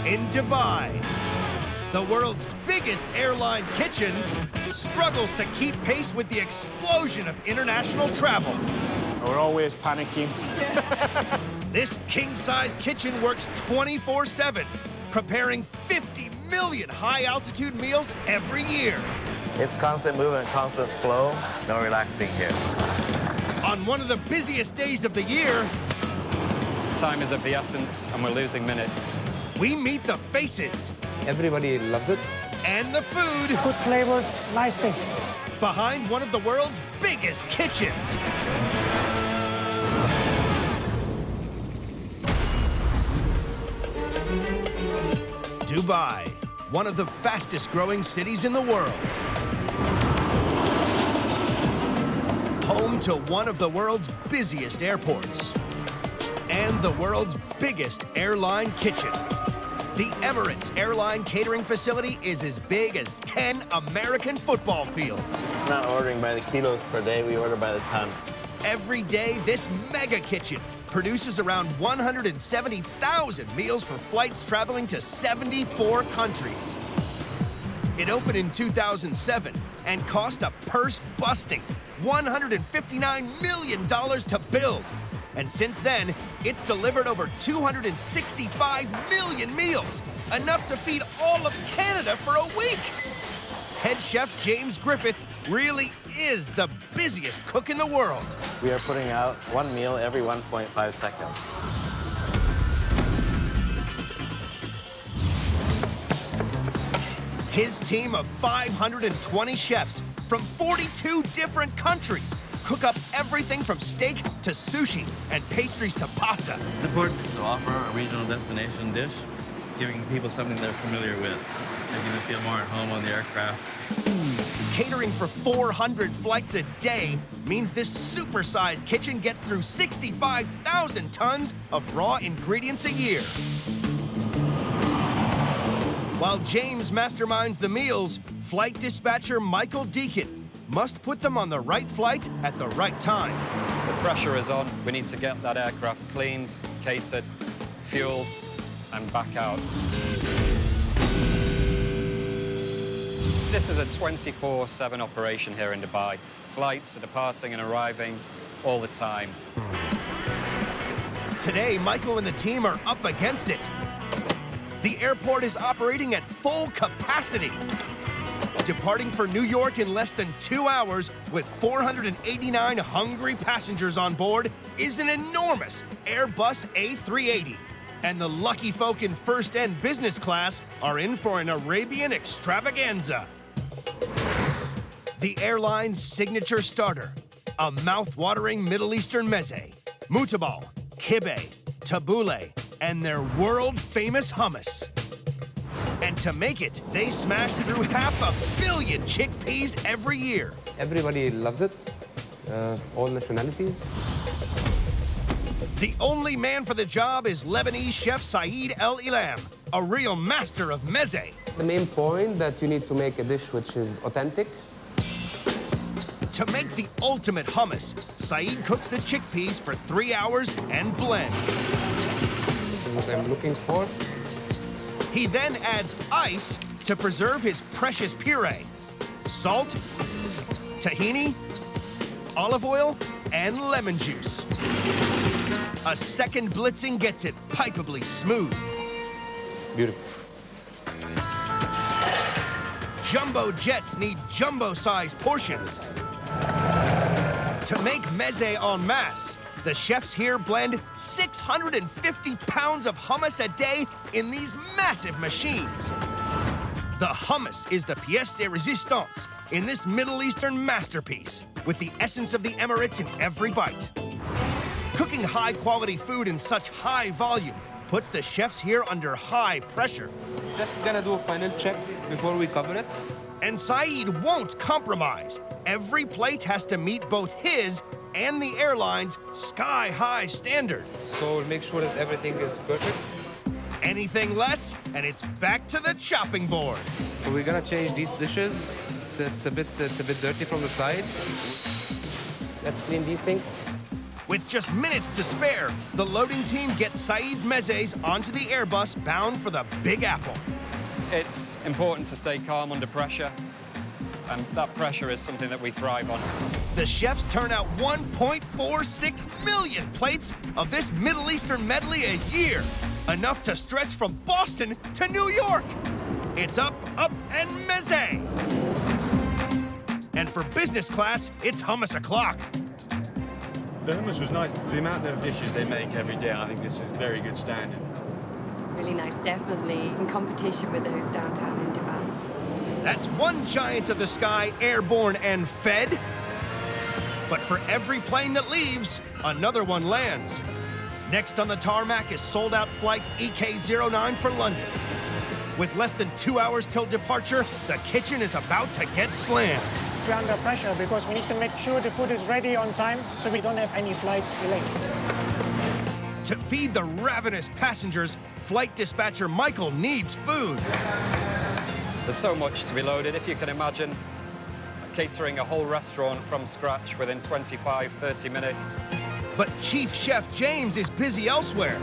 In Dubai, the world's biggest airline kitchen struggles to keep pace with the explosion of international travel. We're always panicking. This king-size kitchen works 24/7, preparing 50 million high-altitude meals every year. It's constant movement, constant flow, no relaxing here. On one of the busiest days of the year, Time is of the essence, and we're losing minutes. we meet the faces Everybody loves it. and the food Good flavors, nice taste. behind one of the world's biggest kitchens. Dubai, one of the fastest-growing cities in the world. Home to one of the world's busiest airports. And the world's biggest airline kitchen. The Emirates airline catering facility is as big as 10 American football fields. We're not ordering by the kilos per day, we order by the ton. Every day, this mega kitchen produces around 170,000 meals for flights traveling to 74 countries. It opened in 2007 and cost a purse-busting $159 million to build. And since then, it's delivered over 265 million meals, enough to feed all of Canada for a week. Head chef James Griffith really is the busiest cook in the world. We are putting out one meal every 1.5 seconds. His team of 520 chefs from 42 different countries cook up everything from steak to sushi and pastries to pasta. It's important to offer a regional destination dish, giving people something they're familiar with, making them feel more at home on the aircraft. Catering for 400 flights a day means this super-sized kitchen gets through 65,000 tons of raw ingredients a year. While James masterminds the meals, flight dispatcher Michael Deacon must put them on the right flight at the right time. The pressure is on. We need to get that aircraft cleaned, catered, fueled, and back out. This is a 24/7 operation here in Dubai. Flights are departing and arriving all the time. Today, Michael and the team are up against it. The airport is operating at full capacity, departing for New York in less than 2 hours with 489 hungry passengers on board is an enormous Airbus A380. And the lucky folk in first and business class are in for an Arabian extravaganza. The airline's signature starter, a mouth-watering Middle Eastern meze, mutabal, kibbeh, tabbouleh, and their world-famous hummus. And to make it, they smash through 500 million chickpeas every year. Everybody loves it, all nationalities. The only man for the job is Lebanese chef Saeed El Ilam, a real master of meze. The main point that you need to make a dish which is authentic. To make the ultimate hummus, Saeed cooks the chickpeas for 3 hours and blends. This is what I'm looking for. He then adds ice to preserve his precious puree, salt, tahini, olive oil, and lemon juice. A second blitzing gets it pipably smooth. Beautiful. Jumbo jets need jumbo-sized portions. To make meze en masse, the chefs here blend 650 pounds of hummus a day in these massive machines. The hummus is the pièce de résistance in this Middle Eastern masterpiece, with the essence of the Emirates in every bite. Cooking high-quality food in such high volume puts the chefs here under high pressure. Just gonna do a final check before we cover it. And Saeed won't compromise. Every plate has to meet both his and the airline's sky-high standard. So we'll make sure that everything is perfect. Anything less, and it's back to the chopping board. So we're gonna change these dishes. It's a bit dirty from the sides. Let's clean these things. With just minutes to spare, the loading team gets Saeed's mezes onto the Airbus bound for the Big Apple. It's important to stay calm under pressure, and that pressure is something that we thrive on. The chefs turn out 1.46 million plates of this Middle Eastern medley a year, enough to stretch from Boston to New York. It's up, and meze. And for business class, it's hummus o'clock. The hummus was nice. For the amount of dishes they make every day, I think this is very good standard. Really nice, definitely in competition with those downtown in Dubai. That's one giant of the sky airborne and fed. But for every plane that leaves, another one lands. Next on the tarmac is sold-out flight EK09 for London. With less than 2 hours till departure, the kitchen is about to get slammed. We're under pressure because we need to make sure the food is ready on time so we don't have any flights delayed. To feed the ravenous passengers, flight dispatcher Michael needs food. There's so much to be loaded. If you can imagine catering a whole restaurant from scratch within 25, 30 minutes. But Chief Chef James is busy elsewhere.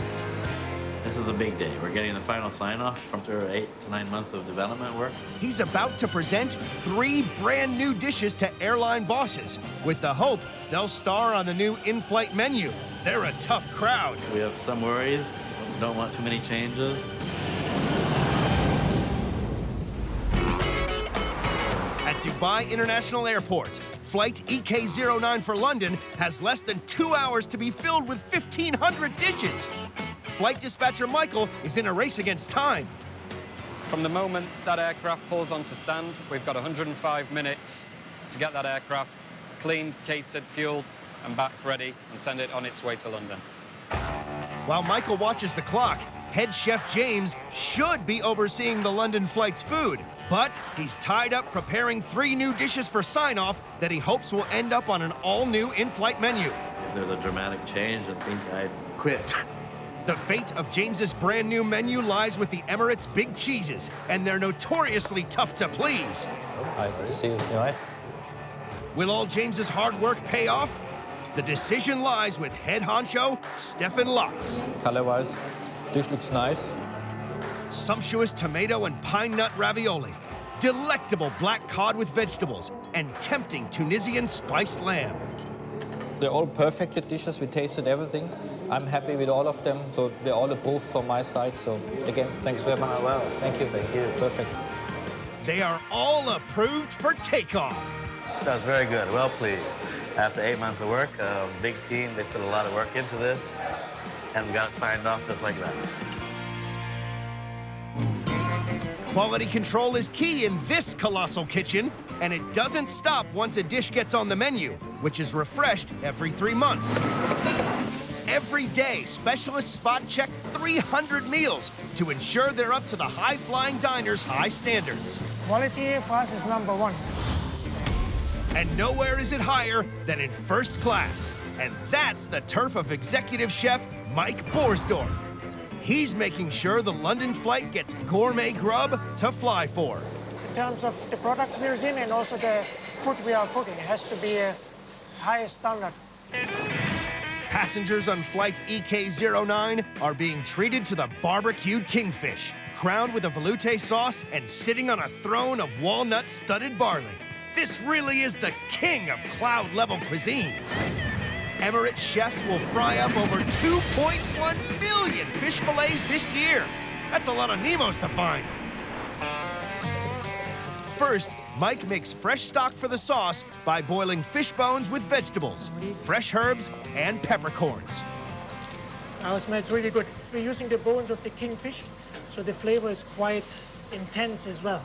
This is a big day. We're getting the final sign-off after 8 to 9 months of development work. He's about to present 3 brand new dishes to airline bosses, with the hope they'll star on the new in-flight menu. They're a tough crowd. We have some worries. Don't want too many changes. At Dubai International Airport, flight EK09 for London has less than 2 hours to be filled with 1,500 dishes. Flight dispatcher Michael is in a race against time. From the moment that aircraft pulls onto stand, we've got 105 minutes to get that aircraft cleaned, catered, fueled, and back ready and send it on its way to London. While Michael watches the clock, head chef James should be overseeing the London flight's food, but he's tied up preparing 3 new dishes for sign-off that he hopes will end up on an all-new in-flight menu. If there's a dramatic change, I think I'd quit. The fate of James's brand new menu lies with the Emirates' big cheeses, and they're notoriously tough to please. Hi, good to see you. You all right? Will all James's hard work pay off? The decision lies with head honcho Stefan Lotz. Color-wise, dish looks nice. Sumptuous tomato and pine nut ravioli, delectable black cod with vegetables, and tempting Tunisian spiced lamb. They're all perfect dishes. We tasted everything. I'm happy with all of them, so they're all approved from my side. So again, thanks very much. Oh, wow. Thank you. Thank you. Perfect. They are all approved for takeoff. That was very good. Well pleased. After 8 months of work, big team, they put a lot of work into this, and we got it signed off just like that. Quality control is key in this colossal kitchen, and it doesn't stop once a dish gets on the menu, which is refreshed every 3 months. Every day, specialists spot check 300 meals to ensure they're up to the high-flying diners' high standards. Quality for us is #1. And nowhere is it higher than in first class. And that's the turf of executive chef Mike Borsdorf. He's making sure the London flight gets gourmet grub to fly for. In terms of the products we're using and also the food we are cooking, it has to be a highest standard. Passengers on flight EK09 are being treated to the barbecued kingfish, crowned with a velouté sauce and sitting on a throne of walnut-studded barley. This really is the king of cloud-level cuisine. Emirates chefs will fry up over 2.1 million fish fillets this year. That's a lot of Nemos to find. First, Mike makes fresh stock for the sauce by boiling fish bones with vegetables, fresh herbs, and peppercorns. Now it smells really good. We're using the bones of the kingfish, so the flavor is quite intense as well.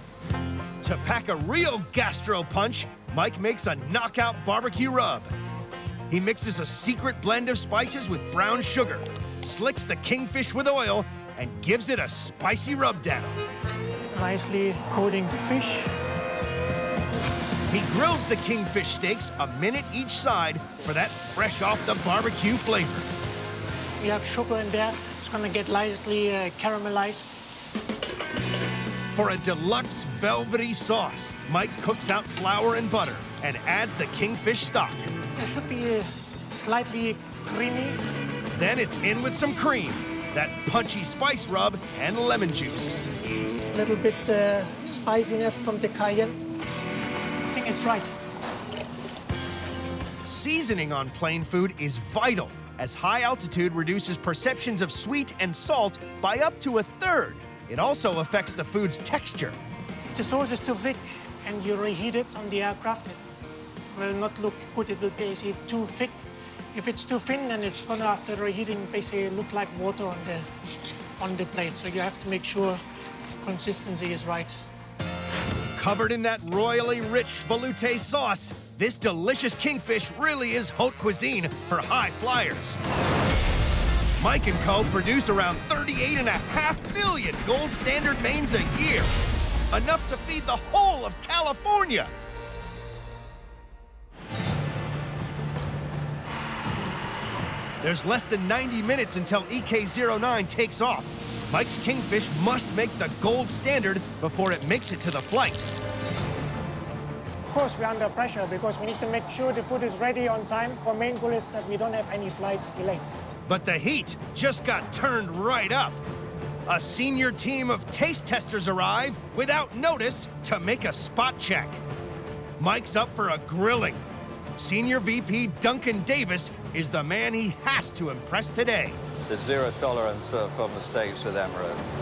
To pack a real gastro punch, Mike makes a knockout barbecue rub. He mixes a secret blend of spices with brown sugar, slicks the kingfish with oil, and gives it a spicy rub down. Nicely coating the fish. He grills the kingfish steaks a minute each side for that fresh off the barbecue flavor. We have sugar in there. It's gonna get lightly caramelized. For a deluxe velvety sauce, Mike cooks out flour and butter and adds the kingfish stock. There should be slightly creamy. Then it's in with some cream, that punchy spice rub, and lemon juice. A little bit spiciness from the cayenne. I think it's right. Seasoning on plain food is vital, as high altitude reduces perceptions of sweet and salt by up to 1/3. It also affects the food's texture. If the sauce is too thick and you reheat it on the aircraft, it will not look good. It will basically too thick. If it's too thin, then it's gonna, after reheating, basically look like water on the plate. So you have to make sure consistency is right. Covered in that royally rich velouté sauce, this delicious kingfish really is haute cuisine for high flyers. Mike & Co. produce around 38.5 million gold standard mains a year, enough to feed the whole of California. There's less than 90 minutes until EK09 takes off. Mike's Kingfish must make the gold standard before it makes it to the flight. Of course, we're under pressure because we need to make sure the food is ready on time. Our main goal is that we don't have any flights delayed. But the heat just got turned right up. A senior team of taste testers arrive without notice to make a spot check. Mike's up for a grilling. Senior VP Duncan Davis is the man he has to impress today. There's zero tolerance for mistakes with Emirates.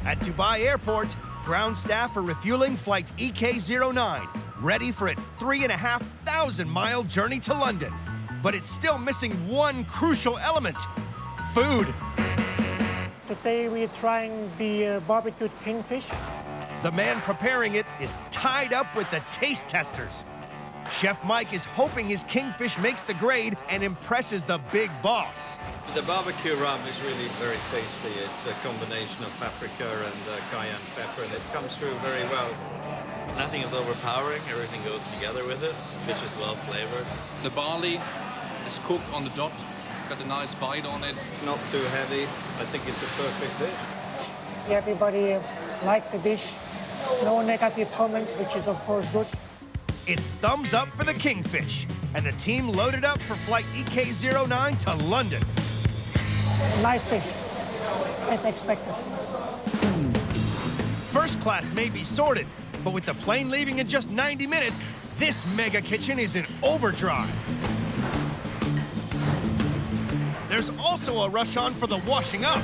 At Dubai Airport, ground staff are refueling flight EK09, ready for its 3,500-mile journey to London. But it's still missing one crucial element: food. Today we're trying the barbecued kingfish. The man preparing it is tied up with the taste testers. Chef Mike is hoping his kingfish makes the grade and impresses the big boss. The barbecue rub is really very tasty. It's a combination of paprika and cayenne pepper, and it comes through very well. Nothing is overpowering. Everything goes together with it. Fish is well flavored. The barley is cooked on the dot. Got a nice bite on it. It's not too heavy. I think it's a perfect dish. Everybody liked the dish. No negative comments, which is of course good. It's thumbs up for the kingfish, and the team loaded up for flight EK09 to London. Nice dish, as expected. First class may be sorted, but with the plane leaving in just 90 minutes, this mega kitchen is in overdrive. There's also a rush on for the washing up.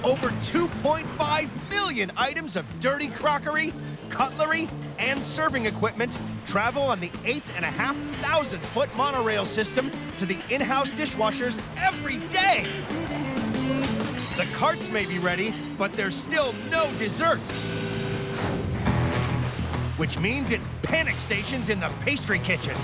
Over 2.5 million items of dirty crockery, cutlery, and serving equipment travel on the 8,500-foot monorail system to the in-house dishwashers every day. The carts may be ready, but there's still no dessert. Which means it's panic stations in the pastry kitchen.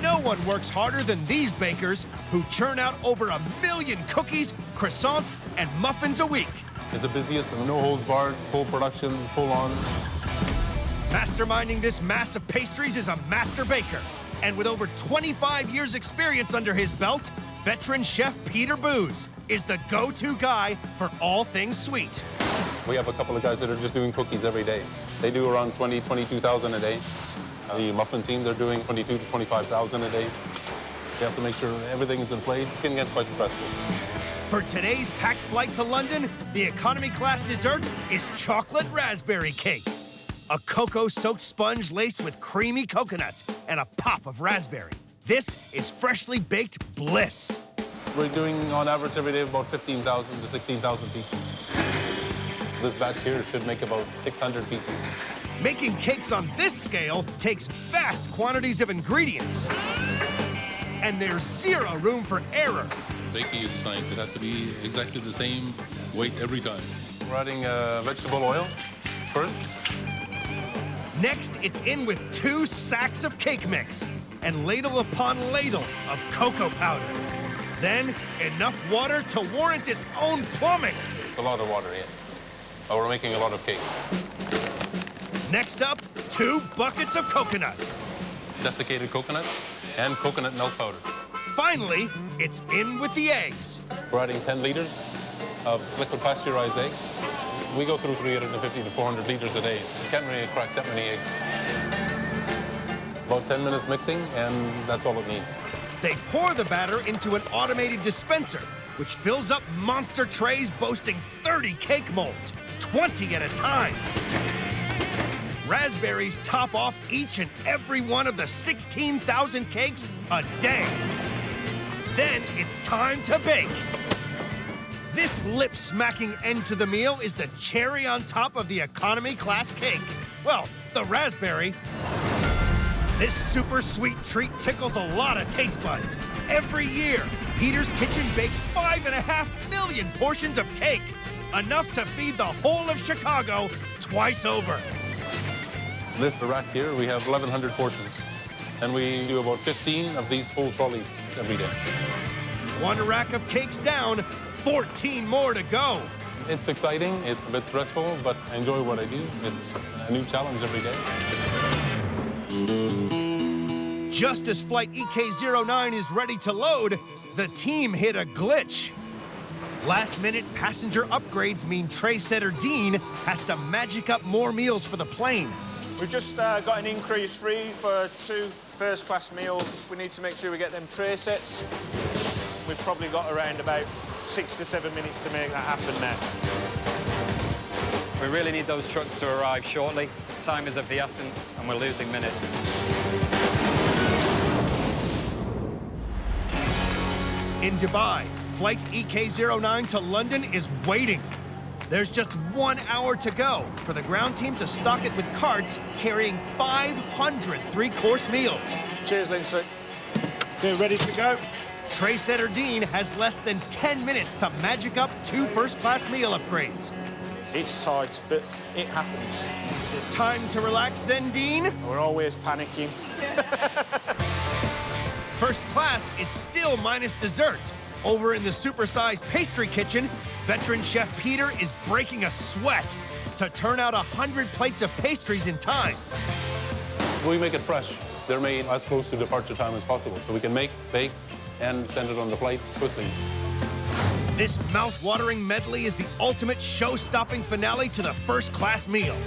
No one works harder than these bakers, who churn out over 1 million cookies, croissants, and muffins a week. It's the busiest, no holds barred, full production, full on. Masterminding this mass of pastries is a master baker. And with over 25 years experience under his belt, veteran chef Peter Booz is the go-to guy for all things sweet. We have a couple of guys that are just doing cookies every day. They do around 20, 22,000 a day. The muffin team, they're doing 22 to 25,000 a day. They have to make sure everything is in place. It can get quite stressful. For today's packed flight to London, the economy class dessert is chocolate raspberry cake. A cocoa-soaked sponge laced with creamy coconut and a pop of raspberry. This is freshly baked bliss. We're doing, on average, every day about 15,000 to 16,000 pieces. This batch here should make about 600 pieces. Making cakes on this scale takes vast quantities of ingredients. And there's zero room for error. Baking is a science. It has to be exactly the same weight every time. We're adding vegetable oil first. Next, it's in with 2 sacks of cake mix and ladle upon ladle of cocoa powder. Then, enough water to warrant its own plumbing. It's a lot of water, yeah. But we're making a lot of cake. Next up, 2 buckets of coconut. Desiccated coconut and coconut milk powder. Finally, it's in with the eggs. We're adding 10 liters of liquid pasteurized egg. We go through 350 to 400 liters a day. You can't really crack that many eggs. About 10 minutes mixing, and that's all it needs. They pour the batter into an automated dispenser, which fills up monster trays boasting 30 cake molds, 20 at a time. Raspberries top off each and every one of the 16,000 cakes a day. Then it's time to bake. This lip-smacking end to the meal is the cherry on top of the economy class cake. Well, the raspberry. This super sweet treat tickles a lot of taste buds. Every year, Peter's Kitchen bakes 5.5 million portions of cake, enough to feed the whole of Chicago twice over. This rack here, we have 1,100 portions, and we do about 15 of these full trolleys every day. One rack of cakes down, 14 more to go. It's exciting, it's a bit stressful, but I enjoy what I do. It's a new challenge every day. Just as flight EK09 is ready to load, the team hit a glitch. Last-minute passenger upgrades mean tray setter Dean has to magic up more meals for the plane. We've just got an increase free for 2 first-class meals. We need to make sure we get them tray sets. We've probably got around about 6 to 7 minutes to make that happen now. We really need those trucks to arrive shortly. Time is of the essence, and we're losing minutes. In Dubai, flight EK09 to London is waiting. There's just 1 hour to go for the ground team to stock it with carts carrying 500 three-course meals. Cheers, Lindsay. Okay, ready to go? Tray setter Dean has less than 10 minutes to magic up 2 first-class meal upgrades. It's tight, but it happens. Time to relax then, Dean? We're always panicking. First class is still minus dessert. Over in the supersized pastry kitchen, veteran chef Peter is breaking a sweat to turn out 100 plates of pastries in time. We make it fresh. They're made as close to departure time as possible, so we can make, bake, and send it on the plates quickly. This mouth-watering medley is the ultimate show-stopping finale to the first-class meal.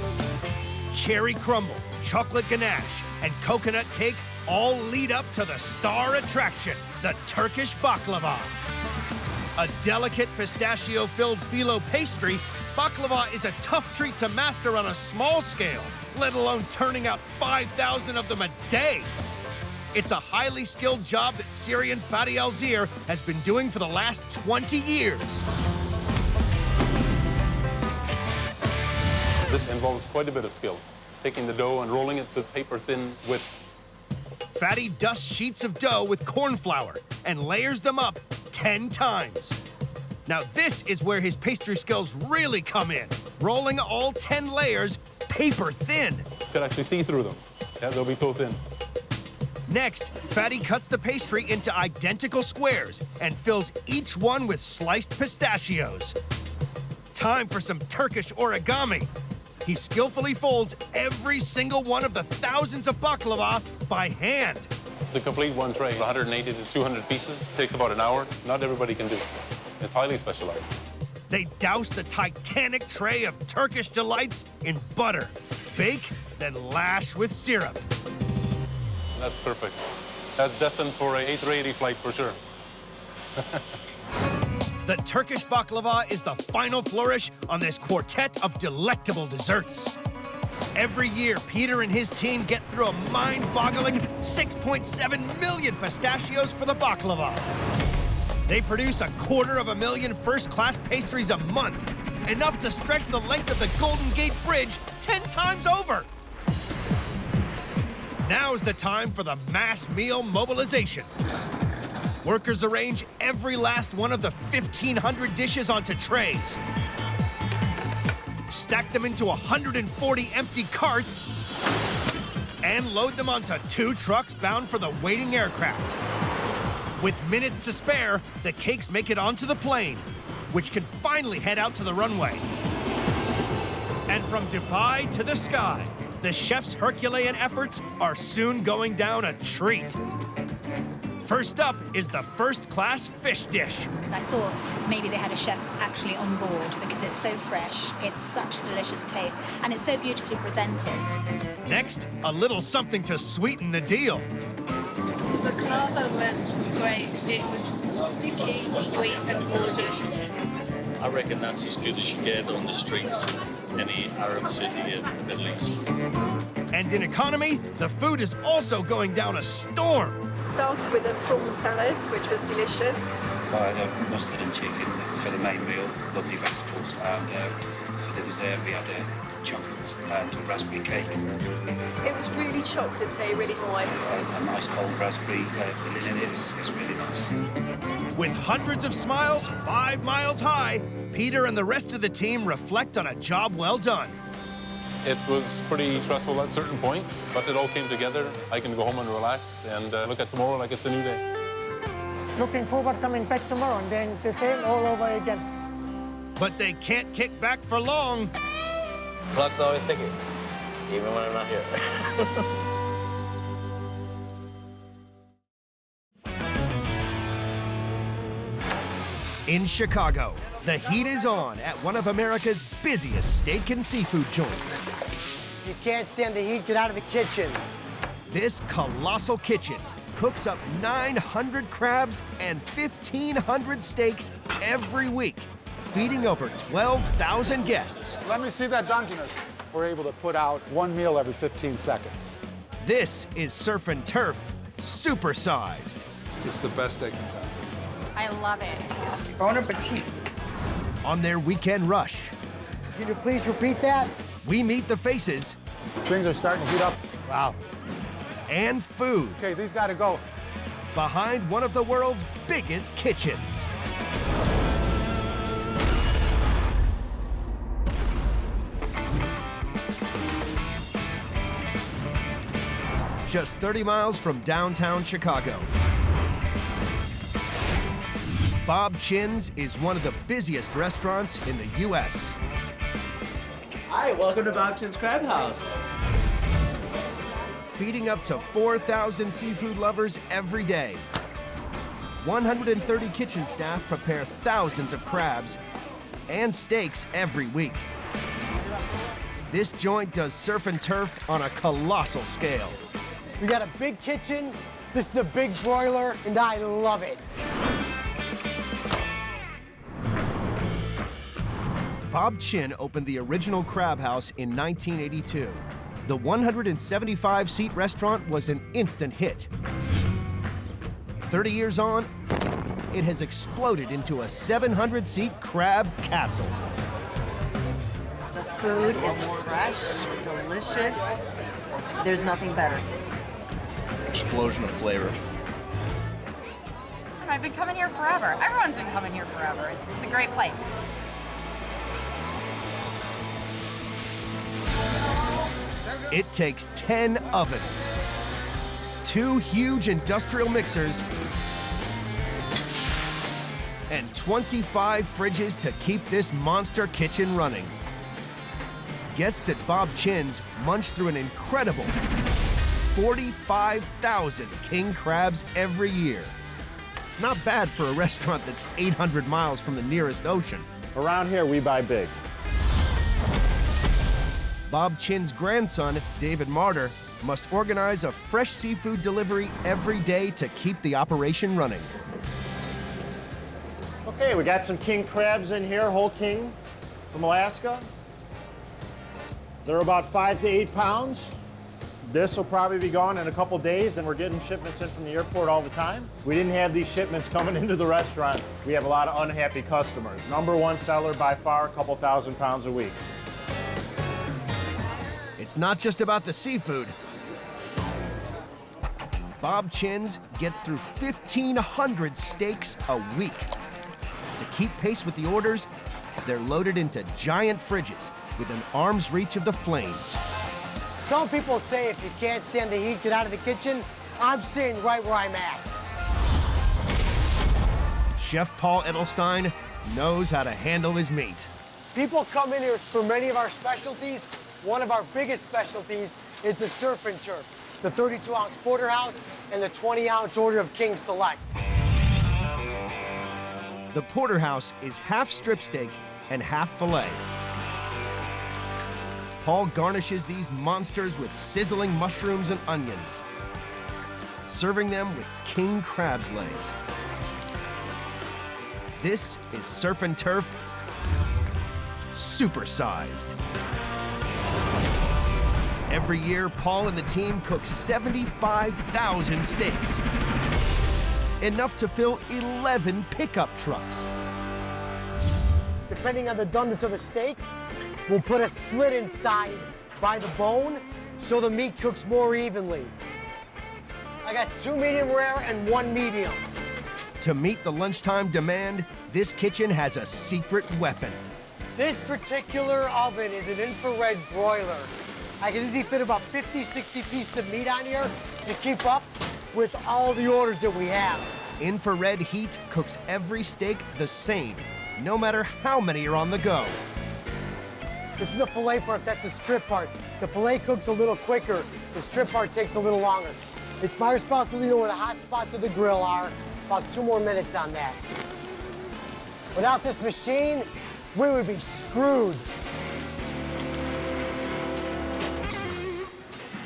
Cherry crumble, chocolate ganache, and coconut cake all lead up to the star attraction, the Turkish baklava. A delicate pistachio-filled phyllo pastry, baklava is a tough treat to master on a small scale, let alone turning out 5,000 of them a day. It's a highly skilled job that Syrian Fadi Al-Zir has been doing for the last 20 years. This involves quite a bit of skill, taking the dough and rolling it to paper-thin width. Fadi dusts sheets of dough with corn flour and layers them up 10 times. Now this is where his pastry skills really come in, rolling all 10 layers paper-thin. You can actually see through them. Yeah, they'll be so thin. Next, Fadi cuts the pastry into identical squares and fills each one with sliced pistachios. Time for some Turkish origami. He skillfully folds every single one of the thousands of baklava by hand. To complete one tray, 180 to 200 pieces, takes about an hour. Not everybody can do it. It's highly specialized. They douse the titanic tray of Turkish delights in butter, bake, then lash with syrup. That's perfect. That's destined for an A380 flight for sure. The Turkish baklava is the final flourish on this quartet of delectable desserts. Every year, Peter and his team get through a mind-boggling 6.7 million pistachios for the baklava. They produce 250,000 first-class pastries a month, enough to stretch the length of the Golden Gate Bridge 10 times over. Now's the time for the mass meal mobilization. Workers arrange every last one of the 1,500 dishes onto trays, stack them into 140 empty carts, and load them onto 2 trucks bound for the waiting aircraft. With minutes to spare, the cakes make it onto the plane, which can finally head out to the runway. And from Dubai to the sky, the chef's Herculean efforts are soon going down a treat. First up is the first-class fish dish. I thought maybe they had a chef actually on board because it's so fresh, it's such a delicious taste, and it's so beautifully presented. Next, a little something to sweeten the deal. The baklava was great. It was sticky, sweet, and gorgeous. I reckon that's as good as you get on the streets of any Arab city in the Middle East. And in economy, the food is also going down a storm. Started with a prawn salad, which was delicious. I had a mustard and chicken for the main meal, lovely vegetables, and for the dessert we had chocolate and raspberry cake. It was really chocolatey, really nice. A nice cold raspberry filling in it. It's really nice. With hundreds of smiles 5 miles high, Peter and the rest of the team reflect on a job well done. It was pretty stressful at certain points, but it all came together. I can go home and relax and look at tomorrow like it's a new day. Looking forward coming back tomorrow and then the same all over again. But they can't kick back for long. Clock's always ticking, even when I'm not here. In Chicago, the heat is on at one of America's busiest steak and seafood joints. You can't stand the heat, get out of the kitchen. This colossal kitchen cooks up 900 crabs and 1,500 steaks every week, feeding over 12,000 guests. Let me see that donkeyness. We're able to put out one meal every 15 seconds. This is Surf and Turf supersized. It's the best steak in town. I love it. Bon appetit. On their weekend rush, Can you please repeat that? we meet the faces Things are starting to heat up. Wow. and food Okay, these gotta go. behind one of the world's biggest kitchens. Just 30 miles from downtown Chicago, Bob Chin's is one of the busiest restaurants in the U.S. Hi, welcome to Bob Chin's Crab House. Feeding up to 4,000 seafood lovers every day. 130 kitchen staff prepare thousands of crabs and steaks every week. This joint does surf and turf on a colossal scale. We got a big kitchen, this is a big broiler, and I love it. Bob Chin opened the original Crab House in 1982. The 175-seat restaurant was an instant hit. 30 years on, it has exploded into a 700-seat crab castle. The food is fresh, delicious. There's nothing better. Explosion of flavor. I've been coming here forever. Everyone's been coming here forever. It's a great place. It takes 10 ovens, 2 huge industrial mixers, and 25 fridges to keep this monster kitchen running. Guests at Bob Chin's munch through an incredible 45,000 king crabs every year. Not bad for a restaurant that's 800 miles from the nearest ocean. Around here, we buy big. Bob Chin's grandson, David Martyr, must organize a fresh seafood delivery every day to keep the operation running. Okay, we got some king crabs in here, whole king from Alaska. They're about 5 to 8 pounds. This will probably be gone in a couple days, and we're getting shipments in from the airport all the time. We didn't have these shipments coming into the restaurant. We have a lot of unhappy customers. #1 seller by far, a couple thousand pounds a week. It's not just about the seafood. Bob Chin's gets through 1,500 steaks a week. To keep pace with the orders, they're loaded into giant fridges with an arm's reach of the flames. Some people say if you can't stand the heat, get out of the kitchen. I'm staying right where I'm at. Chef Paul Edelstein knows how to handle his meat. People come in here for many of our specialties. One of our biggest specialties is the surf and turf. the 32-ounce porterhouse, and the 20-ounce order of King Select. The porterhouse is half strip steak and half filet. Paul garnishes these monsters with sizzling mushrooms and onions, serving them with king crab's legs. This is surf and turf supersized. Every year, Paul and the team cook 75,000 steaks, enough to fill 11 pickup trucks. Depending on the doneness of the steak, we'll put a slit inside by the bone so the meat cooks more evenly. I got 2 medium rare and 1 medium. To meet the lunchtime demand, this kitchen has a secret weapon. This particular oven is an infrared broiler. I can easily fit about 50, 60 pieces of meat on here to keep up with all the orders that we have. Infrared heat cooks every steak the same, no matter how many are on the go. This is the filet part, that's the strip part. The filet cooks a little quicker, the strip part takes a little longer. It's my responsibility to know where the hot spots of the grill are. About 2 more minutes on that. Without this machine, we would be screwed.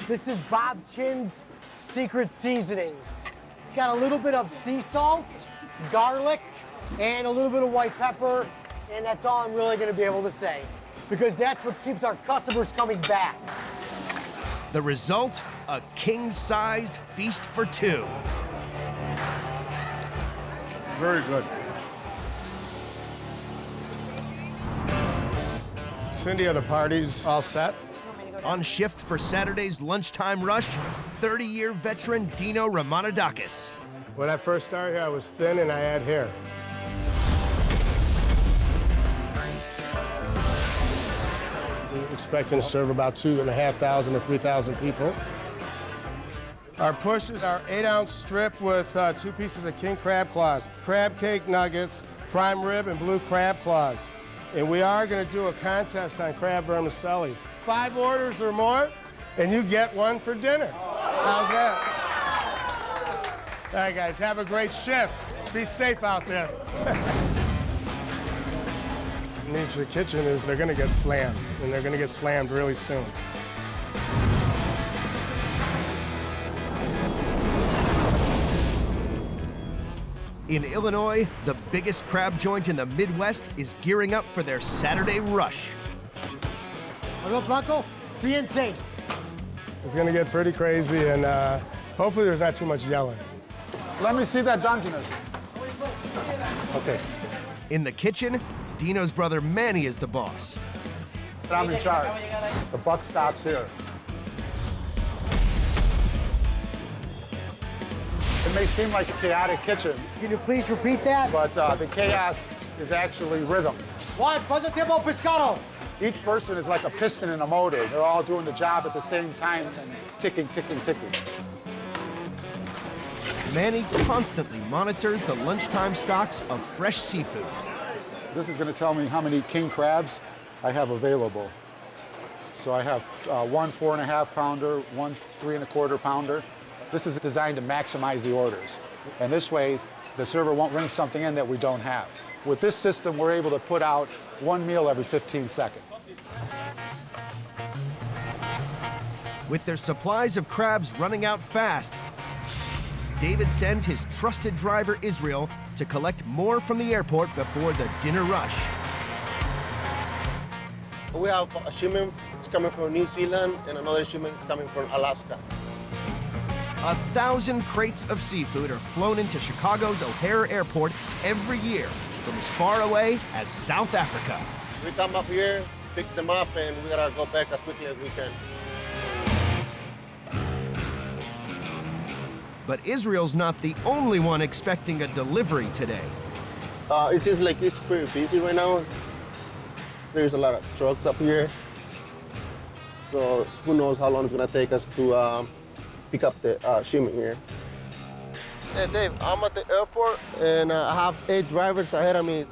This is Bob Chin's secret seasonings. It's got a little bit of sea salt, garlic, and a little bit of white pepper, and that's all I'm really gonna be able to say, because that's what keeps our customers coming back. The result, a king-sized feast for 2. Very good. Cindy, are the parties all set? On shift for Saturday's lunchtime rush, 30-year veteran Dino Ramanadakis. When I first started here, I was thin and I had hair. We're expecting to serve about 2,500 to 3,000 people. Our pushes are 8-ounce strip with 2 pieces of king crab claws, crab cake nuggets, prime rib, and blue crab claws. And we are going to do a contest on crab vermicelli. 5 orders or more, and you get 1 for dinner. How's that? All right, guys, have a great shift. Be safe out there. The news for the kitchen is they're going to get slammed, and they're going to get slammed really soon. In Illinois, the biggest crab joint in the Midwest is gearing up for their Saturday rush. Hello, Blanco. See and taste. It's going to get pretty crazy, and hopefully there's not too much yelling. Let me see that Dungeness. Okay. In the kitchen, Dino's brother Manny is the boss. I'm in charge. The buck stops here. It may seem like a chaotic kitchen. Can you please repeat that? But the chaos is actually rhythm. Juan, positivo pescado. Each person is like a piston in a motor. They're all doing the job at the same time and ticking, ticking, ticking. Manny constantly monitors the lunchtime stocks of fresh seafood. This is going to tell me how many king crabs I have available. So I have 1 4.5 pounder, 1 3 1/4 pounder. This is designed to maximize the orders. And this way, the server won't bring something in that we don't have. With this system, we're able to put out 1 meal every 15 seconds. With their supplies of crabs running out fast, David sends his trusted driver, Israel, to collect more from the airport before the dinner rush. We have a shipment that's coming from New Zealand and another shipment that's coming from Alaska. 1,000 crates of seafood are flown into Chicago's O'Hare Airport every year from as far away as South Africa. We come up here, pick them up, and we gotta go back as quickly as we can. But Israel's not the only one expecting a delivery today. It seems like it's pretty busy right now. There's a lot of trucks up here. So who knows how long it's gonna take us to pick up the shipment here. Hey Dave, I'm at the airport and I have 8 drivers ahead of me.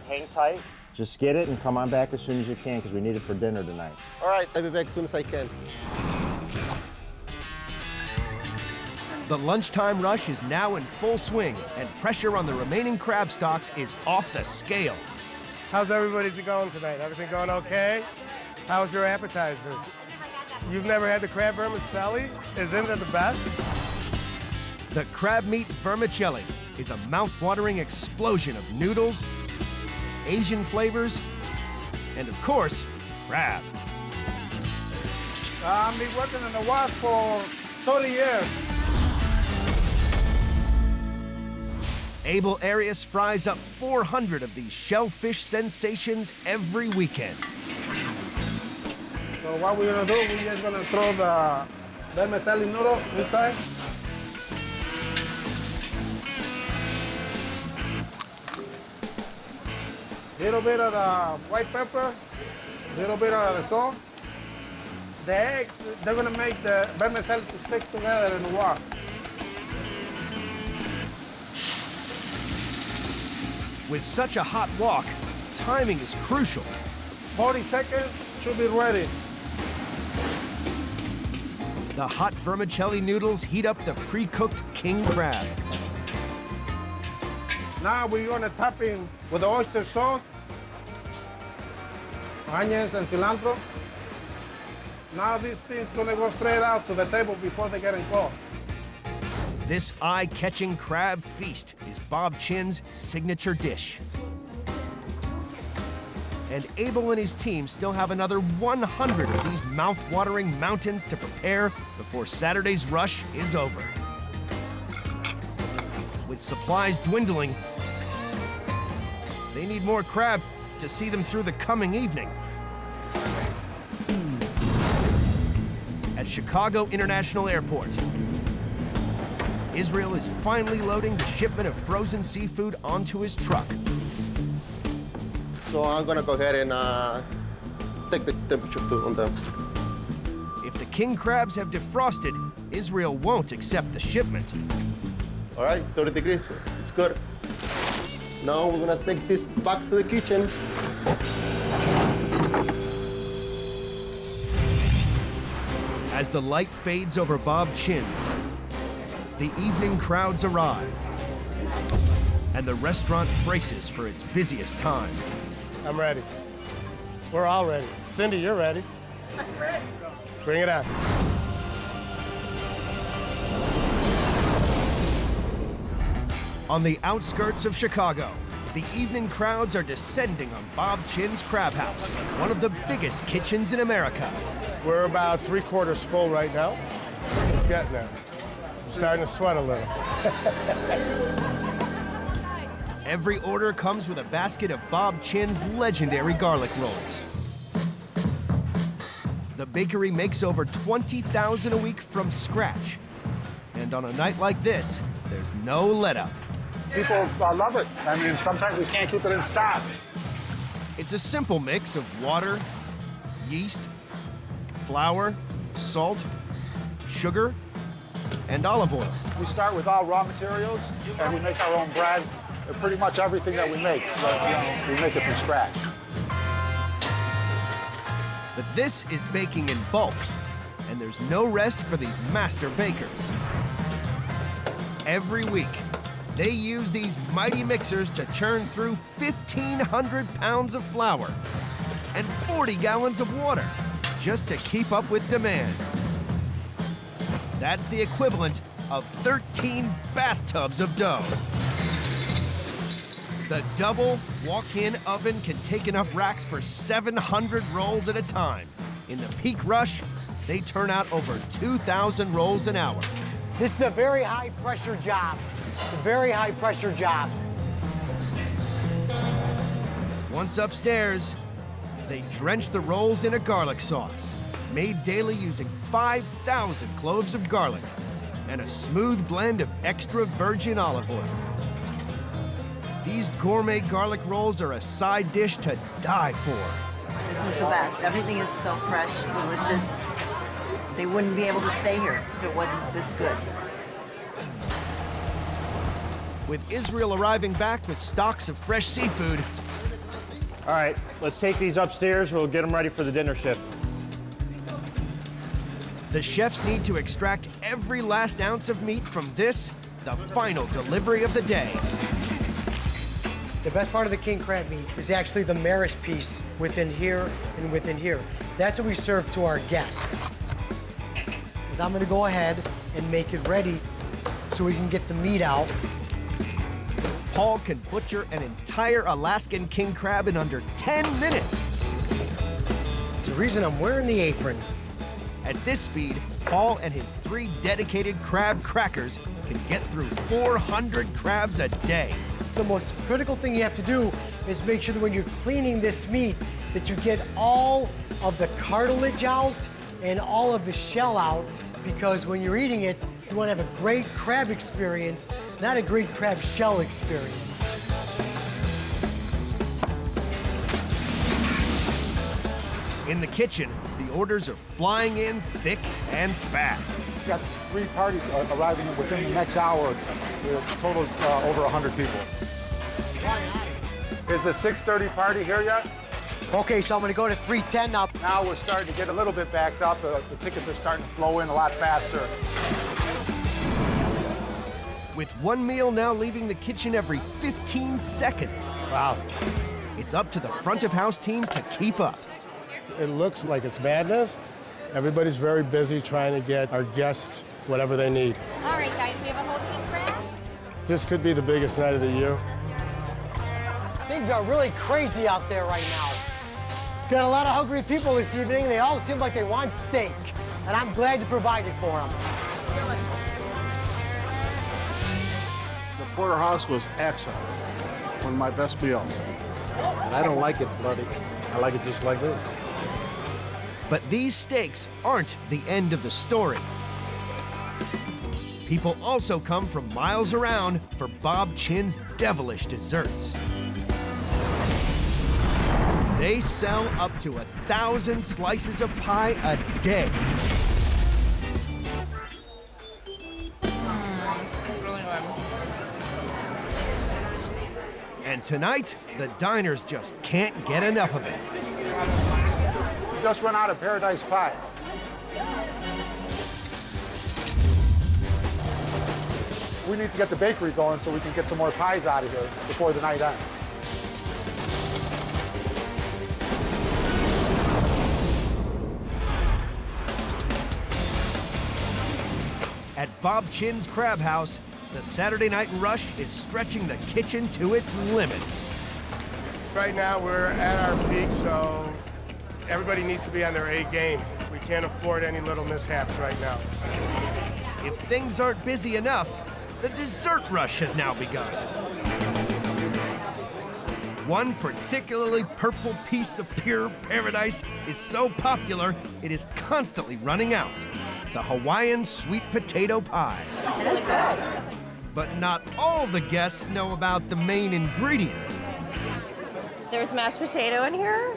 Hang tight. Just get it and come on back as soon as you can because we need it for dinner tonight. All right, I'll be back as soon as I can. The lunchtime rush is now in full swing, and pressure on the remaining crab stocks is off the scale. How's everybody's going tonight? Everything going okay? How's your appetizers? You've never had the crab vermicelli? Isn't it the best? The crab meat vermicelli is a mouth-watering explosion of noodles, Asian flavors, and of course, crab. I've been working in the wash for 30 years. Abel Arias fries up 400 of these shellfish sensations every weekend. So what we're gonna do, we're just gonna throw the vermicelli noodles inside. Little bit of the white pepper, little bit of the salt. The eggs, they're gonna make the vermicelli to stick together in the water. With such a hot wok, timing is crucial. 40 seconds, should be ready. The hot vermicelli noodles heat up the pre-cooked king crab. Now we're gonna top him with the oyster sauce, onions and cilantro. Now this thing's gonna go straight out to the table before they get cold. This eye-catching crab feast is Bob Chin's signature dish. And Abel and his team still have another 100 of these mouth-watering mountains to prepare before Saturday's rush is over. With supplies dwindling, they need more crab to see them through the coming evening. At Chicago International Airport, Israel is finally loading the shipment of frozen seafood onto his truck. So I'm gonna go ahead and take the temperature too on them. If the king crabs have defrosted, Israel won't accept the shipment. All right, 30 degrees, it's good. Now we're gonna take this back to the kitchen. As the light fades over Bob Chin's, the evening crowds arrive, and the restaurant braces for its busiest time. I'm ready. We're all ready. Cindy, you're ready. I'm ready. Bring it out. On the outskirts of Chicago, the evening crowds are descending on Bob Chin's Crab House, one of the biggest kitchens in America. We're about 3/4 full right now. It's getting there. I'm starting to sweat a little. Every order comes with a basket of Bob Chin's legendary garlic rolls. The bakery makes over 20,000 a week from scratch. And on a night like this, there's no let-up. People love it. I mean, sometimes we can't keep it in stock. It's a simple mix of water, yeast, flour, salt, sugar, and olive oil. We start with all raw materials, and we make our own bread. Pretty much everything that we make, we make it from scratch. But this is baking in bulk, and there's no rest for these master bakers. Every week, they use these mighty mixers to churn through 1,500 pounds of flour and 40 gallons of water just to keep up with demand. That's the equivalent of 13 bathtubs of dough. The double walk-in oven can take enough racks for 700 rolls at a time. In the peak rush, they turn out over 2,000 rolls an hour. This is a very high pressure job. It's a very high pressure job. Once upstairs, they drench the rolls in a garlic sauce, made daily using 5,000 cloves of garlic and a smooth blend of extra virgin olive oil. These gourmet garlic rolls are a side dish to die for. This is the best. Everything is so fresh, delicious. They wouldn't be able to stay here if it wasn't this good. With Israel arriving back with stocks of fresh seafood. All right, let's take these upstairs. We'll get them ready for the dinner shift. The chefs need to extract every last ounce of meat from this, the final delivery of the day. The best part of the king crab meat is actually the maris piece within here and within here. That's what we serve to our guests. Is I'm gonna go ahead and make it ready so we can get the meat out. Paul can butcher an entire Alaskan king crab in under 10 minutes. It's the reason I'm wearing the apron. At this speed, Paul and his 3 dedicated crab crackers can get through 400 crabs a day. The most critical thing you have to do is make sure that when you're cleaning this meat, that you get all of the cartilage out and all of the shell out, because when you're eating it, you want to have a great crab experience, not a great crab shell experience. In the kitchen, the orders are flying in thick and fast. We've got 3 parties arriving within the next hour. The total is over 100 people. Is the 6:30 party here yet? Okay, so I'm gonna go to 3:10 now. Now we're starting to get a little bit backed up. The tickets are starting to flow in a lot faster. With one meal now leaving the kitchen every 15 seconds. Wow. It's up to the front of house teams to keep up. It looks like it's madness. Everybody's very busy trying to get our guests whatever they need. All right, guys, we have a whole king crab. This could be the biggest night of the year. Things are really crazy out there right now. Got a lot of hungry people this evening. They all seem like they want steak, and I'm glad to provide it for them. The porterhouse was excellent. One of my best meals. And I don't like it bloody. I like it just like this. But these steaks aren't the end of the story. People also come from miles around for Bob Chin's devilish desserts. They sell up to 1,000 slices of pie a day. And tonight, the diners just can't get enough of it. We just run out of paradise pie. We need to get the bakery going so we can get some more pies out of here before the night ends. At Bob Chin's Crab House, the Saturday night rush is stretching the kitchen to its limits. Right now, we're at our peak, so everybody needs to be on their A game. We can't afford any little mishaps right now. If things aren't busy enough, the dessert rush has now begun. One particularly purple piece of pure paradise is so popular, it is constantly running out. The Hawaiian sweet potato pie. That's good. But not all the guests know about the main ingredient. There's mashed potato in here?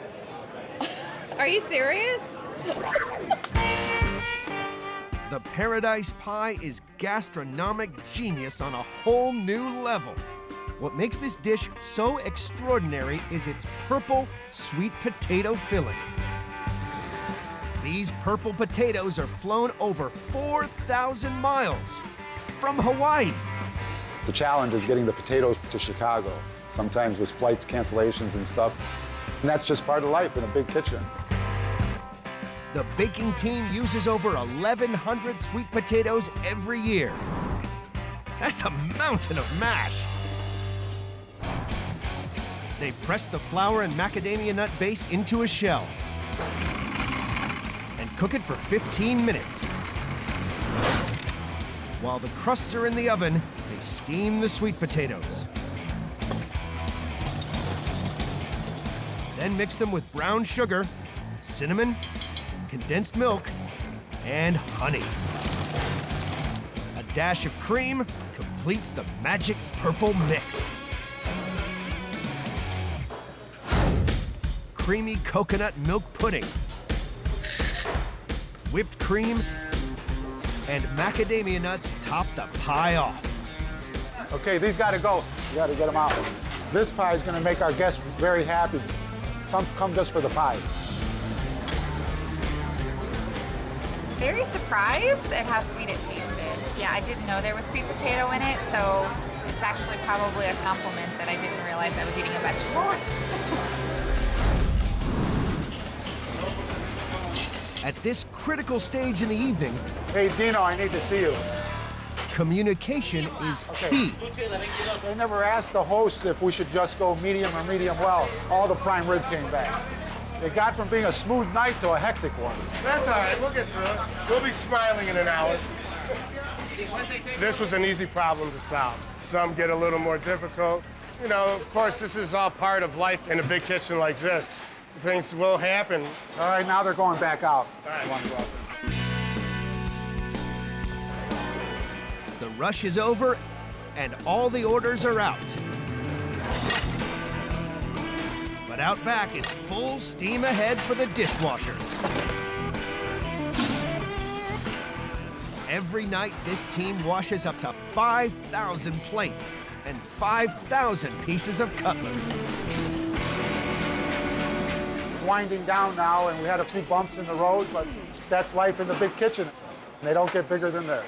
Are you serious? The paradise pie is gastronomic genius on a whole new level. What makes this dish so extraordinary is its purple sweet potato filling. These purple potatoes are flown over 4,000 miles from Hawaii. The challenge is getting the potatoes to Chicago, sometimes with flights cancellations and stuff. And that's just part of life in a big kitchen. The baking team uses over 1,100 sweet potatoes every year. That's a mountain of mash. They press the flour and macadamia nut base into a shell and cook it for 15 minutes. While the crusts are in the oven, they steam the sweet potatoes. Then mix them with brown sugar, cinnamon, condensed milk, and honey. A dash of cream completes the magic purple mix. Creamy coconut milk pudding, whipped cream, and macadamia nuts top the pie off. Okay, these gotta go. You gotta get them out. This pie is gonna make our guests very happy. Some come just for the pie. Very surprised at how sweet it tasted. Yeah, I didn't know there was sweet potato in it, so it's actually probably a compliment that I didn't realize I was eating a vegetable. At this critical stage in the evening, Hey, Dino, I need to see you. communication is key. They never asked the host if we should just go medium or medium well. All the prime rib came back. It got from being a smooth night to a hectic one. That's all right, we'll get through it. We'll be smiling in an hour. This was an easy problem to solve. Some get a little more difficult. You know, of course, this is all part of life in a big kitchen like this. Things will happen. All right, now they're going back out. All right. The rush is over, and all the orders are out. But out back, it's full steam ahead for the dishwashers. Every night, this team washes up to 5,000 plates and 5,000 pieces of cutlery. It's winding down now, and we had a few bumps in the road, but that's life in the big kitchen. They don't get bigger than theirs.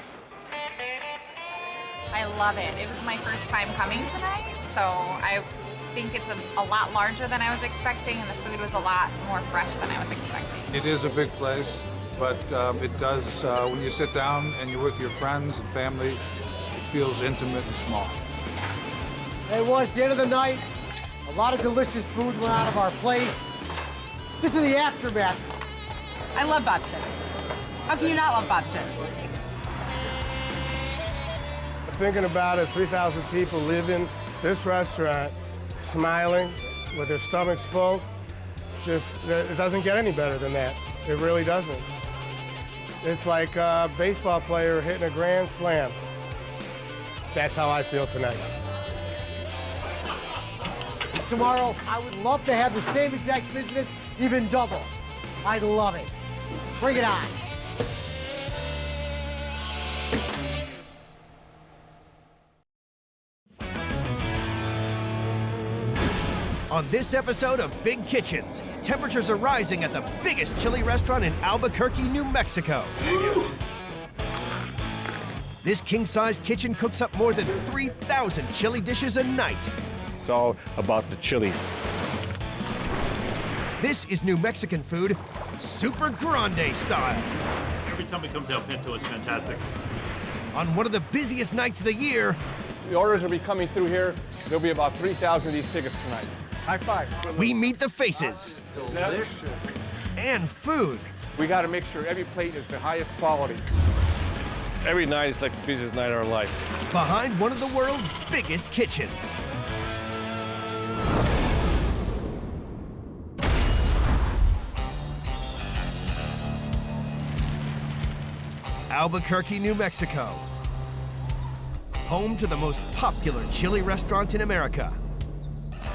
I love it. It was my first time coming tonight, so I think it's a lot larger than I was expecting, and the food was a lot more fresh than I was expecting. It is a big place, but it does, when you sit down and you're with your friends and family, it feels intimate and small. It was the end of the night. A lot of delicious food went out of our place. This is the aftermath. I love babchas. How can you not love babchas? Thinking about it, 3,000 people live in this restaurant, smiling with their stomachs full. Just, it doesn't get any better than that. It really doesn't. It's like a baseball player hitting a grand slam. That's how I feel tonight. Tomorrow, I would love to have the same exact business, even double. I'd love it. Bring it on. On this episode of Big Kitchens, temperatures are rising at the biggest chili restaurant in Albuquerque, New Mexico. This king-size kitchen cooks up more than 3,000 chili dishes a night. It's all about the chilies. This is New Mexican food, super grande style. Every time we come to El Pinto, it's fantastic. On one of the busiest nights of the year, The orders will be coming through here. There'll be about 3,000 of these tickets tonight. High five. we meet the faces Delicious. and food. We got to make sure every plate is the highest quality. Every night is like the busiest night of our life. Behind one of the world's biggest kitchens. Albuquerque, New Mexico. Home to the most popular chili restaurant in America,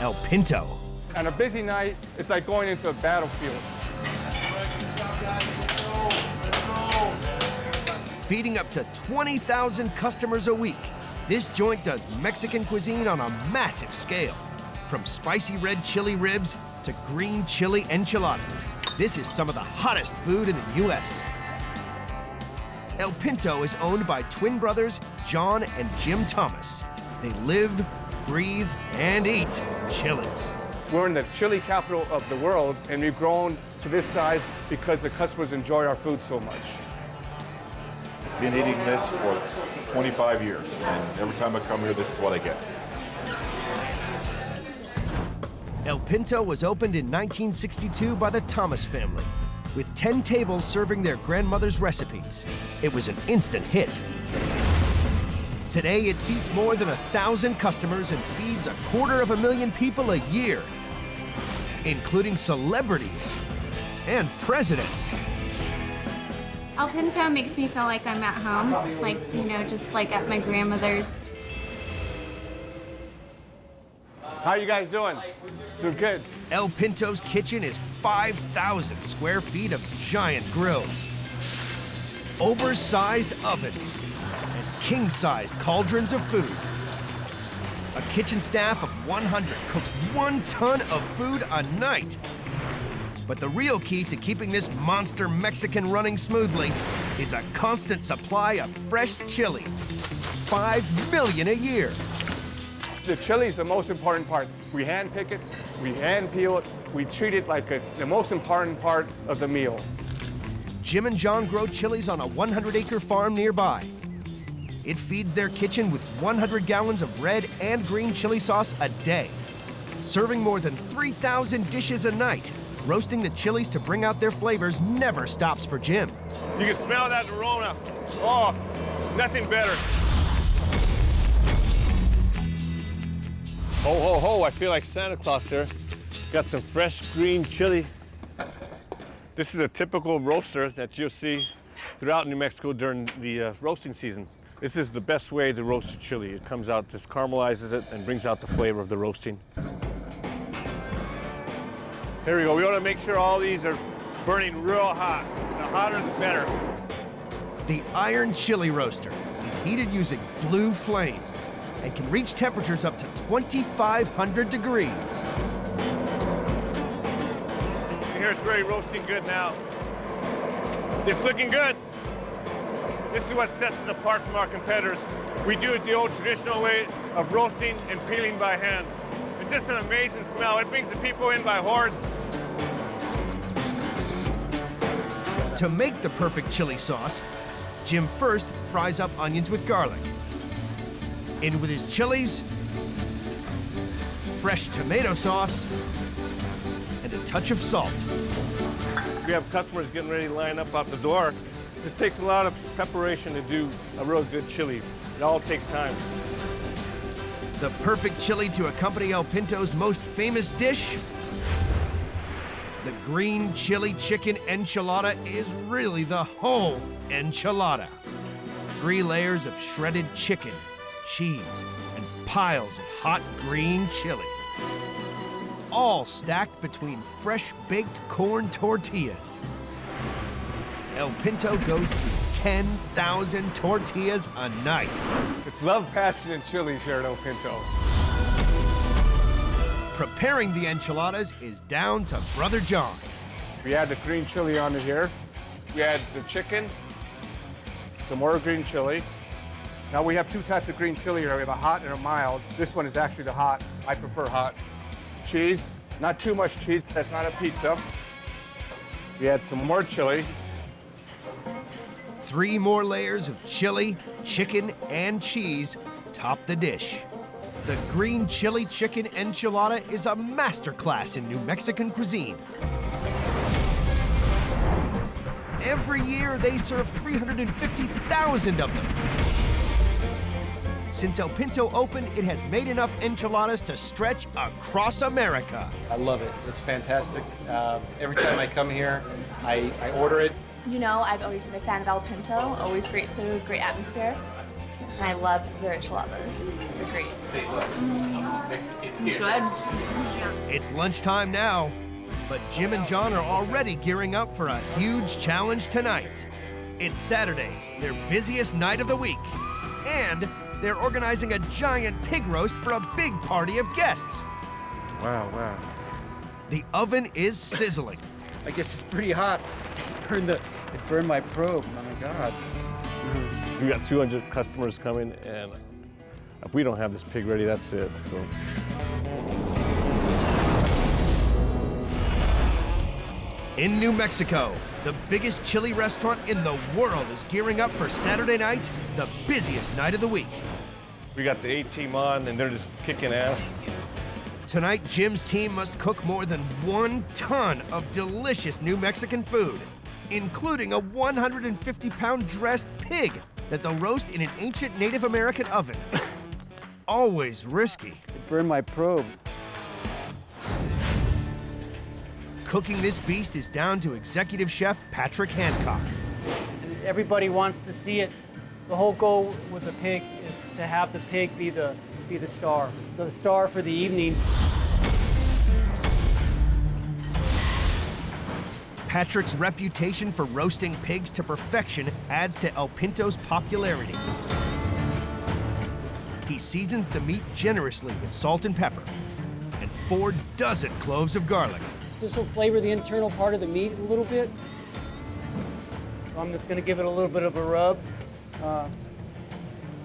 El Pinto. On a busy night, it's like going into a battlefield. Feeding up to 20,000 customers a week, this joint does Mexican cuisine on a massive scale. From spicy red chili ribs to green chili enchiladas, this is some of the hottest food in the U.S. El Pinto is owned by twin brothers John and Jim Thomas. They live, breathe, and eat chilies. We're in the chili capital of the world, and we've grown to this size because the customers enjoy our food so much. Been eating this for 25 years, and every time I come here, this is what I get. El Pinto was opened in 1962 by the Thomas family, with 10 tables serving their grandmother's recipes. It was an instant hit. Today, it seats more than 1,000 customers and feeds 250,000 people a year, including celebrities and presidents. El Pinto makes me feel like I'm at home, like, you know, just like at my grandmother's. How you guys doing? Doing good. El Pinto's kitchen is 5,000 square feet of giant grills, oversized ovens, and king-sized cauldrons of food. A kitchen staff of 100 cooks 1 ton of food a night. But the real key to keeping this monster Mexican running smoothly is a constant supply of fresh chilies. 5 million a year. The chili is the most important part. We hand pick it, we hand peel it, we treat it like it's the most important part of the meal. Jim and John grow chilies on a 100-acre farm nearby. It feeds their kitchen with 100 gallons of red and green chili sauce a day, serving more than 3,000 dishes a night. Roasting the chilies to bring out their flavors never stops for Jim. You can smell that aroma. Oh, nothing better. Ho, ho, ho, I feel like Santa Claus here. Got some fresh green chili. This is a typical roaster that you'll see throughout New Mexico during the roasting season. This is the best way to roast a chili. It comes out, just caramelizes it, and brings out the flavor of the roasting. Here we go. We want to make sure all these are burning real hot. The hotter, the better. The iron chili roaster is heated using blue flames and can reach temperatures up to 2,500 degrees. Here it's really roasting good now. It's looking good. This is what sets us apart from our competitors. We do it the old traditional way of roasting and peeling by hand. It's just an amazing smell. It brings the people in by hordes. To make the perfect chili sauce, Jim first fries up onions with garlic. In with his chilies, fresh tomato sauce, and a touch of salt. We have customers getting ready to line up out the door. This takes a lot of preparation to do a real good chili. It all takes time. The perfect chili to accompany El Pinto's most famous dish? The green chili chicken enchilada is really the whole enchilada. 3 layers of shredded chicken, cheese, and piles of hot green chili. All stacked between fresh baked corn tortillas. El Pinto goes through 10,000 tortillas a night. It's love, passion, and chilies here at El Pinto. Preparing the enchiladas is down to Brother John. We add the green chili onto here. We add the chicken, some more green chili. Now we have 2 types of green chili here. We have a hot and a mild. This one is actually the hot. I prefer hot. Cheese, not too much cheese. That's not a pizza. We add some more chili. 3 more layers of chili, chicken, and cheese top the dish. The green chili chicken enchilada is a masterclass in New Mexican cuisine. Every year, they serve 350,000 of them. Since El Pinto opened, it has made enough enchiladas to stretch across America. I love it. It's fantastic. Every time I come here, I order it. You know, I've always been a fan of El Pinto. Always great food, great atmosphere. And I love their enchiladas. They're great. Good. It's lunchtime now, but Jim and John are already gearing up for a huge challenge tonight. It's Saturday, their busiest night of the week, and they're organizing a giant pig roast for a big party of guests. Wow, wow. The oven is sizzling. I guess it's pretty hot. It burned my probe. Oh my God. We got 200 customers coming, and if we don't have this pig ready, that's it. So. In New Mexico, the biggest chili restaurant in the world is gearing up for Saturday night, the busiest night of the week. We got the A-team on, and they're just kicking ass. Tonight, Jim's team must cook more than 1 ton of delicious New Mexican food, including a 150-pound dressed pig that they'll roast in an ancient Native American oven. Always risky. It burned my probe. Cooking this beast is down to executive chef Patrick Hancock. And everybody wants to see it. The whole goal with the pig is to have the pig be the star. The star for the evening. Patrick's reputation for roasting pigs to perfection adds to El Pinto's popularity. He seasons the meat generously with salt and pepper and 4 dozen cloves of garlic. This will flavor the internal part of the meat a little bit. So I'm just gonna give it a little bit of a rub.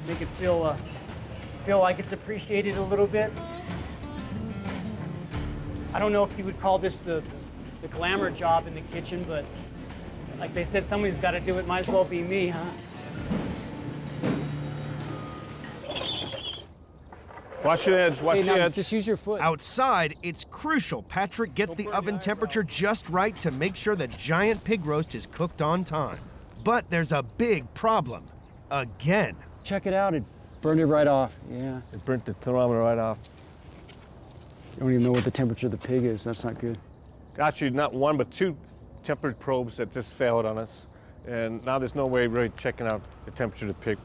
Make it feel like it's appreciated a little bit. I don't know if you would call this the glamour job in the kitchen, but like they said, somebody's got to do it. Might as well be me, huh? Watch your edge, watch your edge. Just use your foot. Outside, it's crucial Patrick gets the oven temperature just right to make sure the giant pig roast is cooked on time. But there's a big problem. Again. Check it out, it burned it right off, yeah. It burnt the thermometer right off. You don't even know what the temperature of the pig is. That's not good. Got you not one, but two tempered probes that just failed on us. And now there's no way really checking out the temperature of the pig.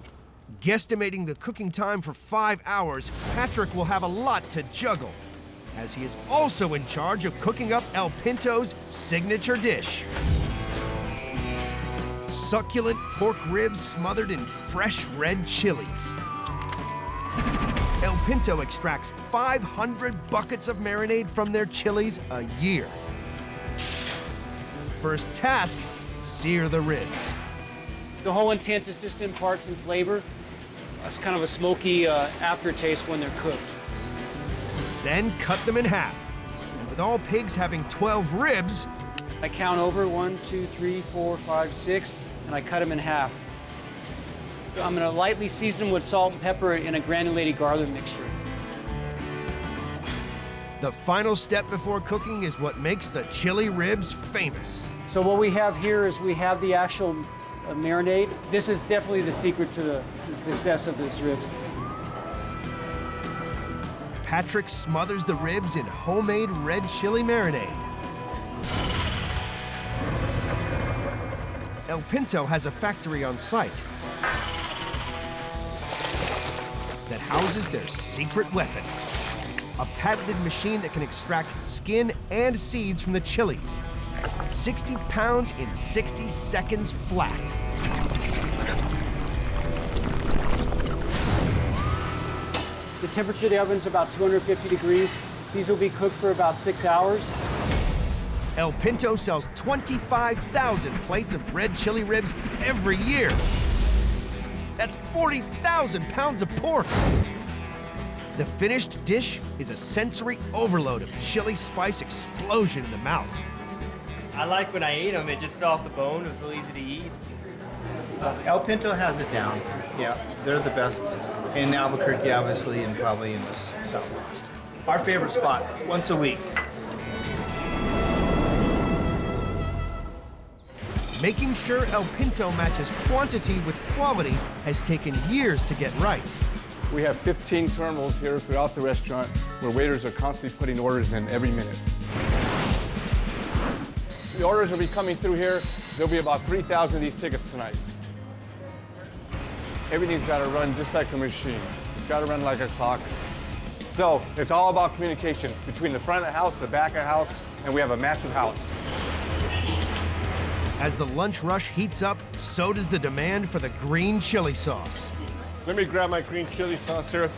Guesstimating the cooking time for 5 hours, Patrick will have a lot to juggle, as he is also in charge of cooking up El Pinto's signature dish. Succulent pork ribs smothered in fresh red chilies. El Pinto extracts 500 buckets of marinade from their chilies a year. First task, sear the ribs. The whole intent is just to impart some flavor. It's kind of a smoky aftertaste when they're cooked. Then cut them in half. And with all pigs having 12 ribs, I count over 1, 2, 3, 4, 5, 6, and I cut them in half. I'm gonna lightly season them with salt and pepper in a granulated garlic mixture. the final step before cooking is what makes the chili ribs famous. So what we have here is we have the actual marinade. This is definitely the secret to the success of this ribs. Patrick smothers the ribs in homemade red chili marinade. El Pinto has a factory on site that houses their secret weapon, a patented machine that can extract skin and seeds from the chilies. 60 pounds in 60 seconds flat. The temperature of the oven is about 250 degrees. These will be cooked for about 6 hours. El Pinto sells 25,000 plates of red chili ribs every year. That's 40,000 pounds of pork. The finished dish is a sensory overload of chili spice explosion in the mouth. I like when I ate them, it just fell off the bone. It was real easy to eat. El Pinto has it down. Yeah, they're the best in Albuquerque, obviously, and probably in the Southwest. Our favorite spot, once a week. Making sure El Pinto matches quantity with quality has taken years to get right. We have 15 terminals here throughout the restaurant where waiters are constantly putting orders in every minute. The orders will be coming through here. There'll be about 3,000 of these tickets tonight. Everything's got to run just like a machine. It's got to run like a clock. So it's all about communication between the front of the house, the back of the house, and we have a massive house. As the lunch rush heats up, so does the demand for the green chili sauce. Let me grab my green chili sauce here.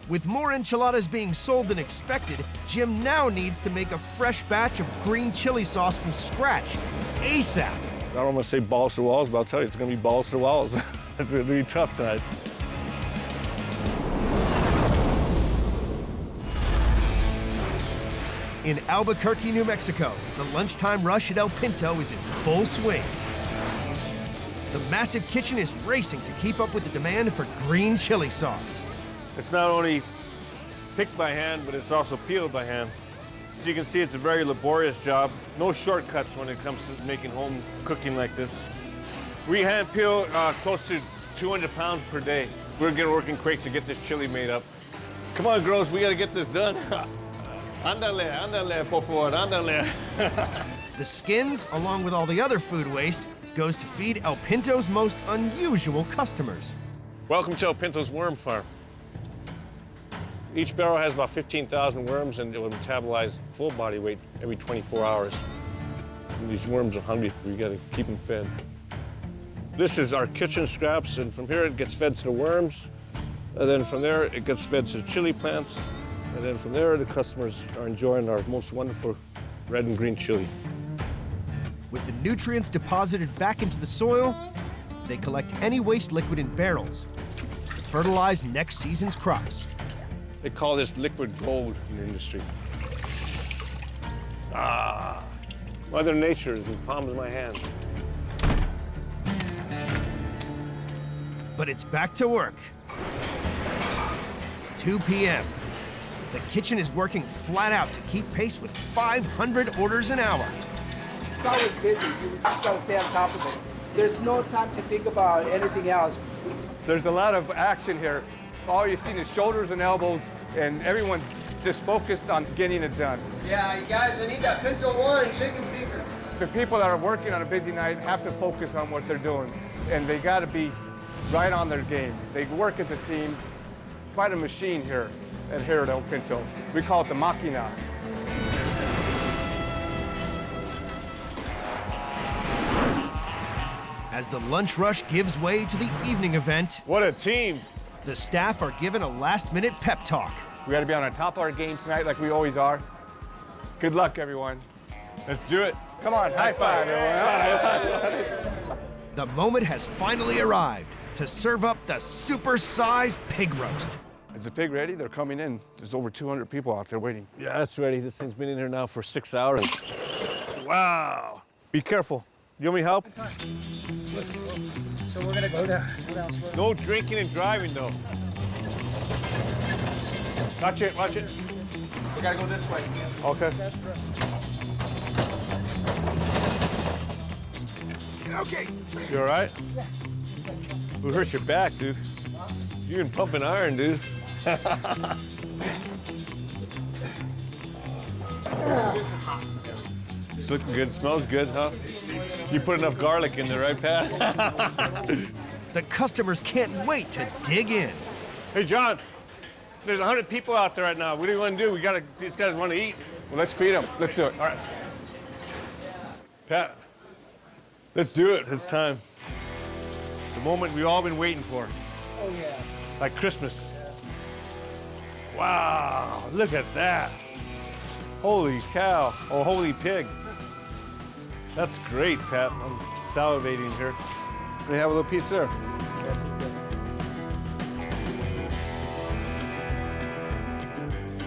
With more enchiladas being sold than expected, Jim now needs to make a fresh batch of green chili sauce from scratch, ASAP. I don't want to say balls to walls, but I'll tell you, it's going to be balls to walls. It's going to be tough tonight. In Albuquerque, New Mexico, the lunchtime rush at El Pinto is in full swing. The massive kitchen is racing to keep up with the demand for green chili sauce. It's not only picked by hand, but it's also peeled by hand. As you can see, it's a very laborious job. No shortcuts when it comes to making home cooking like this. We hand peel close to 200 pounds per day. We're getting working quick to get this chili made up. Come on, girls, we gotta get this done. Ándale, ándale, por favor, ándale. The skins, along with all the other food waste, goes to feed El Pinto's most unusual customers. Welcome to El Pinto's worm farm. Each barrel has about 15,000 worms, and it will metabolize full body weight every 24 hours. And these worms are hungry. We got to keep them fed. This is our kitchen scraps, and from here it gets fed to the worms. And then from there it gets fed to the chili plants. And then from there, the customers are enjoying our most wonderful red and green chili. With the nutrients deposited back into the soil, they collect any waste liquid in barrels to fertilize next season's crops. They call this liquid gold in the industry. Ah, Mother Nature is in the palms of my hand. But it's back to work. 2 p.m. The kitchen is working flat out to keep pace with 500 orders an hour. It's always busy. You just gotta stay on top of it. There's no time to think about anything else. There's a lot of action here. All you've seen is shoulders and elbows, and everyone's just focused on getting it done. Yeah, you guys, I need that pinto one chicken fingers. The people that are working on a busy night have to focus on what they're doing, and they gotta be right on their game. They work as a team. Quite a machine here at El Pinto. We call it the Machina. As the lunch rush gives way to the evening event, what a team! The staff are given a last-minute pep talk. We got to be on top of our game tonight like we always are. Good luck, everyone. Let's do it. Come on, high five, everyone. The moment has finally arrived to serve up the super-sized pig roast. Is the pig ready? They're coming in. There's over 200 people out there waiting. Yeah, it's ready. This thing's been in here now for 6 hours. Wow. Be careful. You want me help? So we're gonna go down. No drinking and driving, though. Watch it, watch it. We gotta go this way. Okay. Okay. You all right? Who hurt your back, dude? You've been pumping iron, dude. This is hot. It's looking good. Smells good, huh? You put enough garlic in there, right, Pat? The customers can't wait to dig in. Hey, John. There's 100 people out there right now. What do you want to do? These guys want to eat. Well, let's feed them. Let's do it. All right. Pat, let's do it. It's time. The moment we've all been waiting for. Oh, yeah. Like Christmas. Wow, look at that. Holy cow. Oh, holy pig. That's great, Pat. I'm salivating here. Let me have a little piece there.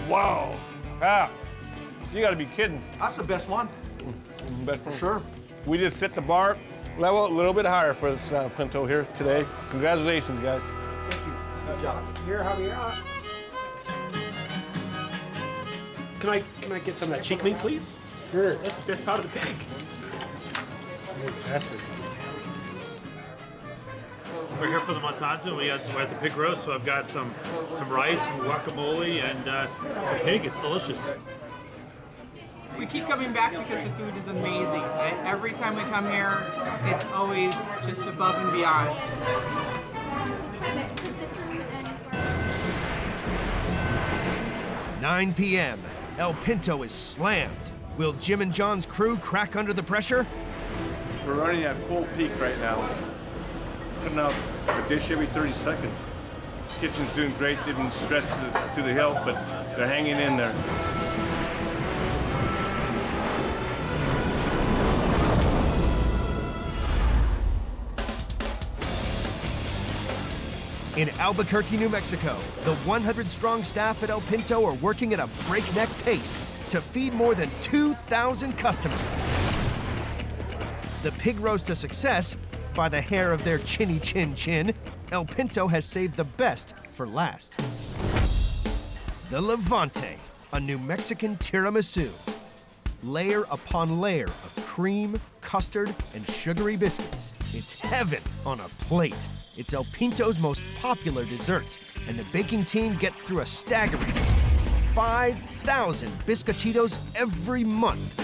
Wow. Pat, you gotta be kidding. That's the best one. Best one. Sure. We just set the bar level a little bit higher for this pinto here today. Congratulations, guys. Thank you. Good job. Here, Javier. Can I get some of that cheek meat, please? Sure. That's the best part of the pig. Fantastic. We're here for the montaza. We're at the pig roast, so I've got some rice, some guacamole, and some pig. It's delicious. We keep coming back because the food is amazing. Every time we come here, it's always just above and beyond. – 9 p.m. El Pinto is slammed. Will Jim and John's crew crack under the pressure? We're running at full peak right now. Putting out a dish every 30 seconds. Kitchen's doing great, didn't stress to the hilt, but they're hanging in there. In Albuquerque, New Mexico, the 100-strong staff at El Pinto are working at a breakneck pace to feed more than 2,000 customers. The pig roast a success by the hair of their chinny chin chin, El Pinto has saved the best for last. The Levante, a New Mexican tiramisu. Layer upon layer of cream, custard, and sugary biscuits. It's heaven on a plate. It's El Pinto's most popular dessert, and the baking team gets through a staggering 5,000 biscochitos every month.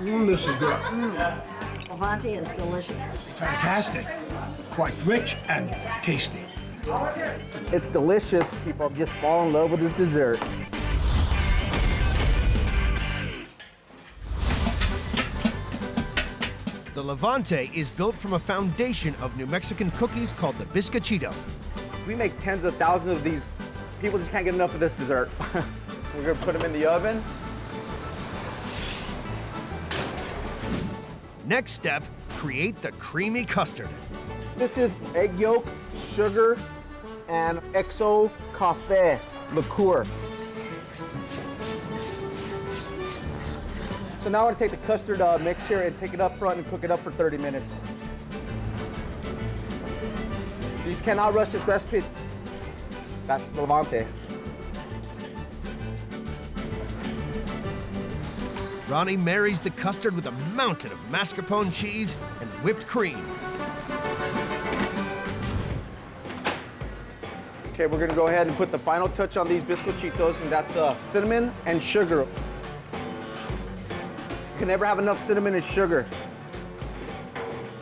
This is good. Levante is delicious. Fantastic. Quite rich and tasty. It's delicious. People just fall in love with this dessert. The Levante is built from a foundation of New Mexican cookies called the biscochito. We make tens of thousands of these. People just can't get enough of this dessert. We're gonna put them in the oven. Next step, create the creamy custard. This is egg yolk, sugar, and XO Café liqueur. So now I'm gonna take the custard mix here and take it up front and cook it up for 30 minutes. These cannot rush this recipe. That's Levante. Ronnie marries the custard with a mountain of mascarpone cheese and whipped cream. Okay, we're gonna go ahead and put the final touch on these bizcochitos, and that's cinnamon and sugar. You can never have enough cinnamon and sugar.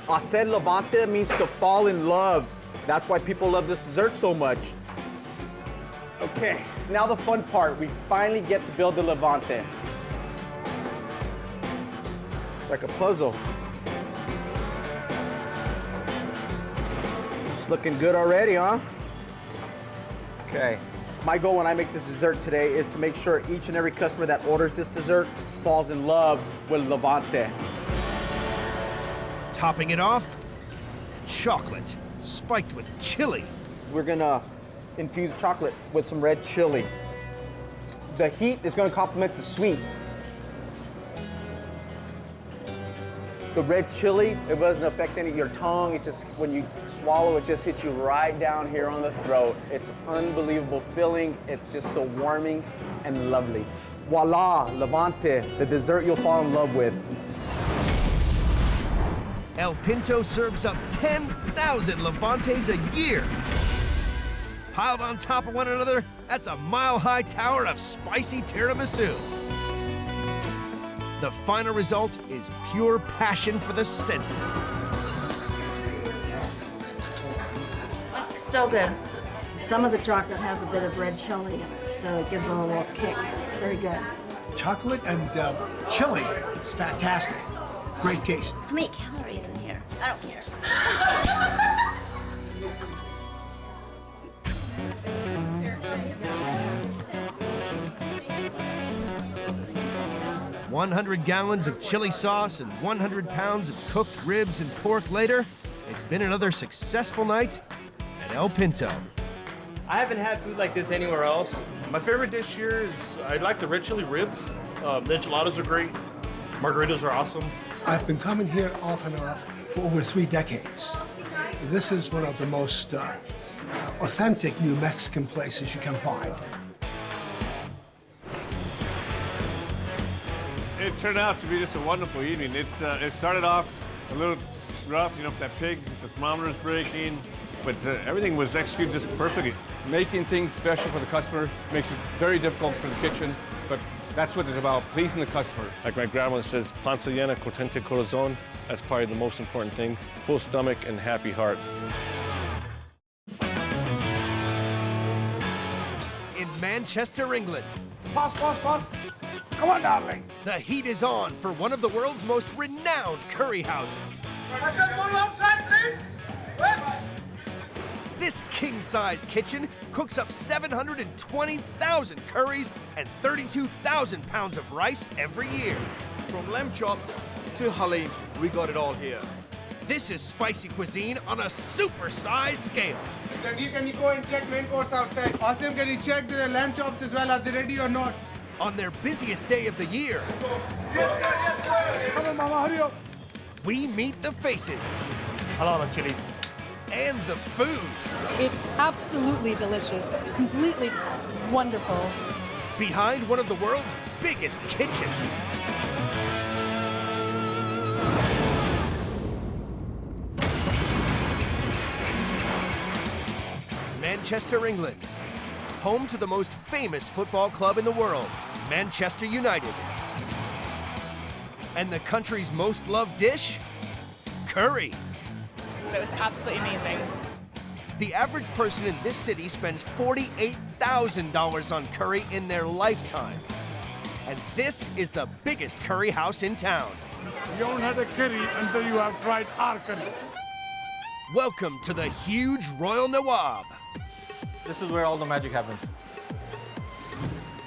Hacer Levante means to fall in love. That's why people love this dessert so much. Okay, now the fun part. We finally get to build the Levante. It's like a puzzle. It's looking good already, huh? Okay. My goal when I make this dessert today is to make sure each and every customer that orders this dessert falls in love with Levante. Topping it off, chocolate spiked with chili. We're gonna infuse chocolate with some red chili. The heat is gonna complement the sweet. The red chili, it doesn't affect any of your tongue. It's just, when you swallow, it just hits you right down here on the throat. It's unbelievable filling. It's just so warming and lovely. Voila, Levante, the dessert you'll fall in love with. El Pinto serves up 10,000 Levantes a year. Piled on top of one another, that's a mile-high tower of spicy tiramisu. The final result is pure passion for the senses. It's so good. Some of the chocolate has a bit of red chili in it, so it gives it a little kick. It's very good. Chocolate and chili is fantastic. Great taste. How many calories in here? I don't care. 100 gallons of chili sauce and 100 pounds of cooked ribs and pork later, it's been another successful night at El Pinto. I haven't had food like this anywhere else. My favorite dish here is, I like the red chili ribs. The enchiladas are great. Margaritas are awesome. I've been coming here off and off for over 3 decades. This is one of the most authentic New Mexican places you can find. It turned out to be just a wonderful evening. It started off a little rough, with that pig, the thermometer's breaking, but everything was executed just perfectly. Making things special for the customer makes it very difficult for the kitchen, but that's what it's about, pleasing the customer. Like my grandma says, panza llena, contente corazón. That's probably the most important thing. Full stomach and happy heart. In Manchester, England. Pause. Come on, darling. The heat is on for one of the world's most renowned curry houses. This king-size kitchen cooks up 720,000 curries and 32,000 pounds of rice every year. From lamb chops to halim, we got it all here. This is spicy cuisine on a super-sized scale. Can you go and check main course outside? Asim, can you check the lamb chops as well? Are they ready or not? On their busiest day of the year, Come on, Mama, hurry up. we meet the faces. I love the chilies. And the food. It's absolutely delicious, completely wonderful. Behind one of the world's biggest kitchens. Manchester, England. Home to the most famous football club in the world, Manchester United. And the country's most loved dish? Curry. It was absolutely amazing. The average person in this city spends $48,000 on curry in their lifetime. And this is the biggest curry house in town. You don't have a curry until you have tried our curry. Welcome to the huge Royal Nawab. This is where all the magic happens.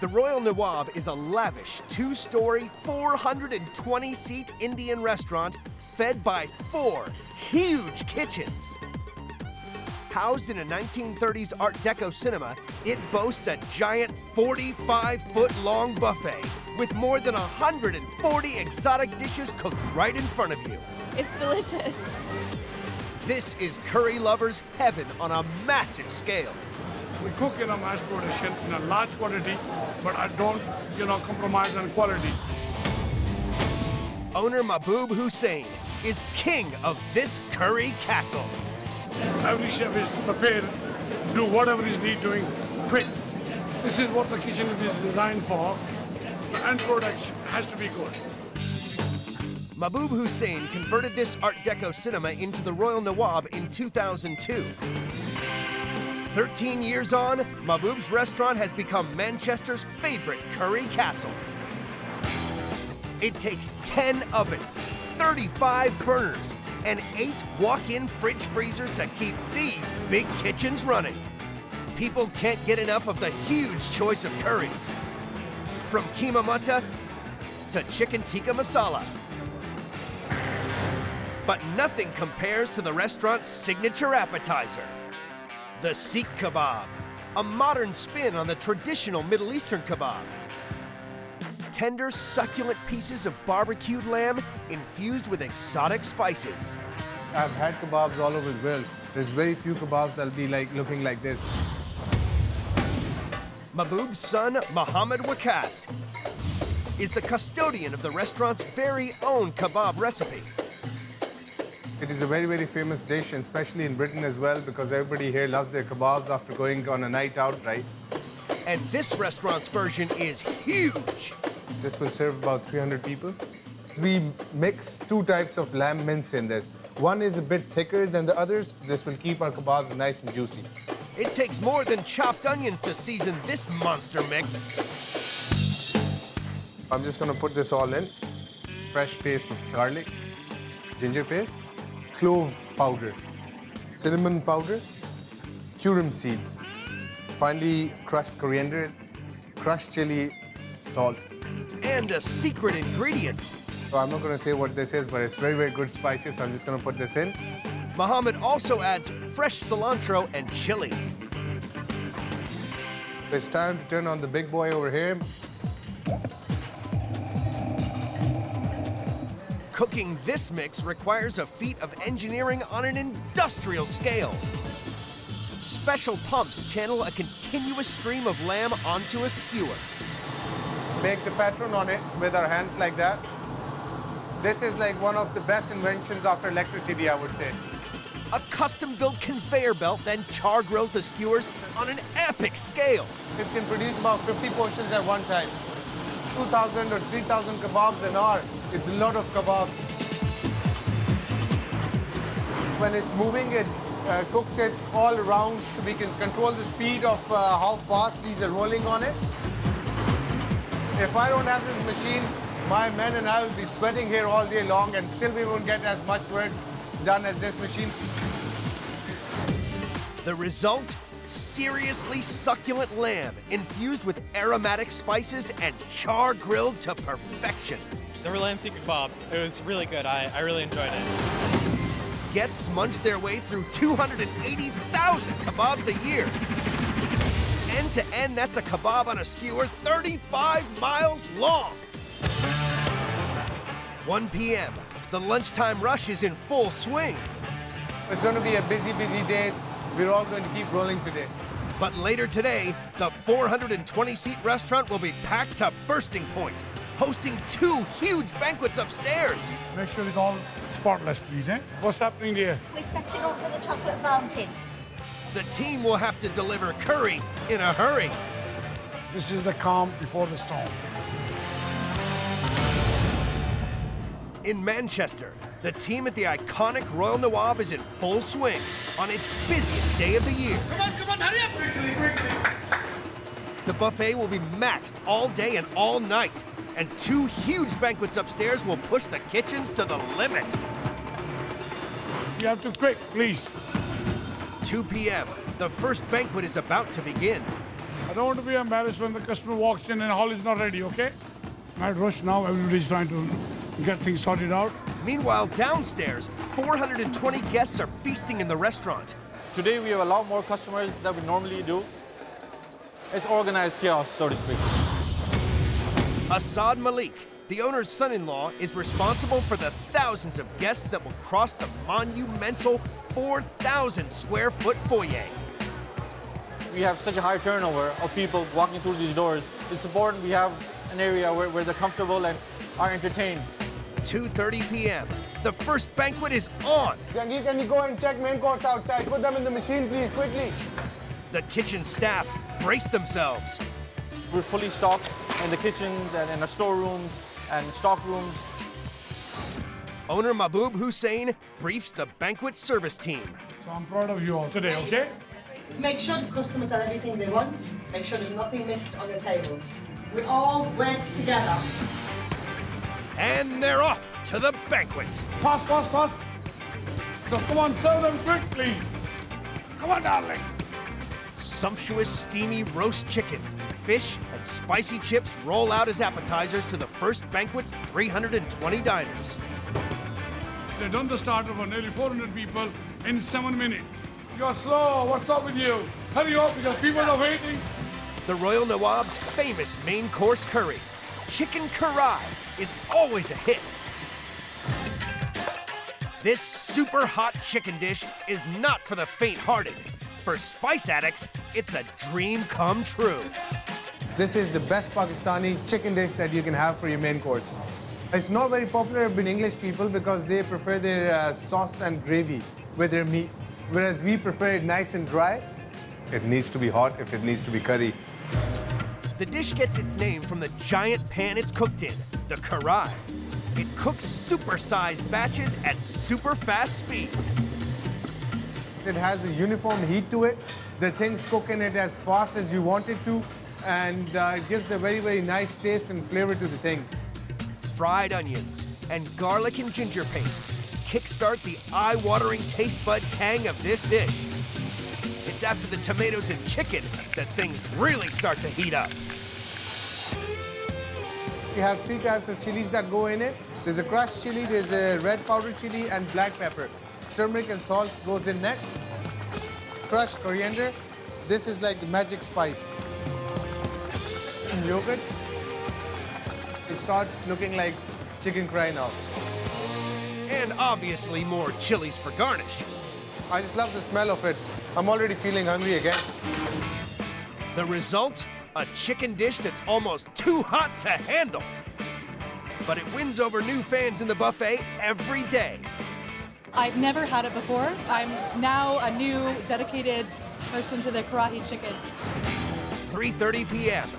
The Royal Nawab is a lavish, 2-story, 420-seat Indian restaurant fed by 4 huge kitchens. Housed in a 1930s Art Deco cinema, it boasts a giant 45-foot-long buffet with more than 140 exotic dishes cooked right in front of you. It's delicious. This is curry lovers' heaven on a massive scale. We cook in a mass production in a large quantity, but I don't, compromise on quality. Owner Mahboob Hussain is king of this curry castle. Every chef is prepared to do whatever is need doing quick. This is what the kitchen is designed for. The end product has to be good. Mahboob Hussain converted this Art Deco cinema into the Royal Nawab in 2002. 13 years on, Mahboob's restaurant has become Manchester's favorite curry castle. It takes 10 ovens, 35 burners, and 8 walk-in fridge freezers to keep these big kitchens running. People can't get enough of the huge choice of curries, from keema matah to chicken tikka masala. But nothing compares to the restaurant's signature appetizer, the Sikh kebab, a modern spin on the traditional Middle Eastern kebab. Tender, succulent pieces of barbecued lamb infused with exotic spices. I've had kebabs all over the world. There's very few kebabs that'll be looking like this. Mahboob's son, Mohammed Wakas, is the custodian of the restaurant's very own kebab recipe. It is a very, very famous dish, and especially in Britain as well, because everybody here loves their kebabs after going on a night out, right? And this restaurant's version is huge. This will serve about 300 people. We mix 2 types of lamb mince in this. One is a bit thicker than the others. This will keep our kebabs nice and juicy. It takes more than chopped onions to season this monster mix. I'm just gonna put this all in. Fresh paste of garlic, ginger paste, clove powder, cinnamon powder, cumin seeds, finely crushed coriander, crushed chili, salt. And a secret ingredient. So I'm not going to say what this is, but it's very, very good spices, so I'm just going to put this in. Mohammed also adds fresh cilantro and chili. It's time to turn on the big boy over here. Cooking this mix requires a feat of engineering on an industrial scale. Special pumps channel a continuous stream of lamb onto a skewer. Make the pattern on it with our hands like that. This is like one of the best inventions after electricity, I would say. A custom-built conveyor belt then char grills the skewers on an epic scale. It can produce about 50 portions at one time. 2,000 or 3,000 kebabs an hour. It's a lot of kebabs. When it's moving, it cooks it all around so we can control the speed of how fast these are rolling on it. If I don't have this machine, my men and I will be sweating here all day long, and still we won't get as much work done as this machine. The result? Seriously succulent lamb infused with aromatic spices and char grilled to perfection. The lamb sikh kebab, it was really good. I really enjoyed it. Guests munch their way through 280,000 kebabs a year. End to end, that's a kebab on a skewer 35 miles long. 1 p.m., the lunchtime rush is in full swing. It's going to be a busy, busy day. We're all going to keep rolling today. But later today, the 420-seat restaurant will be packed to bursting point, hosting 2 huge banquets upstairs. Make sure it's all spotless, please, eh? What's happening there? We're setting up for the chocolate fountain. The team will have to deliver curry in a hurry. This is the calm before the storm. In Manchester, the team at the iconic Royal Nawab is in full swing on its busiest day of the year. Come on, hurry up! The buffet will be maxed all day and all night, and 2 huge banquets upstairs will push the kitchens to the limit. You have to quick, please. 2 p.m., The first banquet is about to begin. I don't want to be embarrassed when the customer walks in and hall is not ready, okay? Might rush now, everybody's trying to get things sorted out. Meanwhile, downstairs, 420 guests are feasting in the restaurant. Today we have a lot more customers than we normally do. It's organized chaos, so to speak. Assad Malik, the owner's son-in-law, is responsible for the thousands of guests that will cross the monumental 4,000 square foot foyer. We have such a high turnover of people walking through these doors. It's important we have an area where they're comfortable and are entertained. 2:30 p.m. The first banquet is on. Jangir, can you go and check main course outside? Put them in the machine, please, quickly. The kitchen staff brace themselves. We're fully stocked in the kitchens and in our storerooms and stock rooms. Owner Mahbub Hussein briefs the banquet service team. So I'm proud of you all today, okay? Make sure the customers have everything they want. Make sure there's nothing missed on the tables. We all work together. And they're off to the banquet. Fast, fast, fast. So come on, serve them quickly. Come on, darling. Sumptuous, steamy roast chicken, fish, and spicy chips roll out as appetizers to the first banquet's 320 diners. They've done the starter for nearly 400 people in 7 minutes. You're slow. What's up with you? Hurry up because people are waiting. The Royal Nawab's famous main course curry, chicken karai, is always a hit. This super hot chicken dish is not for the faint-hearted. For spice addicts, it's a dream come true. This is the best Pakistani chicken dish that you can have for your main course. It's not very popular with English people because they prefer their sauce and gravy with their meat, whereas we prefer it nice and dry. It needs to be hot if it needs to be curry. The dish gets its name from the giant pan it's cooked in, the karai. It cooks super-sized batches at super fast speed. It has a uniform heat to it. The things cook in it as fast as you want it to, and it gives a very, very nice taste and flavor to the things. Fried onions and garlic and ginger paste kickstart the eye-watering taste bud tang of this dish. It's after the tomatoes and chicken that things really start to heat up. We have 3 types of chilies that go in it. There's a crushed chili, there's a red powdered chili, and black pepper. Turmeric and salt goes in next. Crushed coriander. This is like the magic spice. Some yogurt. It starts looking like chicken karai now. And obviously more chilies for garnish. I just love the smell of it. I'm already feeling hungry again. The result? A chicken dish that's almost too hot to handle. But it wins over new fans in the buffet every day. I've never had it before. I'm now a new dedicated person to the karahi chicken. 3:30 p.m.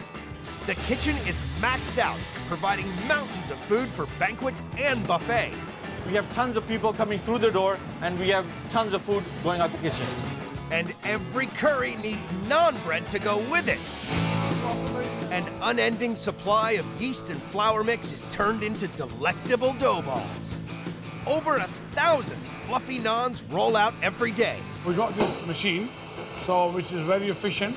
The kitchen is maxed out, providing mountains of food for banquet and buffet. We have tons of people coming through the door, and we have tons of food going out the kitchen. And every curry needs naan bread to go with it. An unending supply of yeast and flour mix is turned into delectable dough balls. Over 1,000 fluffy naans roll out every day. We got this machine, which is very efficient.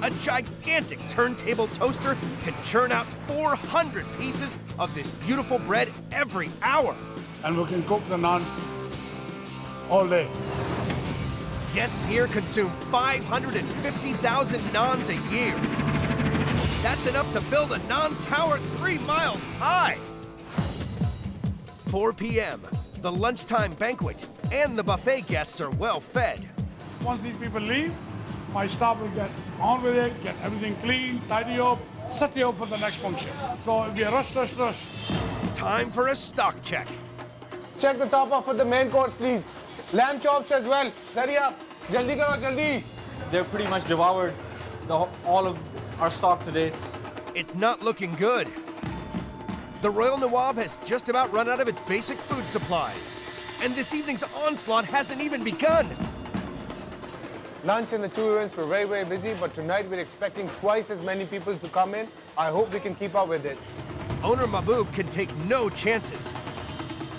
A gigantic turntable toaster can churn out 400 pieces of this beautiful bread every hour. And we can cook the naan all day. Guests here consume 550,000 naans a year. That's enough to build a naan tower 3 miles high. 4 p.m. The lunchtime banquet and the buffet guests are well fed. Once these people leave, my staff will get on with it, get everything clean, tidy up, set you up for the next function. So it'll be a rush, rush, rush. Time for a stock check. Check the top off for the main course, please. Lamb chops as well. Hurry up. Jaldi karo, jaldi. They're pretty much devoured all of our stock today. It's not looking good. The Royal Nawab has just about run out of its basic food supplies. And this evening's onslaught hasn't even begun. Lunch in the 2 events were very, very busy, but tonight we're expecting twice as many people to come in. I hope we can keep up with it. Owner Mahbub can take no chances.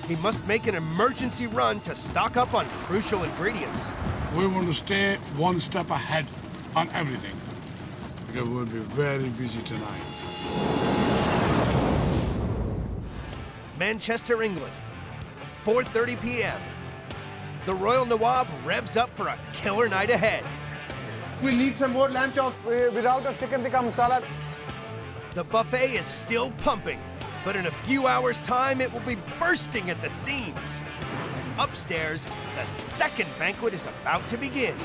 He must make an emergency run to stock up on crucial ingredients. We want to stay one step ahead on everything because we'll be very busy tonight. Manchester, England, 4:30 p.m. The Royal Nawab revs up for a killer night ahead. We need some more lamb chops. Without a chicken tikka masala. The buffet is still pumping, but in a few hours' time, it will be bursting at the seams. Upstairs, the second banquet is about to begin.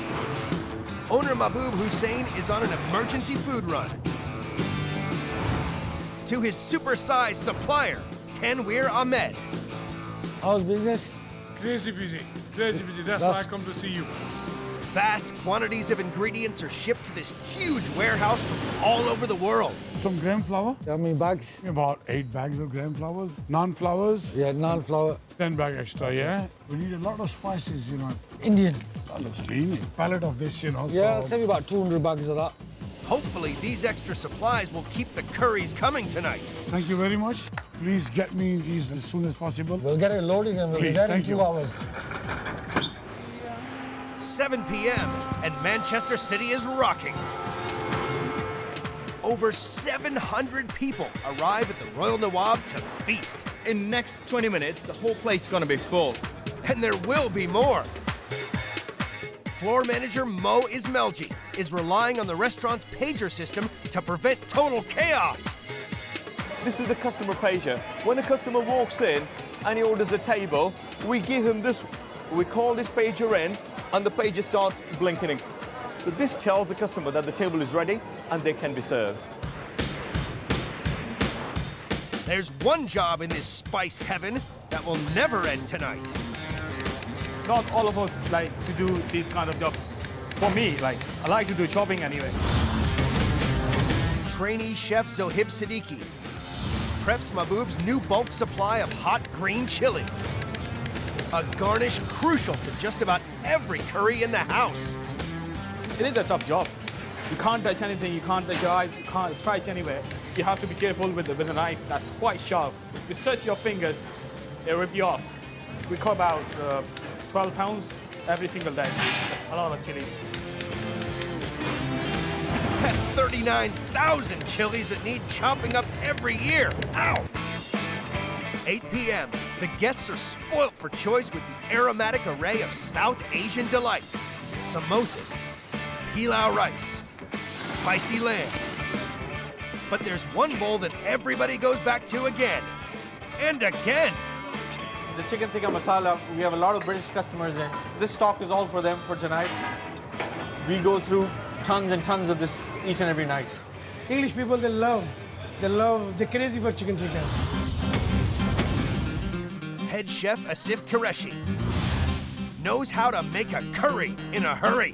Owner Mahbub Hussein is on an emergency food run. To his super-sized supplier, Tanweer Ahmed. How's business? Crazy busy. Crazy busy. That's why I come to see you. Vast quantities of ingredients are shipped to this huge warehouse from all over the world. Some gram flour. How many bags? About 8 bags of gram flour. Non-flours. Yeah, non-flour. 10 bag extra, yeah? We need a lot of spices, you know. Indian. That looks clean. Pallet of this, you know. Yeah, so... save me about 200 bags of that. Hopefully, these extra supplies will keep the curries coming tonight. Thank you very much. Please get me these as soon as possible. We'll get it loaded and we'll be there in 2 hours. 7 p.m. and Manchester City is rocking. Over 700 people arrive at the Royal Nawab to feast. In next 20 minutes, the whole place is gonna be full. And there will be more. Floor manager Mo Ismelji is relying on the restaurant's pager system to prevent total chaos. This is the customer pager. When a customer walks in and he orders a table, we give him this, we call this pager in, and the pager starts blinking. So this tells the customer that the table is ready and they can be served. There's one job in this spice heaven that will never end tonight. Not all of us like to do this kind of job. For me, like, I like to do chopping anyway. Trainee chef Zohib Siddiqui preps Mahbub's new bulk supply of hot green chilies. A garnish crucial to just about every curry in the house. It is a tough job. You can't touch anything, you can't touch your eyes, you can't strike anywhere. You have to be careful with a knife that's quite sharp. If you touch your fingers, it'll rip you off. We cook about 12 pounds every single day. A lot of chilies. That's 39,000 chilies that need chopping up every year. Ow! 8 p.m. The guests are spoilt for choice with the aromatic array of South Asian delights. Samosas, pilau rice, spicy lamb. But there's one bowl that everybody goes back to again and again. The chicken tikka masala, we have a lot of British customers and this stock is all for them for tonight. We go through tons and tons of this each and every night. English people, they're crazy for chicken tikka. Head chef Asif Qureshi knows how to make a curry in a hurry.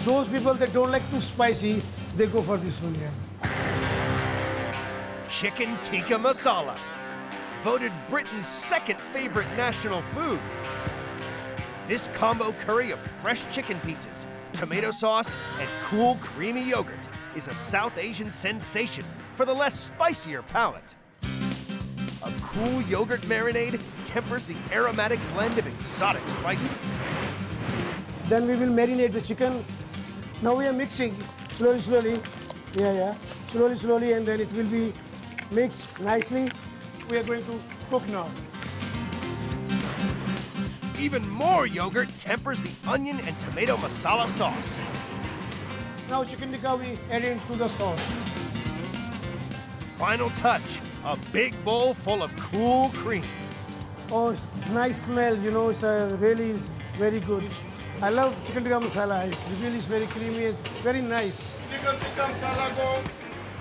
Those people that don't like too spicy, they go for this one, yeah. Chicken tikka masala, voted Britain's second favorite national food. This combo curry of fresh chicken pieces, tomato sauce, and cool creamy yogurt is a South Asian sensation for the less spicier palate. A cool yogurt marinade tempers the aromatic blend of exotic spices. Then we will marinate the chicken. Now we are mixing slowly. Yeah. Slowly, and then it will be mixed nicely. We are going to cook now. Even more yogurt tempers the onion and tomato masala sauce. Now chicken tikka we add into the sauce. Final touch, a big bowl full of cool cream. Oh, nice smell, you know, it's really is very good. I love chicken tikka masala. It's really very creamy, it's very nice. Chicken tikka masala go.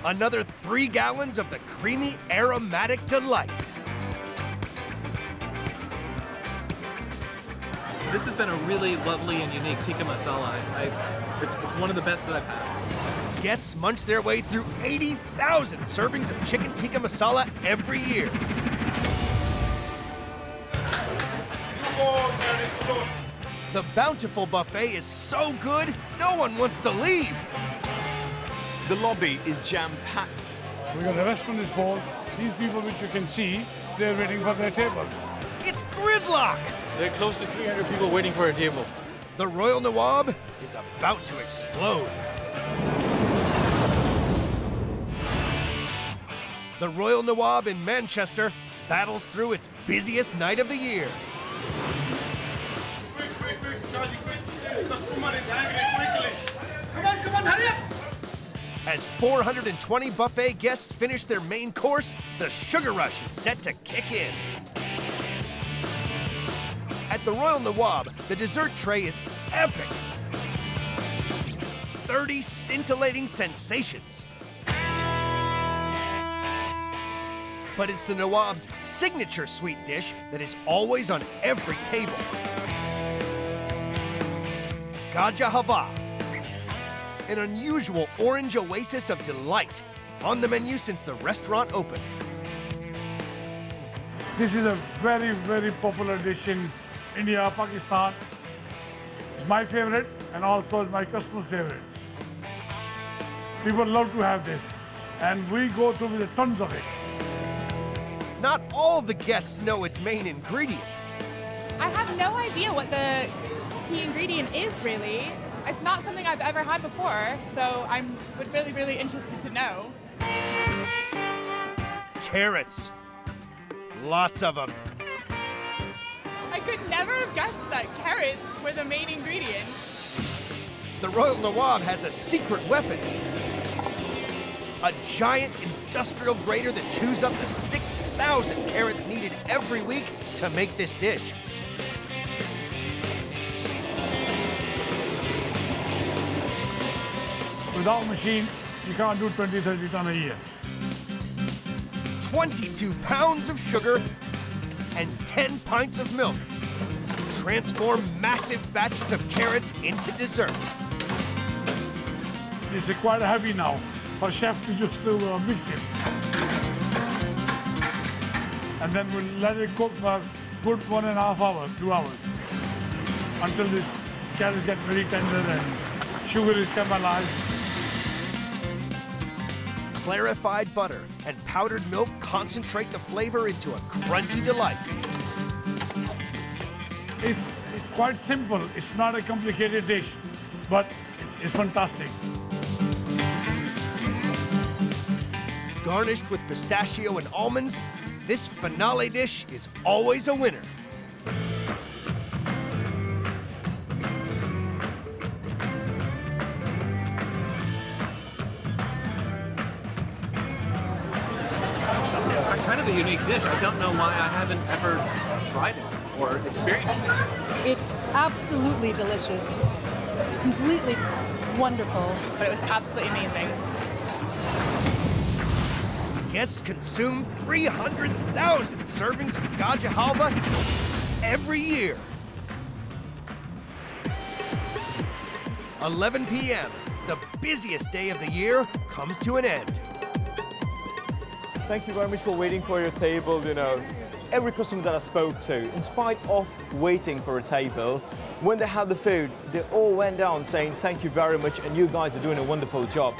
Another 3 gallons of the creamy, aromatic delight. This has been a really lovely and unique tikka masala. It's one of the best that I've had. Guests munch their way through 80,000 servings of chicken tikka masala every year. The bountiful buffet is so good, no one wants to leave. The lobby is jam-packed. We got the restaurant is full. These people which you can see, they're waiting for their tables. It's gridlock. There are close to 300 people waiting for a table. The Royal Nawab is about to explode. The Royal Nawab in Manchester battles through its busiest night of the year. Come on, hurry up! As 420 buffet guests finish their main course, the sugar rush is set to kick in. At the Royal Nawab, the dessert tray is epic. 30 scintillating sensations. But it's the Nawab's signature sweet dish that is always on every table. Gaja Hava, an unusual orange oasis of delight, on the menu since the restaurant opened. This is a very, very popular dish in India, Pakistan. It's my favorite and also it's my customer's favorite. People love to have this and we go through with tons of it. Not all the guests know its main ingredient. I have no idea what the key ingredient is, really. It's not something I've ever had before, so I'm really, really interested to know. Carrots. Lots of them. I could never have guessed that carrots were the main ingredient. The Royal Nawab has a secret weapon. A giant industrial grater that chews up the 6,000 carrots needed every week to make this dish. Without machine, you can't do 20, 30 ton a year. 22 pounds of sugar and 10 pints of milk transform massive batches of carrots into dessert. This is quite heavy now for chef to just mix it. And then we'll let it cook for a good 1.5 hours, 2 hours, until this carrots get very tender and sugar is caramelized. Clarified butter and powdered milk concentrate the flavor into a crunchy delight. It's quite simple. It's not a complicated dish, but it's fantastic. Garnished with pistachio and almonds, this finale dish is always a winner. Kind of a unique dish. I don't know why I haven't ever tried it or experienced it. It's absolutely delicious, completely wonderful. But it was absolutely amazing. Guests consume 300,000 servings of Gaja Halva every year. 11 p.m., the busiest day of the year, comes to an end. Thank you very much for waiting for your table. You know, every customer that I spoke to, in spite of waiting for a table, when they had the food, they all went down saying thank you very much and you guys are doing a wonderful job.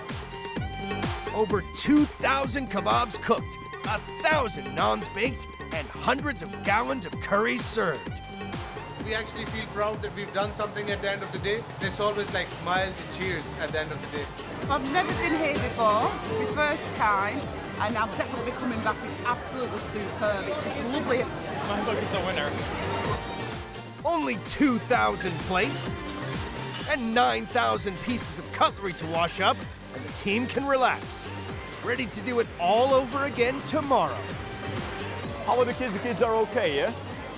Over 2,000 kebabs cooked, 1,000 naans baked, and hundreds of gallons of curries served. We actually feel proud that we've done something at the end of the day. It's always like smiles and cheers at the end of the day. I've never been here before. It's my first time. And I'll definitely be coming back. It's absolutely superb. It's just lovely. My book is a winner. Only 2,000 plates and 9,000 pieces of cutlery to wash up, and the team can relax. Ready to do it all over again tomorrow. How are the kids? The kids are okay, yeah?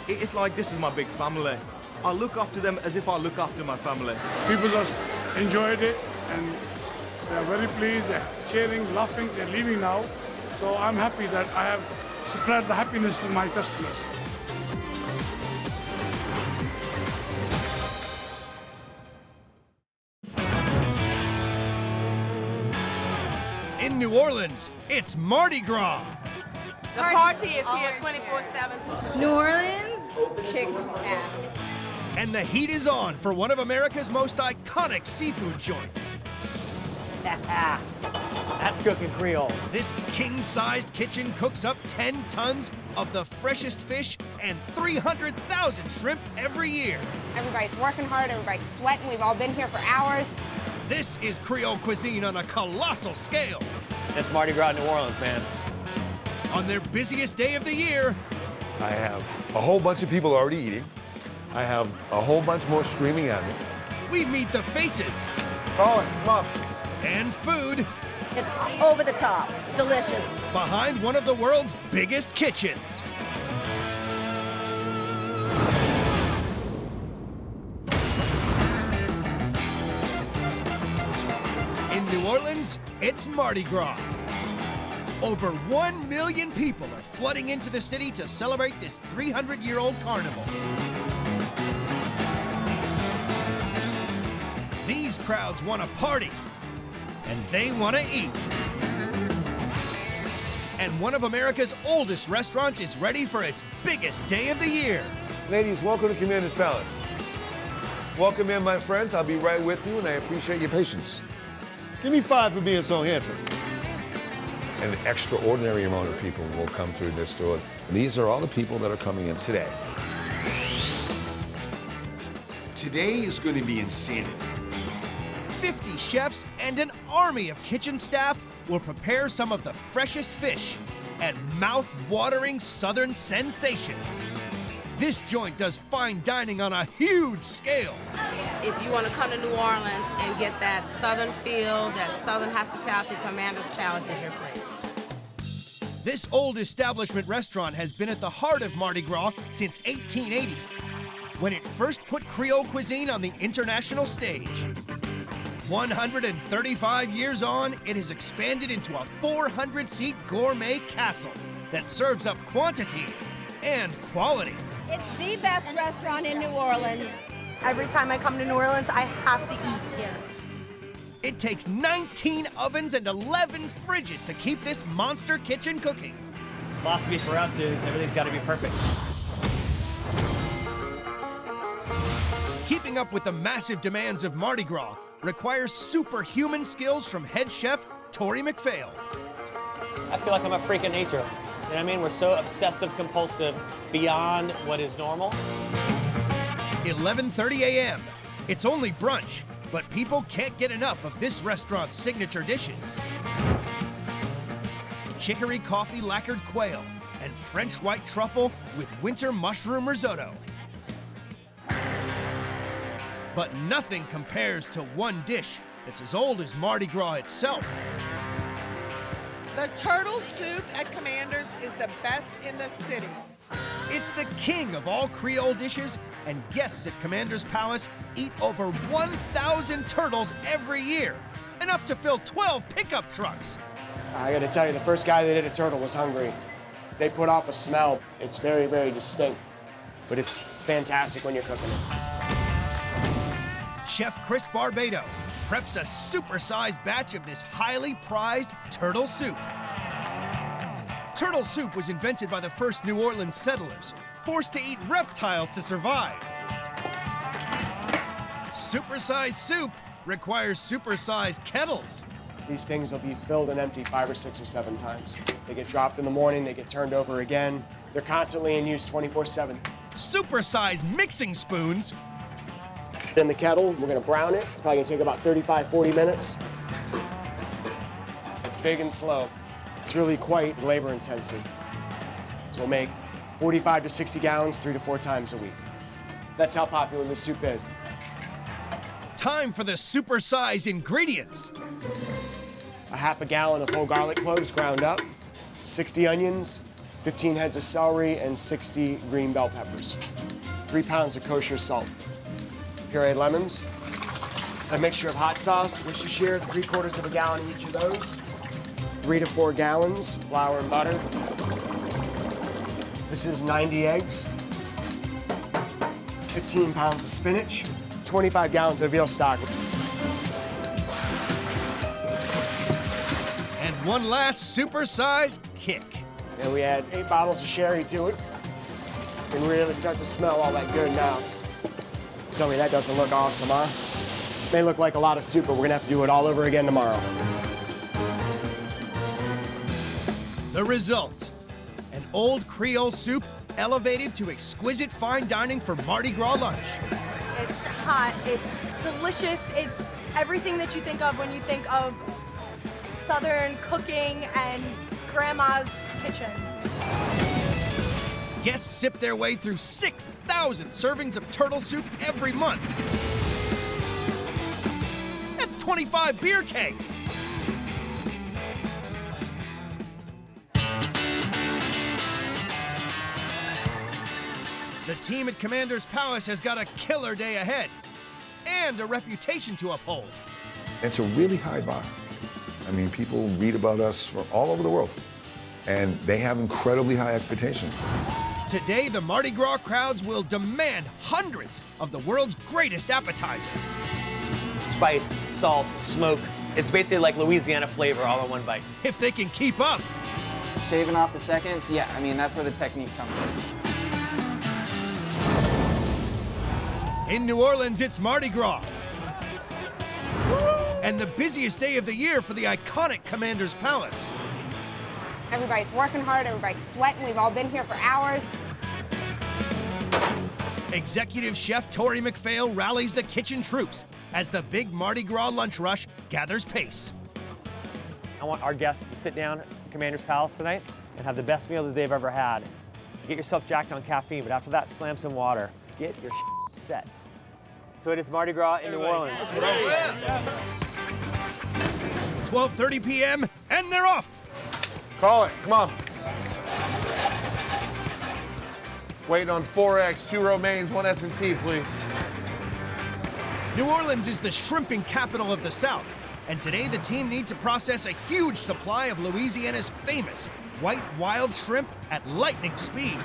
It's like this is my big family. I look after them as if I look after my family. People just enjoyed it and they're very pleased. They're cheering, laughing. They're leaving now. So I'm happy that I have spread the happiness to my customers. In New Orleans, it's Mardi Gras. The party is here 24/7. New Orleans kicks ass. And the heat is on for one of America's most iconic seafood joints. That's cooking Creole. This king-sized kitchen cooks up 10 tons of the freshest fish and 300,000 shrimp every year. Everybody's working hard, everybody's sweating. We've all been here for hours. This is Creole cuisine on a colossal scale. That's Mardi Gras New Orleans, man. On their busiest day of the year, I have a whole bunch of people already eating. I have a whole bunch more streaming at me. we meet the faces. Oh, Mom. And food. It's over the top, delicious. Behind one of the world's biggest kitchens. In New Orleans, it's Mardi Gras. Over 1 million people are flooding into the city to celebrate this 300-year-old carnival. These crowds want to party, and they want to eat. And one of America's oldest restaurants is ready for its biggest day of the year. Ladies, welcome to Commander's Palace. Welcome in, my friends. I'll be right with you, and I appreciate your patience. Give me 5 for being so handsome. An extraordinary amount of people will come through this door. These are all the people that are coming in today. Today is going to be insanity. 50 chefs and an army of kitchen staff will prepare some of the freshest fish and mouth-watering southern sensations. This joint does fine dining on a huge scale. If you want to come to New Orleans and get that southern feel, that southern hospitality, Commander's Palace is your place. This old establishment restaurant has been at the heart of Mardi Gras since 1880, when it first put Creole cuisine on the international stage. 135 years on, it has expanded into a 400-seat gourmet castle that serves up quantity and quality. It's the best restaurant in New Orleans. Every time I come to New Orleans, I have to eat here. It takes 19 ovens and 11 fridges to keep this monster kitchen cooking. Philosophy for us is everything's got to be perfect. Keeping up with the massive demands of Mardi Gras requires superhuman skills from head chef Tori McPhail. I feel like I'm a freak of nature. You know what I mean? We're so obsessive compulsive beyond what is normal. 11:30 a.m. It's only brunch, but people can't get enough of this restaurant's signature dishes. Chicory coffee lacquered quail and French white truffle with winter mushroom risotto. But nothing compares to one dish that's as old as Mardi Gras itself. The turtle soup at Commander's is the best in the city. It's the king of all Creole dishes, and guests at Commander's Palace eat over 1,000 turtles every year, enough to fill 12 pickup trucks. I gotta tell you, the first guy that did a turtle was hungry. They put off a smell. It's very, very distinct, but it's fantastic when you're cooking it. Chef Chris Barbado preps a super-sized batch of this highly prized turtle soup. Turtle soup was invented by the first New Orleans settlers, forced to eat reptiles to survive. Super-sized soup requires super-sized kettles. These things will be filled and empty 5 or 6 or 7 times. They get dropped in the morning, they get turned over again. They're constantly in use 24/7. Super-sized mixing spoons. In the kettle, we're gonna brown it. It's probably gonna take about 35, 40 minutes. It's big and slow. It's really quite labor intensive. So we'll make 45 to 60 gallons 3 to 4 times a week. That's how popular this soup is. Time for the super-sized ingredients. A half a gallon of whole garlic cloves ground up, 60 onions, 15 heads of celery, and 60 green bell peppers. 3 pounds of kosher salt. Pureed lemons, a mixture of hot sauce, Worcestershire, 3/4 of a gallon each of those, 3 to 4 gallons, flour and butter. This is 90 eggs, 15 pounds of spinach, 25 gallons of veal stock. And one last super-sized kick. And we add 8 bottles of sherry to it. You can really start to smell all that good now. Tell me that doesn't look awesome, huh? May look like a lot of soup, but we're gonna have to do it all over again tomorrow. The result, an old Creole soup elevated to exquisite fine dining for Mardi Gras lunch. It's hot, it's delicious, it's everything that you think of when you think of Southern cooking and Grandma's kitchen. Guests sip their way through 6,000 servings of turtle soup every month. That's 25 beer kegs. The team at Commander's Palace has got a killer day ahead and a reputation to uphold. It's a really high bar. I mean, people read about us from all over the world, and they have incredibly high expectations. Today, the Mardi Gras crowds will demand hundreds of the world's greatest appetizer. Spice, salt, smoke. It's basically like Louisiana flavor all in one bite. If they can keep up. Shaving off the seconds, yeah, I mean, that's where the technique comes in. In New Orleans, it's Mardi Gras. And the busiest day of the year for the iconic Commander's Palace. Everybody's working hard, everybody's sweating, we've all been here for hours. Executive Chef Tori McPhail rallies the kitchen troops as the big Mardi Gras lunch rush gathers pace. I want our guests to sit down at Commander's Palace tonight and have the best meal that they've ever had. Get yourself jacked on caffeine, but after that, slam some water. Get your set. So it is Mardi Gras in New Orleans. 12:30 p.m. and they're off. Call it, come on. Waiting on 4X, 2 romaines, 1 S&T, please. New Orleans is the shrimping capital of the South, and today the team needs to process a huge supply of Louisiana's famous white wild shrimp at lightning speed.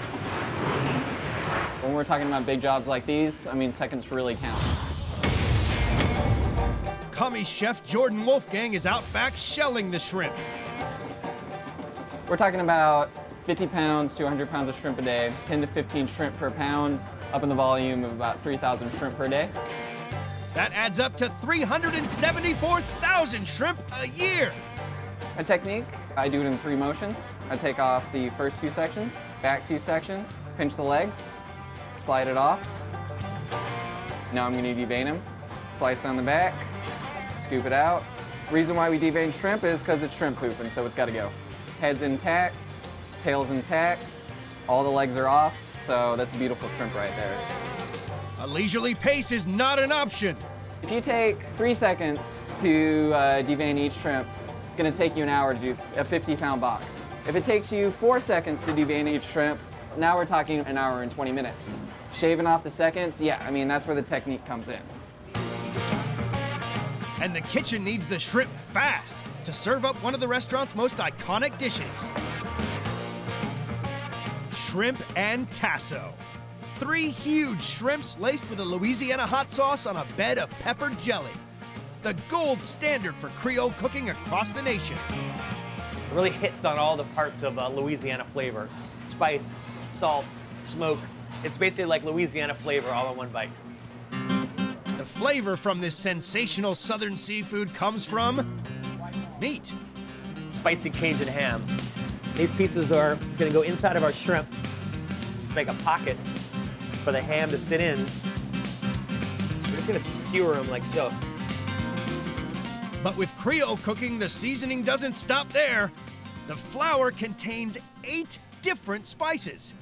When we're talking about big jobs like these, I mean, seconds really count. Commie chef Jordan Wolfgang is out back shelling the shrimp. We're talking about 50 pounds to 100 pounds of shrimp a day, 10 to 15 shrimp per pound, up in the volume of about 3,000 shrimp per day. That adds up to 374,000 shrimp a year. My technique, I do it in 3 motions. I take off the first 2 sections, back 2 sections, pinch the legs, slide it off. Now I'm gonna devein them, slice on the back, scoop it out. Reason why we devein shrimp is because it's shrimp poop, and so it's gotta go. Head's intact, tail's intact, all the legs are off, so that's a beautiful shrimp right there. A leisurely pace is not an option. If you take 3 seconds to devein each shrimp, it's gonna take you an hour to do a 50-pound box. If it takes you 4 seconds to devein each shrimp, now we're talking an hour and 20 minutes. Shaving off the seconds, yeah, I mean, that's where the technique comes in. And the kitchen needs the shrimp fast to serve up one of the restaurant's most iconic dishes. Shrimp and tasso. 3 huge shrimps laced with a Louisiana hot sauce on a bed of peppered jelly. The gold standard for Creole cooking across the nation. It really hits on all the parts of Louisiana flavor. Spice, salt, smoke. It's basically like Louisiana flavor all in one bite. The flavor from this sensational southern seafood comes from meat. Spicy Cajun ham. These pieces are gonna go inside of our shrimp, make a pocket for the ham to sit in. We're just gonna skewer them like so. But with Creole cooking, the seasoning doesn't stop there. The flour contains 8 different spices.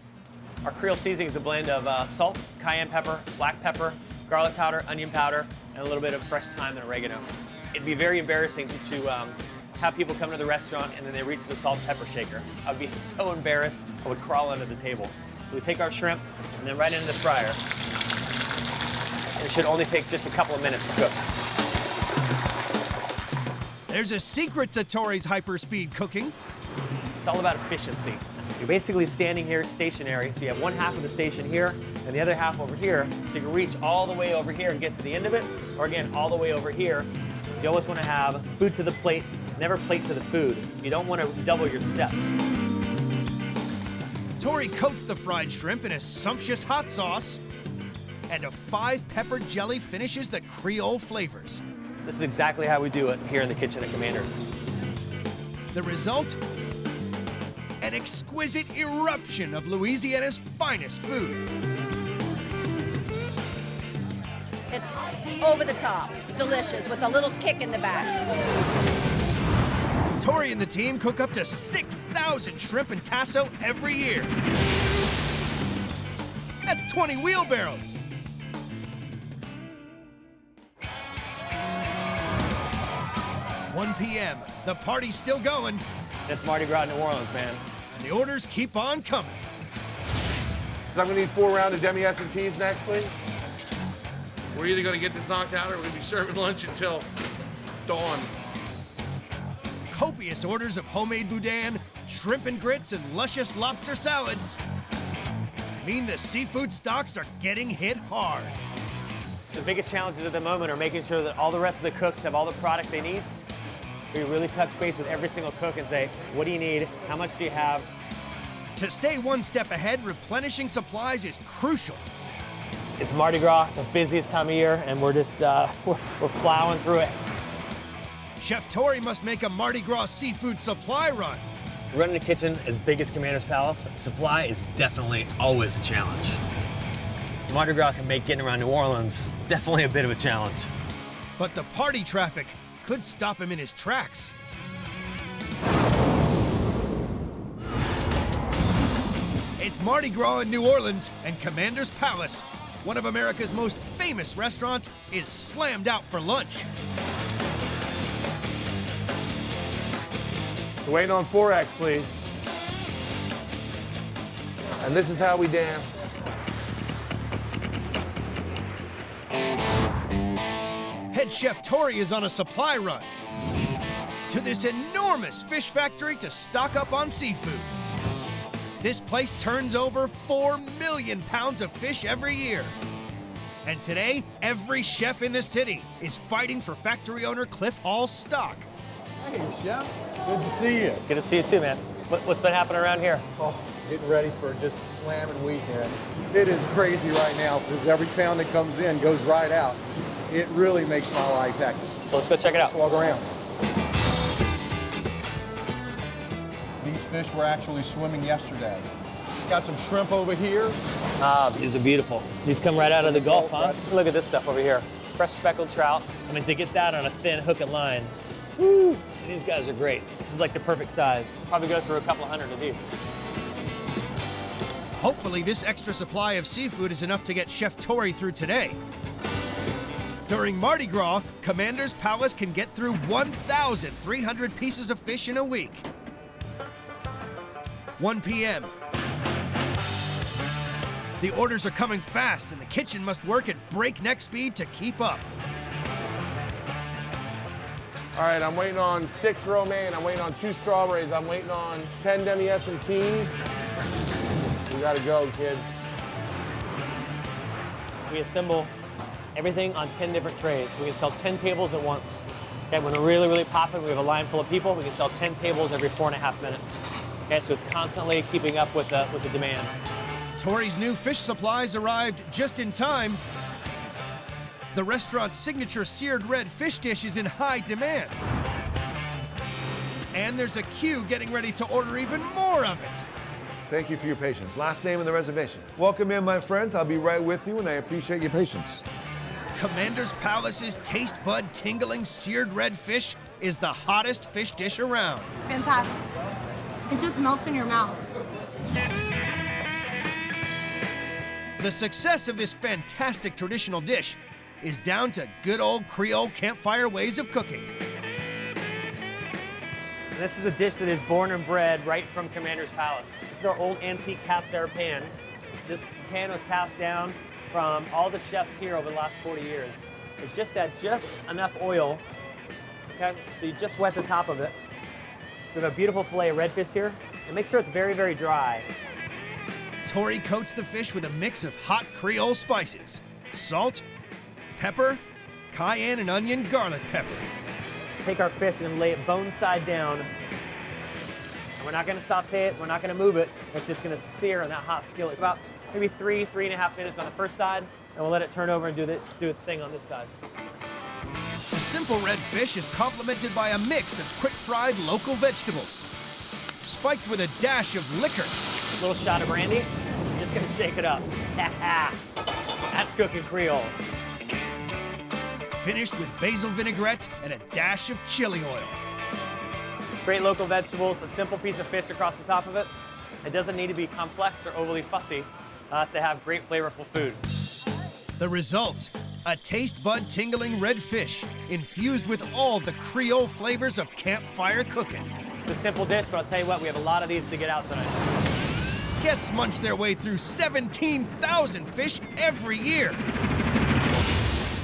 Our Creole seasoning is a blend of salt, cayenne pepper, black pepper, garlic powder, onion powder, and a little bit of fresh thyme and oregano. It'd be very embarrassing to have people come to the restaurant and then they reach for the salt and pepper shaker. I'd be so embarrassed, I would crawl under the table. So we take our shrimp and then right into the fryer. And it should only take just a couple of minutes to cook. There's a secret to Tori's hyperspeed cooking. It's all about efficiency. You're basically standing here stationary, so you have one half of the station here and the other half over here, so you can reach all the way over here and get to the end of it, or again, all the way over here. So you always want to have food to the plate, never plate to the food. You don't want to double your steps. Tori coats the fried shrimp in a sumptuous hot sauce, and a 5 pepper jelly finishes the Creole flavors. This is exactly how we do it here in the kitchen at Commander's. The result? an exquisite eruption of Louisiana's finest food. It's over the top, delicious, with a little kick in the back. Tori and the team cook up to 6,000 shrimp and tasso every year. That's 20 wheelbarrows. "1 p.m., the party's still going. It's Mardi Gras New Orleans, man. And the orders keep on coming. I'm gonna need 4 rounds of demi-S&Ts next, please. We're either gonna get this knocked out or we're gonna be serving lunch until dawn. Copious orders of homemade boudin, shrimp and grits, and luscious lobster salads mean the seafood stocks are getting hit hard. The biggest challenges at the moment are making sure that all the rest of the cooks have all the product they need. We really touch base with every single cook and say, what do you need? How much do you have? To stay one step ahead, replenishing supplies is crucial. It's Mardi Gras, it's the busiest time of year, and we're just, we're plowing through it. Chef Tori must make a Mardi Gras seafood supply run. Running a kitchen as big as Commander's Palace, supply is definitely always a challenge. Mardi Gras can make getting around New Orleans definitely a bit of a challenge. But the party traffic could stop him in his tracks. It's Mardi Gras in New Orleans, and Commander's Palace, one of America's most famous restaurants, is slammed out for lunch. Waiting on 4X, please. And this is how we dance. Head Chef Tori is on a supply run to this enormous fish factory to stock up on seafood. This place turns over 4 million pounds of fish every year. And today, every chef in the city is fighting for factory owner Cliff Hall's stock. Hey, Chef. Good to see you. Good to see you too, man. What's been happening around here? Oh, getting ready for just a slamming weekend. It is crazy right now because every pound that comes in goes right out. It really makes my life hectic. Well, let's go check it out. Let's walk around. These fish were actually swimming yesterday. Got some shrimp over here. Ah, these are beautiful. These come right out of the Gulf, huh? Look at this stuff over here. Fresh speckled trout. I mean, to get that on a thin hook and line. Woo! So these guys are great. This is like the perfect size. Probably go through a couple hundred of these. Hopefully, this extra supply of seafood is enough to get Chef Tori through today. During Mardi Gras, Commander's Palace can get through 1,300 pieces of fish in a week. 1 p.m. The orders are coming fast, and the kitchen must work at breakneck speed to keep up. All right, I'm waiting on 6 romaine. I'm waiting on 2 strawberries. I'm waiting on 10 demi-S&Ts. We gotta go, kids. We assemble everything on 10 different trays. So we can sell 10 tables at once. Okay, when we're really, really popping, we have a line full of people, we can sell 10 tables every 4.5 minutes. Okay, so it's constantly keeping up with the demand. Tori's new fish supplies arrived just in time. The restaurant's signature seared red fish dish is in high demand. And there's a queue getting ready to order even more of it. Thank you for your patience. Last name in the reservation. Welcome in, my friends. I'll be right with you, and I appreciate your patience. Commander's Palace's taste bud tingling seared red fish is the hottest fish dish around. Fantastic. It just melts in your mouth. The success of this fantastic traditional dish is down to good old Creole campfire ways of cooking. And this is a dish that is born and bred right from Commander's Palace. This is our old antique cast iron pan. This pan was passed down from all the chefs here over the last 40 years. It's just had just enough oil, okay? So you just wet the top of it. We have a beautiful fillet of redfish here, and make sure it's very, very dry. Tori coats the fish with a mix of hot Creole spices, salt, pepper, cayenne and onion garlic pepper. Take our fish and lay it bone side down. And we're not gonna saute it, we're not gonna move it. It's just gonna sear in that hot skillet. About maybe 3.5 minutes on the first side, and we'll let it turn over and do its thing on this side. The simple red fish is complemented by a mix of quick-fried local vegetables. spiked with a dash of liquor. A little shot of brandy. I'm just gonna shake it up. That's cooking Creole. Finished with basil vinaigrette and a dash of chili oil. Great local vegetables, a simple piece of fish across the top of it. It doesn't need to be complex or overly fussy to have great flavorful food. The result, a taste bud tingling red fish infused with all the Creole flavors of campfire cooking. It's a simple dish, but I'll tell you what, we have a lot of these to get out tonight. Guests munch their way through 17,000 fish every year.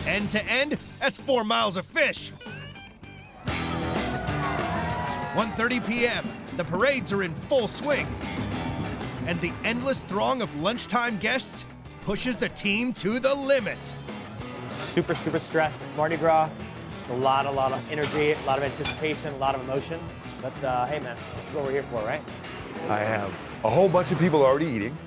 End to end, that's 4 miles of fish. 1:30 p.m., the parades are in full swing. And the endless throng of lunchtime guests pushes the team to the limit. Super, super stressed. It's Mardi Gras. A lot of energy, a lot of anticipation, a lot of emotion. But hey man, this is what we're here for, right? I have a whole bunch of people already eating.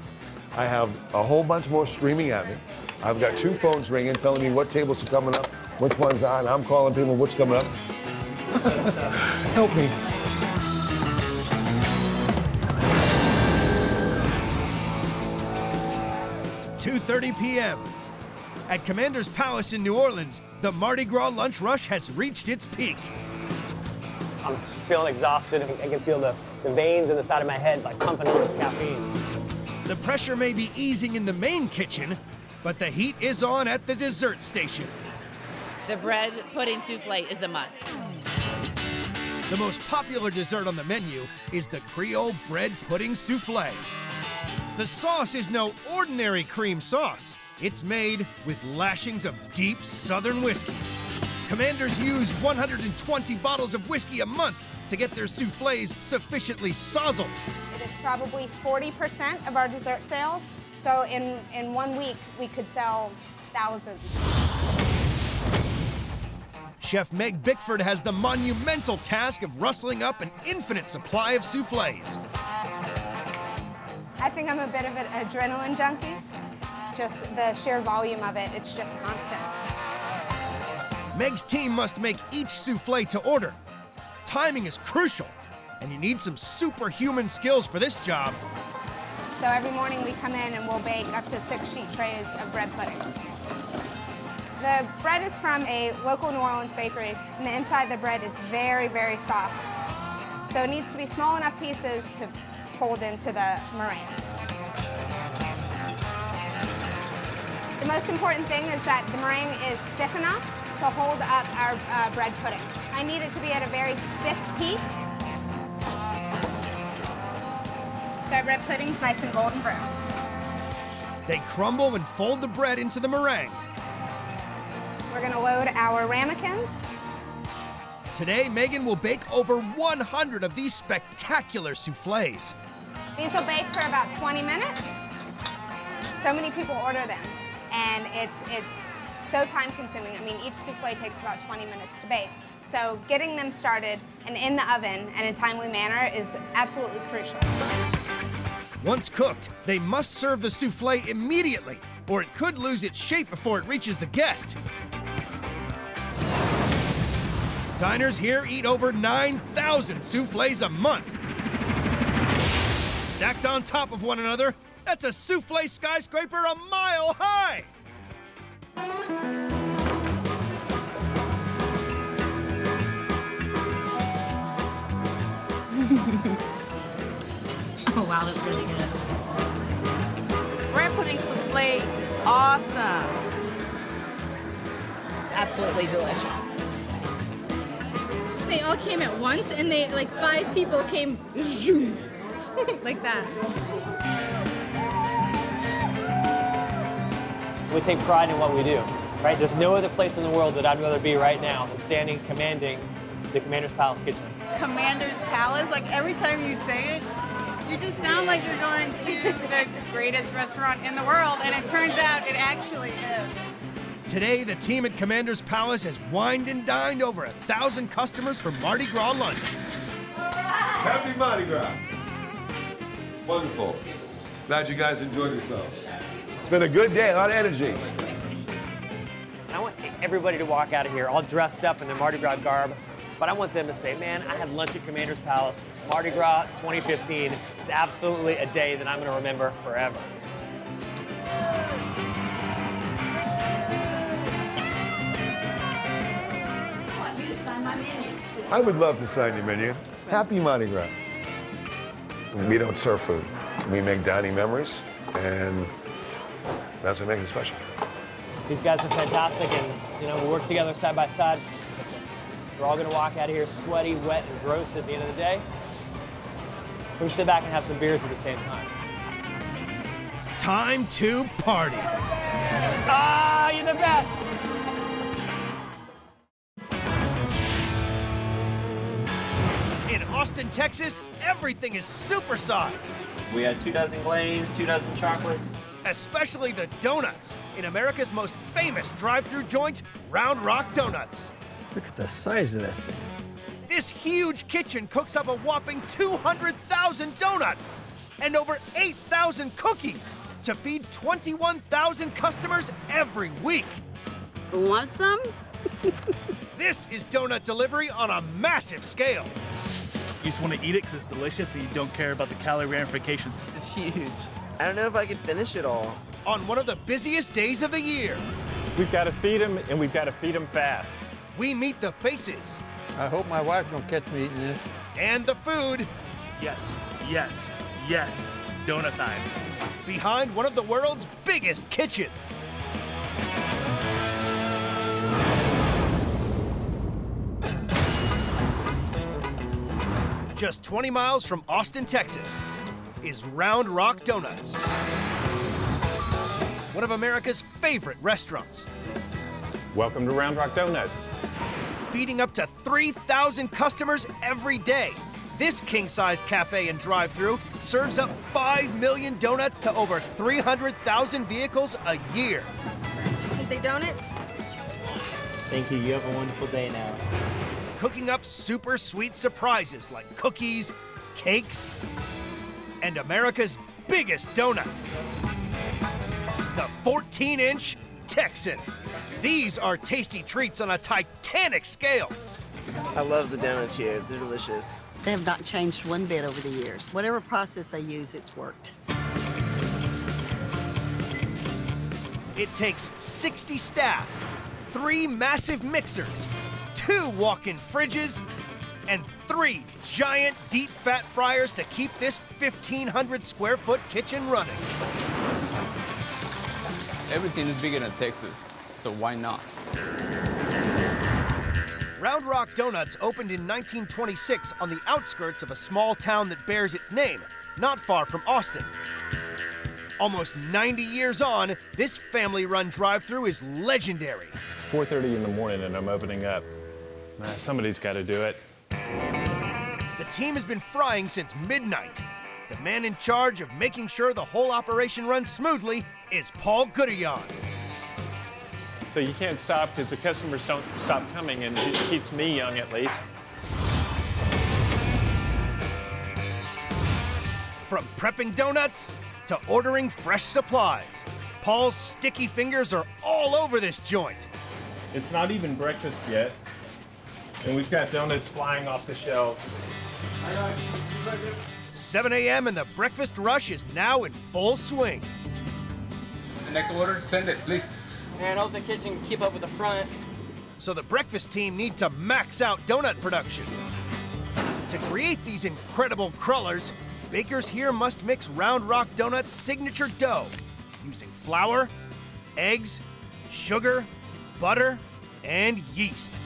I have a whole bunch more streaming at me. I've got 2 phones ringing telling me what tables are coming up, which one's on. I'm calling people what's coming up. Help me. .30 p.m. At Commander's Palace in New Orleans, the Mardi Gras lunch rush has reached its peak. I'm feeling exhausted. I can feel the veins in the side of my head like pumping all this caffeine. The pressure may be easing in the main kitchen, but the heat is on at the dessert station. The bread pudding souffle is a must. The most popular dessert on the menu is the Creole bread pudding souffle. The sauce is no ordinary cream sauce. It's made with lashings of deep Southern whiskey. Commanders use 120 bottles of whiskey a month to get their soufflés sufficiently sozzled. It is probably 40% of our dessert sales. So in 1 week, we could sell thousands. Chef Meg Bickford has the monumental task of rustling up an infinite supply of soufflés. I think I'm a bit of an adrenaline junkie. Just the sheer volume of it, it's just constant. Meg's team must make each soufflé to order. Timing is crucial, and you need some superhuman skills for this job. So every morning we come in and we'll bake up to 6 sheet trays of bread pudding. The bread is from a local New Orleans bakery, and the inside of the bread is very, very soft. So it needs to be small enough pieces to fold into the meringue. The most important thing is that the meringue is stiff enough to hold up our bread pudding. I need it to be at a very stiff peak. So our bread pudding's nice and golden brown. They crumble and fold the bread into the meringue. We're gonna load our ramekins. Today, Megan will bake over 100 of these spectacular soufflés. These will bake for about 20 minutes. So many people order them, and it's so time consuming. I mean, each soufflé takes about 20 minutes to bake. So getting them started and in the oven and in a timely manner is absolutely crucial. Once cooked, they must serve the soufflé immediately, or it could lose its shape before it reaches the guest. Diners here eat over 9,000 soufflés a month. Stacked on top of one another, that's a soufflé skyscraper a mile high! Oh wow, that's really good. Bread pudding souffle, awesome. It's absolutely delicious. They all came at once, and they like 5 people came zoom, like that. We take pride in what we do, right? There's no other place in the world that I'd rather be right now than standing commanding the Commander's Palace kitchen. Commander's Palace, like every time you say it, you just sound like you're going to the greatest restaurant in the world, and it turns out it actually is. Today, the team at Commander's Palace has wined and dined over 1,000 customers for Mardi Gras lunch. Happy Mardi Gras. Wonderful. Glad you guys enjoyed yourselves. It's been a good day, a lot of energy. I want everybody to walk out of here all dressed up in their Mardi Gras garb, but I want them to say, man, I had lunch at Commander's Palace, Mardi Gras 2015. It's absolutely a day that I'm going to remember forever. I would love to sign your menu. Happy Mardi Gras. We don't serve food. We make dining memories, and that's what makes it special. These guys are fantastic, and we work together side by side. We're all gonna walk out of here sweaty, wet, and gross at the end of the day. We can sit back and have some beers at the same time. Time to party. Ah, you're the best. In Austin, Texas, everything is supersized. We had 2 dozen glazed, 2 dozen chocolate. Especially the donuts in America's most famous drive-thru joint, Round Rock Donuts. Look at the size of that thing. This huge kitchen cooks up a whopping 200,000 donuts and over 8,000 cookies to feed 21,000 customers every week. Want some? This is donut delivery on a massive scale. You just want to eat it because it's delicious and you don't care about the calorie ramifications. It's huge. I don't know if I could finish it all. On one of the busiest days of the year. We've got to feed them, and we've got to feed them fast. We meet the faces. I hope my wife don't catch me eating this. And the food. Yes, yes, yes. Donut time. Behind one of the world's biggest kitchens. Just 20 miles from Austin, Texas, is Round Rock Donuts. One of America's favorite restaurants. Welcome to Round Rock Donuts. Feeding up to 3,000 customers every day. This king-size cafe and drive-thru serves up 5 million donuts to over 300,000 vehicles a year. Can you say donuts? Thank you. You have a wonderful day now. Cooking up super sweet surprises like cookies, cakes, and America's biggest donut, the 14-inch Texan. These are tasty treats on a titanic scale. I love the donuts here. They're delicious. They have not changed one bit over the years. Whatever process I use, it's worked. It takes 60 staff, 3 massive mixers, 2 walk-in fridges, and 3 giant deep fat fryers to keep this 1,500 square foot kitchen running. Everything is bigger than Texas, so why not? Round Rock Donuts opened in 1926 on the outskirts of a small town that bears its name, not far from Austin. Almost 90 years on, this family-run drive-thru is legendary. It's 4:30 in the morning and I'm opening up. Somebody's got to do it. The team has been frying since midnight. The man in charge of making sure the whole operation runs smoothly is Paul Goodillion. So you can't stop because the customers don't stop coming, and it keeps me young at least. From prepping donuts to ordering fresh supplies, Paul's sticky fingers are all over this joint. It's not even breakfast yet, and we've got donuts flying off the shelves. 7 a.m. and the breakfast rush is now in full swing. The next order, send it, please. And hope the kitchen can keep up with the front. So the breakfast team need to max out donut production. To create these incredible crullers, bakers here must mix Round Rock Donuts' signature dough using flour, eggs, sugar, butter, and yeast.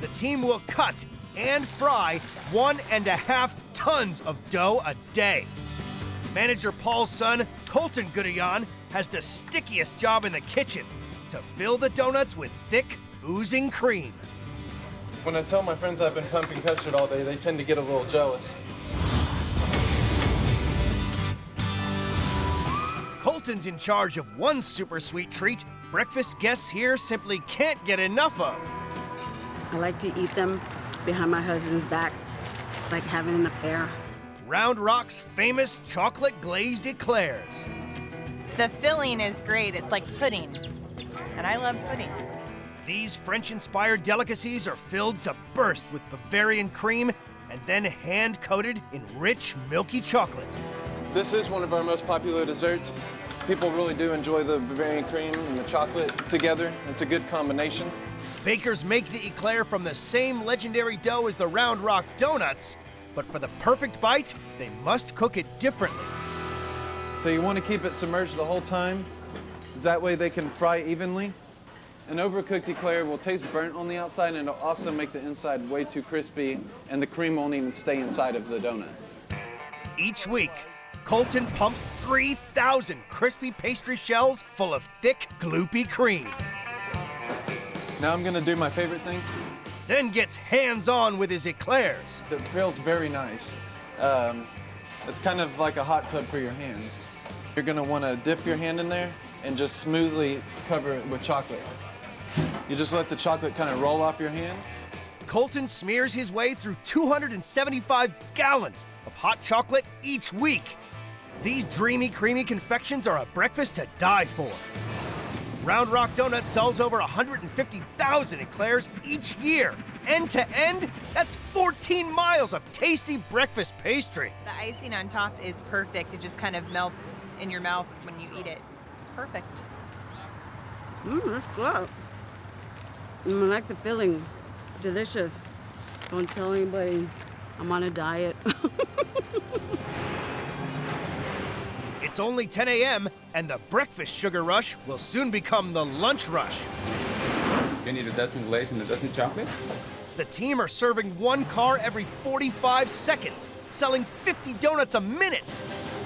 The team will cut and fry 1.5 tons of dough a day. Manager Paul's son, Colton Goodillion, has the stickiest job in the kitchen to fill the donuts with thick, oozing cream. When I tell my friends I've been pumping custard all day, they tend to get a little jealous. Colton's in charge of one super sweet treat breakfast guests here simply can't get enough of. I like to eat them behind my husband's back. It's like having an affair. Round Rock's famous chocolate glazed eclairs. The filling is great. It's like pudding, and I love pudding. These French-inspired delicacies are filled to burst with Bavarian cream and then hand-coated in rich, milky chocolate. This is one of our most popular desserts. People really do enjoy the Bavarian cream and the chocolate together. It's a good combination. Bakers make the eclair from the same legendary dough as the Round Rock donuts, but for the perfect bite, they must cook it differently. So you want to keep it submerged the whole time. That way they can fry evenly. An overcooked eclair will taste burnt on the outside, and it'll also make the inside way too crispy, and the cream won't even stay inside of the donut. Each week, Colton pumps 3,000 crispy pastry shells full of thick, gloopy cream. Now I'm gonna do my favorite thing. Then gets hands-on with his eclairs. It feels very nice. It's kind of like a hot tub for your hands. You're gonna wanna dip your hand in there and just smoothly cover it with chocolate. You just let the chocolate kind of roll off your hand. Colton smears his way through 275 gallons of hot chocolate each week. These dreamy, creamy confections are a breakfast to die for. Round Rock Donut sells over 150,000 eclairs each year. End to end, that's 14 miles of tasty breakfast pastry. The icing on top is perfect. It just kind of melts in your mouth when you eat it. It's perfect. That's good. I like the filling. Delicious. Don't tell anybody I'm on a diet. It's only 10 a.m., and the breakfast sugar rush will soon become the lunch rush. You need a dozen glaze and a dozen chocolate? The team are serving one car every 45 seconds, selling 50 donuts a minute.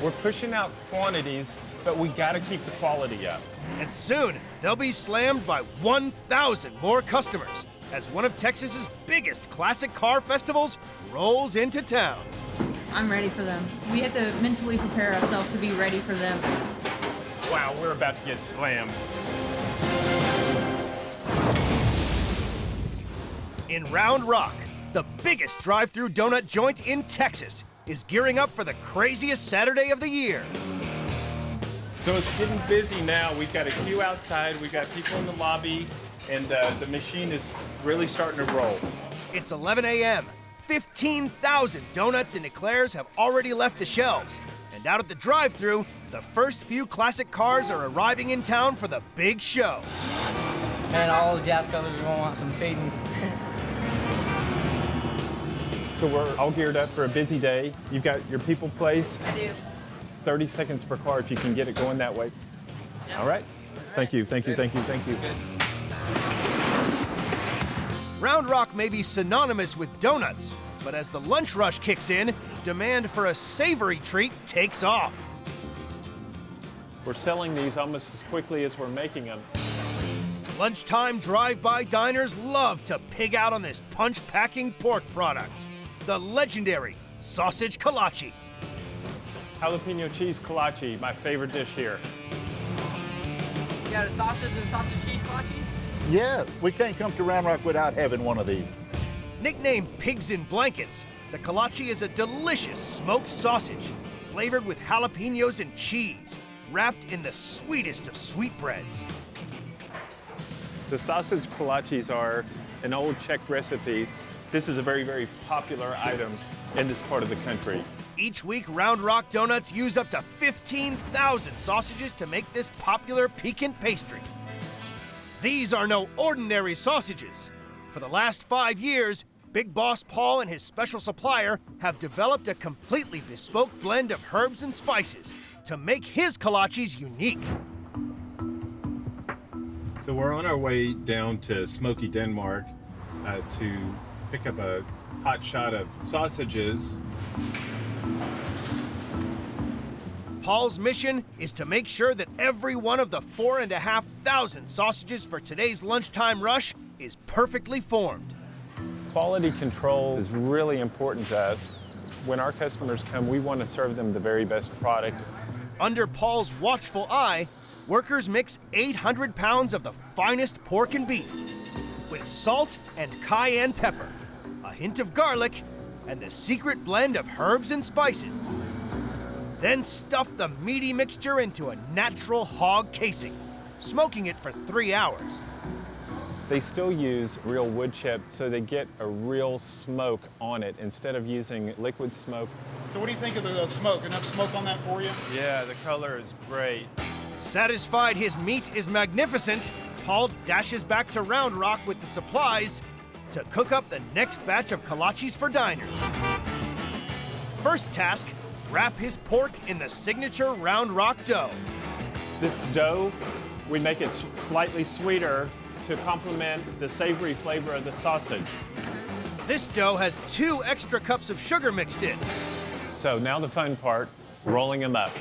We're pushing out quantities, but we gotta keep the quality up. And soon, they'll be slammed by 1,000 more customers as one of Texas's biggest classic car festivals rolls into town. I'm ready for them. We have to mentally prepare ourselves to be ready for them. Wow, we're about to get slammed. In Round Rock, the biggest drive-thru donut joint in Texas is gearing up for the craziest Saturday of the year. So it's getting busy now. We've got a queue outside, we've got people in the lobby, and the machine is really starting to roll. It's 11 a.m. 15,000 donuts and eclairs have already left the shelves. And out at the drive-thru, the first few classic cars are arriving in town for the big show. Man, all those gas covers are gonna want some fading. So we're all geared up for a busy day. You've got your people placed. I do. 30 seconds per car if you can get it going that way. All right. Thank you, thank you, thank you, thank you. Round Rock may be synonymous with donuts, but as the lunch rush kicks in, demand for a savory treat takes off. We're selling these almost as quickly as we're making them. Lunchtime drive-by diners love to pig out on this punch-packing pork product, the legendary sausage kolache. Jalapeno cheese kolache, my favorite dish here. You got a sausage and sausage cheese kolache? Yes, we can't come to Round Rock without having one of these. Nicknamed Pigs in Blankets, the kolache is a delicious smoked sausage flavored with jalapenos and cheese, wrapped in the sweetest of sweetbreads. The sausage kolaches are an old Czech recipe. This is a very, very popular item in this part of the country. Each week, Round Rock Donuts use up to 15,000 sausages to make this popular piquant pastry. These are no ordinary sausages. For the last 5 years, Big Boss Paul and his special supplier have developed a completely bespoke blend of herbs and spices to make his kolaches unique. So we're on our way down to Smoky, Denmark to pick up a hot shot of sausages. Paul's mission is to make sure that every one of the 4,500 sausages for today's lunchtime rush is perfectly formed. Quality control is really important to us. When our customers come, we want to serve them the very best product. Under Paul's watchful eye, workers mix 800 pounds of the finest pork and beef with salt and cayenne pepper, a hint of garlic, and the secret blend of herbs and spices. Then stuff the meaty mixture into a natural hog casing, smoking it for 3 hours. They still use real wood chip, so they get a real smoke on it instead of using liquid smoke. So what do you think of the smoke? Enough smoke on that for you? Yeah, the color is great. Satisfied his meat is magnificent, Paul dashes back to Round Rock with the supplies to cook up the next batch of kolaches for diners. First task, wrap his pork in the signature Round Rock dough. This dough, we make it slightly sweeter to complement the savory flavor of the sausage. This dough has 2 extra cups of sugar mixed in. So now the fun part, rolling them up.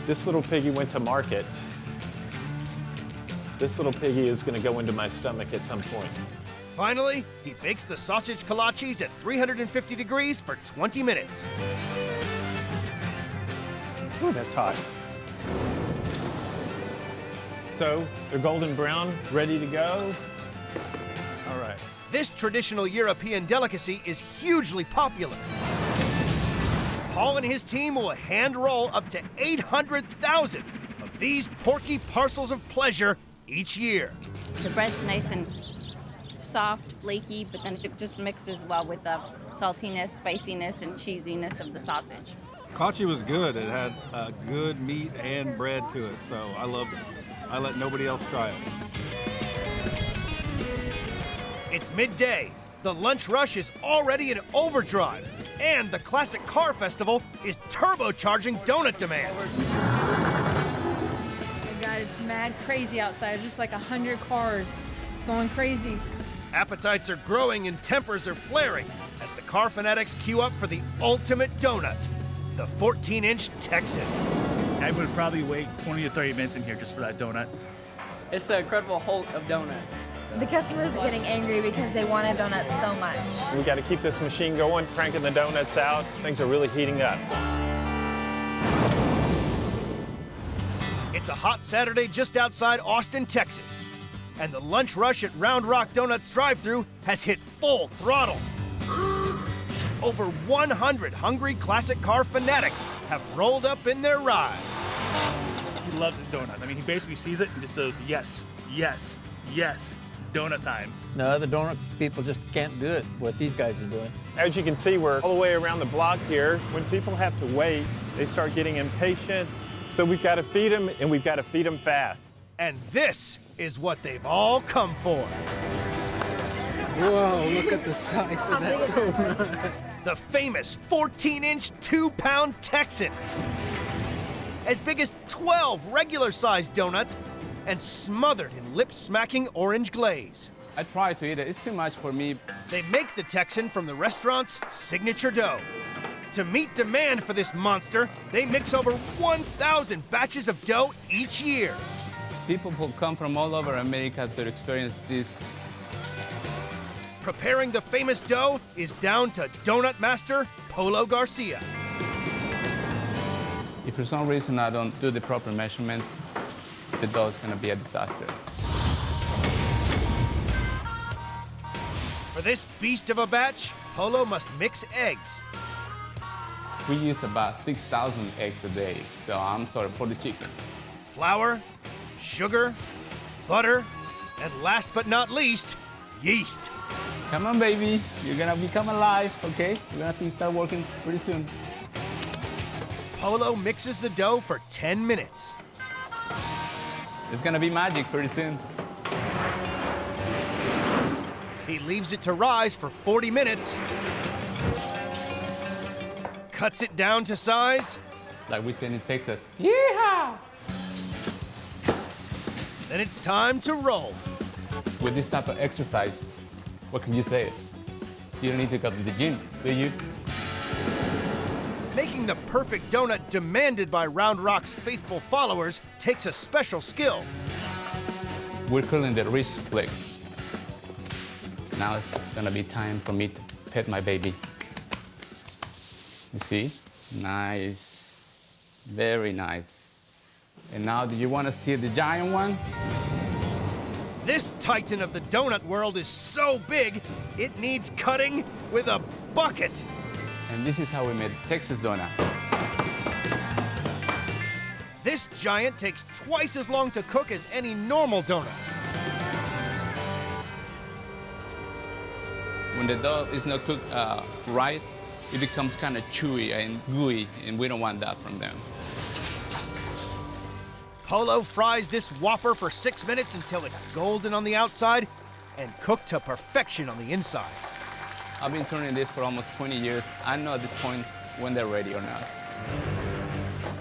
This little piggy went to market. This little piggy is going to go into my stomach at some point. Finally, he bakes the sausage kolaches at 350 degrees for 20 minutes. Ooh, that's hot. So they're golden brown, ready to go. All right. This traditional European delicacy is hugely popular. Paul and his team will hand roll up to 800,000 of these porky parcels of pleasure each year. The bread's nice and soft, flaky, but then it just mixes well with the saltiness, spiciness, and cheesiness of the sausage. Kolache was good. It had good meat and bread to it, so I loved it. I let nobody else try it. It's midday. The lunch rush is already in overdrive, and the Classic Car Festival is turbocharging donut demand. Oh my God, it's mad crazy outside. There's like 100 cars. It's going crazy. Appetites are growing and tempers are flaring as the car fanatics queue up for the ultimate donut, the 14-inch Texan. I would probably wait 20 to 30 minutes in here just for that donut. It's the Incredible Hulk of donuts. The customers are getting angry because they wanted donuts so much. We got to keep this machine going, cranking the donuts out. Things are really heating up. It's a hot Saturday just outside Austin, Texas, and the lunch rush at Round Rock Donuts drive-thru has hit full throttle. Over 100 hungry classic car fanatics have rolled up in their rides. He loves his donut. I mean, he basically sees it and just goes, yes, yes, yes, donut time. No, other donut people just can't do it, what these guys are doing. As you can see, we're all the way around the block here. When people have to wait, they start getting impatient. So we've got to feed them, and we've got to feed them fast. And this is what they've all come for. Whoa, look at the size of that donut. The famous 14-inch, 2-pound Texan. As big as 12 regular-sized donuts and smothered in lip-smacking orange glaze. I try to eat it. It's too much for me. They make the Texan from the restaurant's signature dough. To meet demand for this monster, they mix over 1,000 batches of dough each year. People who come from all over America to experience this. Preparing the famous dough is down to donut master Polo Garcia. If for some reason I don't do the proper measurements, the dough is going to be a disaster. For this beast of a batch, Polo must mix eggs. We use about 6,000 eggs a day, so I'm sorry for the chicken. Flour, sugar, butter, and last but not least, yeast. Come on, baby. You're gonna become alive, okay? You're gonna have to start working pretty soon. Polo mixes the dough for 10 minutes. It's gonna be magic pretty soon. He leaves it to rise for 40 minutes. Cuts it down to size. Like we say in Texas. Yeehaw! Then it's time to roll. With this type of exercise, what can you say? You don't need to go to the gym, do you? Making the perfect donut demanded by Round Rock's faithful followers takes a special skill. We're calling the wrist flex. Now it's gonna be time for me to pet my baby. You see? Nice. Very nice. And now, do you want to see the giant one? This titan of the donut world is so big, it needs cutting with a bucket. And this is how we made Texas donut. This giant takes twice as long to cook as any normal donut. When the dough is not cooked right, it becomes kind of chewy and gooey, and we don't want that from them. Polo fries this Whopper for 6 minutes until it's golden on the outside and cooked to perfection on the inside. I've been turning this for almost 20 years. I know at this point when they're ready or not.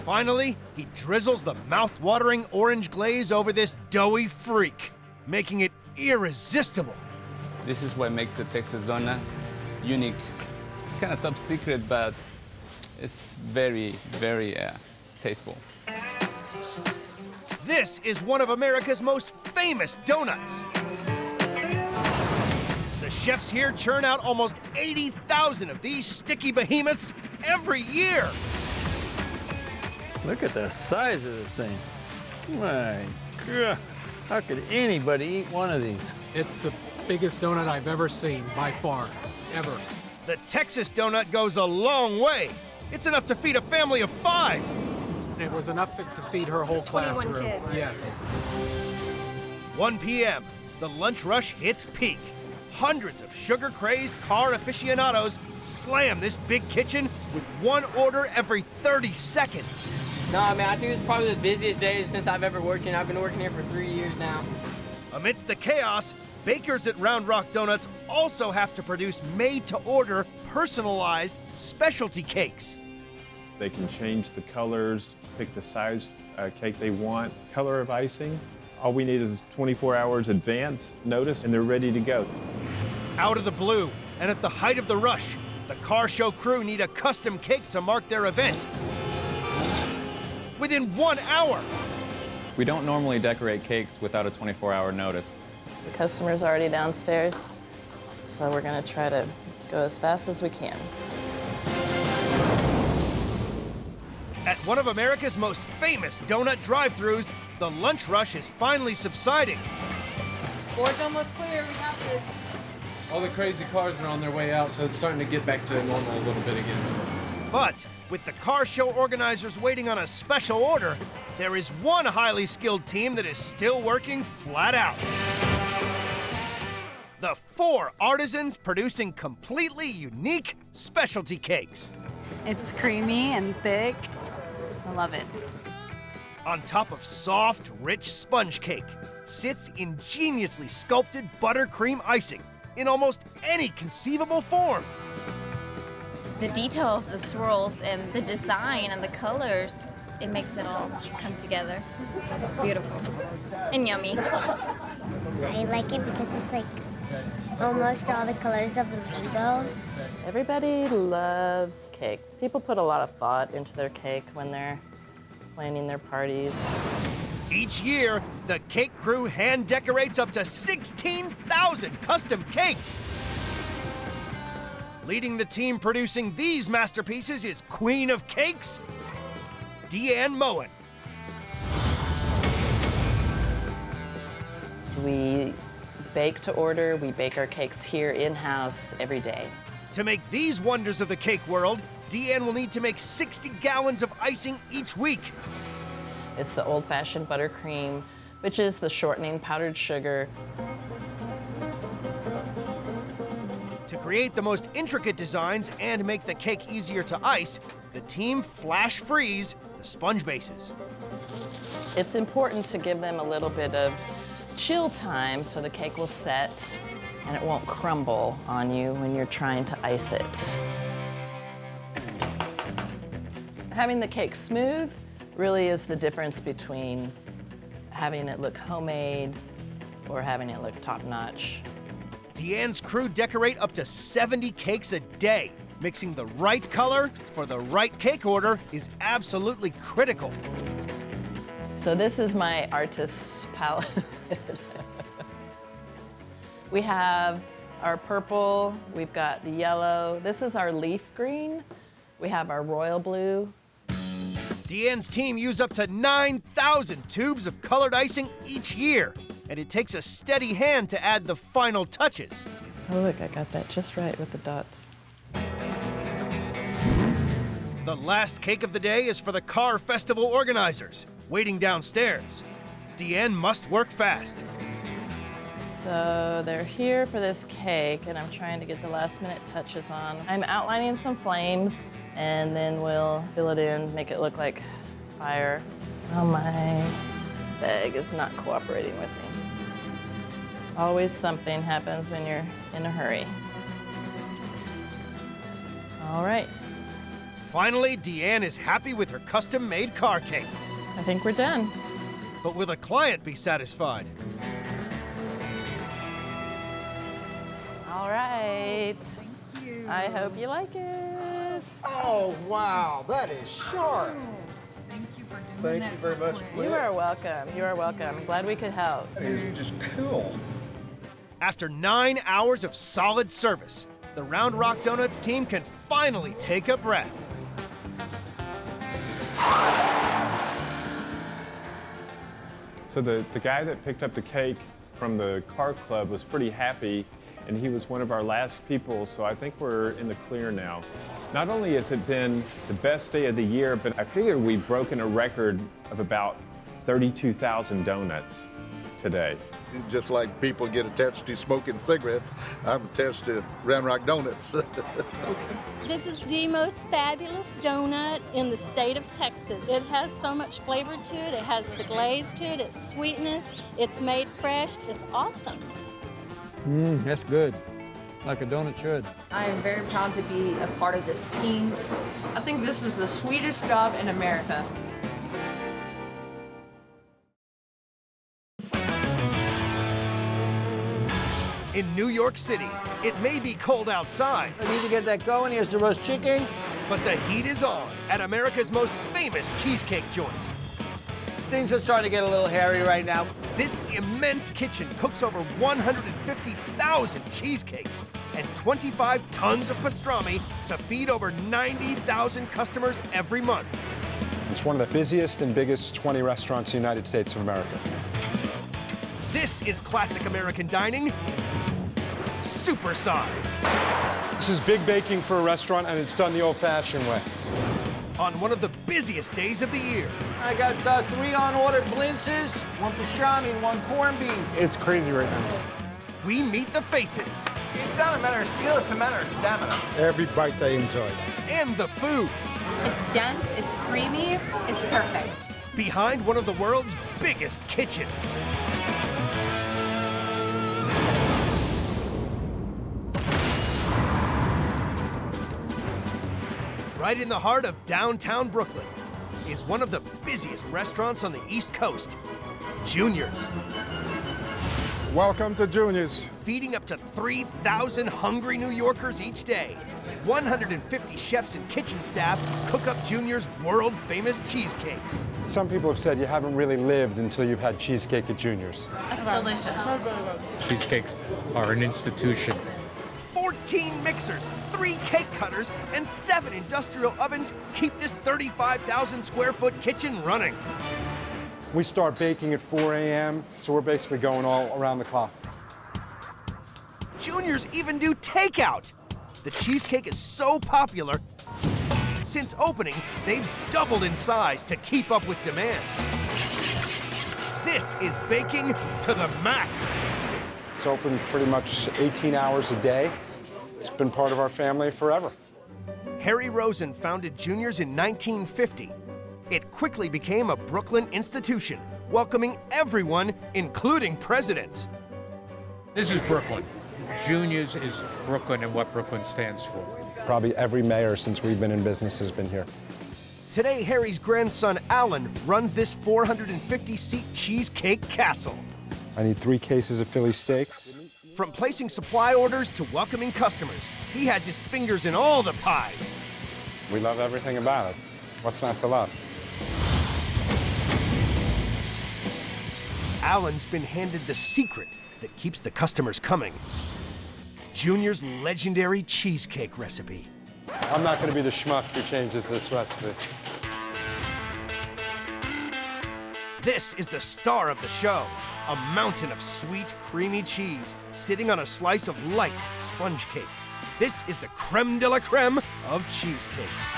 Finally, he drizzles the mouth-watering orange glaze over this doughy freak, making it irresistible. This is what makes the Texas donut unique. Kind of top secret, but it's very, very tasteful. This is one of America's most famous donuts. The chefs here churn out almost 80,000 of these sticky behemoths every year. Look at the size of this thing. My God, how could anybody eat one of these? It's the biggest donut I've ever seen, by far, ever. The Texas donut goes a long way. It's enough to feed a family of 5. It was enough to feed her whole classroom. kids. Yes. 1 p.m., the lunch rush hits peak. Hundreds of sugar-crazed car aficionados slam this big kitchen with one order every 30 seconds. No, I mean, I think it's probably the busiest days since I've ever worked here. I've been working here for 3 years now. Amidst the chaos, bakers at Round Rock Donuts also have to produce made-to-order, personalized specialty cakes. They can change the colors, pick the size cake they want, color of icing. All we need is 24 hours advance notice, and they're ready to go. Out of the blue, and at the height of the rush, the car show crew need a custom cake to mark their event. Within 1 hour. We don't normally decorate cakes without a 24-hour notice. The customer's already downstairs, so we're gonna try to go as fast as we can. At one of America's most famous donut drive-thrus, the lunch rush is finally subsiding. Board's almost clear, we got this. All the crazy cars are on their way out, so it's starting to get back to normal a little bit again. But with the car show organizers waiting on a special order, there is one highly skilled team that is still working flat out. The 4 artisans producing completely unique specialty cakes. It's creamy and thick. I love it. On top of soft, rich sponge cake sits ingeniously sculpted buttercream icing in almost any conceivable form. The detail of the swirls and the design and the colors, it makes it all come together. It's beautiful and yummy. I like it because it's like almost all the colors of the rainbow. Everybody loves cake. People put a lot of thought into their cake when they're planning their parties. Each year, the cake crew hand decorates up to 16,000 custom cakes. Leading the team producing these masterpieces is Queen of Cakes, Deanne Moen. We bake to order. We bake our cakes here in-house every day. To make these wonders of the cake world, Deanne will need to make 60 gallons of icing each week. It's the old-fashioned buttercream, which is the shortening powdered sugar. To create the most intricate designs and make the cake easier to ice, the team flash freeze the sponge bases. It's important to give them a little bit of chill time so the cake will set and it won't crumble on you when you're trying to ice it. Having the cake smooth really is the difference between having it look homemade or having it look top-notch. Deanne's crew decorate up to 70 cakes a day. Mixing the right color for the right cake order is absolutely critical. So this is my artist palette. We have our purple, we've got the yellow. This is our leaf green. We have our royal blue. Deanne's team use up to 9,000 tubes of colored icing each year, and it takes a steady hand to add the final touches. Oh look, I got that just right with the dots. The last cake of the day is for the car festival organizers. Waiting downstairs, Deanne must work fast. So they're here for this cake, and I'm trying to get the last minute touches on. I'm outlining some flames, and then we'll fill it in, make it look like fire. Oh, my bag is not cooperating with me. Always something happens when you're in a hurry. All right. Finally, Deanne is happy with her custom-made car cake. I think we're done. But will the client be satisfied? All right. Thank you. I hope you like it. Oh, wow, that is sharp. Thank you for doing Thank that you very so much. quick. You are welcome. You are welcome. I'm glad we could help. That is just cool. After 9 hours of solid service, the Round Rock Donuts team can finally take a breath. So the guy that picked up the cake from the car club was pretty happy, and he was one of our last people, so I think we're in the clear now. Not only has it been the best day of the year, but I figured we've broken a record of about 32,000 donuts today. Just like people get attached to smoking cigarettes, I'm attached to Round Rock Donuts. This is the most fabulous donut in the state of Texas. It has so much flavor to it. It has the glaze to it, its sweetness, it's made fresh. It's awesome. That's good. Like a donut should. I am very proud to be a part of this team. I think this is the sweetest job in America. In New York City, it may be cold outside. I need to get that going. Here's the roast chicken. But the heat is on at America's most famous cheesecake joint. Things are starting to get a little hairy right now. This immense kitchen cooks over 150,000 cheesecakes and 25 tons of pastrami to feed over 90,000 customers every month. It's one of the busiest and biggest 20 restaurants in the United States of America. This is classic American dining, supersized. This is big baking for a restaurant, and it's done the old-fashioned way. On one of the busiest days of the year. I got 3 on-order blintzes, 1 pastrami, and 1 corned beef. It's crazy right now. We meet the faces. It's not a matter of skill, it's a matter of stamina. Every bite I enjoy. And the food. It's dense, it's creamy, it's perfect. Behind one of the world's biggest kitchens. Right in the heart of downtown Brooklyn is one of the busiest restaurants on the East Coast, Junior's. Welcome to Junior's. Feeding up to 3,000 hungry New Yorkers each day. 150 chefs and kitchen staff cook up Junior's world-famous cheesecakes. Some people have said you haven't really lived until you've had cheesecake at Junior's. That's delicious. Cheesecakes are an institution. 14 mixers, 3 cake cutters, and 7 industrial ovens keep this 35,000 square foot kitchen running. We start baking at 4 a.m., so we're basically going all around the clock. Junior's even do takeout. The cheesecake is so popular, since opening, they've doubled in size to keep up with demand. This is baking to the max. It's open pretty much 18 hours a day. It's been part of our family forever. Harry Rosen founded Junior's in 1950. It quickly became a Brooklyn institution, welcoming everyone, including presidents. This is Brooklyn. Junior's is Brooklyn and what Brooklyn stands for. Probably every mayor since we've been in business has been here. Today, Harry's grandson, Alan, runs this 450-seat cheesecake castle. I need 3 cases of Philly steaks. From placing supply orders to welcoming customers, he has his fingers in all the pies. We love everything about it. What's not to love? Alan's been handed the secret that keeps the customers coming. Junior's legendary cheesecake recipe. I'm not going to be the schmuck who changes this recipe. This is the star of the show, a mountain of sweet, creamy cheese sitting on a slice of light sponge cake. This is the creme de la creme of cheesecakes.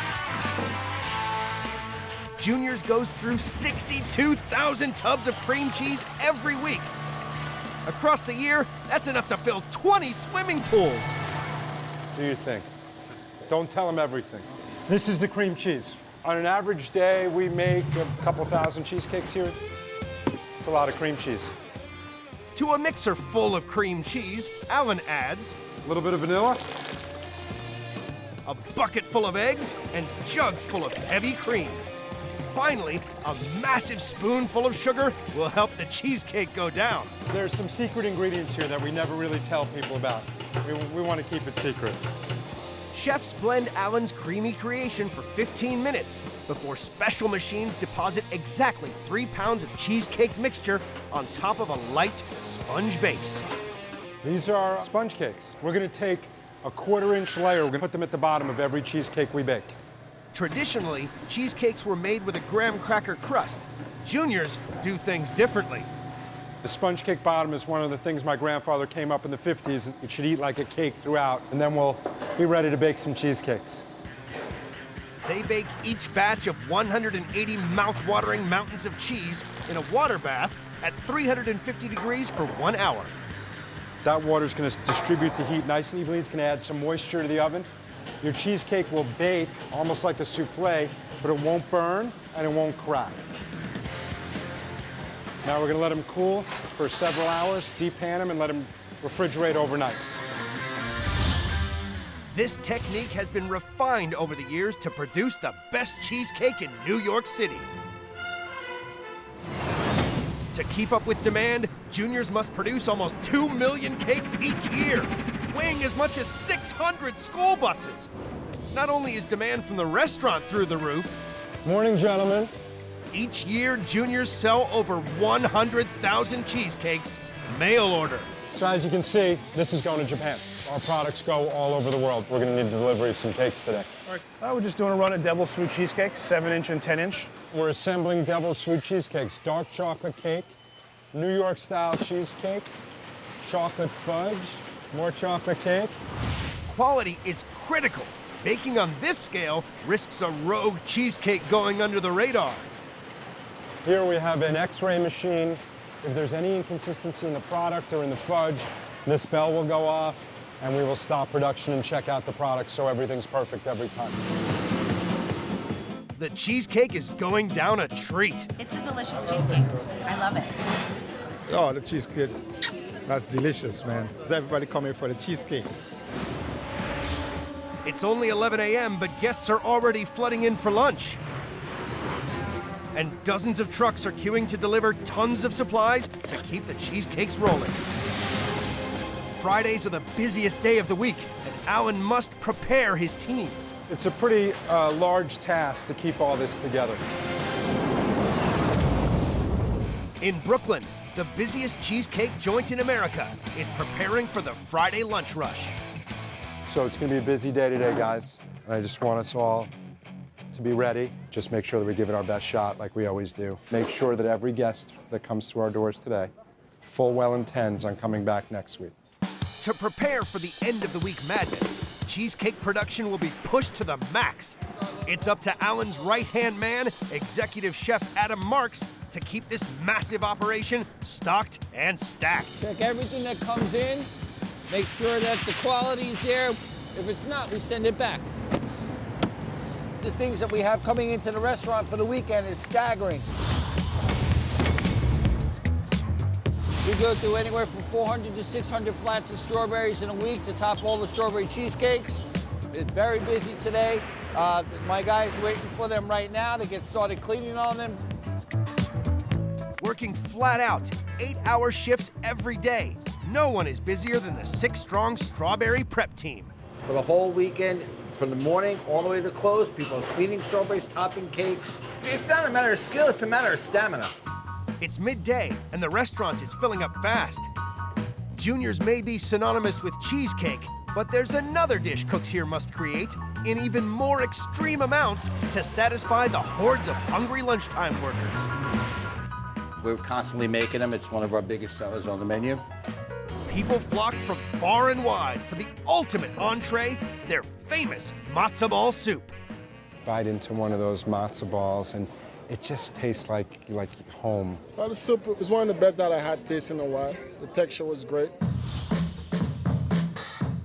Junior's goes through 62,000 tubs of cream cheese every week. Across the year, that's enough to fill 20 swimming pools. Do your thing. Don't tell them everything. This is the cream cheese. On an average day, we make a couple thousand cheesecakes here. It's a lot of cream cheese. To a mixer full of cream cheese, Alan adds a little bit of vanilla, a bucket full of eggs, and jugs full of heavy cream. Finally, a massive spoonful of sugar will help the cheesecake go down. There's some secret ingredients here that we never really tell people about. We want to keep it secret. Chefs blend Alan's creamy creation for 15 minutes before special machines deposit exactly 3 pounds of cheesecake mixture on top of a light sponge base. These are sponge cakes. We're going to take a 1/4-inch layer. We're going to put them at the bottom of every cheesecake we bake. Traditionally, cheesecakes were made with a graham cracker crust. Juniors do things differently. The sponge cake bottom is one of the things my grandfather came up in the 50s. It should eat like a cake throughout, and then we'll be ready to bake some cheesecakes. They bake each batch of 180 mouth-watering mountains of cheese in a water bath at 350 degrees for 1 hour. That water is going to distribute the heat nice and evenly. It's going to add some moisture to the oven. Your cheesecake will bake almost like a souffle, but it won't burn and it won't crack. Now we're going to let them cool for several hours, depan them, and let them refrigerate overnight. This technique has been refined over the years to produce the best cheesecake in New York City. To keep up with demand, Juniors must produce almost 2 million cakes each year, weighing as much as 600 school buses. Not only is demand from the restaurant through the roof, morning, gentlemen. Each year, Juniors sell over 100,000 cheesecakes, mail order. So as you can see, this is going to Japan. Our products go all over the world. We're going to need to deliver some cakes today. All right, we're just doing a run of Devil's Food cheesecakes, 7-inch and 10-inch. We're assembling Devil's Food cheesecakes, dark chocolate cake, New York style cheesecake, chocolate fudge, more chocolate cake. Quality is critical. Baking on this scale risks a rogue cheesecake going under the radar. Here we have an X-ray machine. If there's any inconsistency in the product or in the fudge, this bell will go off and we will stop production and check out the product so everything's perfect every time. The cheesecake is going down a treat. It's a delicious cheesecake. I love it. Oh, the cheesecake, that's delicious, man. Everybody come here for the cheesecake. It's only 11 a.m., but guests are already flooding in for lunch. And dozens of trucks are queuing to deliver tons of supplies to keep the cheesecakes rolling. Fridays are the busiest day of the week, and Alan must prepare his team. It's a pretty large task to keep all this together. In Brooklyn, the busiest cheesecake joint in America is preparing for the Friday lunch rush. So it's going to be a busy day today, guys. And I just want us all to be ready. Just make sure that we give it our best shot like we always do. Make sure that every guest that comes through our doors today full well intends on coming back next week. To prepare for the end of the week madness, cheesecake production will be pushed to the max. It's up to Alan's right-hand man, executive chef Adam Marks, to keep this massive operation stocked and stacked. Check everything that comes in, make sure that the quality's there. If it's not, we send it back. The things that we have coming into the restaurant for the weekend is staggering. We go through anywhere from 400 to 600 flats of strawberries in a week to top all the strawberry cheesecakes. It's very busy today. My guy's waiting for them right now to get started cleaning on them. Working flat out, 8-hour shifts every day. No one is busier than the 6-strong strawberry prep team. For the whole weekend, from the morning all the way to close, people are cleaning strawberries, topping cakes. It's not a matter of skill, it's a matter of stamina. It's midday, and the restaurant is filling up fast. Juniors may be synonymous with cheesecake, but there's another dish cooks here must create in even more extreme amounts to satisfy the hordes of hungry lunchtime workers. We're constantly making them. It's one of our biggest sellers on the menu. People flock from far and wide for the ultimate entree, their famous matzo ball soup. Bite into one of those matzo balls, and It just tastes like home. The soup is one of the best that I had tasted in a while. The texture was great.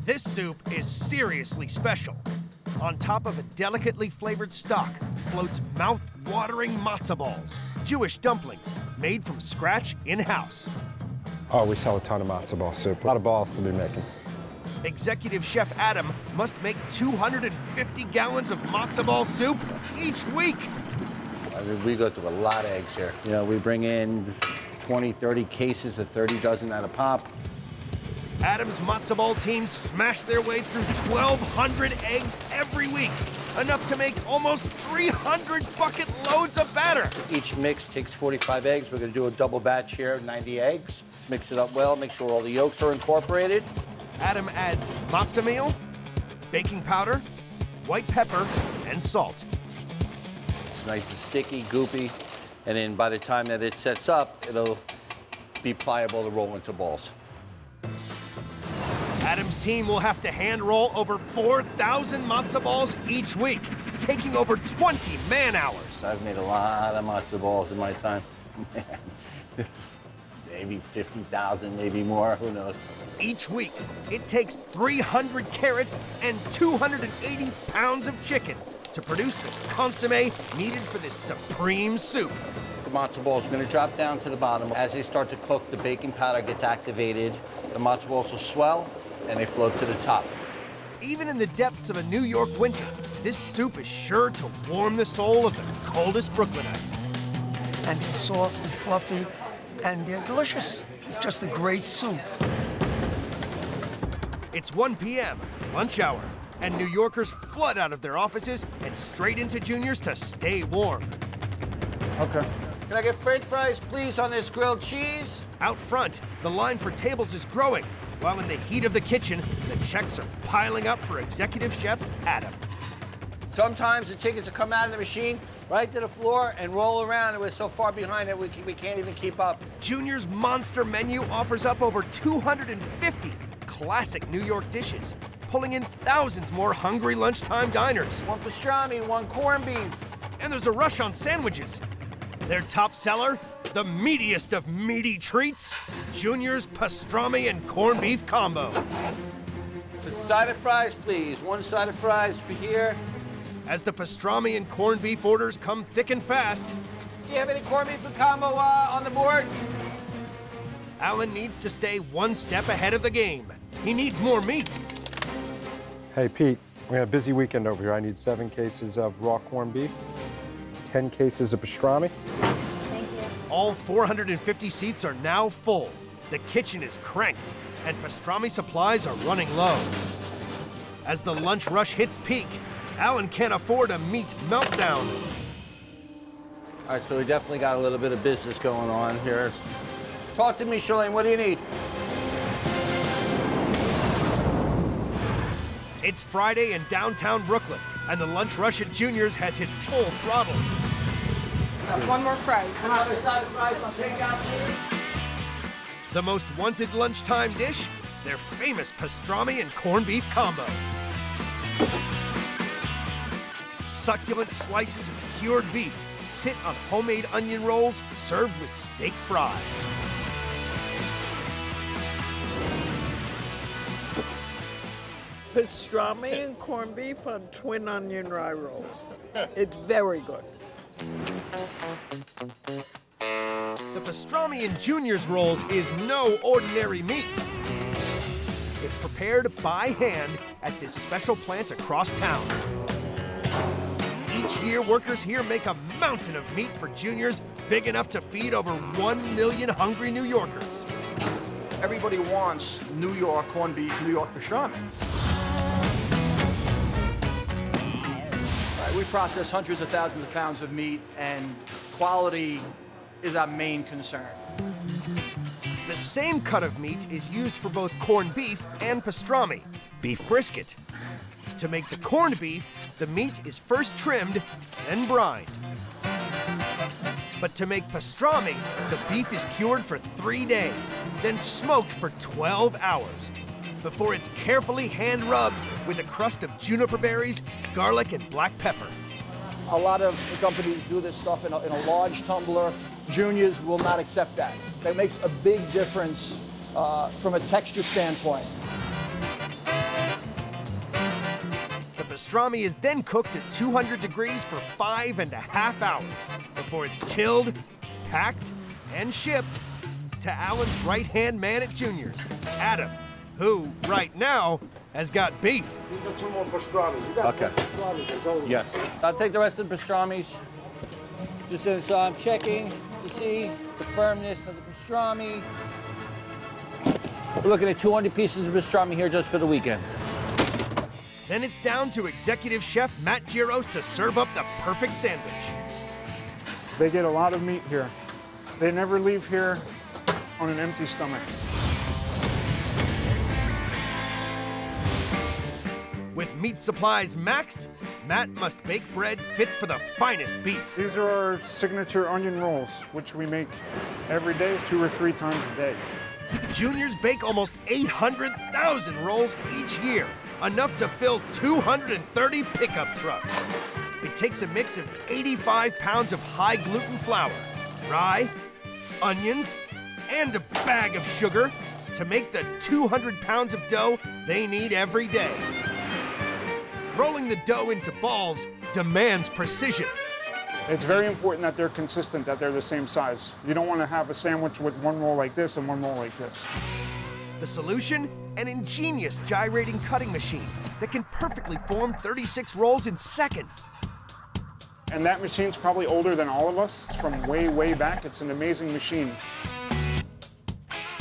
This soup is seriously special. On top of a delicately flavored stock floats mouth-watering matzo balls, Jewish dumplings made from scratch in-house. Oh, we sell a ton of matzo ball soup. A lot of balls to be making. Executive Chef Adam must make 250 gallons of matzo ball soup each week. I mean, we go through a lot of eggs here. You know, we bring in 20, 30 cases of 30 dozen at a pop. Adam's matzo ball team smash their way through 1,200 eggs every week, enough to make almost 300 bucket loads of batter. Each mix takes 45 eggs. We're gonna do a double batch here, 90 eggs. Mix it up well, make sure all the yolks are incorporated. Adam adds matzo meal, baking powder, white pepper, and salt. It's nice and sticky, goopy, and then by the time that it sets up, it'll be pliable to roll into balls. Adam's team will have to hand roll over 4,000 matzo balls each week, taking over 20 man-hours. I've made a lot of matzo balls in my time. Maybe 50,000, maybe more, who knows. Each week, it takes 300 carrots and 280 pounds of chicken to produce the consommé needed for this supreme soup. The matzo balls are going to drop down to the bottom. As they start to cook, the baking powder gets activated. The matzo balls will swell, and they float to the top. Even in the depths of a New York winter, this soup is sure to warm the soul of the coldest Brooklynite. And they're soft and fluffy, and they're delicious. It's just a great soup. It's 1 p.m., lunch hour, and New Yorkers flood out of their offices and straight into Junior's to stay warm. Okay. Can I get french fries, please, on this grilled cheese? Out front, the line for tables is growing, while in the heat of the kitchen, the checks are piling up for Executive Chef Adam. Sometimes the tickets will come out of the machine right to the floor and roll around, and we're so far behind that we can't even keep up. Junior's monster menu offers up over 250 classic New York dishes, pulling in thousands more hungry lunchtime diners. One pastrami, one corned beef. And there's a rush on sandwiches. Their top seller, the meatiest of meaty treats, Junior's pastrami and corned beef combo. So side of fries, please. One side of fries for here. As the pastrami and corned beef orders come thick and fast. Do you have any corned beef combo on the board? Alan needs to stay one step ahead of the game. He needs more meat. Hey, Pete, we have a busy weekend over here. I need 7 cases of raw corned beef, 10 cases of pastrami. Thank you. All 450 seats are now full. The kitchen is cranked, and pastrami supplies are running low. As the lunch rush hits peak, Alan can't afford a meat meltdown. All right, so we definitely got a little bit of business going on here. Talk to me, Shalane, what do you need? It's Friday in downtown Brooklyn, and the lunch rush at Junior's has hit full throttle. One more fries. Another side of fries on takeout, please. The most wanted lunchtime dish, their famous pastrami and corned beef combo. Succulent slices of cured beef sit on homemade onion rolls served with steak fries. Pastrami and corned beef on twin onion rye rolls. It's very good. The pastrami in Junior's rolls is no ordinary meat. It's prepared by hand at this special plant across town. Each year, workers here make a mountain of meat for Junior's, big enough to feed over 1 million hungry New Yorkers. Everybody wants New York corned beef, New York pastrami. We process hundreds of thousands of pounds of meat, and quality is our main concern. The same cut of meat is used for both corned beef and pastrami, beef brisket. To make the corned beef, the meat is first trimmed, then brined. But to make pastrami, the beef is cured for 3 days, then smoked for 12 hours, before it's carefully hand-rubbed with a crust of juniper berries, garlic, and black pepper. A lot of companies do this stuff in a large tumbler. Juniors will not accept that. That makes a big difference from a texture standpoint. The pastrami is then cooked at 200 degrees for 5.5 hours before it's chilled, packed, and shipped to Alan's right-hand man at Junior's, Adam, who, right now, has got beef. These are 2 more pastramis. You got Okay. pastramis, there's only Yes. I'll take the rest of the pastramis. Just as I'm checking to see the firmness of the pastrami. We're looking at 200 pieces of pastrami here just for the weekend. Then it's down to executive chef Matt Giros to serve up the perfect sandwich. They get a lot of meat here. They never leave here on an empty stomach. With meat supplies maxed, Matt must bake bread fit for the finest beef. These are our signature onion rolls, which we make every day, 2 or 3 times a day. Juniors bake almost 800,000 rolls each year, enough to fill 230 pickup trucks. It takes a mix of 85 pounds of high gluten flour, rye, onions, and a bag of sugar to make the 200 pounds of dough they need every day. Rolling the dough into balls demands precision. It's very important that they're consistent, that they're the same size. You don't want to have a sandwich with 1 roll like this and 1 roll like this. The solution? An ingenious gyrating cutting machine that can perfectly form 36 rolls in seconds. And that machine's probably older than all of us. It's from way, way back. It's an amazing machine.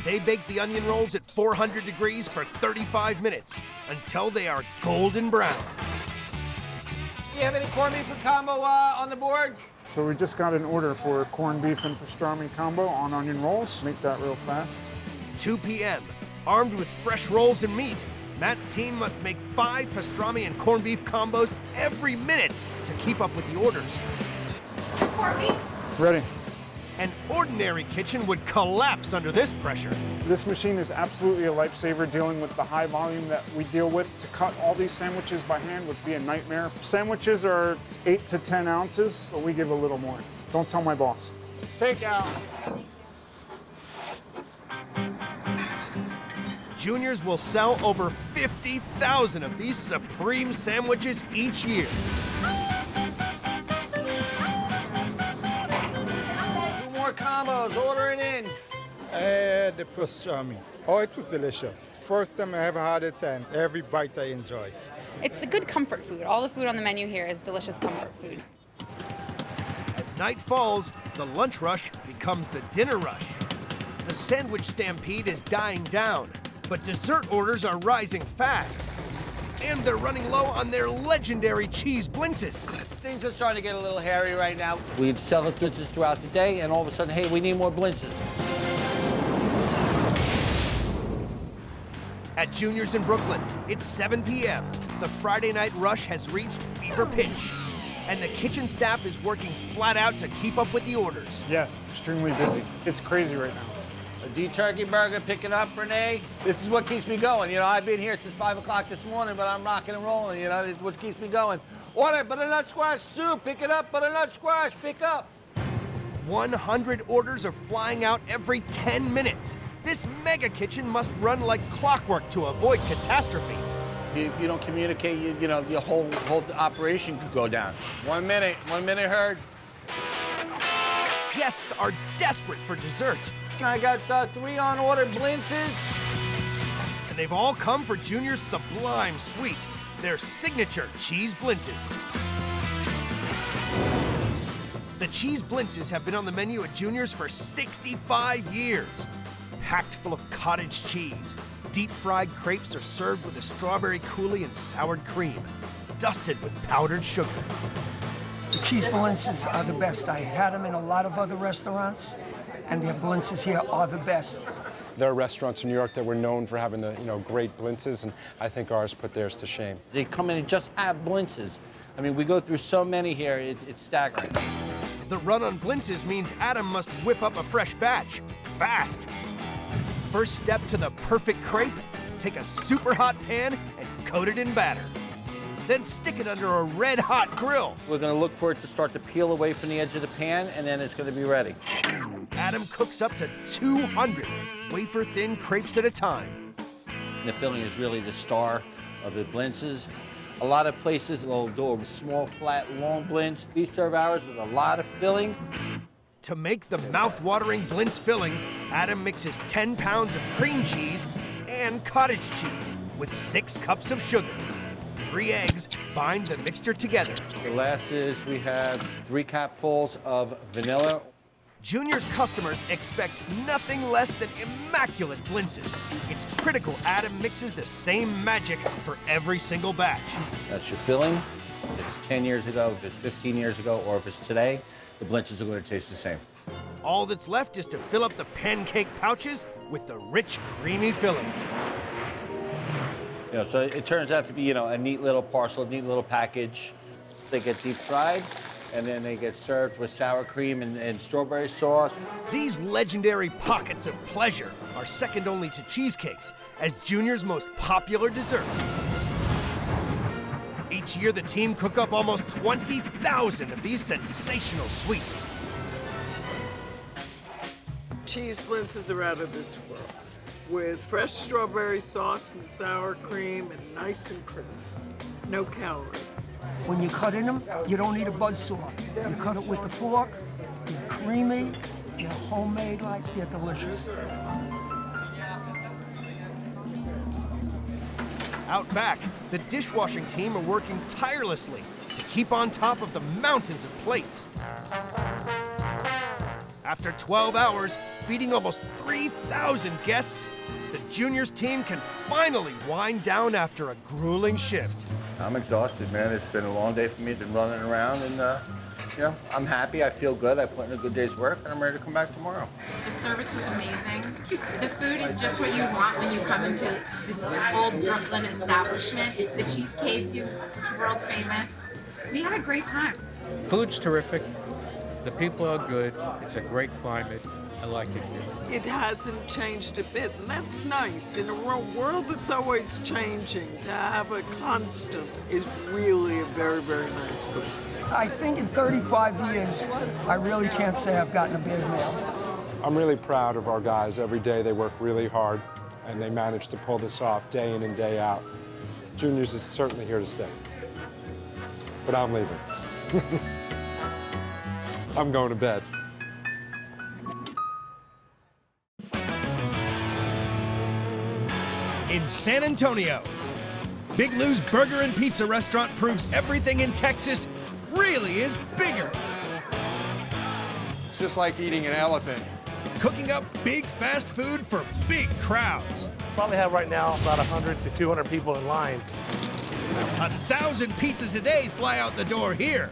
They bake the onion rolls at 400 degrees for 35 minutes until they are golden brown. Do you have any corned beef and combo on the board? So we just got an order for corned beef and pastrami combo on onion rolls. Make that real fast. 2 p.m. Armed with fresh rolls and meat, Matt's team must make 5 pastrami and corned beef combos every minute to keep up with the orders. Corned beef? Ready. An ordinary kitchen would collapse under this pressure. This machine is absolutely a lifesaver dealing with the high volume that we deal with. To cut all these sandwiches by hand would be a nightmare. Sandwiches are 8 to 10 ounces, but we give a little more. Don't tell my boss. Take out. Juniors will sell over 50,000 of these supreme sandwiches each year. Combos, order it in. The pastrami. Oh, it was delicious. First time I ever had it, and every bite I enjoy. It's a good comfort food. All the food on the menu here is delicious comfort food. As night falls, the lunch rush becomes the dinner rush. The sandwich stampede is dying down, but dessert orders are rising fast. And they're running low on their legendary cheese blintzes. Things are starting to get a little hairy right now. We sell the blintzes throughout the day, and all of a sudden, hey, we need more blintzes. At Junior's in Brooklyn, it's 7 p.m. The Friday night rush has reached fever pitch, and the kitchen staff is working flat out to keep up with the orders. Yes, extremely busy. It's crazy right now. A D-turkey burger picking up, Renee. This is what keeps me going. You know, I've been here since 5 o'clock this morning, but I'm rocking and rolling. You know, this is what keeps me going. Order butternut squash soup. Pick it up, butternut squash. Pick up. 100 orders are flying out every 10 minutes. This mega kitchen must run like clockwork to avoid catastrophe. If you don't communicate, you know, the whole operation could go down. 1 minute Herd. Guests are desperate for dessert. I got 3 on order blintzes. And they've all come for Junior's sublime sweet, their signature cheese blintzes. The cheese blintzes have been on the menu at Junior's for 65 years. Packed full of cottage cheese, deep-fried crepes are served with a strawberry coulis and sour cream, dusted with powdered sugar. The cheese blintzes are the best. I had them in a lot of other restaurants, and their blintzes here are the best. There are restaurants in New York that were known for having the great blintzes, and I think ours put theirs to shame. They come in and just have blintzes. I mean, we go through so many here, it's staggering. The run on blintzes means Adam must whip up a fresh batch, fast. First step to the perfect crepe, take a super hot pan and coat it in batter. then stick it under a red-hot grill. We're going to look for it to start to peel away from the edge of the pan, and then it's going to be ready. Adam cooks up to 200 wafer-thin crepes at a time. The filling is really the star of the blintzes. A lot of places will do a small, flat, long blintz. We serve ours with a lot of filling. To make the mouth-watering blintz filling, Adam mixes 10 pounds of cream cheese and cottage cheese with 6 cups of sugar. 3 eggs bind the mixture together. The last is we have 3 capfuls of vanilla. Junior's customers expect nothing less than immaculate blintzes. It's critical Adam mixes the same magic for every single batch. That's your filling. If it's 10 years ago, if it's 15 years ago, or if it's today, the blintzes are going to taste the same. All that's left is to fill up the pancake pouches with the rich, creamy filling. You know, so it turns out to be, a neat little parcel, a neat little package. They get deep fried, and then they get served with sour cream and strawberry sauce. These legendary pockets of pleasure are second only to cheesecakes as Junior's most popular desserts. Each year, the team cook up almost 20,000 of these sensational sweets. Cheese blintzes are out of this world, with fresh strawberry sauce and sour cream and nice and crisp. No calories. When you cut in them, you don't need a buzzsaw. You cut it with the fork, they're creamy, they're homemade, they're delicious. Out back, the dishwashing team are working tirelessly to keep on top of the mountains of plates. After 12 hours, feeding almost 3,000 guests, the Juniors team can finally wind down after a grueling shift. I'm exhausted, man. It's been a long day for me. Been running around, and I'm happy. I feel good. I put in a good day's work, and I'm ready to come back tomorrow. The service was amazing. The food is just what you want when you come into this old Brooklyn establishment. The cheesecake is world famous. We had a great time. Food's terrific. The people are good. It's a great climate. I like it here. It hasn't changed a bit, and that's nice. In a world that's always changing, to have a constant is really a very, very nice thing. I think in 35 years, I really can't say I've gotten a bad meal. I'm really proud of our guys. Every day they work really hard, and they manage to pull this off day in and day out. Juniors is certainly here to stay. But I'm leaving. I'm going to bed. In San Antonio, Big Lou's Burger and Pizza restaurant proves everything in Texas really is bigger. It's just like eating an elephant. Cooking up big fast food for big crowds. Probably have right now about 100 to 200 people in line. 1,000 pizzas a day fly out the door here.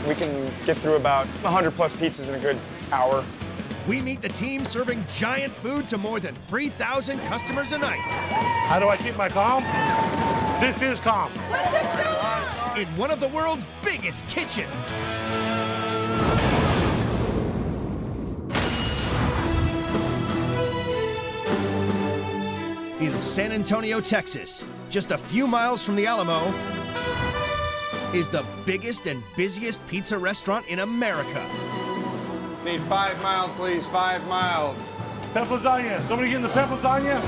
We can get through about 100 plus pizzas in a good hour. We meet the team serving giant food to more than 3,000 customers a night. How do I keep my calm? This is calm. What took so long? In one of the world's biggest kitchens. In San Antonio, Texas, just a few miles from the Alamo, is the biggest and busiest pizza restaurant in America. Need 5 miles, please, 5 miles. Pep lasagna. Somebody getting the pep lasagna?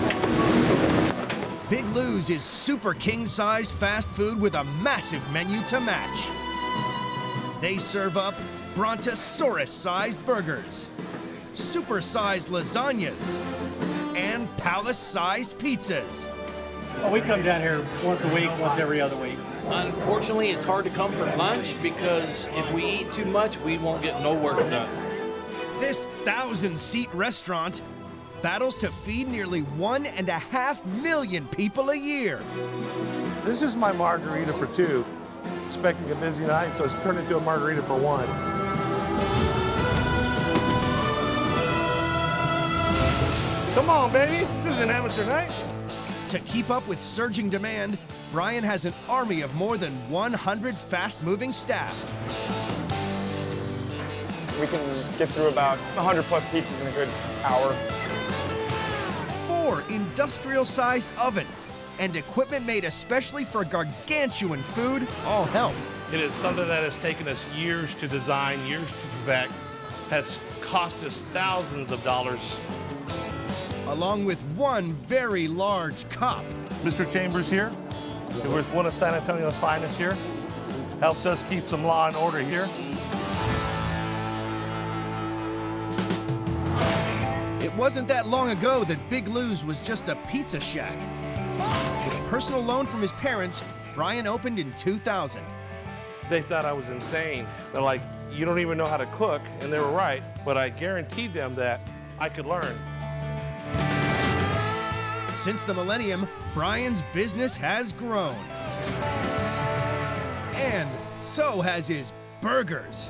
Big Lou's is super king-sized fast food with a massive menu to match. They serve up brontosaurus-sized burgers, super-sized lasagnas, and palace-sized pizzas. Well, we come down here once a week, once every other week. Unfortunately, it's hard to come for lunch because if we eat too much, we won't get no work done. This 1,000-seat restaurant battles to feed nearly 1.5 million people a year. This is my margarita for 2. Expecting a busy night, so it's turned into a margarita for 1. Come on, baby. This isn't amateur night. To keep up with surging demand, Brian has an army of more than 100 fast-moving staff. We can get through about 100 plus pizzas in a good hour. 4 industrial-sized ovens, and equipment made especially for Gargantuan food all help. It is something that has taken us years to design, years to perfect, has cost us thousands of dollars. Along with one very large cup. Mr. Chambers here, who is one of San Antonio's finest here, helps us keep some law and order here. It wasn't that long ago that Big Lou's was just a pizza shack. With a personal loan from his parents, Brian opened in 2000. They thought I was insane. They're like, you don't even know how to cook, and they were right, but I guaranteed them that I could learn. Since the millennium, Brian's business has grown. And so has his burgers.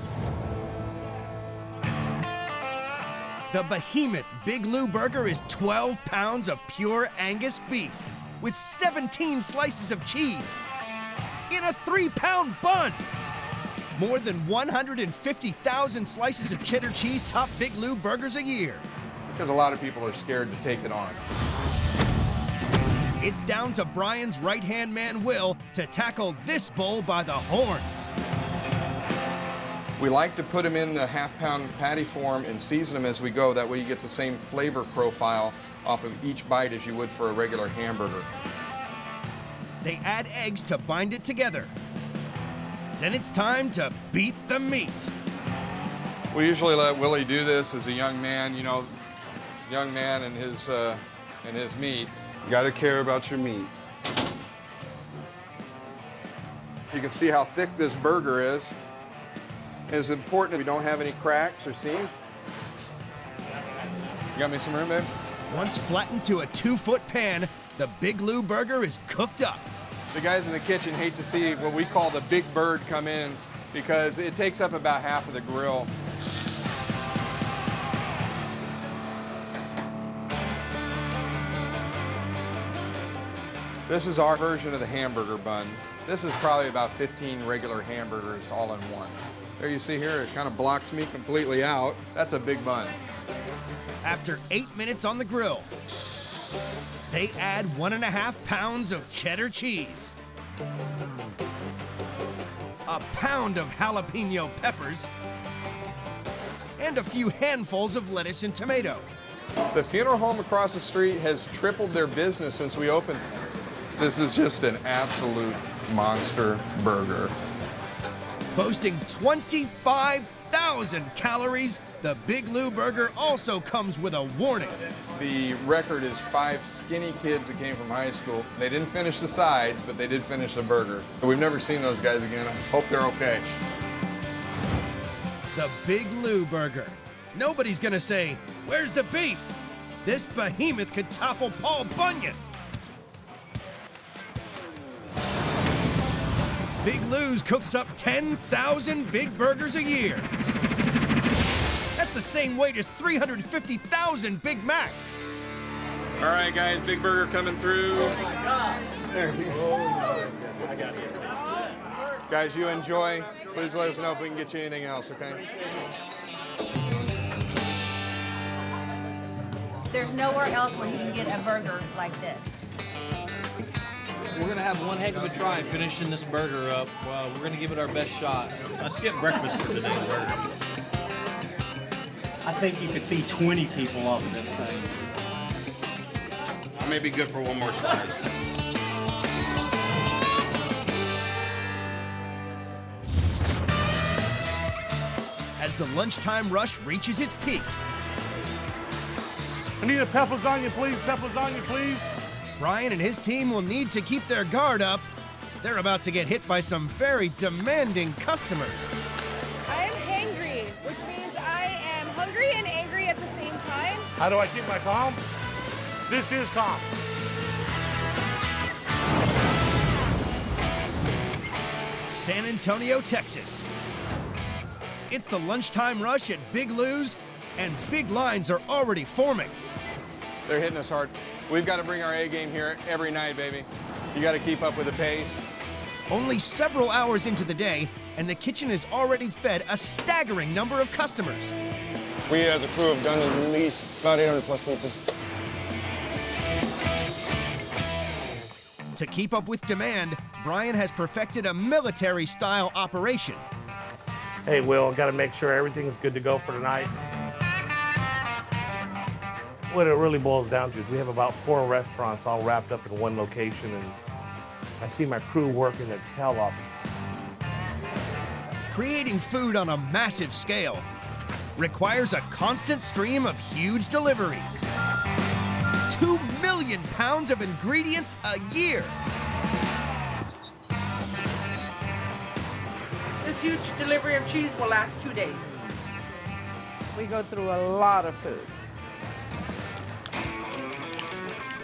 The behemoth Big Lou burger is 12 pounds of pure Angus beef with 17 slices of cheese in a 3-pound bun. More than 150,000 slices of cheddar cheese top Big Lou burgers a year. Because a lot of people are scared to take it on. It's down to Brian's right-hand man, Will, to tackle this bull by the horns. We like to put them in the half-pound patty form and season them as we go. That way you get the same flavor profile off of each bite as you would for a regular hamburger. They add eggs to bind it together. Then it's time to beat the meat. We usually let Willie do this as a young man, you know, young man and his meat. You gotta care about your meat. You can see how thick this burger is. It's important we don't have any cracks or seams. You got me some room, babe? Once flattened to a 2-foot pan, the Big Lou burger is cooked up. The guys in the kitchen hate to see what we call the big bird come in because it takes up about half of the grill. This is our version of the hamburger bun. This is probably about 15 regular hamburgers all in one. There you see here, it kind of blocks me completely out. That's a big bun. After 8 minutes on the grill, they add 1.5 pounds of cheddar cheese, a pound of jalapeno peppers, and a few handfuls of lettuce and tomato. The funeral home across the street has tripled their business since we opened. This is just an absolute monster burger. Boasting 25,000 calories, the Big Lou burger also comes with a warning. The record is 5 skinny kids that came from high school. They didn't finish the sides, but they did finish the burger. We've never seen those guys again. I hope they're okay. The Big Lou burger. Nobody's gonna say, "Where's the beef?" This behemoth could topple Paul Bunyan. Big Lou's cooks up 10,000 big burgers a year. That's the same weight as 350,000 Big Macs. All right, guys, big burger coming through. Oh my God. There you go. I got it. Guys, you enjoy. Please let us know if we can get you anything else, okay? There's nowhere else where you can get a burger like this. We're gonna have one heck of a try finishing this burger up. We're gonna give it our best shot. Let's get breakfast for today's burger. I think you could feed 20 people off of this thing. I may be good for one more slice. As the lunchtime rush reaches its peak, I need a pep lasagna, please. Pep lasagna, please. Brian and his team will need to keep their guard up. They're about to get hit by some very demanding customers. I am hangry, which means I am hungry and angry at the same time. How do I keep my calm? This is calm. San Antonio, Texas. It's the lunchtime rush at Big Lou's, and big lines are already forming. They're hitting us hard. We've got to bring our A game here every night, baby. You got to keep up with the pace. Only several hours into the day, and the kitchen has already fed a staggering number of customers. We as a crew have done at least about 800 plus pizzas. To keep up with demand, Brian has perfected a military-style operation. Hey, Will, got to make sure everything's good to go for tonight. What it really boils down to is we have about 4 restaurants all wrapped up in one location, and I see my crew working their tail off. Creating food on a massive scale requires a constant stream of huge deliveries. 2 million pounds of ingredients a year. This huge delivery of cheese will last 2 days. We go through a lot of food.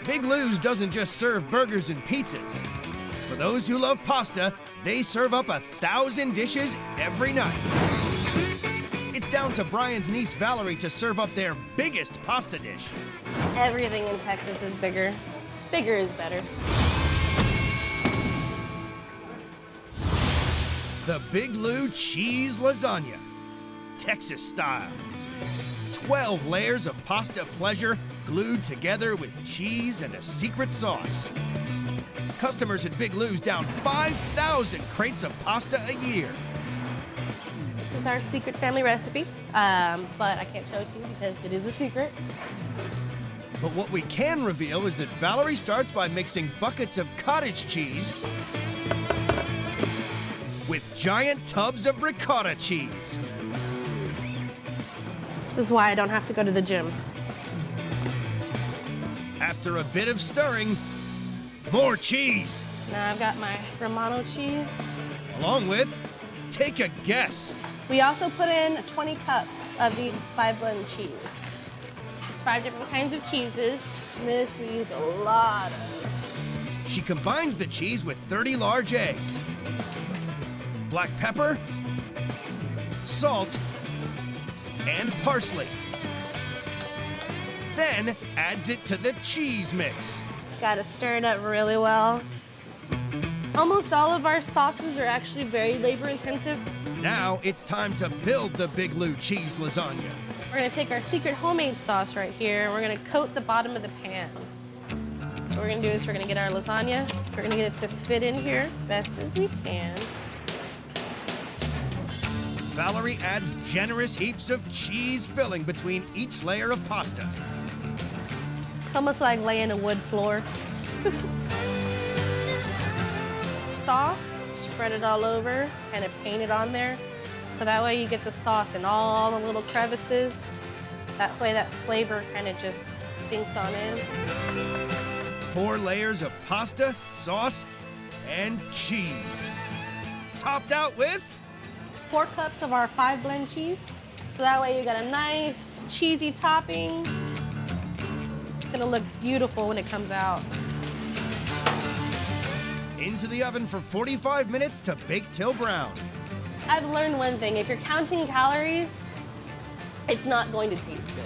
Big Lou's doesn't just serve burgers and pizzas. For those who love pasta, they serve up 1,000 dishes every night. It's down to Brian's niece Valerie to serve up their biggest pasta dish. Everything in Texas is bigger. Bigger is better. The Big Lou Cheese Lasagna, Texas style. 12 layers of pasta pleasure glued together with cheese and a secret sauce. Customers at Big Lou's down 5,000 crates of pasta a year. This is our secret family recipe, but I can't show it to you because it is a secret. But what we can reveal is that Valerie starts by mixing buckets of cottage cheese with giant tubs of ricotta cheese. This is why I don't have to go to the gym. After a bit of stirring, more cheese. So now I've got my Romano cheese. Along with, take a guess. We also put in 20 cups of the 5-blend cheese. It's 5 different kinds of cheeses. And this we use a lot of. She combines the cheese with 30 large eggs, black pepper, salt, and parsley. Then adds it to the cheese mix. Gotta stir it up really well. Almost all of our sauces are actually very labor intensive. Now it's time to build the Big Lou cheese lasagna. We're gonna take our secret homemade sauce right here and we're gonna coat the bottom of the pan. What we're gonna do is we're gonna get our lasagna, we're gonna get it to fit in here best as we can. Valerie adds generous heaps of cheese filling between each layer of pasta. It's almost like laying a wood floor. Sauce, spread it all over, kind of paint it on there. So that way you get the sauce in all the little crevices. That way that flavor kind of just sinks on in. 4 layers of pasta, sauce, and cheese. Topped out with 4 cups of our 5-blend cheese. So that way you got a nice cheesy topping. It's gonna look beautiful when it comes out. Into the oven for 45 minutes to bake till brown. I've learned one thing, if you're counting calories, it's not going to taste good.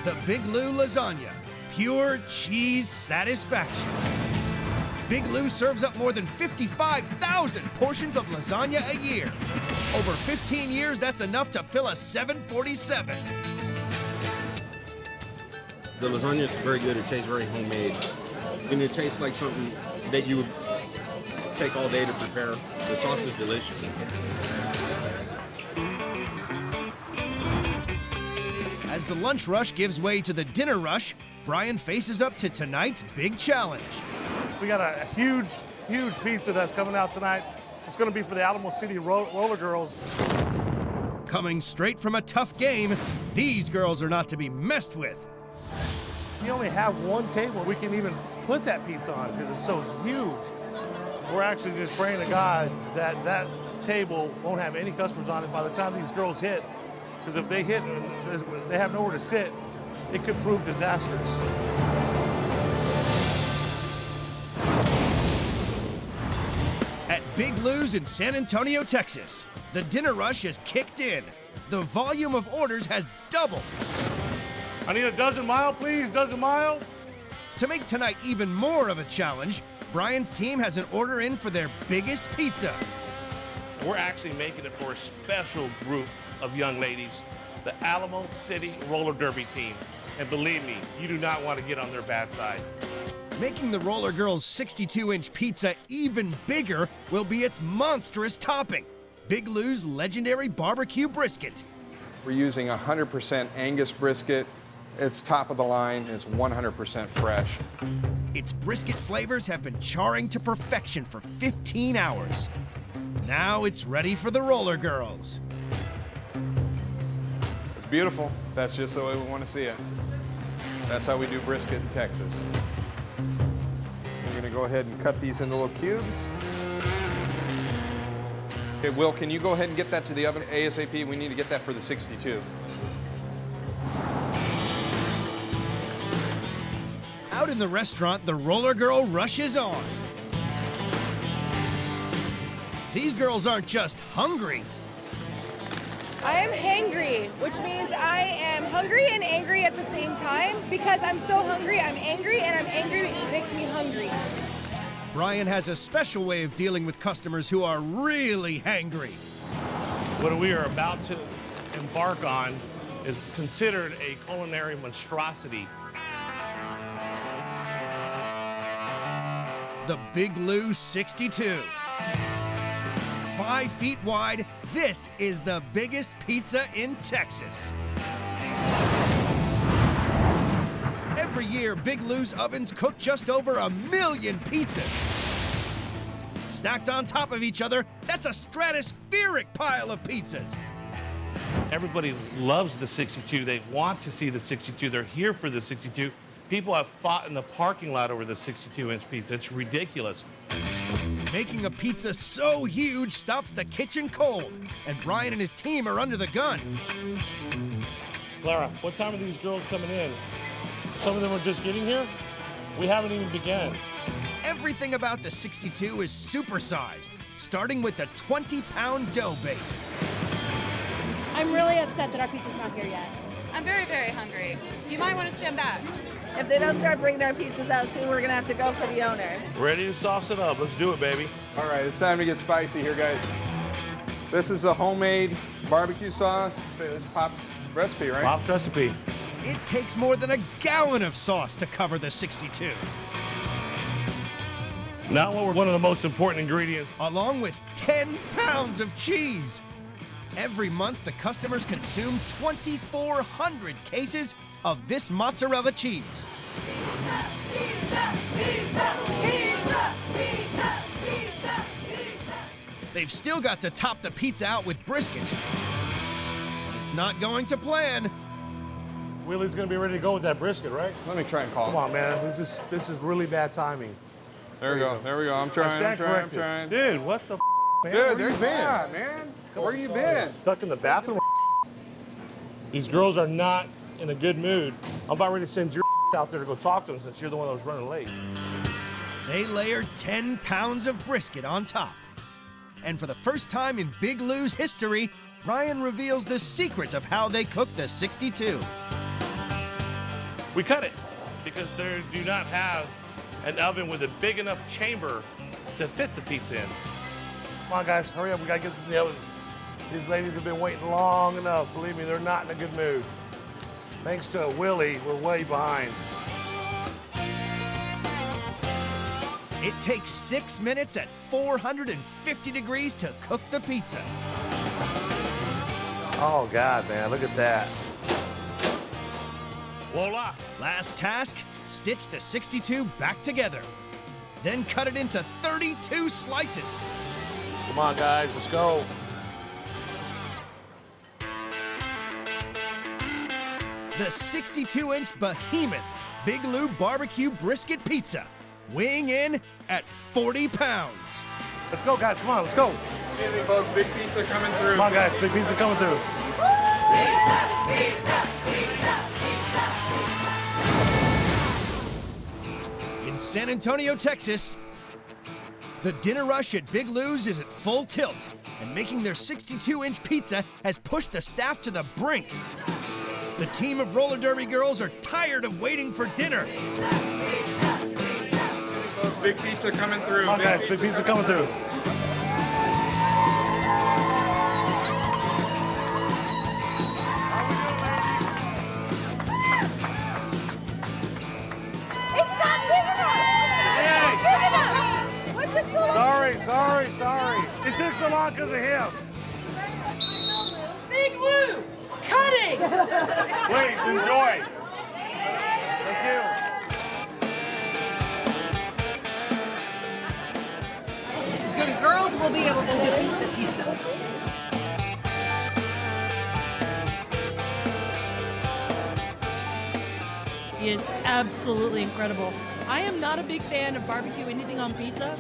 The Big Lou lasagna, pure cheese satisfaction. Big Lou serves up more than 55,000 portions of lasagna a year. Over 15 years, that's enough to fill a 747. The lasagna is very good. It tastes very homemade. And it tastes like something that you would take all day to prepare. The sauce is delicious. As the lunch rush gives way to the dinner rush, Brian faces up to tonight's big challenge. We got a huge, huge pizza that's coming out tonight. It's going to be for the Alamo City Roller Girls. Coming straight from a tough game, these girls are not to be messed with. We only have one table we can even put that pizza on because it's so huge. We're actually just praying to God that that table won't have any customers on it by the time these girls hit. Because if they hit and they have nowhere to sit, it could prove disastrous. At Big Lou's in San Antonio, Texas, the dinner rush has kicked in. The volume of orders has doubled. I need a dozen mile, please, dozen mile. To make tonight even more of a challenge, Brian's team has an order in for their biggest pizza. We're actually making it for a special group of young ladies, the Alamo City Roller Derby team. And believe me, you do not want to get on their bad side. Making the Roller Girls 62-inch pizza even bigger will be its monstrous topping, Big Lou's legendary barbecue brisket. We're using 100% Angus brisket. It's top of the line. It's 100% fresh. Its brisket flavors have been charring to perfection for 15 hours. Now it's ready for the Roller Girls. It's beautiful. That's just the way we want to see it. That's how we do brisket in Texas. We're going to go ahead and cut these into little cubes. Okay, Will, can you go ahead and get that to the oven ASAP? We need to get that for the 62. Out in the restaurant, the Roller Girl rushes on. These girls aren't just hungry. I am hangry, which means I am hungry and angry at the same time. Because I'm so hungry, I'm angry, and I'm angry makes me hungry. Brian has a special way of dealing with customers who are really hangry. What we are about to embark on is considered a culinary monstrosity. The Big Lou 62. 5 feet wide, this is the biggest pizza in Texas. Every year, Big Lou's ovens cook just over 1 million pizzas. Stacked on top of each other, that's a stratospheric pile of pizzas. Everybody loves the 62. They want to see the 62. They're here for the 62. People have fought in the parking lot over the 62-inch pizza. It's ridiculous. Making a pizza so huge stops the kitchen cold, and Brian and his team are under the gun. Clara, what time are these girls coming in? Some of them are just getting here? We haven't even begun. Everything about the 62 is supersized, starting with the 20-pound dough base. I'm really upset that our pizza's not here yet. I'm very, very hungry. You might want to stand back. If they don't start bringing our pizzas out soon, we're gonna have to go for the owner. Ready to sauce it up. Let's do it, baby. All right, it's time to get spicy here, guys. This is a homemade barbecue sauce. Say this Pop's recipe, right? Pop's recipe. It takes more than a gallon of sauce to cover the 62. Now one of the most important ingredients. Along with 10 pounds of cheese. Every month, the customers consume 2,400 cases of this mozzarella cheese. Pizza, pizza, pizza, pizza, pizza, pizza, pizza. They've still got to top the pizza out with brisket. But it's not going to plan. Willie's gonna be ready to go with that brisket, right? Let me try and call him. Come on, man. This is really bad timing. There we go. There we go. I'm trying. Dude, what the man? Dude, Where there's you been? that, man. Where you been? Stuck in the bathroom. These girls are not in a good mood. I'm about ready to send your out there to go talk to them since you're the one that was running late. They layered 10 pounds of brisket on top. And for the first time in Big Lou's history, Brian reveals the secret of how they cook the 62. We cut it because they do not have an oven with a big enough chamber to fit the pizza in. Come on, guys, hurry up. We gotta get this in the oven. These ladies have been waiting long enough. Believe me, they're not in a good mood. Thanks to Willie, we're way behind. It takes 6 minutes at 450 degrees to cook the pizza. Oh, God, man, look at that. Voila. Last task, stitch the 62 back together. Then cut it into 32 slices. Come on, guys, let's go. The 62-inch behemoth Big Lou barbecue brisket pizza, weighing in at 40 pounds. Let's go, guys, come on, let's go. Excuse me, folks, big pizza coming through. Come on, guys, big pizza coming through. Pizza, pizza, pizza, pizza. In San Antonio, Texas, the dinner rush at Big Lou's is at full tilt, and making their 62-inch pizza has pushed the staff to the brink. The team of roller derby girls are tired of waiting for dinner. Folks, big pizza coming through. Come on, guys, big pizza coming through. It's not big enough! sorry. It took so long because of him. Big Lou, cutting. Please, enjoy. Thank you. The girls will be able to defeat the pizza. He is absolutely incredible. I am not a big fan of barbecue anything on pizza,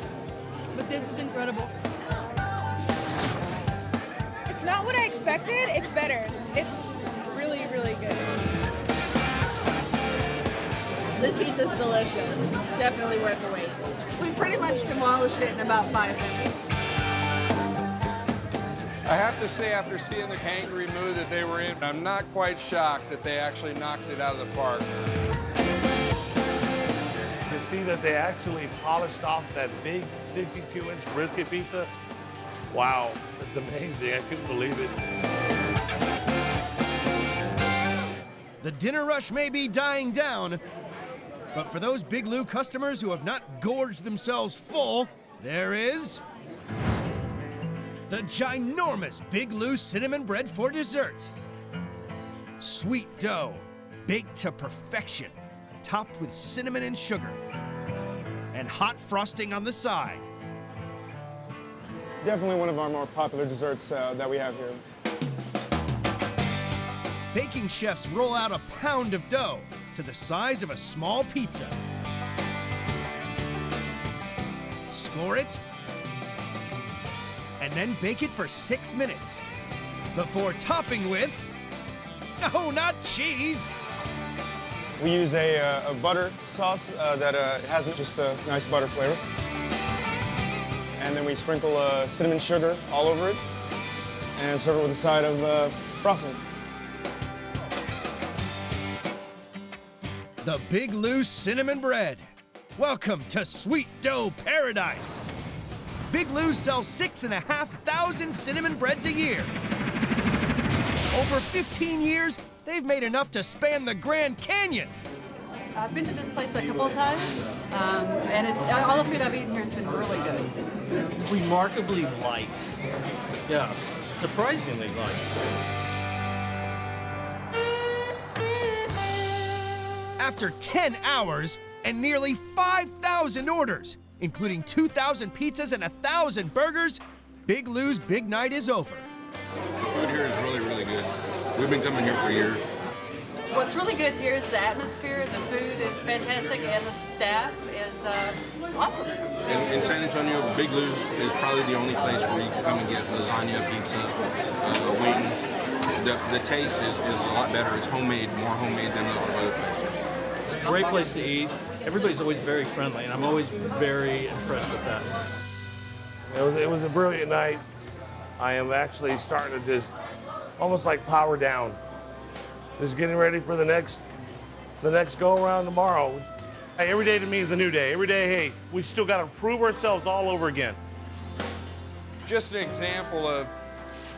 but this is incredible. It's not what I expected. It's better. It's really, really good. This pizza's delicious. Definitely worth the wait. We pretty much demolished it in about 5 minutes. I have to say, after seeing the angry mood that they were in, I'm not quite shocked that they actually knocked it out of the park. To see that they actually polished off that big 62-inch brisket pizza, wow, it's amazing. I couldn't believe it. The dinner rush may be dying down, but for those Big Lou customers who have not gorged themselves full, there is the ginormous Big Lou cinnamon bread for dessert. Sweet dough, baked to perfection, topped with cinnamon and sugar, and hot frosting on the side. Definitely one of our more popular desserts that we have here. Baking chefs roll out a pound of dough to the size of a small pizza. Score it, and then bake it for 6 minutes before topping with, no, not cheese. We use a butter sauce that has just a nice butter flavor. And then we sprinkle cinnamon sugar all over it and serve it with a side of frosting. The Big Lou cinnamon bread. Welcome to Sweet Dough Paradise. Big Lou sells 6,500 cinnamon breads a year. Over 15 years, they've made enough to span the Grand Canyon. I've been to this place a couple of times, and all the food I've eaten here has been really good. Remarkably light. Yeah, surprisingly light. After 10 hours and nearly 5,000 orders, including 2,000 pizzas and 1,000 burgers, Big Lou's big night is over. The food here is really, really good. We've been coming here for years. What's really good here is the atmosphere, the food is fantastic, and the staff is awesome. In San Antonio, Big Lou's is probably the only place where you can come and get lasagna, pizza, wings. The taste is a lot better. It's homemade, more homemade than a lot of other places. It's a great place to eat. Everybody's always very friendly, and I'm always very impressed with that. It was a brilliant night. I am actually starting to just almost like power down. Just getting ready for the next go around tomorrow. Hey, every day to me is a new day. Every day, hey, we still got to prove ourselves all over again. Just an example of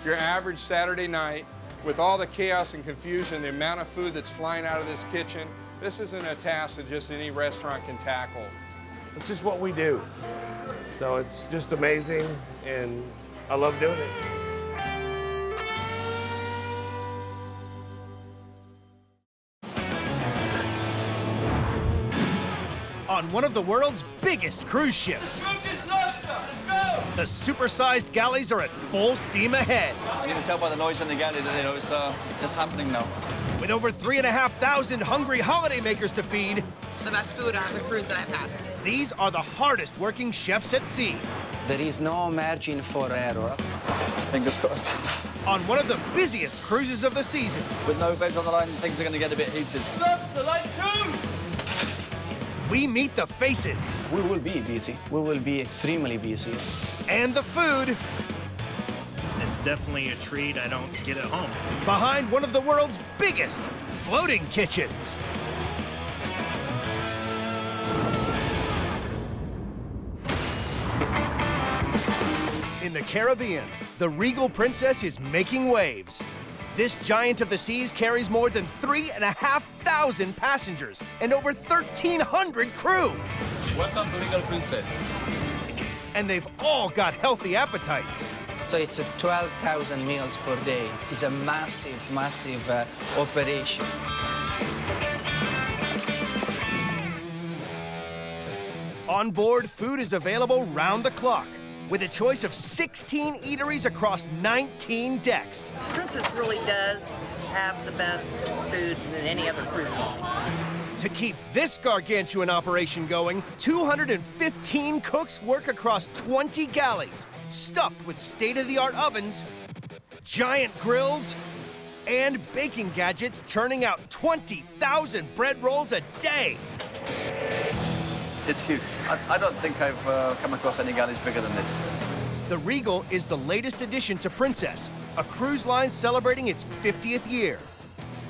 your average Saturday night with all the chaos and confusion, the amount of food that's flying out of this kitchen. This isn't a task that just any restaurant can tackle. It's just what we do. So it's just amazing, and I love doing it. On one of the world's biggest cruise ships, the supersized galleys are at full steam ahead. You can tell by the noise in the galley that it's happening now. With over 3,500 hungry holidaymakers to feed, The best food on the cruise that I've had. these are the hardest working chefs at sea. There is no margin for error. Fingers crossed. On one of the busiest cruises of the season. With no beds on the line, things are going to get a bit heated. We meet the faces. We will be busy. We will be extremely busy. And the food. It's definitely a treat I don't get at home. Behind one of the world's biggest floating kitchens. In the Caribbean, the Regal Princess is making waves. This giant of the seas carries more than 3,500 passengers and over 1,300 crew. Welcome to Regal Princess. And they've all got healthy appetites. So it's 12,000 meals per day. It's a massive, massive operation. On board, food is available round the clock, with a choice of 16 eateries across 19 decks. Princess really does have the best food than any other cruise line. To keep this gargantuan operation going, 215 cooks work across 20 galleys, stuffed with state-of-the-art ovens, giant grills, and baking gadgets churning out 20,000 bread rolls a day. It's huge. I don't think I've come across any galleys bigger than this. The Regal is the latest addition to Princess, a cruise line celebrating its 50th year.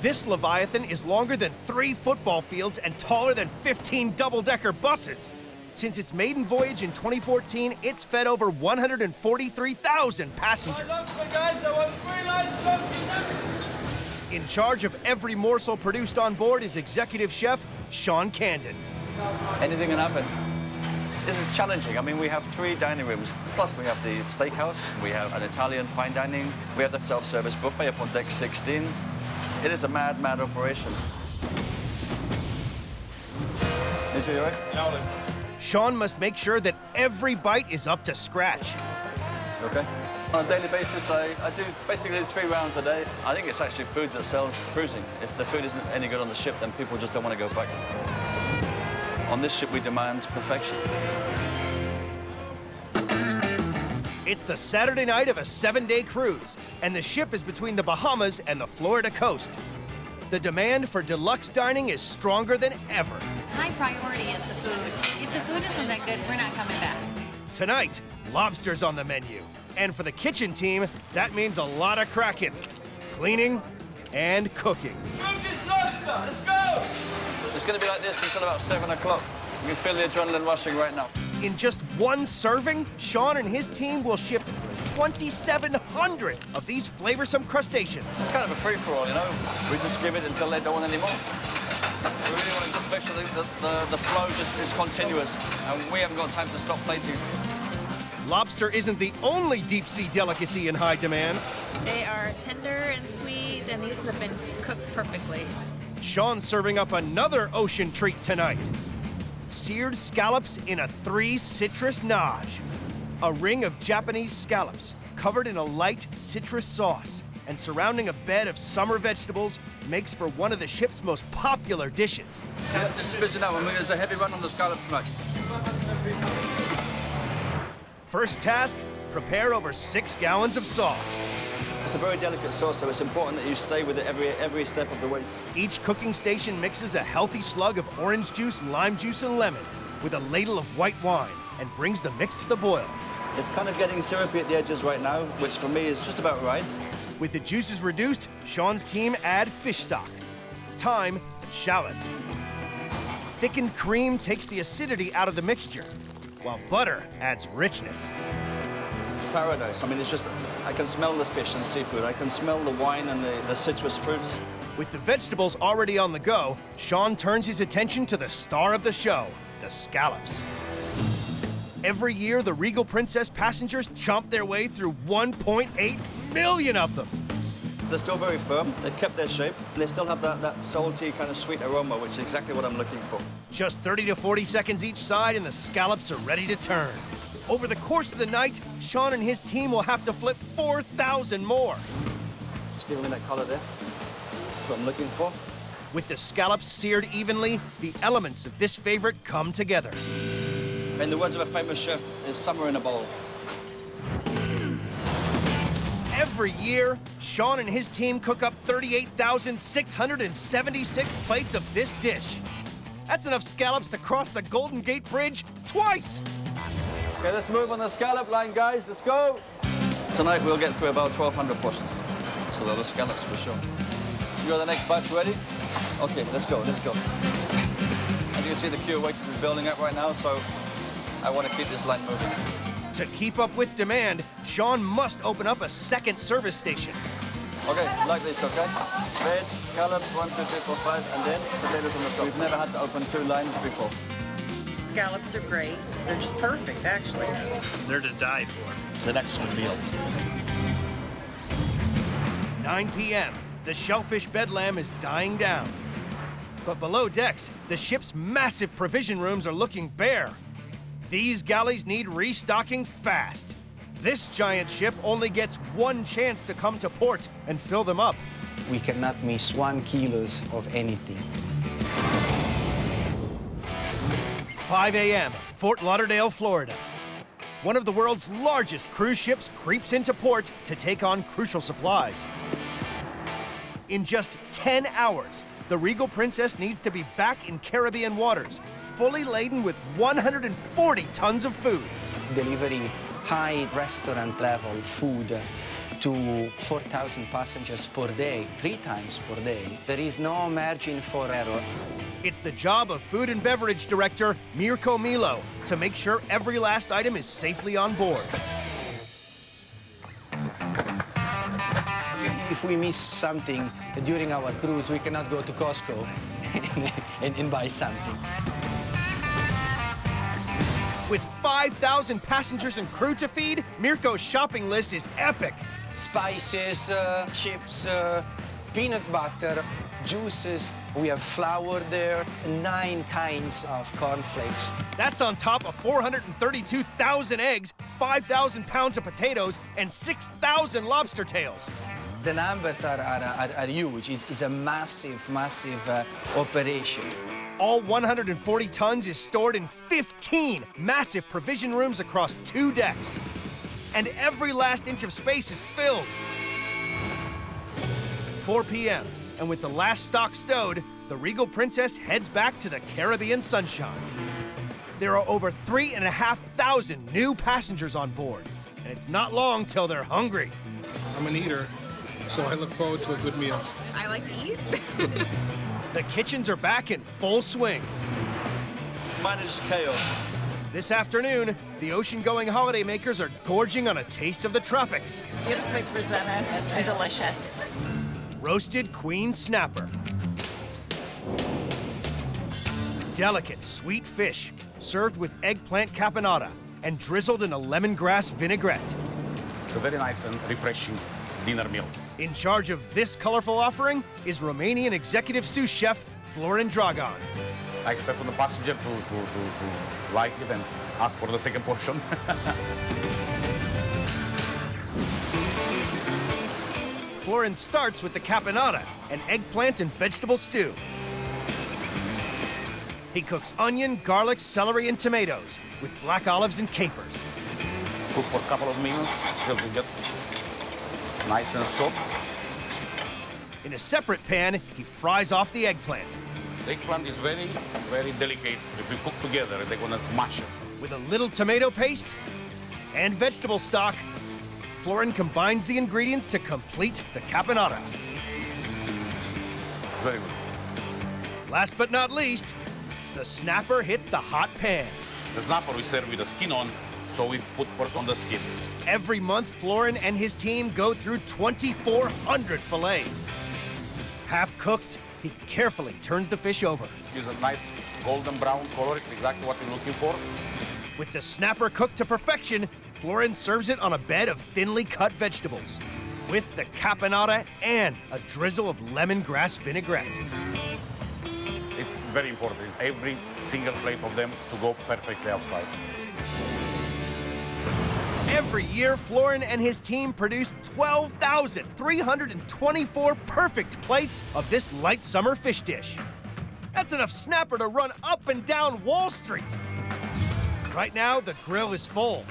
This Leviathan is longer than 3 football fields and taller than 15 double-decker buses. Since its maiden voyage in 2014, it's fed over 143,000 passengers. In charge of every morsel produced on board is executive chef Sean Camden. Anything can happen. This is challenging. I mean, we have 3 dining rooms, plus we have the steakhouse, we have an Italian fine dining, we have the self-service buffet up on deck 16. It is a mad, mad operation. Is you all right? No. Sean must make sure that every bite is up to scratch. Okay. On a daily basis, I do basically 3 rounds a day. I think it's actually food that sells cruising. If the food isn't any good on the ship, then people just don't want to go back. On this ship, we demand perfection. It's the Saturday night of a 7-day cruise, and the ship is between the Bahamas and the Florida coast. The demand for deluxe dining is stronger than ever. High priority is the food. If the food isn't that good, we're not coming back. Tonight, lobster's on the menu. And for the kitchen team, that means a lot of cracking, cleaning, and cooking. Let's go! It's going to be like this until about 7 o'clock. You can feel the adrenaline rushing right now. In just one serving, Sean and his team will shift 2,700 of these flavorsome crustaceans. It's kind of a free-for-all, you know? We just give it until they don't want any more. We really want to just make sure that the flow just is continuous, and we haven't got time to stop plating. Lobster isn't the only deep-sea delicacy in high demand. They are tender and sweet, and these have been cooked perfectly. Sean's serving up another ocean treat tonight. Seared scallops in a 3 citrus nage. A ring of Japanese scallops covered in a light citrus sauce and surrounding a bed of summer vegetables makes for one of the ship's most popular dishes. Yeah, this is busy now. There's a heavy run on the scallops tonight. First task, prepare over 6 gallons of sauce. It's a very delicate sauce, so it's important that you stay with it every step of the way. Each cooking station mixes a healthy slug of orange juice, lime juice, and lemon with a ladle of white wine and brings the mix to the boil. It's kind of getting syrupy at the edges right now, which for me is just about right. With the juices reduced, Sean's team add fish stock, thyme, and shallots. Thickened cream takes the acidity out of the mixture, while butter adds richness. Paradise. I mean, it's just, I can smell the fish and seafood. I can smell the wine and the citrus fruits. With the vegetables already on the go, Sean turns his attention to the star of the show, the scallops. Every year, the Regal Princess passengers chomp their way through 1.8 million of them. They're still very firm. They've kept their shape. They still have that salty, kind of sweet aroma, which is exactly what I'm looking for. Just 30 to 40 seconds each side, and the scallops are ready to turn. Over the course of the night, Sean and his team will have to flip 4,000 more. Just giving me that color there. That's what I'm looking for. With the scallops seared evenly, the elements of this favorite come together. In the words of a famous chef, is summer in a bowl. Every year, Sean and his team cook up 38,676 plates of this dish. That's enough scallops to cross the Golden Gate Bridge twice. Okay, let's move on the scallop line, guys. Let's go. Tonight, we'll get through about 1,200 portions. That's a lot of scallops for sure. You got the next batch ready? Okay, let's go, let's go. As you can see, the queue of waiters is building up right now, so I want to keep this line moving. To keep up with demand, Sean must open up a second service station. Okay, like this, okay? Veg, scallops, 1, 2, 3, 4, 5, and then potatoes on the top. We've never had to open 2 lines before. So scallops are great. They're just perfect, actually. They're to die for. The next meal. 9 p.m. The shellfish bedlam is dying down. But below decks, the ship's massive provision rooms are looking bare. These galleys need restocking fast. This giant ship only gets one chance to come to port and fill them up. We cannot miss 1 kilo of anything. 5 a.m., Fort Lauderdale, Florida. One of the world's largest cruise ships creeps into port to take on crucial supplies. In just 10 hours, the Regal Princess needs to be back in Caribbean waters, fully laden with 140 tons of food. Delivering high restaurant level food to 4,000 passengers per day, 3 times per day. There is no margin for error. It's the job of Food and Beverage Director Mirko Milo to make sure every last item is safely on board. If we miss something during our cruise, we cannot go to Costco and buy something. With 5,000 passengers and crew to feed, Mirko's shopping list is epic. Spices, chips, peanut butter, juices. We have flour there, 9 kinds of cornflakes. That's on top of 432,000 eggs, 5,000 pounds of potatoes, and 6,000 lobster tails. The numbers are huge. It's a massive operation. All 140 tons is stored in 15 massive provision rooms across 2 decks. And every last inch of space is filled. 4 p.m., and with the last stock stowed, the Regal Princess heads back to the Caribbean sunshine. There are over 3,500 new passengers on board, and it's not long till they're hungry. I'm an eater, so I look forward to a good meal. I like to eat. The kitchens are back in full swing. Managed chaos. This afternoon, the ocean-going holidaymakers are gorging on a taste of the tropics. Beautifully presented and delicious. Roasted queen snapper. Delicate sweet fish, served with eggplant caponata and drizzled in a lemongrass vinaigrette. It's a very nice and refreshing dinner meal. In charge of this colorful offering is Romanian executive sous chef Florin Dragan. I expect from the passenger to like it and ask for the second portion. Florin starts with the caponata, an eggplant and vegetable stew. He cooks onion, garlic, celery, and tomatoes with black olives and capers. Cook for a couple of minutes till we get nice and soft. In a separate pan, he fries off the eggplant. The eggplant is very, very delicate. If we cook together, they're gonna smash it. With a little tomato paste and vegetable stock, Florin combines the ingredients to complete the caponata. Very good. Last but not least, the snapper hits the hot pan. The snapper we serve with the skin on, so we put first on the skin. Every month, Florin and his team go through 2,400 fillets. Half cooked, he carefully turns the fish over. Gives a nice golden brown color. It's exactly what we're looking for. With the snapper cooked to perfection, Florin serves it on a bed of thinly cut vegetables, with the caponata and a drizzle of lemongrass vinaigrette. It's very important. It's every single plate of them to go perfectly outside. Every year, Florin and his team produce 12,324 perfect plates of this light summer fish dish. That's enough snapper to run up and down Wall Street. Right now, the grill is full,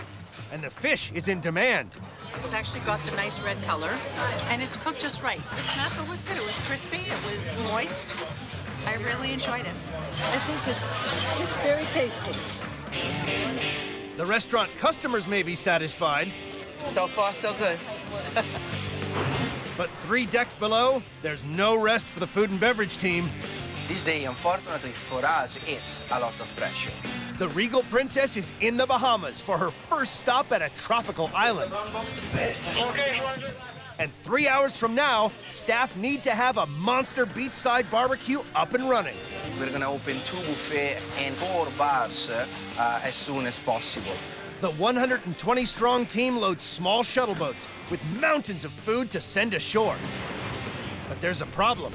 and the fish is in demand. It's actually got the nice red color, and it's cooked just right. The snapper was good. It was crispy. It was moist. I really enjoyed it. I think it's just very tasty. The restaurant customers may be satisfied. So far, so good. But 3 decks below, there's no rest for the food and beverage team. This day, unfortunately for us, it's a lot of pressure. The Regal Princess is in the Bahamas for her first stop at a tropical island. And 3 hours from now, staff need to have a monster beachside barbecue up and running. We're gonna open 2 buffets and 4 bars as soon as possible. The 120-strong team loads small shuttle boats with mountains of food to send ashore. But there's a problem.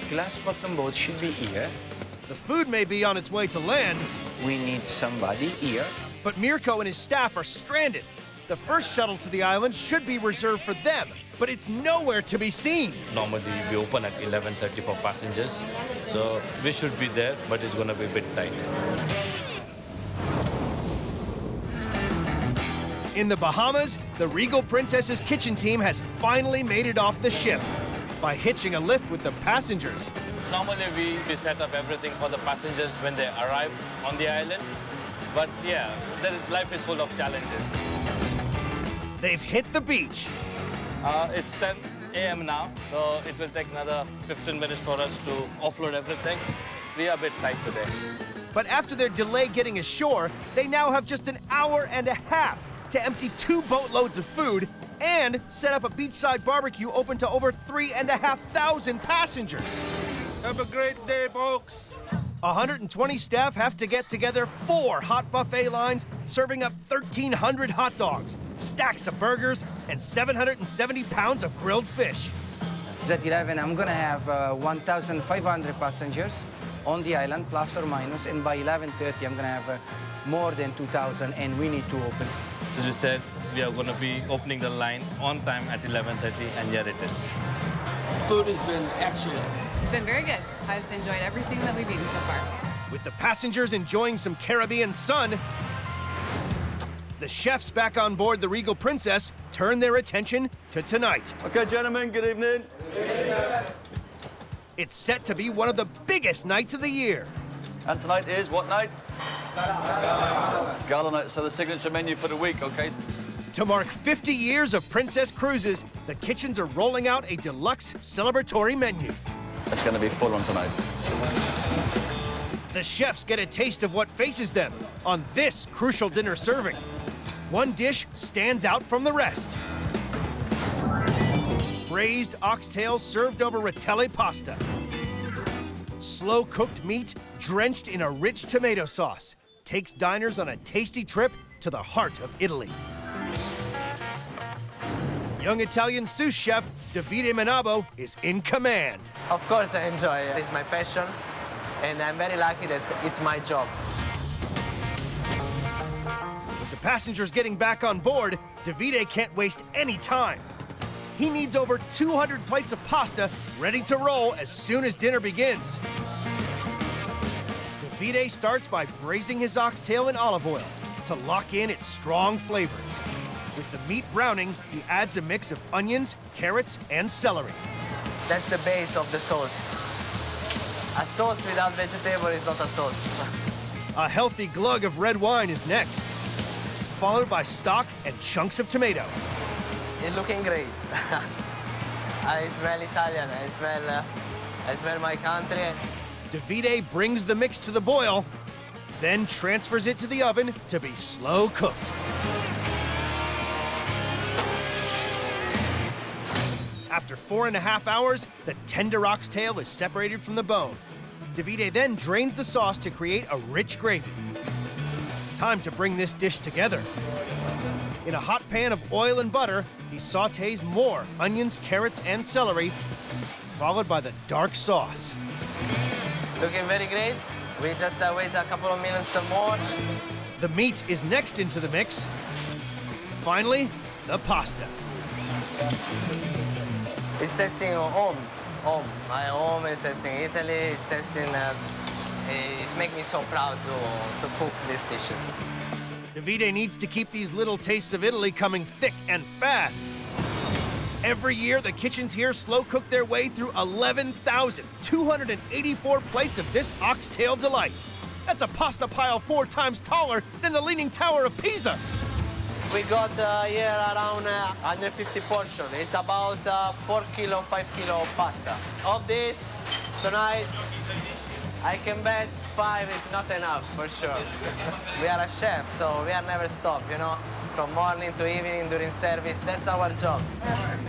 Glass bottom boat should be here. The food may be on its way to land. We need somebody here. But Mirko and his staff are stranded. The first shuttle to the island should be reserved for them, but it's nowhere to be seen. Normally we open at 11:30 for passengers, so we should be there, but it's gonna be a bit tight. In the Bahamas, the Regal Princess's kitchen team has finally made it off the ship by hitching a lift with the passengers. Normally we set up everything for the passengers when they arrive on the island, but yeah, life is full of challenges. They've hit the beach. It's 10 a.m. now, so it will take another 15 minutes for us to offload everything. We are a bit tight today. But after their delay getting ashore, they now have just an hour and a half to empty 2 boatloads of food and set up a beachside barbecue open to over 3,500 passengers. Have a great day, folks. 120 staff have to get together 4 hot buffet lines, serving up 1,300 hot dogs, stacks of burgers, and 770 pounds of grilled fish. At 11, I'm gonna have 1,500 passengers on the island, plus or minus, and by 11:30, I'm gonna have more than 2,000, and we need to open. As we said, we are going to be opening the line on time at 11:30, and here it is. Food has been excellent. It's been very good. I've enjoyed everything that we've eaten so far. With the passengers enjoying some Caribbean sun, the chefs back on board the Regal Princess turn their attention to tonight. Okay, gentlemen, good evening. It's set to be one of the biggest nights of the year. And tonight is what night? Gala night, so the signature menu for the week, okay? To mark 50 years of Princess Cruises, the kitchens are rolling out a deluxe celebratory menu. It's going to be full on tonight. The chefs get a taste of what faces them on this crucial dinner serving. One dish stands out from the rest. Braised oxtails served over rotelle pasta. Slow-cooked meat drenched in a rich tomato sauce takes diners on a tasty trip to the heart of Italy. Young Italian sous chef Davide Menabo is in command. Of course I enjoy it. It's my passion, and I'm very lucky that it's my job. With the passengers getting back on board, Davide can't waste any time. He needs over 200 plates of pasta ready to roll as soon as dinner begins. Davide starts by braising his oxtail in olive oil to lock in its strong flavors. With the meat browning, he adds a mix of onions, carrots, and celery. That's the base of the sauce. A sauce without vegetable is not a sauce. A healthy glug of red wine is next, followed by stock and chunks of tomato. It's looking great. I smell Italian. I smell my country. Davide brings the mix to the boil, then transfers it to the oven to be slow cooked. After 4.5 hours, the tender oxtail is separated from the bone. Davide then drains the sauce to create a rich gravy. Time to bring this dish together. In a hot pan of oil and butter, he sautés more onions, carrots, and celery, followed by the dark sauce. Looking very great. We just wait a couple of minutes more. The meat is next into the mix. Finally, the pasta. It's testing home. My home is testing Italy. It's testing. It's making me so proud to cook these dishes. Davide needs to keep these little tastes of Italy coming thick and fast. Every year, the kitchens here slow cook their way through 11,284 plates of this oxtail delight. That's a pasta pile 4 times taller than the Leaning Tower of Pisa. We got here around 150 portions. It's about 4 kilo, 5 kilo of pasta. Of this, tonight, I can bet 5 is not enough, for sure. We are a chef, so we are never stop, you know? From morning to evening during service, that's our job.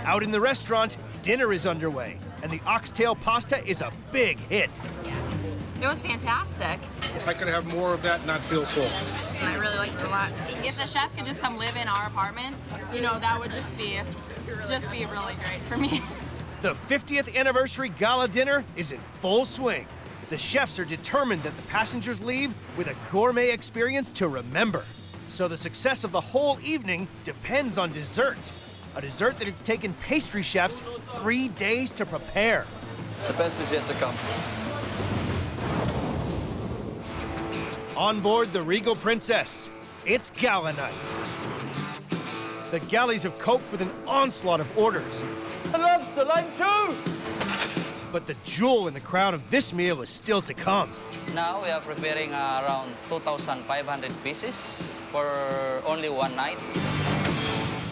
Out in the restaurant, dinner is underway, and the oxtail pasta is a big hit. It was fantastic. I could have more of that and not feel full. I really liked it a lot. If the chef could just come live in our apartment, you know, that would just be really great for me. The 50th anniversary gala dinner is in full swing. The chefs are determined that the passengers leave with a gourmet experience to remember. So the success of the whole evening depends on dessert. A dessert that it's taken pastry chefs 3 days to prepare. The best is yet to come. On board the Regal Princess, it's gala night. The galleys have coped with an onslaught of orders. Lobster, line 2! But the jewel in the crown of this meal is still to come. Now we are preparing around 2,500 pieces for only one night.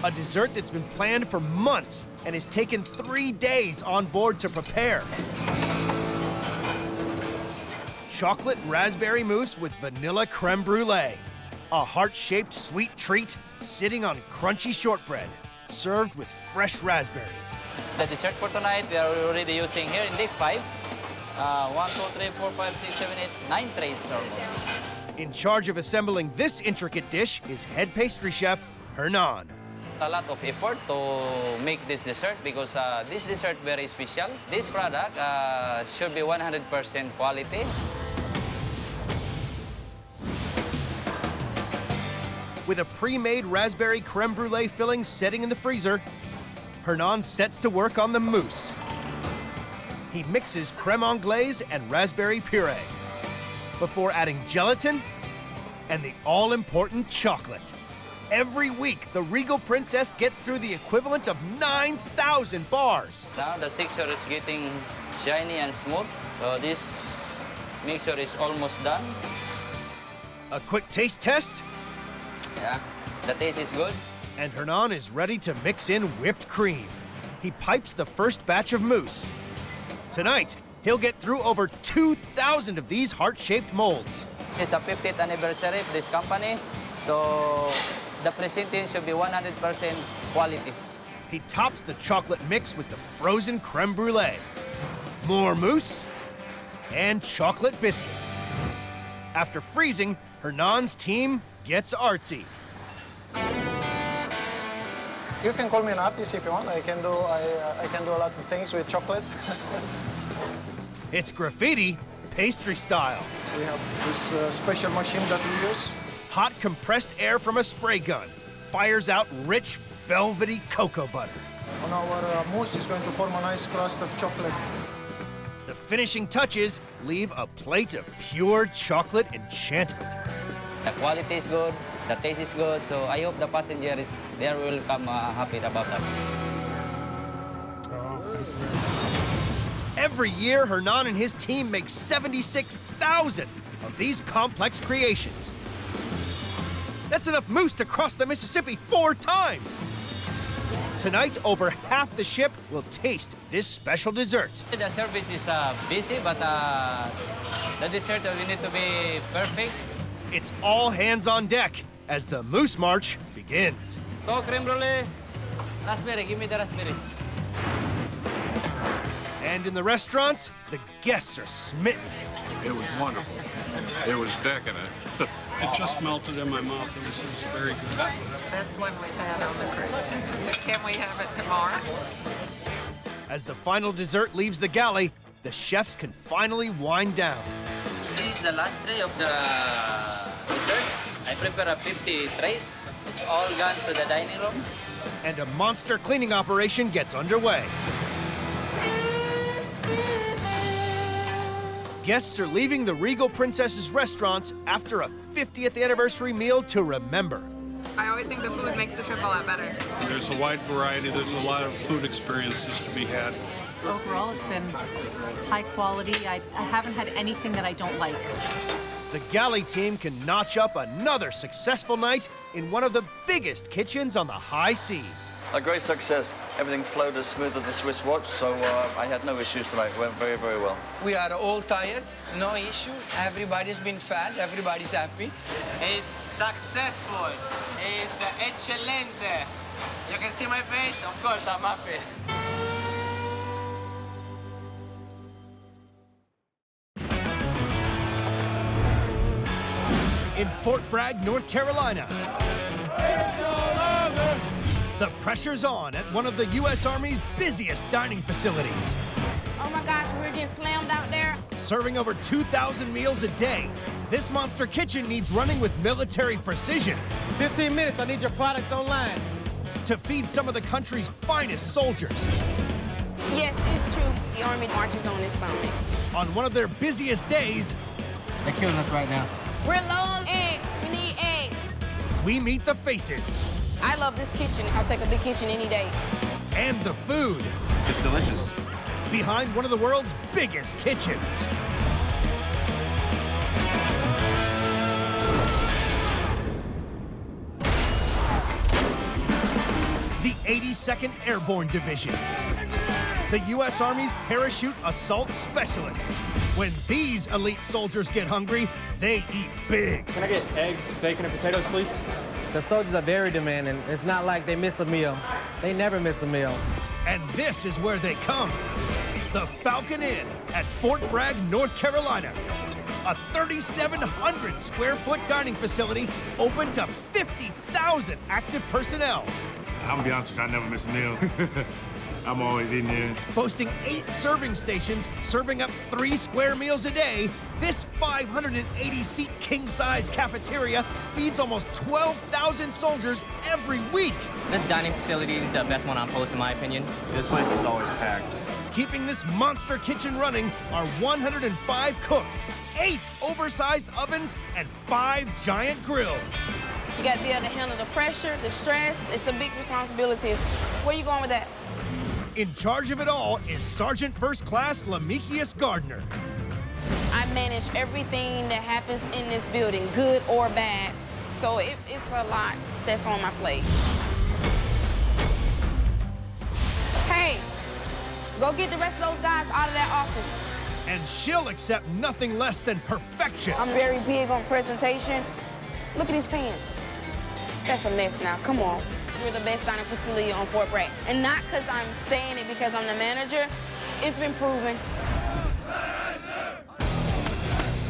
A dessert that's been planned for months and has taken 3 days on board to prepare. Chocolate raspberry mousse with vanilla creme brulee. A heart-shaped sweet treat sitting on crunchy shortbread, served with fresh raspberries. The dessert for tonight we are already using here in deck 5. 1, 2, 3, 4, 5, 6, 7, 8, 9 trays almost. In charge of assembling this intricate dish is head pastry chef Hernan. A lot of effort to make this dessert because this dessert very special. This product should be 100% quality. With a pre-made raspberry creme brulee filling setting in the freezer, Hernan sets to work on the mousse. He mixes creme anglaise and raspberry puree before adding gelatin and the all-important chocolate. Every week, the Regal Princess gets through the equivalent of 9,000 bars. Now the texture is getting shiny and smooth, so this mixture is almost done. A quick taste test. Yeah, the taste is good. And Hernan is ready to mix in whipped cream. He pipes the first batch of mousse. Tonight, he'll get through over 2,000 of these heart-shaped molds. It's a 50th anniversary of this company, so the presenting should be 100% quality. He tops the chocolate mix with the frozen creme brulee, more mousse, and chocolate biscuit. After freezing, Hernan's team gets artsy. You can call me an artist if you want. I can do a lot of things with chocolate. It's graffiti, pastry style. We have this special machine that we use. Hot compressed air from a spray gun fires out rich, velvety cocoa butter. On our mousse is going to form a nice crust of chocolate. The finishing touches leave a plate of pure chocolate enchantment. The quality is good, the taste is good, so I hope the passengers there will come happy about that. Every year, Hernan and his team make 76,000 of these complex creations. That's enough mousse to cross the Mississippi 4 times. Tonight, over half the ship will taste this special dessert. The service is busy, but the dessert will need to be perfect. It's all hands on deck as the Mousse March begins. Go creme brulee, raspberry, give me the raspberry. And in the restaurants, the guests are smitten. It was wonderful. It was decadent. It just melted in my mouth. This was very good. Best one we've had on the cruise. Can we have it tomorrow? As the final dessert leaves the galley, the chefs can finally wind down. This is the last tray of the dessert. I prepare 50 trays. It's all gone to the dining room. And a monster cleaning operation gets underway. Guests are leaving the Regal Princess's restaurants after a 50th anniversary meal to remember. I always think the food makes the trip a lot better. There's a wide variety. There's a lot of food experiences to be had. Overall, it's been high quality. I haven't had anything that I don't like. The galley team can notch up another successful night in one of the biggest kitchens on the high seas. A great success. Everything flowed as smooth as a Swiss watch, so I had no issues tonight. Went very, very well. We are all tired, no issue. Everybody's been fed, everybody's happy. It's successful. It's excelente. You can see my face? Of course, I'm happy. In Fort Bragg, North Carolina, the pressure's on at one of the U.S. Army's busiest dining facilities. Oh my gosh, we're getting slammed out there. Serving over 2,000 meals a day, this monster kitchen needs running with military precision. 15 minutes, I need your products online. To feed some of the country's finest soldiers. Yes, it's true. The Army marches on its stomach. On one of their busiest days, they're killing us right now. We're low on eggs. We need eggs. We meet the faces. I love this kitchen. I'll take a big kitchen any day. And the food. It's delicious. Behind one of the world's biggest kitchens. The 82nd Airborne Division. The U.S. Army's parachute assault specialists. When these elite soldiers get hungry, they eat big. Can I get eggs, bacon, and potatoes, please? The soldiers are very demanding. It's not like they miss a meal. They never miss a meal. And this is where they come. The Falcon Inn at Fort Bragg, North Carolina. A 3,700 square foot dining facility open to 50,000 active personnel. I'm gonna be honest with you, I never miss a meal. I'm always eating here. Boasting 8 serving stations, serving up 3 square meals a day, this 580-seat king-size cafeteria feeds almost 12,000 soldiers every week. This dining facility is the best one on post, in my opinion. This place is always packed. Keeping this monster kitchen running are 105 cooks, 8 oversized ovens, and 5 giant grills. You got to be able to handle the pressure, the stress. It's a big responsibility. Where you going with that? In charge of it all is Sergeant First Class Lamikius Gardner. I manage everything that happens in this building, good or bad. So it's a lot that's on my plate. Hey, go get the rest of those guys out of that office. And she'll accept nothing less than perfection. I'm very big on presentation. Look at these pans. That's a mess now, come on. We're the best dining facility on Fort Bragg. And not because I'm saying it because I'm the manager, it's been proven.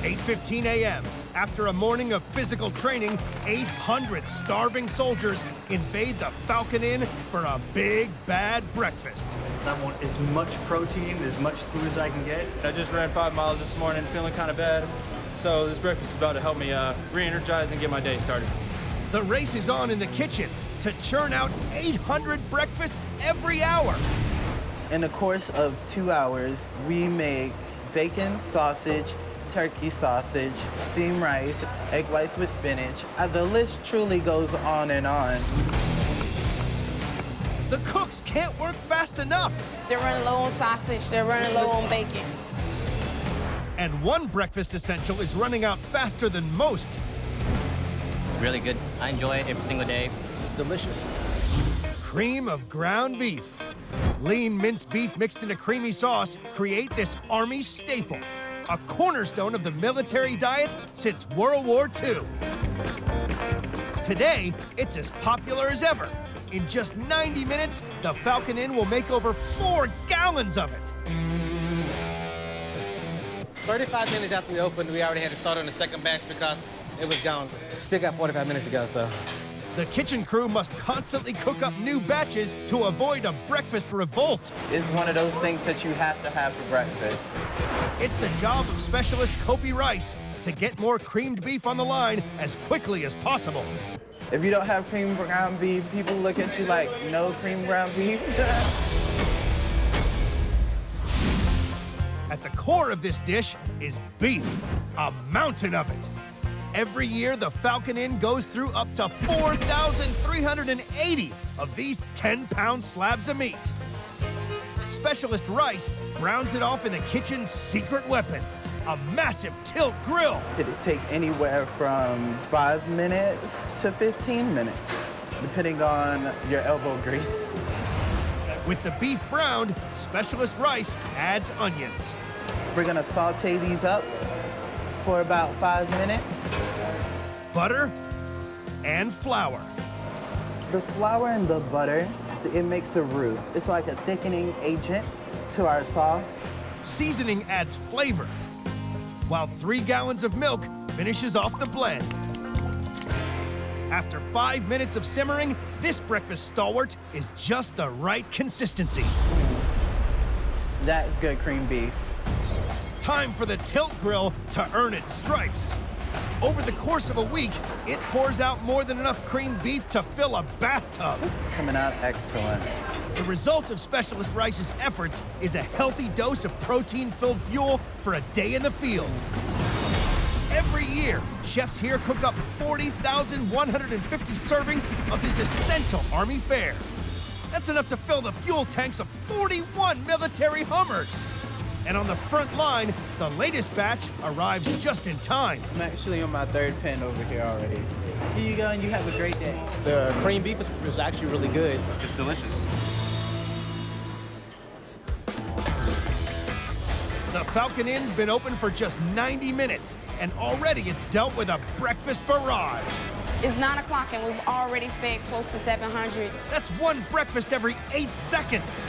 8:15 a.m. After a morning of physical training, 800 starving soldiers invade the Falcon Inn for a big, bad breakfast. I want as much protein, as much food as I can get. I just ran 5 miles this morning, feeling kind of bad. So this breakfast is about to help me re-energize and get my day started. The race is on in the kitchen to churn out 800 breakfasts every hour. In the course of 2 hours, we make bacon, sausage, turkey sausage, steamed rice, egg whites with spinach. The list truly goes on and on. The cooks can't work fast enough. They're running low on sausage, they're running low on bacon. And one breakfast essential is running out faster than most. Really good. I enjoy it every single day. It's delicious. Cream of ground beef. Lean minced beef mixed in a creamy sauce create this Army staple, a cornerstone of the military diet since World War II. Today, it's as popular as ever. In just 90 minutes, the Falcon Inn will make over 4 gallons of it. 35 minutes after we opened, we already had to start on the second batch because it was down. Still got 45 minutes to go, so. The kitchen crew must constantly cook up new batches to avoid a breakfast revolt. It's one of those things that you have to have for breakfast. It's the job of specialist Kopi Rice to get more creamed beef on the line as quickly as possible. If you don't have cream ground beef, people look at you like, no cream ground beef. At the core of this dish is beef, a mountain of it. Every year, the Falcon Inn goes through up to 4,380 of these 10-pound slabs of meat. Specialist Rice browns it off in the kitchen's secret weapon, a massive tilt grill. It'd take anywhere from 5 minutes to 15 minutes, depending on your elbow grease. With the beef browned, specialist rice adds onions. We're gonna saute these up for about 5 minutes. Butter and flour. The flour and the butter, it makes a roux. It's like a thickening agent to our sauce. Seasoning adds flavor, while 3 gallons of milk finishes off the blend. After 5 minutes of simmering, this breakfast stalwart is just the right consistency. That's good cream beef. Time for the tilt grill to earn its stripes. Over the course of a week, it pours out more than enough creamed beef to fill a bathtub. This is coming out excellent. The result of Specialist Rice's efforts is a healthy dose of protein-filled fuel for a day in the field. Every year, chefs here cook up 40,150 servings of this essential Army fare. That's enough to fill the fuel tanks of 41 military Hummers. And on the front line, the latest batch arrives just in time. I'm actually on my 3rd pen over here already. Here you go, and you have a great day. The cream beef is actually really good. It's delicious. The Falcon Inn's been open for just 90 minutes, and already it's dealt with a breakfast barrage. It's 9 o'clock and we've already fed close to 700. That's one breakfast every 8 seconds.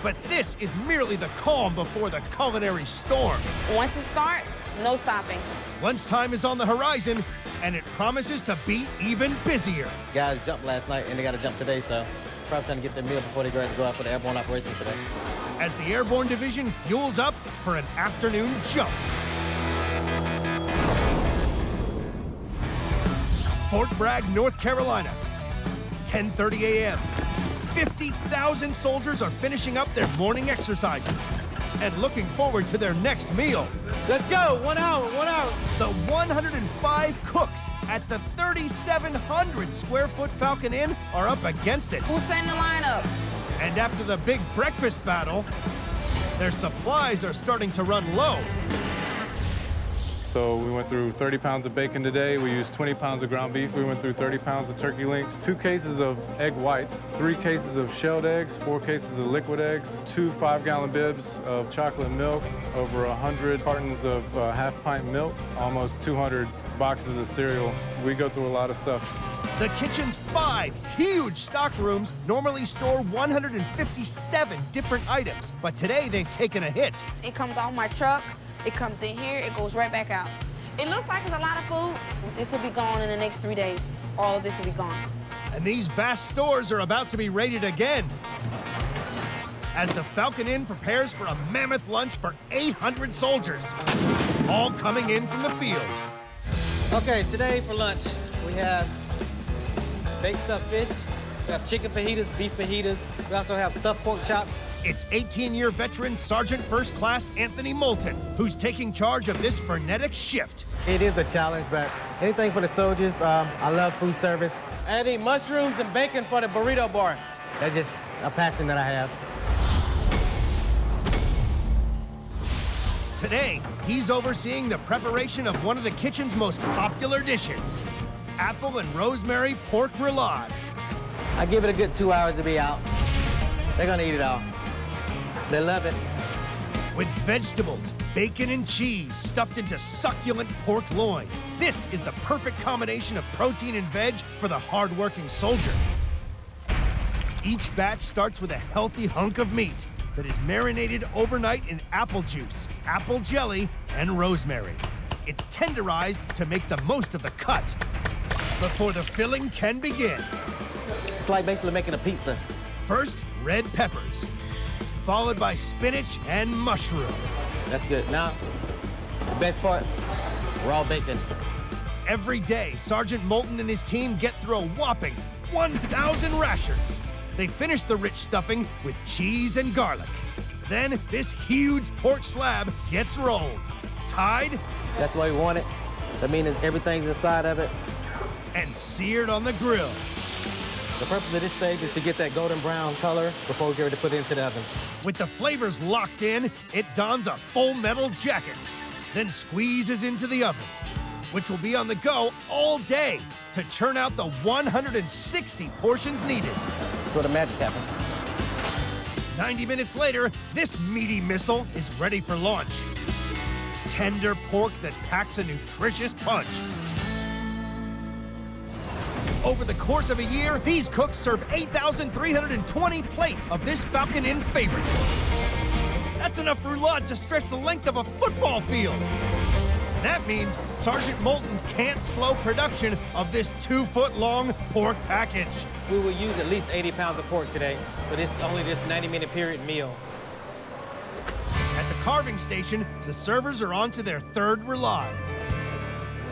But this is merely the calm before the culinary storm. Once it starts, no stopping. Lunchtime is on the horizon, and it promises to be even busier. Guys jumped last night and they got to jump today, so probably trying to get their meal before they go out for the airborne operation today. As the Airborne Division fuels up for an afternoon jump. Fort Bragg, North Carolina, 10:30 a.m. 50,000 soldiers are finishing up their morning exercises and looking forward to their next meal. Let's go, 1 hour, 1 hour. The 105 cooks at the 3,700 square foot Falcon Inn are up against it. Who's setting the lineup? And after the big breakfast battle, their supplies are starting to run low. So we went through 30 pounds of bacon today. We used 20 pounds of ground beef. We went through 30 pounds of turkey links, 2 cases of egg whites, 3 cases of shelled eggs, 4 cases of liquid eggs, 2 5-gallon bibs of chocolate milk, over 100 cartons of half-pint milk, almost 200 boxes of cereal. We go through a lot of stuff. The kitchen's 5 huge stock rooms normally store 157 different items, but today they've taken a hit. It comes off my truck, it comes in here, it goes right back out. It looks like it's a lot of food. This will be gone in the next 3 days. All of this will be gone. And these vast stores are about to be raided again as the Falcon Inn prepares for a mammoth lunch for 800 soldiers, all coming in from the field. Okay, today for lunch, we have baked stuffed fish, we have chicken fajitas, beef fajitas, we also have stuffed pork chops. It's 18-year veteran Sergeant First Class Anthony Moulton, who's taking charge of this frenetic shift. It is a challenge, but anything for the soldiers. I love food service. Adding mushrooms and bacon for the burrito bar. That's just a passion that I have. Today, he's overseeing the preparation of one of the kitchen's most popular dishes, apple and rosemary pork roulade. I give it a good 2 hours to be out. They're gonna eat it all. They love it. With vegetables, bacon, and cheese stuffed into succulent pork loin. This is the perfect combination of protein and veg for the hard-working soldier. Each batch starts with a healthy hunk of meat that is marinated overnight in apple juice, apple jelly, and rosemary. It's tenderized to make the most of the cut before the filling can begin. It's like basically making a pizza. First, red peppers, followed by spinach and mushroom. That's good. Now, the best part, raw bacon. Every day, Sergeant Moulton and his team get through a whopping 1,000 rashers. They finish the rich stuffing with cheese and garlic. Then, this huge pork slab gets rolled, tied. That's the way we want it. That means everything's inside of it. And seared on the grill. The purpose of this stage is to get that golden brown color before we get ready to put it into the oven. With the flavors locked in, it dons a full metal jacket. then squeezes into the oven, which will be on the go all day to churn out the 160 portions needed. That's where the magic happens. 90 minutes later, this meaty missile is ready for launch. Tender pork that packs a nutritious punch. Over the course of a year, these cooks serve 8,320 plates of this Falcon Inn favorite. That's enough roulade to stretch the length of a football field. That means Sergeant Moulton can't slow production of this 2-foot-long pork package. We will use at least 80 pounds of pork today, but it's only this 90-minute period meal. At the carving station, the servers are on to their third roulade.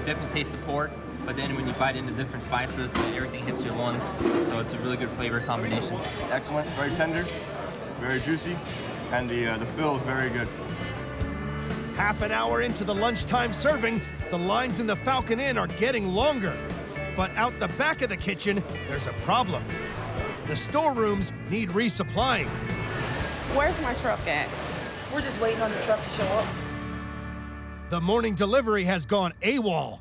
Definitely taste the pork, but then when you bite into different spices, everything hits your lungs, so it's a really good flavor combination. Excellent, very tender, very juicy, and the fill is very good. Half an hour into the lunchtime serving, the lines in the Falcon Inn are getting longer. But out the back of the kitchen, there's a problem. The storerooms need resupplying. Where's my truck at? We're just waiting on the truck to show up. The morning delivery has gone AWOL.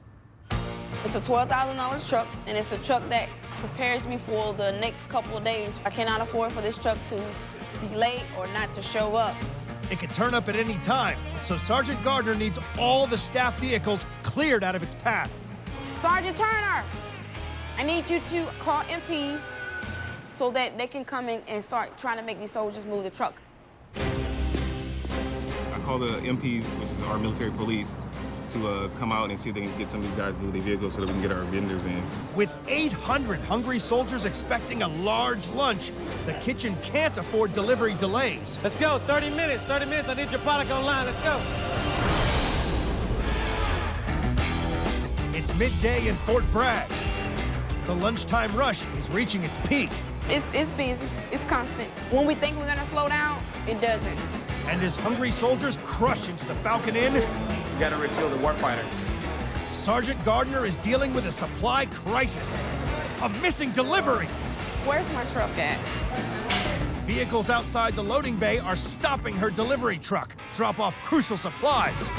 It's a $12,000 truck, and it's a truck that prepares me for the next couple of days. I cannot afford for this truck to be late or not to show up. It could turn up at any time, so Sergeant Gardner needs all the staff vehicles cleared out of its path. Sergeant Turner, I need you to call MPs so that they can come in and start trying to make these soldiers move the truck. I call the MPs, which is our military police, to come out and see if they can get some of these guys to move their vehicles so that we can get our vendors in. With 800 hungry soldiers expecting a large lunch, the kitchen can't afford delivery delays. Let's go, 30 minutes, I need your product online, let's go. It's midday in Fort Bragg. The lunchtime rush is reaching its peak. It's busy, it's constant. When we think we're gonna slow down, it doesn't. And as hungry soldiers crush into the Falcon Inn, you gotta refuel the warfighter. Sergeant Gardner is dealing with a supply crisis. A missing delivery. Where's my truck at? Vehicles outside the loading bay are stopping her delivery truck, drop off crucial supplies.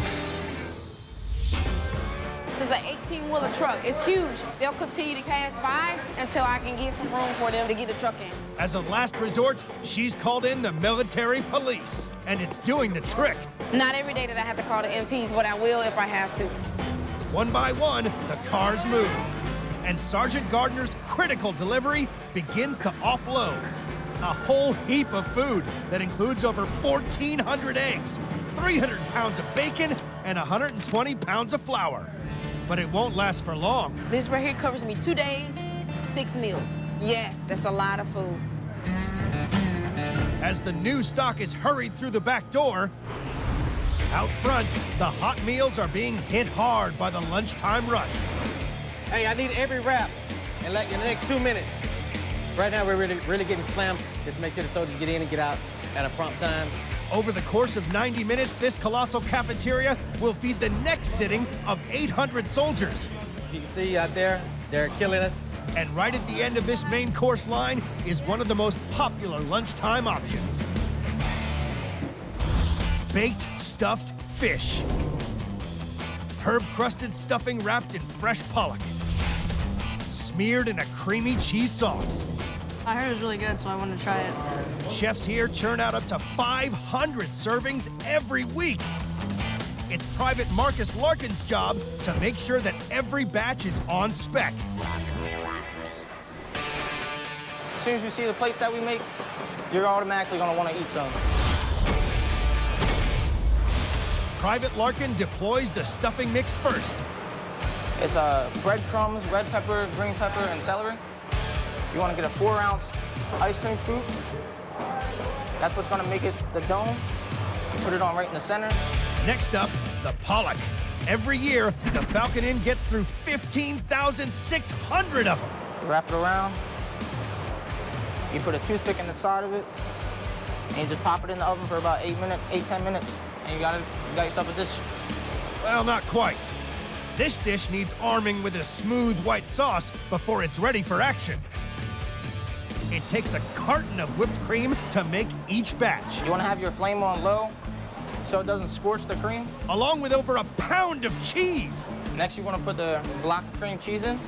It's an 18-wheeler truck. It's huge. They'll continue to pass by until I can get some room for them to get the truck in. As a last resort, she's called in the military police, and it's doing the trick. Not every day that I have to call the MPs, but I will if I have to. One by one, the cars move, and Sergeant Gardner's critical delivery begins to offload. A whole heap of food that includes over 1,400 eggs, 300 pounds of bacon, and 120 pounds of flour. But it won't last for long. This right here covers me 2 days, 6 meals. Yes, that's a lot of food. As the new stock is hurried through the back door, out front, the hot meals are being hit hard by the lunchtime rush. Hey, I need every wrap in the next 2 minutes. Right now, we're really getting slammed. Just make sure the soldiers get in and get out at a prompt time. Over the course of 90 minutes, this colossal cafeteria will feed the next sitting of 800 soldiers. You can see out there, they're killing us. And right at the end of this main course line is one of the most popular lunchtime options. Baked stuffed fish. Herb-crusted stuffing wrapped in fresh pollock. Smeared in a creamy cheese sauce. I heard it was really good, so I wanted to try it. Chefs here churn out up to 500 servings every week. It's Private Marcus Larkin's job to make sure that every batch is on spec. As soon as you see the plates that we make, you're automatically going to want to eat some. Private Larkin deploys the stuffing mix first. It's breadcrumbs, red pepper, green pepper, and celery. You want to get a 4-ounce ice cream scoop. That's what's going to make it the dome. Put it on right in the center. Next up, the pollock. Every year, the Falcon Inn gets through 15,600 of them. You wrap it around. You put a toothpick in the side of it, and you just pop it in the oven for about 8 minutes, 8-10 minutes, and you got yourself a dish. Well, not quite. This dish needs arming with a smooth white sauce before it's ready for action. It takes a carton of whipped cream to make each batch. You want to have your flame on low so it doesn't scorch the cream. Along with over a pound of cheese. Next, you want to put the block of cream cheese in.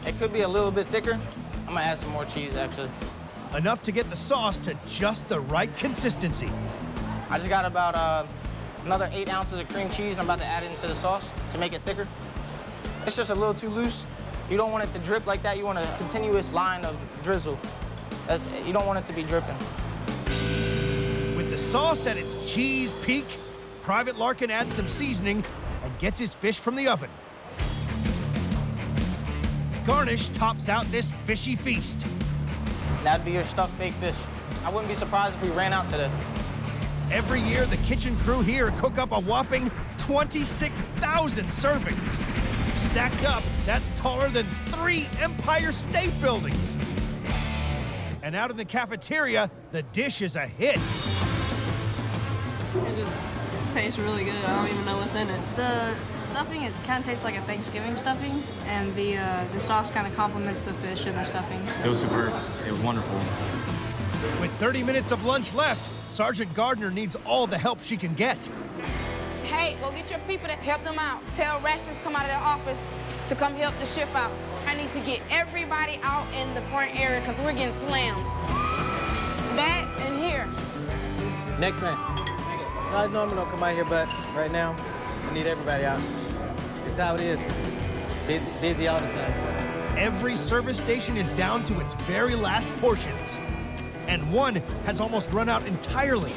It could be a little bit thicker. I'm gonna add some more cheese, actually. Enough to get the sauce to just the right consistency. I just got about another 8 ounces of cream cheese. I'm about to add it into the sauce to make it thicker. It's just a little too loose. You don't want it to drip like that. You want a continuous line of drizzle. You don't want it to be dripping. With the sauce at its cheese peak, Private Larkin adds some seasoning and gets his fish from the oven. Garnish tops out this fishy feast. That'd be your stuffed baked fish. I wouldn't be surprised if we ran out today. Every year, the kitchen crew here cook up a whopping 26,000 servings. Stacked up, that's taller than 3 Empire State Buildings. And out in the cafeteria, the dish is a hit. It just tastes really good. I don't even know what's in it. The stuffing, it kind of tastes like a Thanksgiving stuffing, and the sauce kind of complements the fish and the stuffing. It was superb. It was wonderful. With 30 minutes of lunch left, Sergeant Gardner needs all the help she can get. Hey, go get your people to help them out. Tell Rations come out of their office to come help the shift out. I need to get everybody out in the front area because we're getting slammed. That and here. Next man. I normally don't come out here, but right now, I need everybody out. It's how it is. Busy all the time. Every service station is down to its very last portions. And one has almost run out entirely.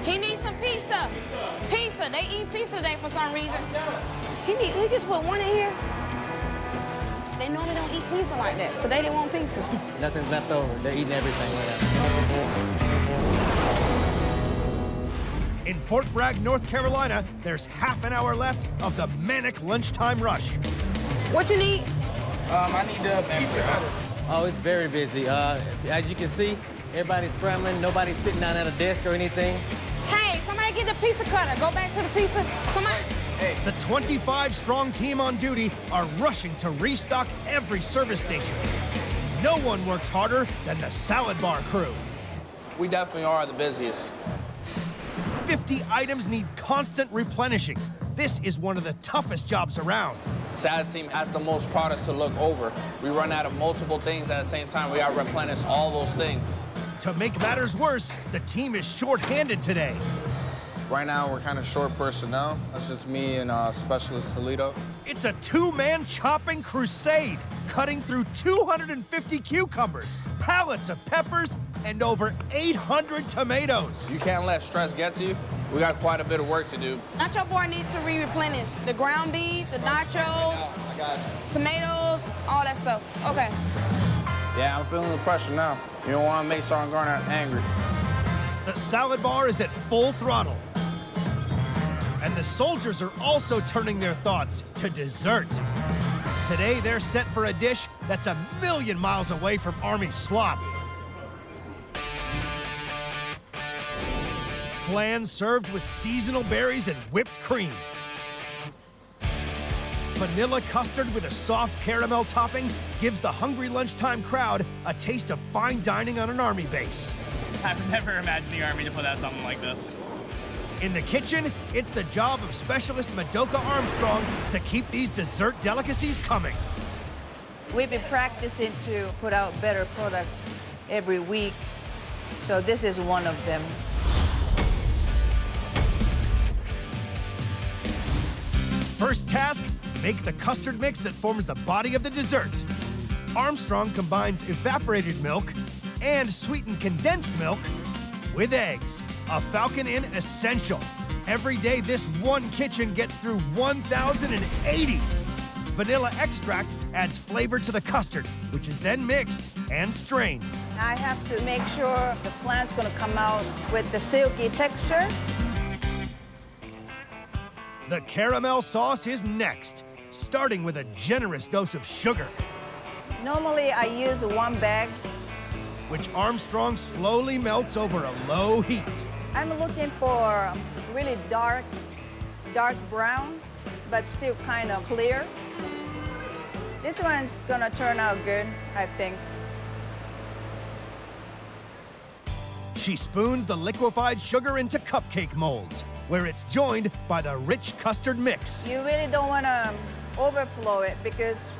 He needs some pizza. Pizza. They eat pizza today for some reason. We just put one in here. They normally don't eat pizza like that. Today they want pizza. Nothing's left over. They're eating everything right now. In Fort Bragg, North Carolina, there's half an hour left of the manic lunchtime rush. What you need? I need the pizza cutter. Oh, it's very busy. As you can see, everybody's scrambling. Nobody's sitting down at a desk or anything. Hey, somebody get the pizza cutter. Go back to the pizza. Somebody. Hey. The 25-strong team on duty are rushing to restock every service station. No one works harder than the salad bar crew. We definitely are the busiest. 50 items need constant replenishing. This is one of the toughest jobs around. Salad team has the most products to look over. We run out of multiple things at the same time. We gotta replenish all those things. To make matters worse, the team is short-handed today. Right now, we're kind of short personnel. That's just me and Specialist Toledo. It's a 2-man chopping crusade, cutting through 250 cucumbers, pallets of peppers, and over 800 tomatoes. You can't let stress get to you. We got quite a bit of work to do. Nacho Boy needs to replenish the ground beef, the nachos, tomatoes, all that stuff. Okay. Yeah, I'm feeling the pressure now. You don't want to make Sergeant Gardner angry. The salad bar is at full throttle. And the soldiers are also turning their thoughts to dessert. Today, they're set for a dish that's a million miles away from Army slop. Flan served with seasonal berries and whipped cream. Vanilla custard with a soft caramel topping gives the hungry lunchtime crowd a taste of fine dining on an Army base. I've never imagined the Army to put out something like this. In the kitchen, it's the job of Specialist Madoka Armstrong to keep these dessert delicacies coming. We've been practicing to put out better products every week, so this is one of them. First task, make the custard mix that forms the body of the dessert. Armstrong combines evaporated milk and sweetened condensed milk with eggs, a Falcon Inn essential. Every day, this one kitchen gets through 1,080. Vanilla extract adds flavor to the custard, which is then mixed and strained. I have to make sure the flan's gonna come out with the silky texture. The caramel sauce is next, starting with a generous dose of sugar. Normally, I use 1 bag. Which Armstrong slowly melts over a low heat. I'm looking for really dark brown, but still kind of clear. This one's gonna turn out good, I think. She spoons the liquefied sugar into cupcake molds, where it's joined by the rich custard mix. You really don't want to overflow it because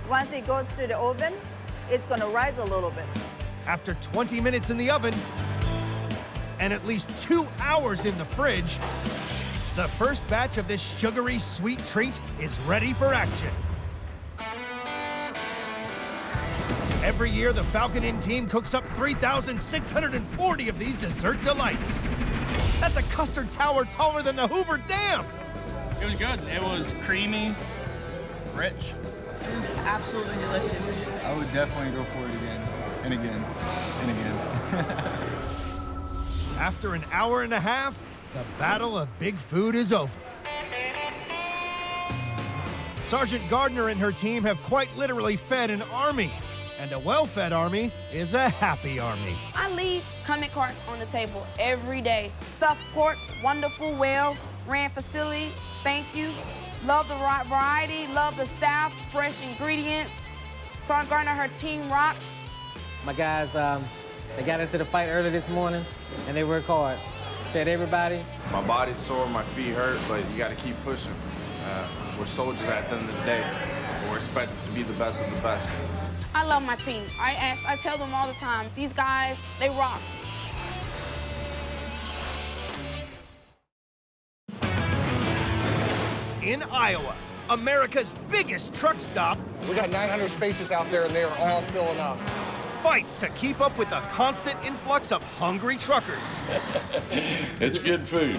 once it goes to the oven, it's going to rise a little bit. After 20 minutes in the oven and at least 2 hours in the fridge, the first batch of this sugary sweet treat is ready for action. Every year, the Falcon Inn team cooks up 3,640 of these dessert delights. That's a custard tower taller than the Hoover Dam. It was good. It was creamy, rich. It was absolutely delicious. I would definitely go for it again, and again, and again. After an hour and a half, the battle of big food is over. Sergeant Gardner and her team have quite literally fed an army. And a well-fed army is a happy army. I leave comment cards on the table every day. Stuffed pork, wonderful, well, ran facility, thank you. Love the variety, love the staff, fresh ingredients. Sergeant Gardner, her team rocks. My guys, they got into the fight early this morning, and they worked hard. Fed everybody. My body's sore, my feet hurt, but you gotta keep pushing. We're soldiers at the end of the day. We're expected to be the best of the best. I love my team. I tell them all the time, these guys, they rock. In Iowa, America's biggest truck stop. We got 900 spaces out there, and they are all filling up. Fights to keep up with the constant influx of hungry truckers. It's good food.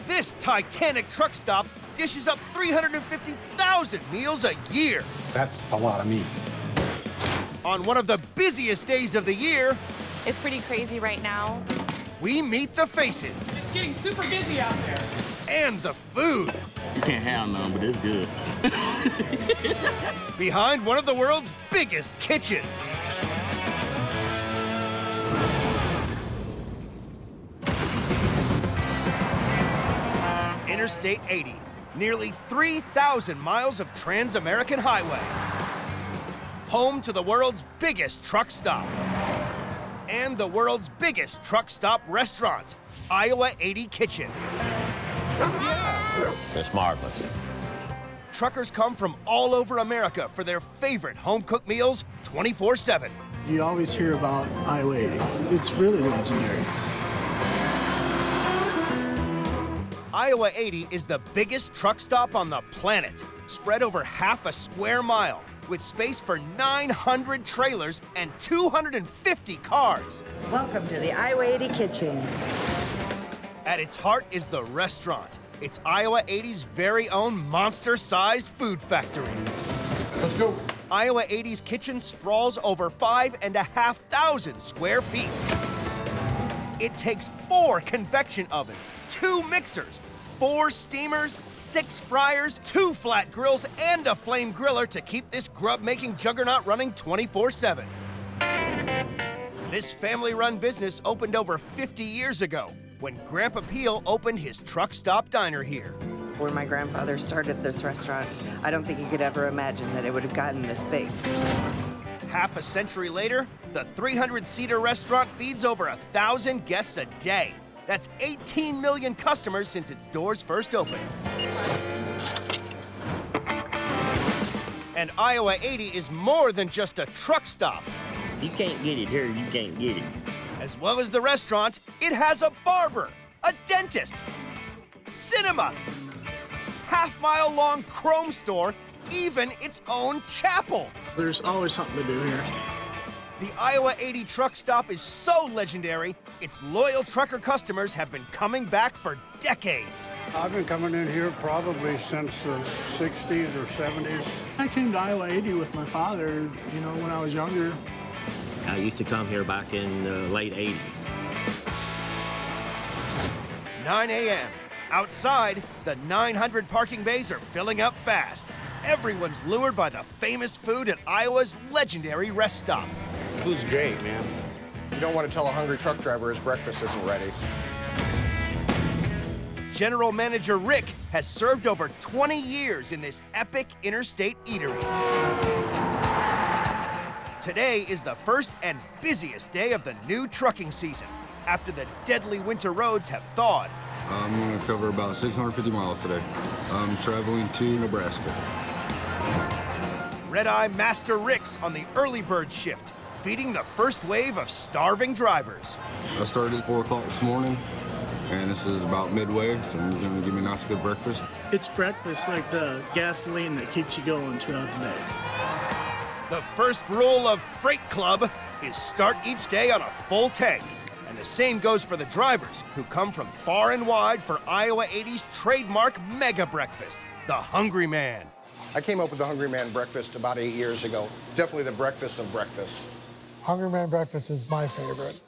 This titanic truck stop dishes up 350,000 meals a year. That's a lot of meat. On one of the busiest days of the year, it's pretty crazy right now. We meet the faces. It's getting super busy out there. And the food. You can't have none, but it's good. Behind one of the world's biggest kitchens. Interstate 80, nearly 3,000 miles of Trans-American Highway. Home to the world's biggest truck stop. And the world's biggest truck stop restaurant, Iowa 80 Kitchen. It's marvelous. Truckers come from all over America for their favorite home-cooked meals 24/7. You always hear about Iowa 80. It's really legendary. Iowa 80 is the biggest truck stop on the planet, spread over half a square mile, with space for 900 trailers and 250 cars. Welcome to the Iowa 80 Kitchen. At its heart is the restaurant. It's Iowa 80's very own monster-sized food factory. Let's go. Iowa 80's kitchen sprawls over 5,500 square feet. It takes 4 convection ovens, 2 mixers, 4 steamers, 6 fryers, 2 flat grills, and a flame griller to keep this grub-making juggernaut running 24/7. This family-run business opened over 50 years ago when Grandpa Peel opened his truck stop diner here. When my grandfather started this restaurant, I don't think he could ever imagine that it would have gotten this big. Half a century later, the 300-seater restaurant feeds over 1,000 guests a day. That's 18 million customers since its doors first opened. And Iowa 80 is more than just a truck stop. You can't get it here, you can't get it. As well as the restaurant, it has a barber, a dentist, cinema, half-mile-long chrome store, even its own chapel. There's always something to do here. The Iowa 80 truck stop is so legendary, its loyal trucker customers have been coming back for decades. I've been coming in here probably since the 60s or 70s. I came to Iowa 80 with my father, when I was younger. I used to come here back in the late 80s. 9 a.m. Outside, the 900 parking bays are filling up fast. Everyone's lured by the famous food at Iowa's legendary rest stop. Food's great, man. You don't want to tell a hungry truck driver his breakfast isn't ready. General Manager Rick has served over 20 years in this epic interstate eatery. Today is the first and busiest day of the new trucking season, after the deadly winter roads have thawed. I'm going to cover about 650 miles today. I'm traveling to Nebraska. Red-Eye Master Rick's on the early bird shift, feeding the first wave of starving drivers. I started at 4 o'clock this morning, and this is about midway, so I'm going to give me a nice good breakfast. It's breakfast like the gasoline that keeps you going throughout the day. The first rule of Freight Club is start each day on a full tank. And the same goes for the drivers who come from far and wide for Iowa 80's trademark mega breakfast, the Hungry Man. I came up with the Hungry Man breakfast about 8 years ago. Definitely the breakfast of breakfast. Hungry Man breakfast is my favorite.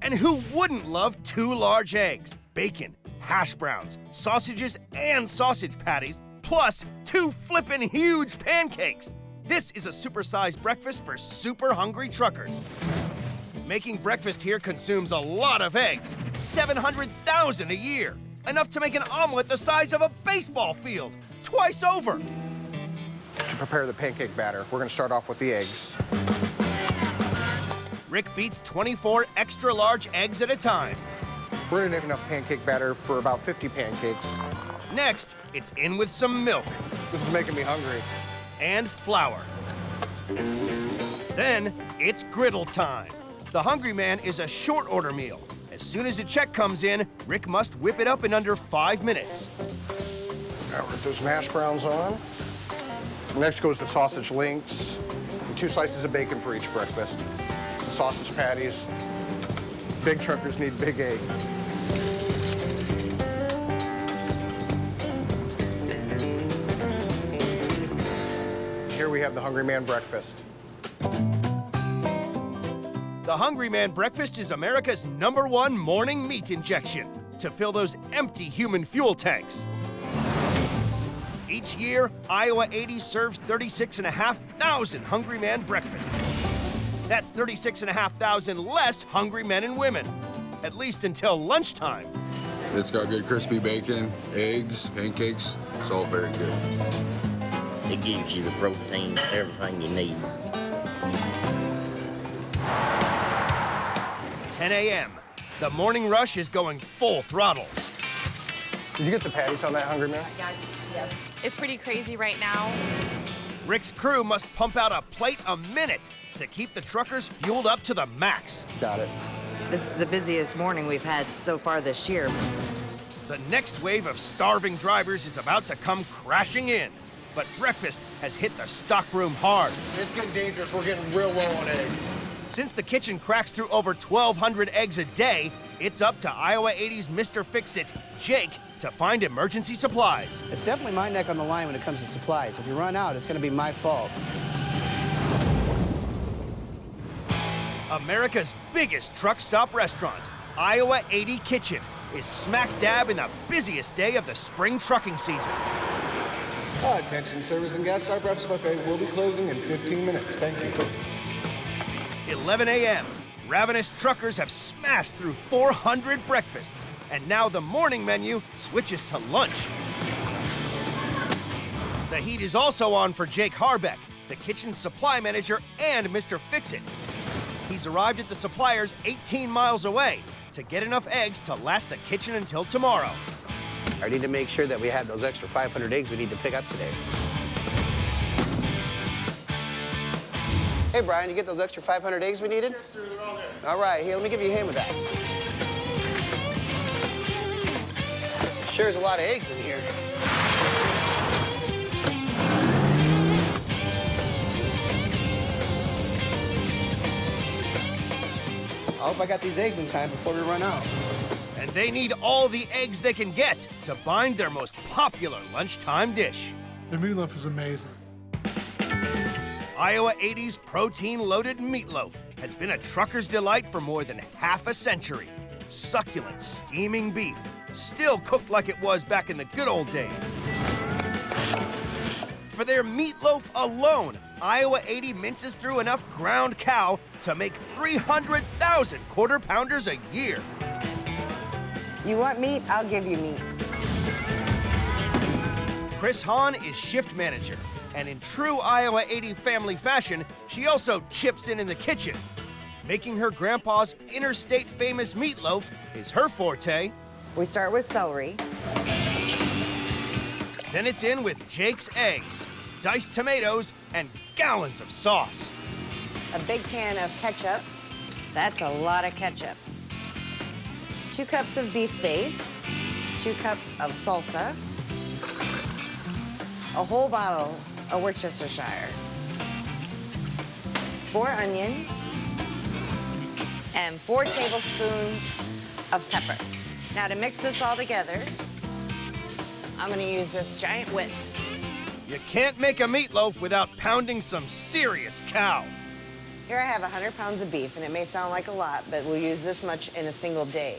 And who wouldn't love 2 large eggs, bacon, hash browns, sausages, and sausage patties, plus 2 flippin' huge pancakes? This is a supersized breakfast for super hungry truckers. Making breakfast here consumes a lot of eggs, 700,000 a year, enough to make an omelet the size of a baseball field, twice over. To prepare the pancake batter, we're going to start off with the eggs. Rick beats 24 extra large eggs at a time. We're going to need enough pancake batter for about 50 pancakes. Next, it's in with some milk. This is making me hungry. And flour. Then it's griddle time. The Hungry Man is a short order meal. As soon as a check comes in, Rick must whip it up in under 5 minutes. Now we're those hash browns on. Next goes the sausage links, and 2 slices of bacon for each breakfast. The sausage patties. Big truckers need big eggs. Here we have the Hungry Man breakfast. The Hungry Man breakfast is America's #1 morning meat injection to fill those empty human fuel tanks. Each year, Iowa 80 serves 36,500 Hungry Man breakfasts. That's 36,500 less hungry men and women, at least until lunchtime. It's got good crispy bacon, eggs, pancakes. It's all very good. It gives you the protein, everything you need. 10 a.m. The morning rush is going full throttle. Did you get the patties on that, Hungry Man? Yeah. It's pretty crazy right now. Rick's crew must pump out a plate a minute to keep the truckers fueled up to the max. Got it. This is the busiest morning we've had so far this year. The next wave of starving drivers is about to come crashing in, but breakfast has hit the stockroom hard. It's getting dangerous. We're getting real low on eggs. Since the kitchen cracks through over 1,200 eggs a day, it's up to Iowa 80's Mr. Fix-It, Jake, to find emergency supplies. It's definitely my neck on the line when it comes to supplies. If you run out, it's going to be my fault. America's biggest truck stop restaurant, Iowa 80 Kitchen, is smack dab in the busiest day of the spring trucking season. Attention, servers and guests, our breakfast buffet will be closing in 15 minutes. Thank you. 11 a.m. Ravenous truckers have smashed through 400 breakfasts, and now the morning menu switches to lunch. The heat is also on for Jake Harbeck, the kitchen supply manager and Mr. Fix-It. He's arrived at the suppliers 18 miles away to get enough eggs to last the kitchen until tomorrow. I need to make sure that we have those extra 500 eggs we need to pick up today. Hey, Brian, you get those extra 500 eggs we needed? Yes, sir, they're all there. All right, here, let me give you a hand with that. Sure is a lot of eggs in here. I hope I got these eggs in time before we run out. And they need all the eggs they can get to bind their most popular lunchtime dish. The meatloaf is amazing. Iowa 80's protein-loaded meatloaf has been a trucker's delight for more than half a century. Succulent, steaming beef, still cooked like it was back in the good old days. For their meatloaf alone, Iowa 80 minces through enough ground cow to make 300,000 quarter-pounders a year. You want meat? I'll give you meat. Chris Hahn is shift manager. And in true Iowa 80 family fashion, she also chips in the kitchen. Making her grandpa's interstate famous meatloaf is her forte. We start with celery. Then it's in with Jake's eggs, diced tomatoes, and gallons of sauce. A big can of ketchup. That's a lot of ketchup. 2 cups of beef base. 2 cups of salsa. A whole bottle of Worcestershire. 4 onions. And 4 tablespoons of pepper. Now to mix this all together, I'm gonna use this giant whip. You can't make a meatloaf without pounding some serious cow. Here I have 100 pounds of beef, and it may sound like a lot, but we'll use this much in a single day.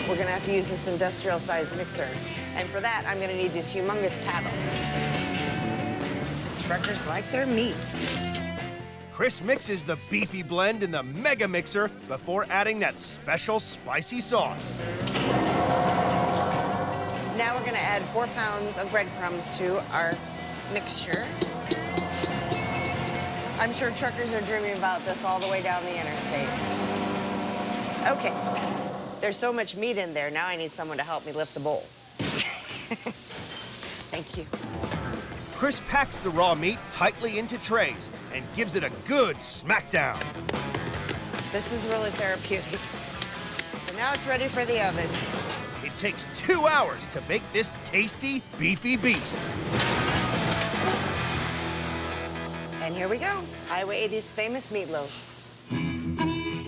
We're gonna have to use this industrial-sized mixer. And for that, I'm gonna need this humongous paddle. Truckers like their meat. Chris mixes the beefy blend in the mega mixer before adding that special spicy sauce. Now we're gonna add 4 pounds of breadcrumbs to our mixture. I'm sure truckers are dreaming about this all the way down the interstate. Okay, there's so much meat in there, now I need someone to help me lift the bowl. Thank you. Chris packs the raw meat tightly into trays and gives it a good smackdown. This is really therapeutic. So now it's ready for the oven. It takes 2 hours to bake this tasty, beefy beast. And here we go, Iowa 80's famous meatloaf.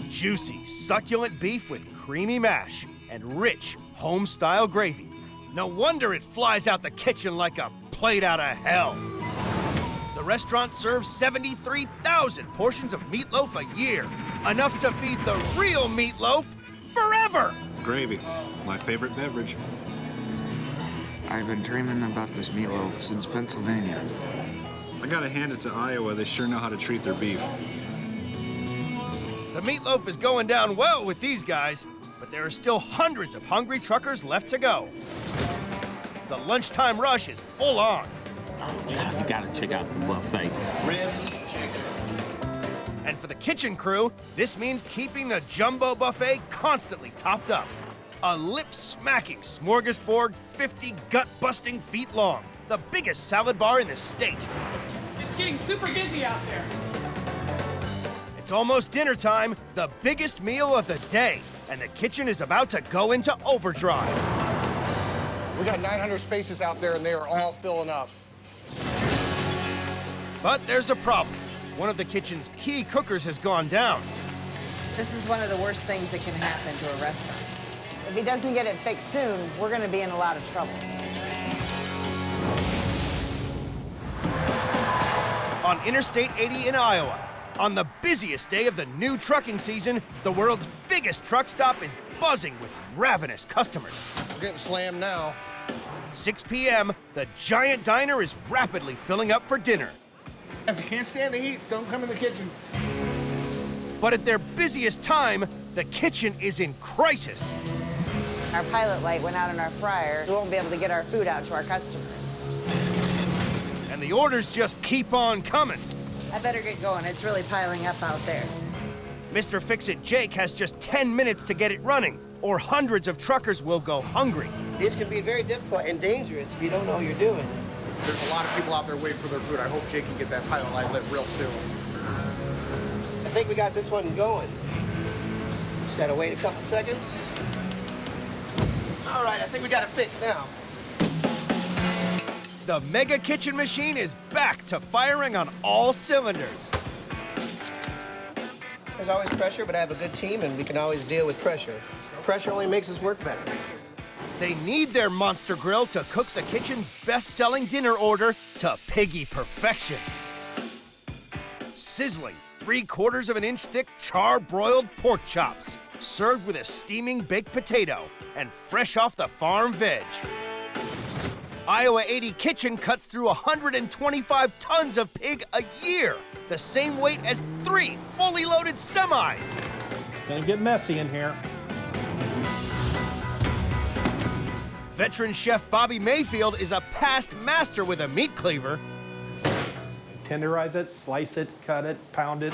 Juicy, succulent beef with creamy mash and rich, home-style gravy. No wonder it flies out the kitchen like a plate out of hell. The restaurant serves 73,000 portions of meatloaf a year, enough to feed the real meatloaf forever. Gravy, my favorite beverage. I've been dreaming about this meatloaf since Pennsylvania. I gotta hand it to Iowa, they sure know how to treat their beef. The meatloaf is going down well with these guys, but there are still hundreds of hungry truckers left to go. The lunchtime rush is full on. You gotta check out the buffet. Ribs, chicken. And for the kitchen crew, this means keeping the jumbo buffet constantly topped up. A lip-smacking smorgasbord 50 gut-busting feet long. The biggest salad bar in the state. It's getting super busy out there. It's almost dinner time, the biggest meal of the day, and the kitchen is about to go into overdrive. We got 900 spaces out there, and they are all filling up. But there's a problem. One of the kitchen's key cookers has gone down. This is one of the worst things that can happen to a restaurant. If he doesn't get it fixed soon, we're gonna be in a lot of trouble. On Interstate 80 in Iowa, on the busiest day of the new trucking season, the world's biggest truck stop is buzzing with ravenous customers. We're getting slammed now. 6 p.m., the giant diner is rapidly filling up for dinner. If you can't stand the heat, don't come in the kitchen. But at their busiest time, the kitchen is in crisis. Our pilot light went out in our fryer. We won't be able to get our food out to our customers. And the orders just keep on coming. I better get going. It's really piling up out there. Mr. Fix-It Jake has just 10 minutes to get it running, or hundreds of truckers will go hungry. This can be very difficult and dangerous if you don't know what you're doing. There's a lot of people out there waiting for their food. I hope Jake can get that pilot light lit real soon. I think we got this one going. Just gotta wait a couple seconds. All right, I think we got it fixed now. The mega kitchen machine is back to firing on all cylinders. There's always pressure, but I have a good team and we can always deal with pressure. Pressure only makes us work better. They need their monster grill to cook the kitchen's best-selling dinner order to piggy perfection. Sizzling 3/4 of an inch thick char-broiled pork chops, served with a steaming baked potato and fresh off the farm veg. Iowa 80 Kitchen cuts through 125 tons of pig a year, the same weight as 3 fully loaded semis. It's gonna get messy in here. Veteran chef Bobby Mayfield is a past master with a meat cleaver. Tenderize it, slice it, cut it, pound it.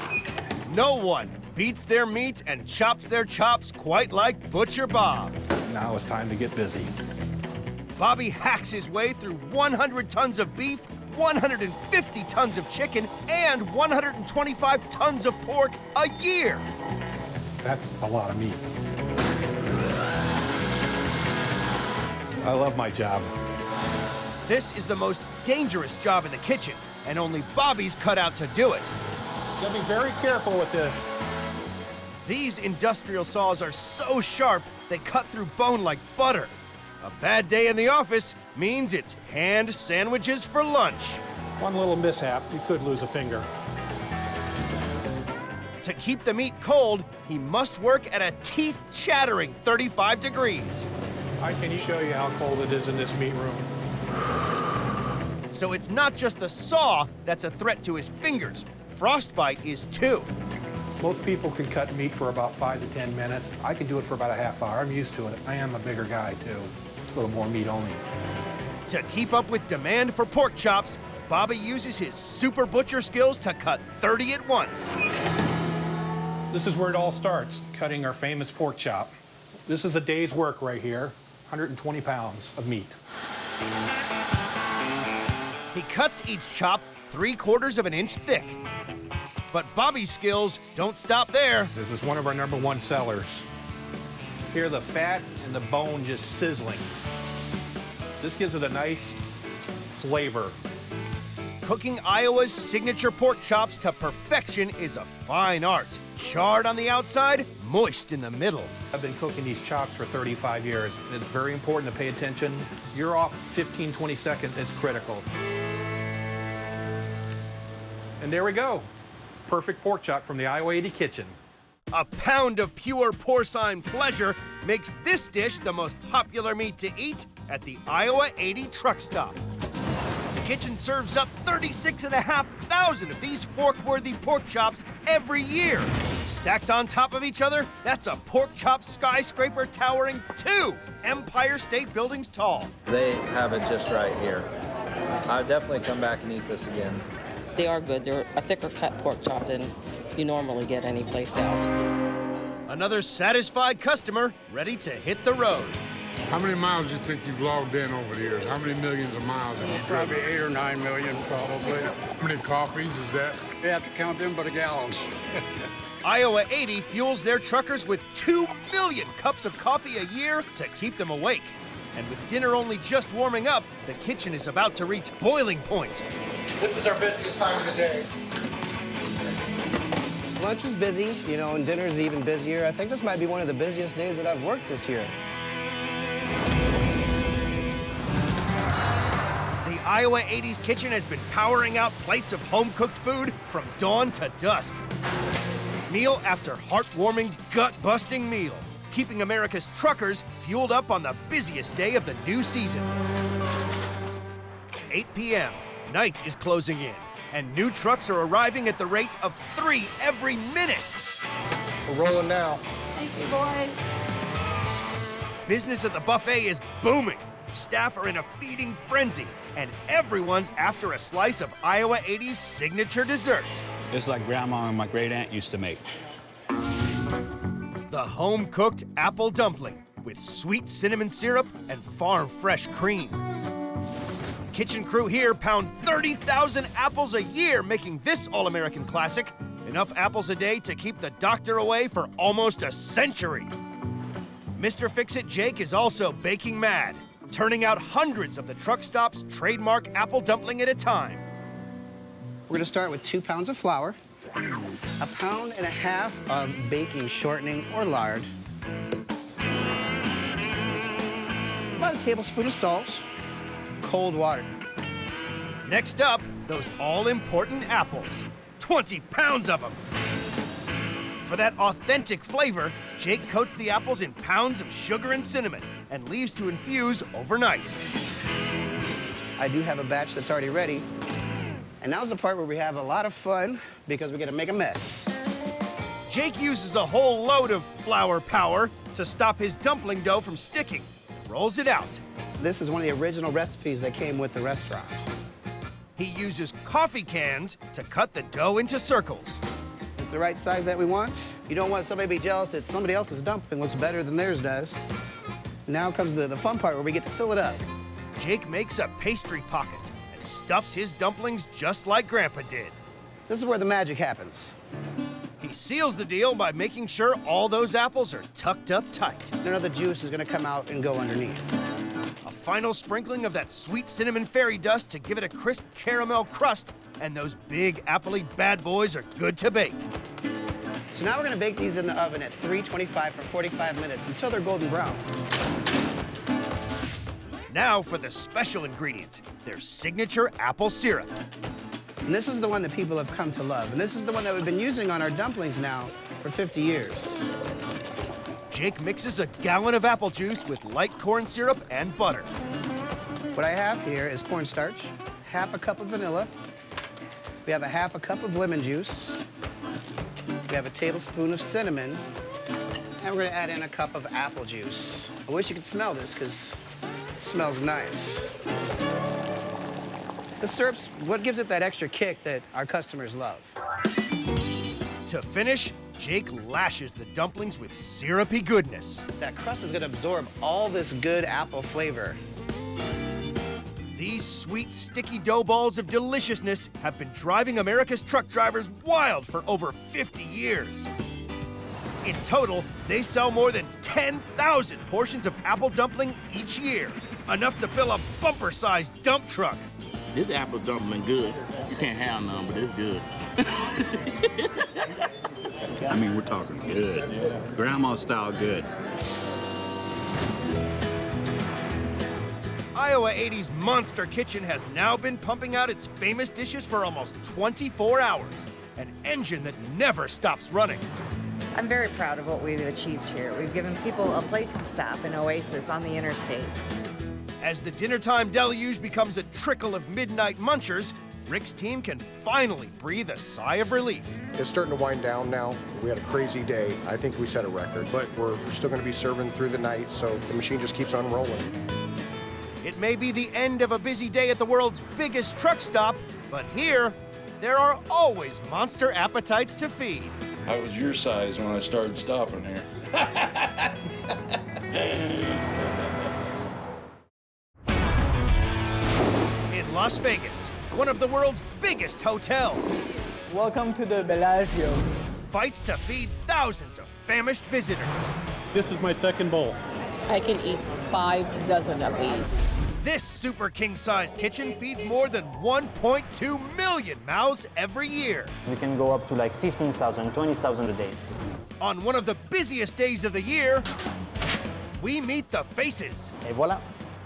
No one beats their meat and chops their chops quite like Butcher Bob. Now it's time to get busy. Bobby hacks his way through 100 tons of beef, 150 tons of chicken, and 125 tons of pork a year. That's a lot of meat. I love my job. This is the most dangerous job in the kitchen, and only Bobby's cut out to do it. Gotta be very careful with this. These industrial saws are so sharp, they cut through bone like butter. A bad day in the office means it's hand sandwiches for lunch. One little mishap, you could lose a finger. To keep the meat cold, he must work at a teeth-chattering 35 degrees. I can show you how cold it is in this meat room. So it's not just the saw that's a threat to his fingers. Frostbite is too. Most people can cut meat for about 5 to 10 minutes. I can do it for about a half hour. I'm used to it. I am a bigger guy, too. A little more meat only. To keep up with demand for pork chops, Bobby uses his super butcher skills to cut 30 at once. This is where it all starts, cutting our famous pork chop. This is a day's work right here, 120 pounds of meat. He cuts each chop 3/4 of an inch thick. But Bobby's skills don't stop there. This is one of our #1 sellers. Here, the fat and the bone just sizzling. This gives it a nice flavor. Cooking Iowa's signature pork chops to perfection is a fine art. Charred on the outside, moist in the middle. I've been cooking these chops for 35 years. It's very important to pay attention. You're off 15, 20 seconds, it's critical. And there we go. Perfect pork chop from the Iowa 80 kitchen. A pound of pure porcine pleasure makes this dish the most popular meat to eat at the Iowa 80 truck stop. The kitchen serves up 36,500 of these fork-worthy pork chops every year. Stacked on top of each other, that's a pork chop skyscraper towering 2 Empire State Buildings tall. They have it just right here. I'll definitely come back and eat this again. They are good. They're a thicker cut pork chop than you normally get anyplace else. Another satisfied customer ready to hit the road. How many miles do you think you've logged in over the years? How many millions of miles have you driven? Probably 8 or 9 million, probably. How many coffees is that? You have to count them by the gallons. Iowa 80 fuels their truckers with 2 million cups of coffee a year to keep them awake. And with dinner only just warming up, the kitchen is about to reach boiling point. This is our busiest time of the day. Lunch is busy, you know, and dinner's even busier. I think this might be one of the busiest days that I've worked this year. The Iowa 80's kitchen has been powering out plates of home-cooked food from dawn to dusk. Meal after heartwarming, gut-busting meal, keeping America's truckers fueled up on the busiest day of the new season. 8 p.m., night is closing in, and new trucks are arriving at the rate of 3 every minute. We're rolling now. Thank you, boys. Business at the buffet is booming. Staff are in a feeding frenzy, and everyone's after a slice of Iowa 80's signature dessert. It's like Grandma and my great-aunt used to make. The home-cooked apple dumpling with sweet cinnamon syrup and farm-fresh cream. Kitchen crew here pound 30,000 apples a year, making this all-American classic. Enough apples a day to keep the doctor away for almost a century. Mr. Fix-It Jake is also baking mad, turning out hundreds of the truck stop's trademark apple dumpling at a time. We're gonna start with 2 pounds of flour, 1.5 pounds of baking shortening or lard, about a tablespoon of salt, cold water. Next up, those all-important apples. 20 pounds of them. For that authentic flavor, Jake coats the apples in pounds of sugar and cinnamon and leaves to infuse overnight. I do have a batch that's already ready. And now's the part where we have a lot of fun because we're gonna make a mess. Jake uses a whole load of flour power to stop his dumpling dough from sticking. Rolls it out. This is one of the original recipes that came with the restaurant. He uses coffee cans to cut the dough into circles. It's the right size that we want. You don't want somebody to be jealous that somebody else's dumpling looks better than theirs does. Now comes the fun part where we get to fill it up. Jake makes a pastry pocket and stuffs his dumplings just like Grandpa did. This is where the magic happens. He seals the deal by making sure all those apples are tucked up tight. None of the juice is gonna come out and go underneath. A final sprinkling of that sweet cinnamon fairy dust to give it a crisp caramel crust, and those big appley bad boys are good to bake. So now we're gonna bake these in the oven at 325 for 45 minutes until they're golden brown. Now for the special ingredient, their signature apple syrup. And this is the one that people have come to love. And this is the one that we've been using on our dumplings now for 50 years. Jake mixes a gallon of apple juice with light corn syrup and butter. What I have here is cornstarch, half a cup of vanilla. We have a half a cup of lemon juice. We have a tablespoon of cinnamon. And we're gonna add in a cup of apple juice. I wish you could smell this because it smells nice. The syrup's what gives it that extra kick that our customers love. To finish, Jake lashes the dumplings with syrupy goodness. That crust is gonna absorb all this good apple flavor. These sweet, sticky dough balls of deliciousness have been driving America's truck drivers wild for over 50 years. In total, they sell more than 10,000 portions of apple dumpling each year, enough to fill a bumper-sized dump truck. This apple dumpling good. You can't have none, but it's good. I mean, we're talking good. Grandma style good. Iowa 80's Monster Kitchen has now been pumping out its famous dishes for almost 24 hours, an engine that never stops running. I'm very proud of what we've achieved here. We've given people a place to stop, an oasis on the interstate. As the dinnertime deluge becomes a trickle of midnight munchers, Rick's team can finally breathe a sigh of relief. It's starting to wind down now. We had a crazy day. I think we set a record, but we're still going to be serving through the night, so the machine just keeps on rolling. It may be the end of a busy day at the world's biggest truck stop, but here, there are always monster appetites to feed. I was your size when I started stopping here. In Las Vegas, one of the world's biggest hotels. Welcome to the Bellagio. Fights to feed thousands of famished visitors. This is my second bowl. I can eat 5 dozen of these. This super king-sized kitchen feeds more than 1.2 million mouths every year. We can go up to like 15,000, 20,000 a day. On one of the busiest days of the year, we meet the faces. Et voila.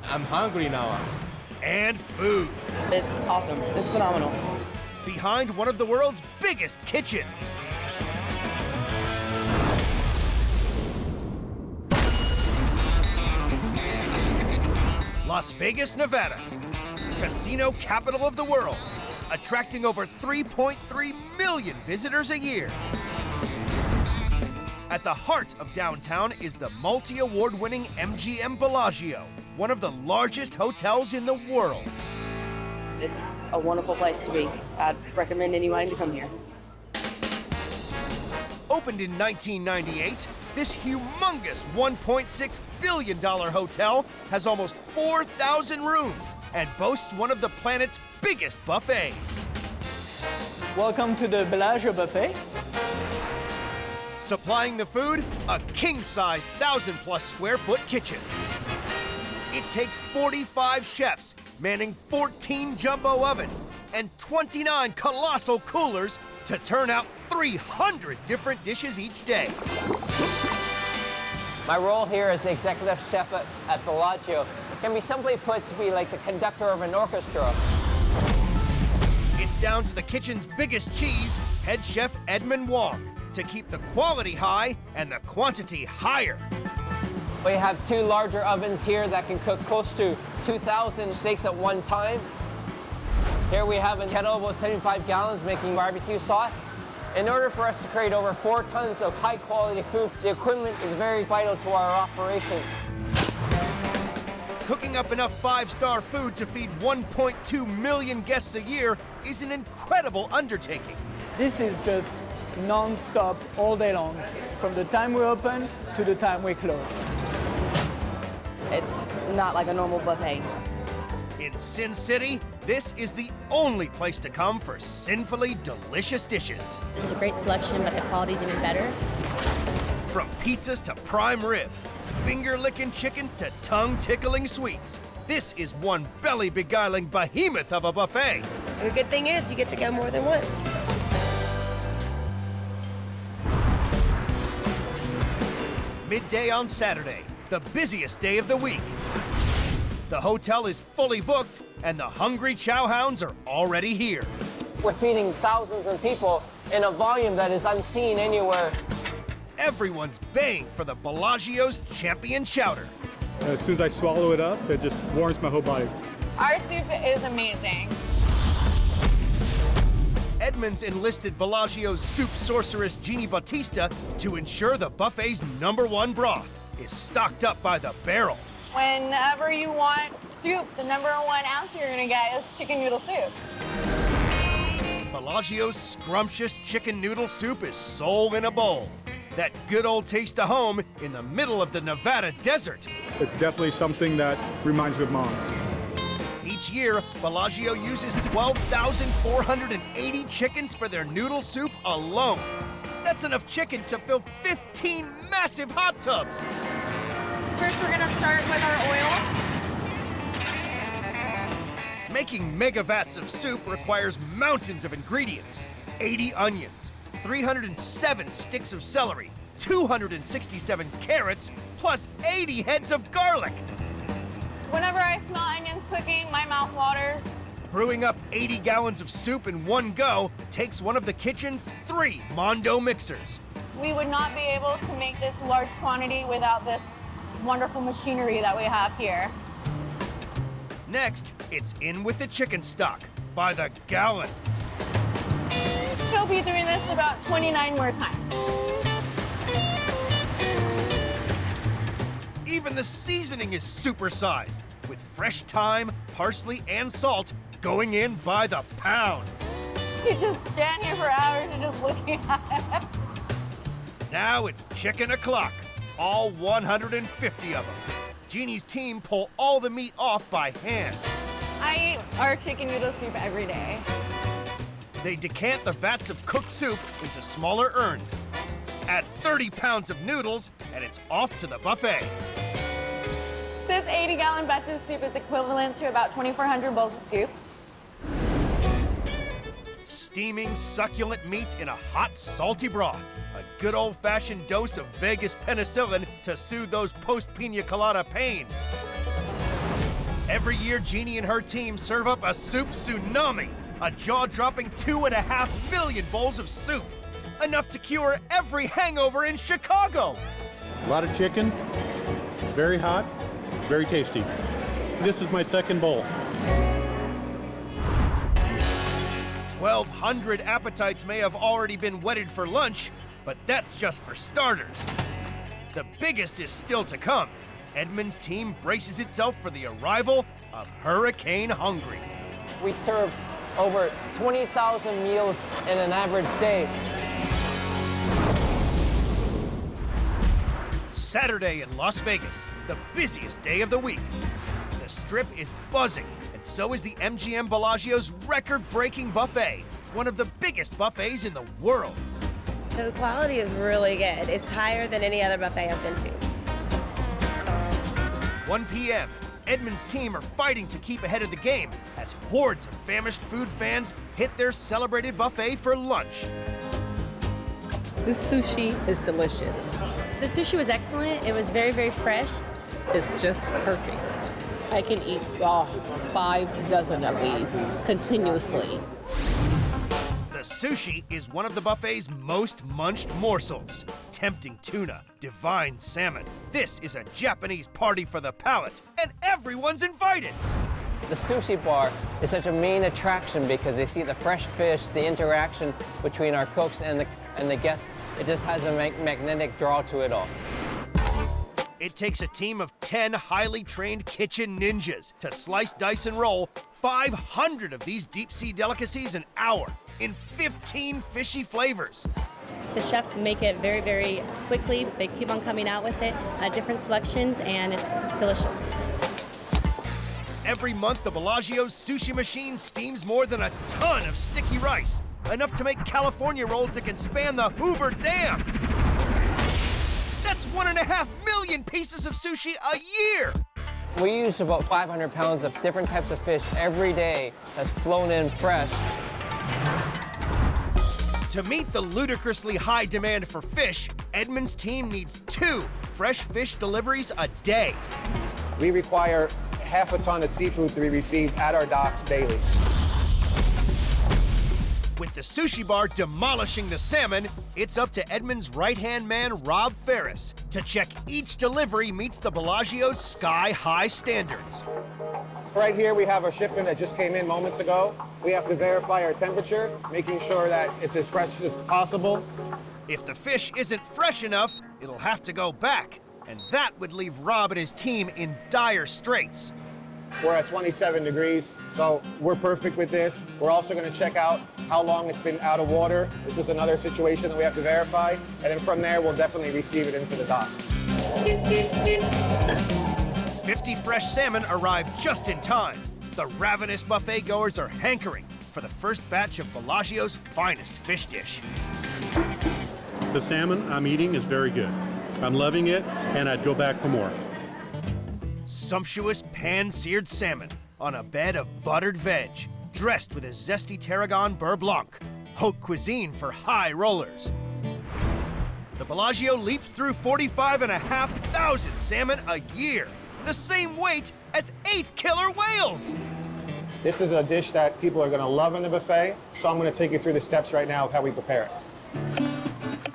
I'm hungry now. And food. It's awesome. It's phenomenal. Behind one of the world's biggest kitchens. Las Vegas, Nevada, casino capital of the world, attracting over 3.3 million visitors a year. At the heart of downtown is the multi-award-winning MGM Bellagio, one of the largest hotels in the world. It's a wonderful place to be. I'd recommend anyone to come here. Opened in 1998, this humongous $1.6 billion hotel has almost 4,000 rooms and boasts one of the planet's biggest buffets. Welcome to the Bellagio buffet. Supplying the food, a king-size 1,000+ square foot kitchen. It takes 45 chefs manning 14 jumbo ovens and 29 colossal coolers to turn out 300 different dishes each day. My role here as the executive chef at Bellagio can be simply put to be like the conductor of an orchestra. It's down to the kitchen's biggest cheese, head chef Edmund Wong, to keep the quality high and the quantity higher. We have 2 larger ovens here that can cook close to 2,000 steaks at one time. Here we have a kettle about 75 gallons making barbecue sauce. In order for us to create over 4 tons of high-quality food, the equipment is very vital to our operation. Cooking up enough five-star food to feed 1.2 million guests a year is an incredible undertaking. This is just non-stop all day long, from the time we open to the time we close. It's not like a normal buffet. In Sin City, this is the only place to come for sinfully delicious dishes. It's a great selection, but the quality's even better. From pizzas to prime rib, finger-licking chickens to tongue-tickling sweets, this is one belly-beguiling behemoth of a buffet. The good thing is you get to go more than once. Midday on Saturday, the busiest day of the week. The hotel is fully booked, and the hungry chowhounds are already here. We're feeding thousands of people in a volume that is unseen anywhere. Everyone's baying for the Bellagio's champion chowder. As soon as I swallow it up, it just warms my whole body. Our soup is amazing. Edmonds enlisted Bellagio's soup sorceress Jeannie Bautista to ensure the buffet's #1 broth is stocked up by the barrel. Whenever you want soup, the #1 answer you're gonna get is chicken noodle soup. Bellagio's scrumptious chicken noodle soup is soul in a bowl. That good old taste of home in the middle of the Nevada desert. It's definitely something that reminds me of Mom. Each year, Bellagio uses 12,480 chickens for their noodle soup alone. That's enough chicken to fill 15 massive hot tubs. First, we're gonna start with our oil. Making mega vats of soup requires mountains of ingredients. 80 onions, 307 sticks of celery, 267 carrots, plus 80 heads of garlic. Whenever I smell onions cooking, my mouth waters. Brewing up 80 gallons of soup in one go takes one of the kitchen's 3 Mondo mixers. We would not be able to make this large quantity without this wonderful machinery that we have here. Next, it's in with the chicken stock by the gallon. We'll be doing this about 29 more times. Even the seasoning is supersized, with fresh thyme, parsley, and salt going in by the pound. You just stand here for hours and just looking at it. Now it's chicken o'clock, all 150 of them. Jeannie's team pull all the meat off by hand. I eat our chicken noodle soup every day. They decant the vats of cooked soup into smaller urns. Add 30 pounds of noodles, and it's off to the buffet. This 80-gallon batch of soup is equivalent to about 2,400 bowls of soup. Steaming, succulent meat in a hot, salty broth. A good old-fashioned dose of Vegas penicillin to soothe those post-pina colada pains. Every year, Jeannie and her team serve up a soup tsunami, a jaw-dropping 2.5 million bowls of soup. Enough to cure every hangover in Chicago. A lot of chicken, very hot, very tasty. This is my second bowl. 1,200 appetites may have already been whetted for lunch, but that's just for starters. The biggest is still to come. Edmonds' team braces itself for the arrival of Hurricane Hungry. We serve over 20,000 meals in an average day. Saturday in Las Vegas, the busiest day of the week. The Strip is buzzing, and so is the MGM Bellagio's record-breaking buffet, one of the biggest buffets in the world. The quality is really good. It's higher than any other buffet I've been to. 1 p.m., Edmonds' team are fighting to keep ahead of the game as hordes of famished food fans hit their celebrated buffet for lunch. This sushi is delicious. The sushi was excellent. It was very, very fresh. It's just perfect. I can eat 5 dozen of these continuously. The sushi is one of the buffet's most munched morsels. Tempting tuna, divine salmon. This is a Japanese party for the palate, and everyone's invited. The sushi bar is such a main attraction because they see the fresh fish, the interaction between our cooks and the guests. It just has a magnetic draw to it all. It takes a team of 10 highly trained kitchen ninjas to slice, dice, and roll 500 of these deep-sea delicacies an hour in 15 fishy flavors. The chefs make it very, very quickly. They keep on coming out with it, different selections, and it's delicious. Every month, the Bellagio's sushi machine steams more than a ton of sticky rice, enough to make California rolls that can span the Hoover Dam. That's 1.5 million pieces of sushi a year. We use about 500 pounds of different types of fish every day that's flown in fresh. To meet the ludicrously high demand for fish, Edmund's team needs 2 fresh fish deliveries a day. We require half a ton of seafood to be received at our dock daily. With the sushi bar demolishing the salmon, it's up to Edmund's right-hand man, Rob Ferris, to check each delivery meets the Bellagio's sky-high standards. Right here, we have a shipment that just came in moments ago. We have to verify our temperature, making sure that it's as fresh as possible. If the fish isn't fresh enough, it'll have to go back, and that would leave Rob and his team in dire straits. We're at 27 degrees, so we're perfect with this. We're also going to check out how long it's been out of water. This is another situation that we have to verify, and then from there, we'll definitely receive it into the dock. 50 fresh salmon arrived just in time. The ravenous buffet goers are hankering for the first batch of Bellagio's finest fish dish. The salmon I'm eating is very good. I'm loving it, and I'd go back for more. Sumptuous pan-seared salmon on a bed of buttered veg, dressed with a zesty tarragon beurre blanc, haute cuisine for high rollers. The Bellagio leaps through 45,500 salmon a year, the same weight as 8 killer whales. This is a dish that people are going to love in the buffet, so I'm going to take you through the steps right now of how we prepare it.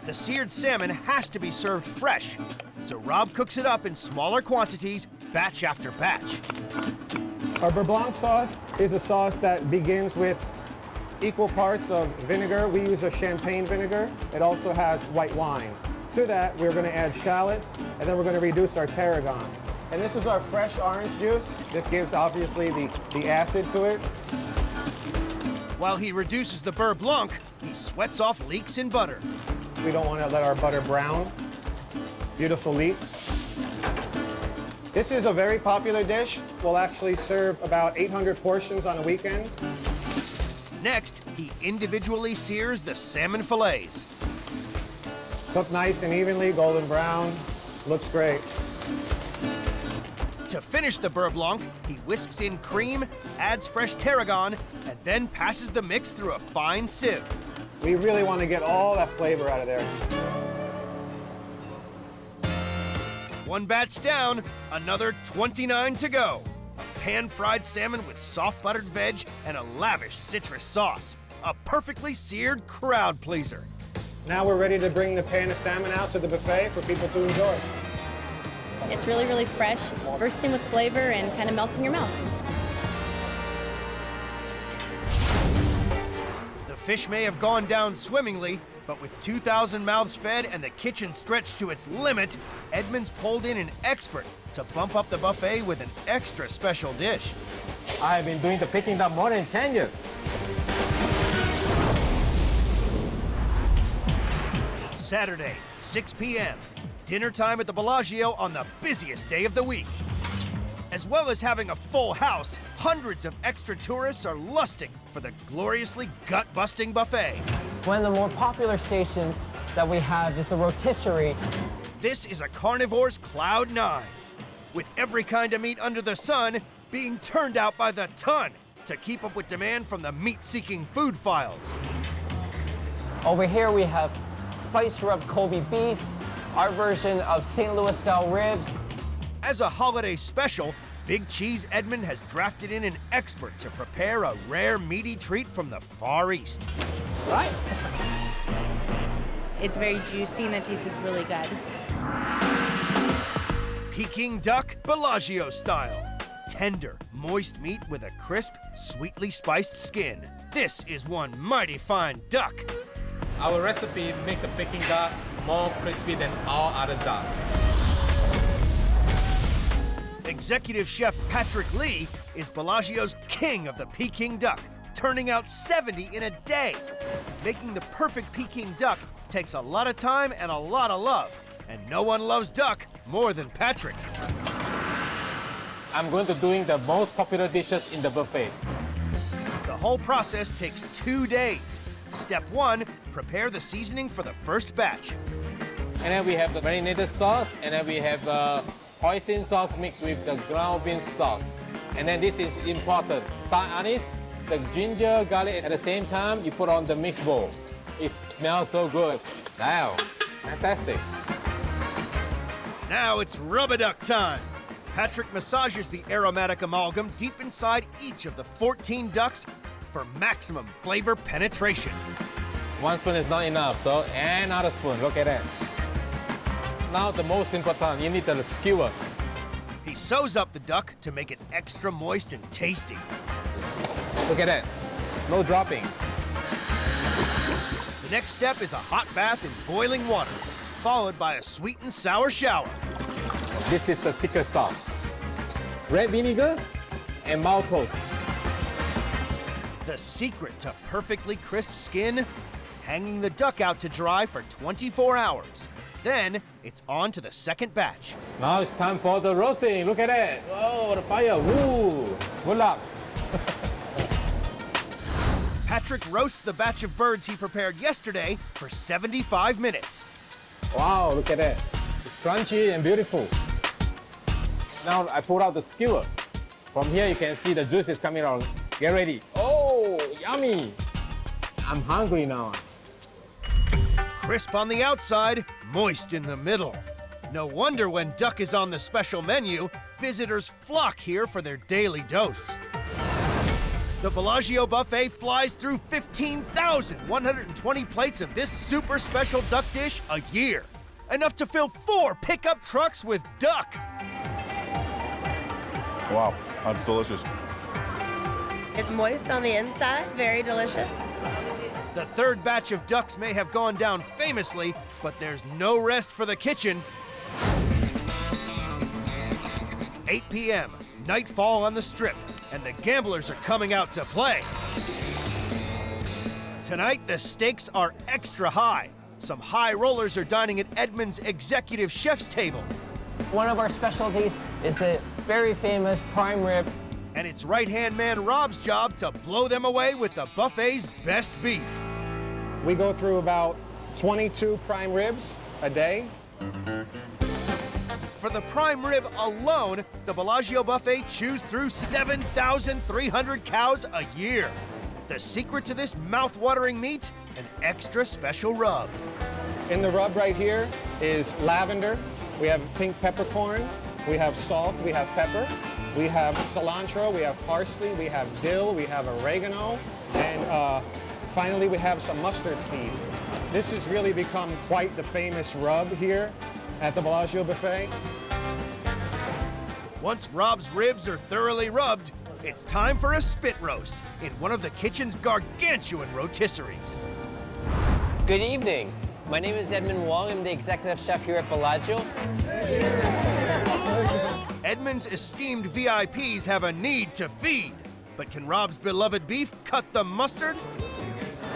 The seared salmon has to be served fresh, so Rob cooks it up in smaller quantities, batch after batch. Our beurre blanc sauce is a sauce that begins with equal parts of vinegar. We use a champagne vinegar. It also has white wine. To that, we're going to add shallots, and then we're going to reduce our tarragon. And this is our fresh orange juice. This gives, obviously, the acid to it. While he reduces the beurre blanc, he sweats off leaks in butter. We don't want to let our butter brown. Beautiful leeks. This is a very popular dish. We'll actually serve about 800 portions on a weekend. Next, he individually sears the salmon fillets. Cooked nice and evenly, golden brown. Looks great. To finish the beurre blanc, he whisks in cream, adds fresh tarragon, and then passes the mix through a fine sieve. We really want to get all that flavor out of there. One batch down, another 29 to go. A pan-fried salmon with soft buttered veg and a lavish citrus sauce. A perfectly seared crowd pleaser. Now we're ready to bring the pan of salmon out to the buffet for people to enjoy. It's really, really fresh, bursting with flavor and kind of melts in your mouth. The fish may have gone down swimmingly, but with 2,000 mouths fed and the kitchen stretched to its limit, Edmund's pulled in an expert to bump up the buffet with an extra special dish. I've been doing the picking up more than 10 years. Saturday, 6 p.m. Dinner time at the Bellagio on the busiest day of the week. As well as having a full house, hundreds of extra tourists are lusting for the gloriously gut-busting buffet. One of the more popular stations that we have is the rotisserie. This is a carnivore's cloud nine, with every kind of meat under the sun being turned out by the ton to keep up with demand from the meat-seeking food files. Over here we have spice-rubbed Kobe beef, our version of St. Louis-style ribs. As a holiday special, Big Cheese Edmund has drafted in an expert to prepare a rare meaty treat from the Far East. Right. It's very juicy and it tastes really good. Peking duck, Bellagio style. Tender, moist meat with a crisp, sweetly spiced skin. This is one mighty fine duck. Our recipe make the Peking duck more crispy than all other ducks. Executive Chef Patrick Lee is Bellagio's king of the Peking duck, turning out 70 in a day. Making the perfect Peking duck takes a lot of time and a lot of love, and no one loves duck more than Patrick. I'm going to doing the most popular dishes in the buffet. The whole process takes 2 days. Step 1, prepare the seasoning for the first batch. And then we have the marinated sauce, and then we have the hoisin sauce mixed with the ground bean sauce. And then this is important. Star anise, the ginger, garlic, at the same time, you put on the mixed bowl. It smells so good. Wow, fantastic. Now it's rub-a-duck time. Patrick massages the aromatic amalgam deep inside each of the 14 ducks for maximum flavor penetration. 1 spoon is not enough, so another spoon, look at that. Now the most important, you need the skewers. He sews up the duck to make it extra moist and tasty. Look at that, no dropping. The next step is a hot bath in boiling water, followed by a sweet and sour shower. This is the secret sauce. Red vinegar and maltose. The secret to perfectly crisp skin? Hanging the duck out to dry for 24 hours. Then it's on to the second batch. Now it's time for the roasting. Look at that. Whoa, the fire. Woo. Good luck. Patrick roasts the batch of birds he prepared yesterday for 75 minutes. Wow, look at that. It's crunchy and beautiful. Now I pull out the skewer. From here you can see the juice is coming out. Get ready. Oh, yummy. I'm hungry now. Crisp on the outside, moist in the middle. No wonder when duck is on the special menu, visitors flock here for their daily dose. The Bellagio buffet flies through 15,120 plates of this super special duck dish a year. Enough to fill 4 pickup trucks with duck. Wow, that's delicious. It's moist on the inside, very delicious. The third batch of ducks may have gone down famously, but there's no rest for the kitchen. 8 p.m., nightfall on the Strip, and the gamblers are coming out to play. Tonight, the stakes are extra high. Some high rollers are dining at Edmunds' executive chef's table. One of our specialties is the very famous prime rib. And it's right-hand man Rob's job to blow them away with the buffet's best beef. We go through about 22 prime ribs a day. For the prime rib alone, the Bellagio buffet chews through 7,300 cows a year. The secret to this mouth-watering meat? An extra special rub. In the rub right here is lavender. We have pink peppercorn. We have salt. We have pepper. We have cilantro. We have parsley. We have dill. We have oregano. And finally, we have some mustard seed. This has really become quite the famous rub here at the Bellagio buffet. Once Rob's ribs are thoroughly rubbed, it's time for a spit roast in one of the kitchen's gargantuan rotisseries. Good evening. My name is Edmund Wong. I'm the executive chef here at Bellagio. Edmund's esteemed VIPs have a need to feed, but can Rob's beloved beef cut the mustard?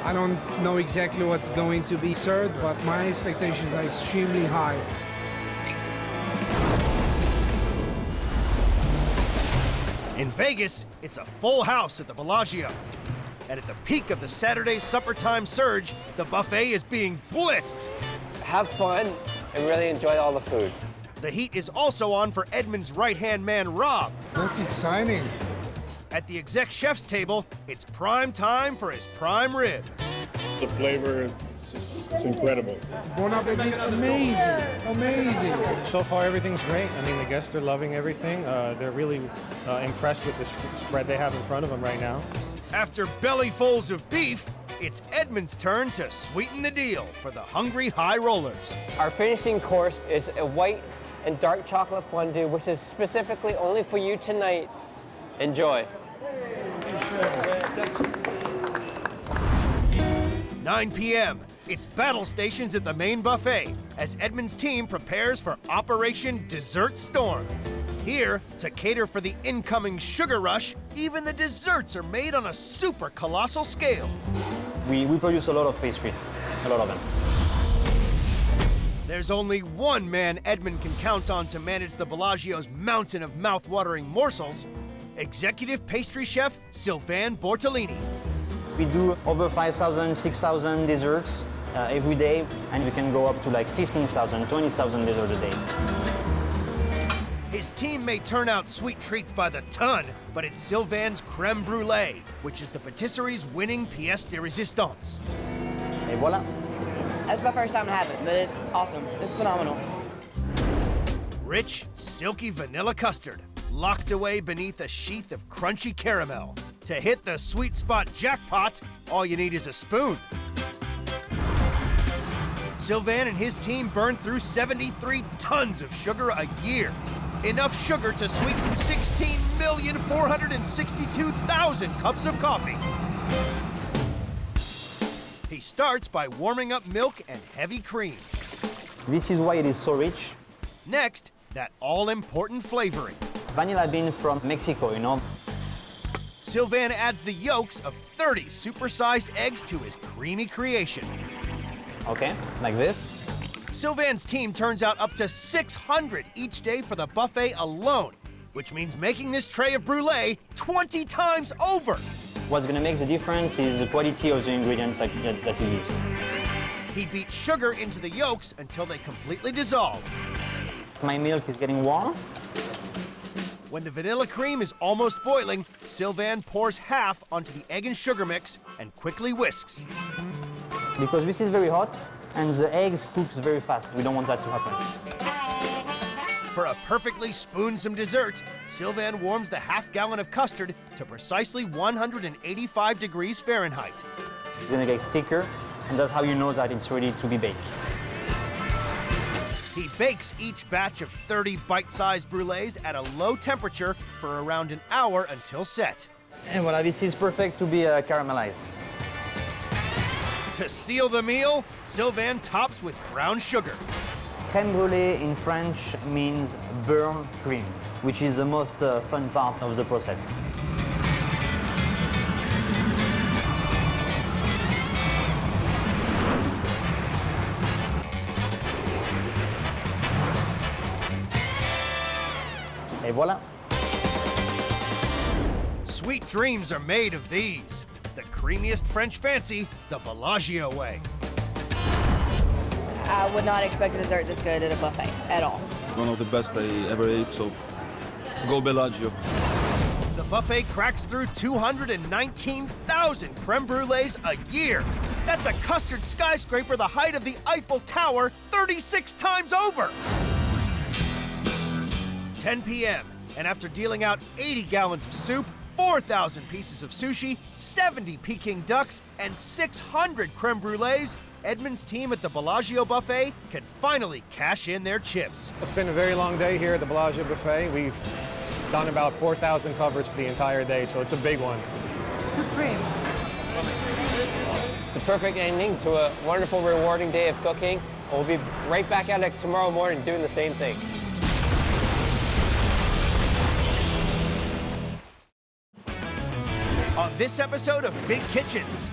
I don't know exactly what's going to be served, but my expectations are extremely high. In Vegas, it's a full house at the Bellagio. And at the peak of the Saturday supper time surge, the buffet is being blitzed. Have fun and really enjoy all the food. The heat is also on for Edmund's right-hand man, Rob. That's exciting. At the exec chef's table, it's prime time for his prime rib. The flavor, it's incredible. Bon appetit, amazing, amazing. So far, everything's great. I mean, the guests are loving everything. They're really impressed with the spread they have in front of them right now. After bellyfuls of beef, it's Edmund's turn to sweeten the deal for the hungry high rollers. Our finishing course is a white and dark chocolate fondue, which is specifically only for you tonight. Enjoy. 9 p.m. It's battle stations at the main buffet as Edmund's team prepares for Operation Dessert Storm. Here, to cater for the incoming sugar rush, even the desserts are made on a super colossal scale. We produce a lot of pastry, a lot of them. There's only one man Edmund can count on to manage the Bellagio's mountain of mouth-watering morsels, executive pastry chef Sylvain Bortolini. We do over 5,000, 6,000 desserts every day, and we can go up to like 15,000, 20,000 desserts a day. His team may turn out sweet treats by the ton, but it's Sylvain's creme brulee, which is the patisserie's winning pièce de résistance. Et voilà. That's my first time to have it, but it's awesome. It's phenomenal. Rich, silky vanilla custard, locked away beneath a sheath of crunchy caramel. To hit the sweet spot jackpot, all you need is a spoon. Sylvain and his team burn through 73 tons of sugar a year. Enough sugar to sweeten 16,462,000 cups of coffee. He starts by warming up milk and heavy cream. This is why it is so rich. Next, that all-important flavoring. Vanilla bean from Mexico, you know. Sylvain adds the yolks of 30 supersized eggs to his creamy creation. Okay, like this. Sylvain's team turns out up to 600 each day for the buffet alone, which means making this tray of brulee 20 times over. What's gonna make the difference is the quality of the ingredients that you use. He beats sugar into the yolks until they completely dissolve. My milk is getting warm. When the vanilla cream is almost boiling, Sylvain pours half onto the egg and sugar mix and quickly whisks. Because this is very hot and the eggs cook very fast. We don't want that to happen. For a perfectly spoonsome dessert, Sylvain warms the half-gallon of custard to precisely 185 degrees Fahrenheit. It's gonna get thicker, and that's how you know that it's ready to be baked. He bakes each batch of 30 bite-sized brulees at a low temperature for around an hour until set. And voila, this is perfect to be caramelized. To seal the meal, Sylvain tops with brown sugar. Crème brûlée in French means burnt cream, which is the most fun part of the process. Et voilà. Sweet dreams are made of these. The creamiest French fancy, the Bellagio way. I would not expect a dessert this good at a buffet at all. One of the best I ever ate, so go Bellagio. The buffet cracks through 219,000 creme brulees a year. That's a custard skyscraper the height of the Eiffel Tower 36 times over. 10 p.m., and after dealing out 80 gallons of soup, 4,000 pieces of sushi, 70 Peking ducks, and 600 creme brulees, Edmund's team at the Bellagio Buffet can finally cash in their chips. It's been a very long day here at the Bellagio Buffet. We've done about 4,000 covers for the entire day, so it's a big one. Supreme. It's a perfect ending to a wonderful, rewarding day of cooking. We'll be right back at it tomorrow morning doing the same thing. On this episode of Big Kitchens,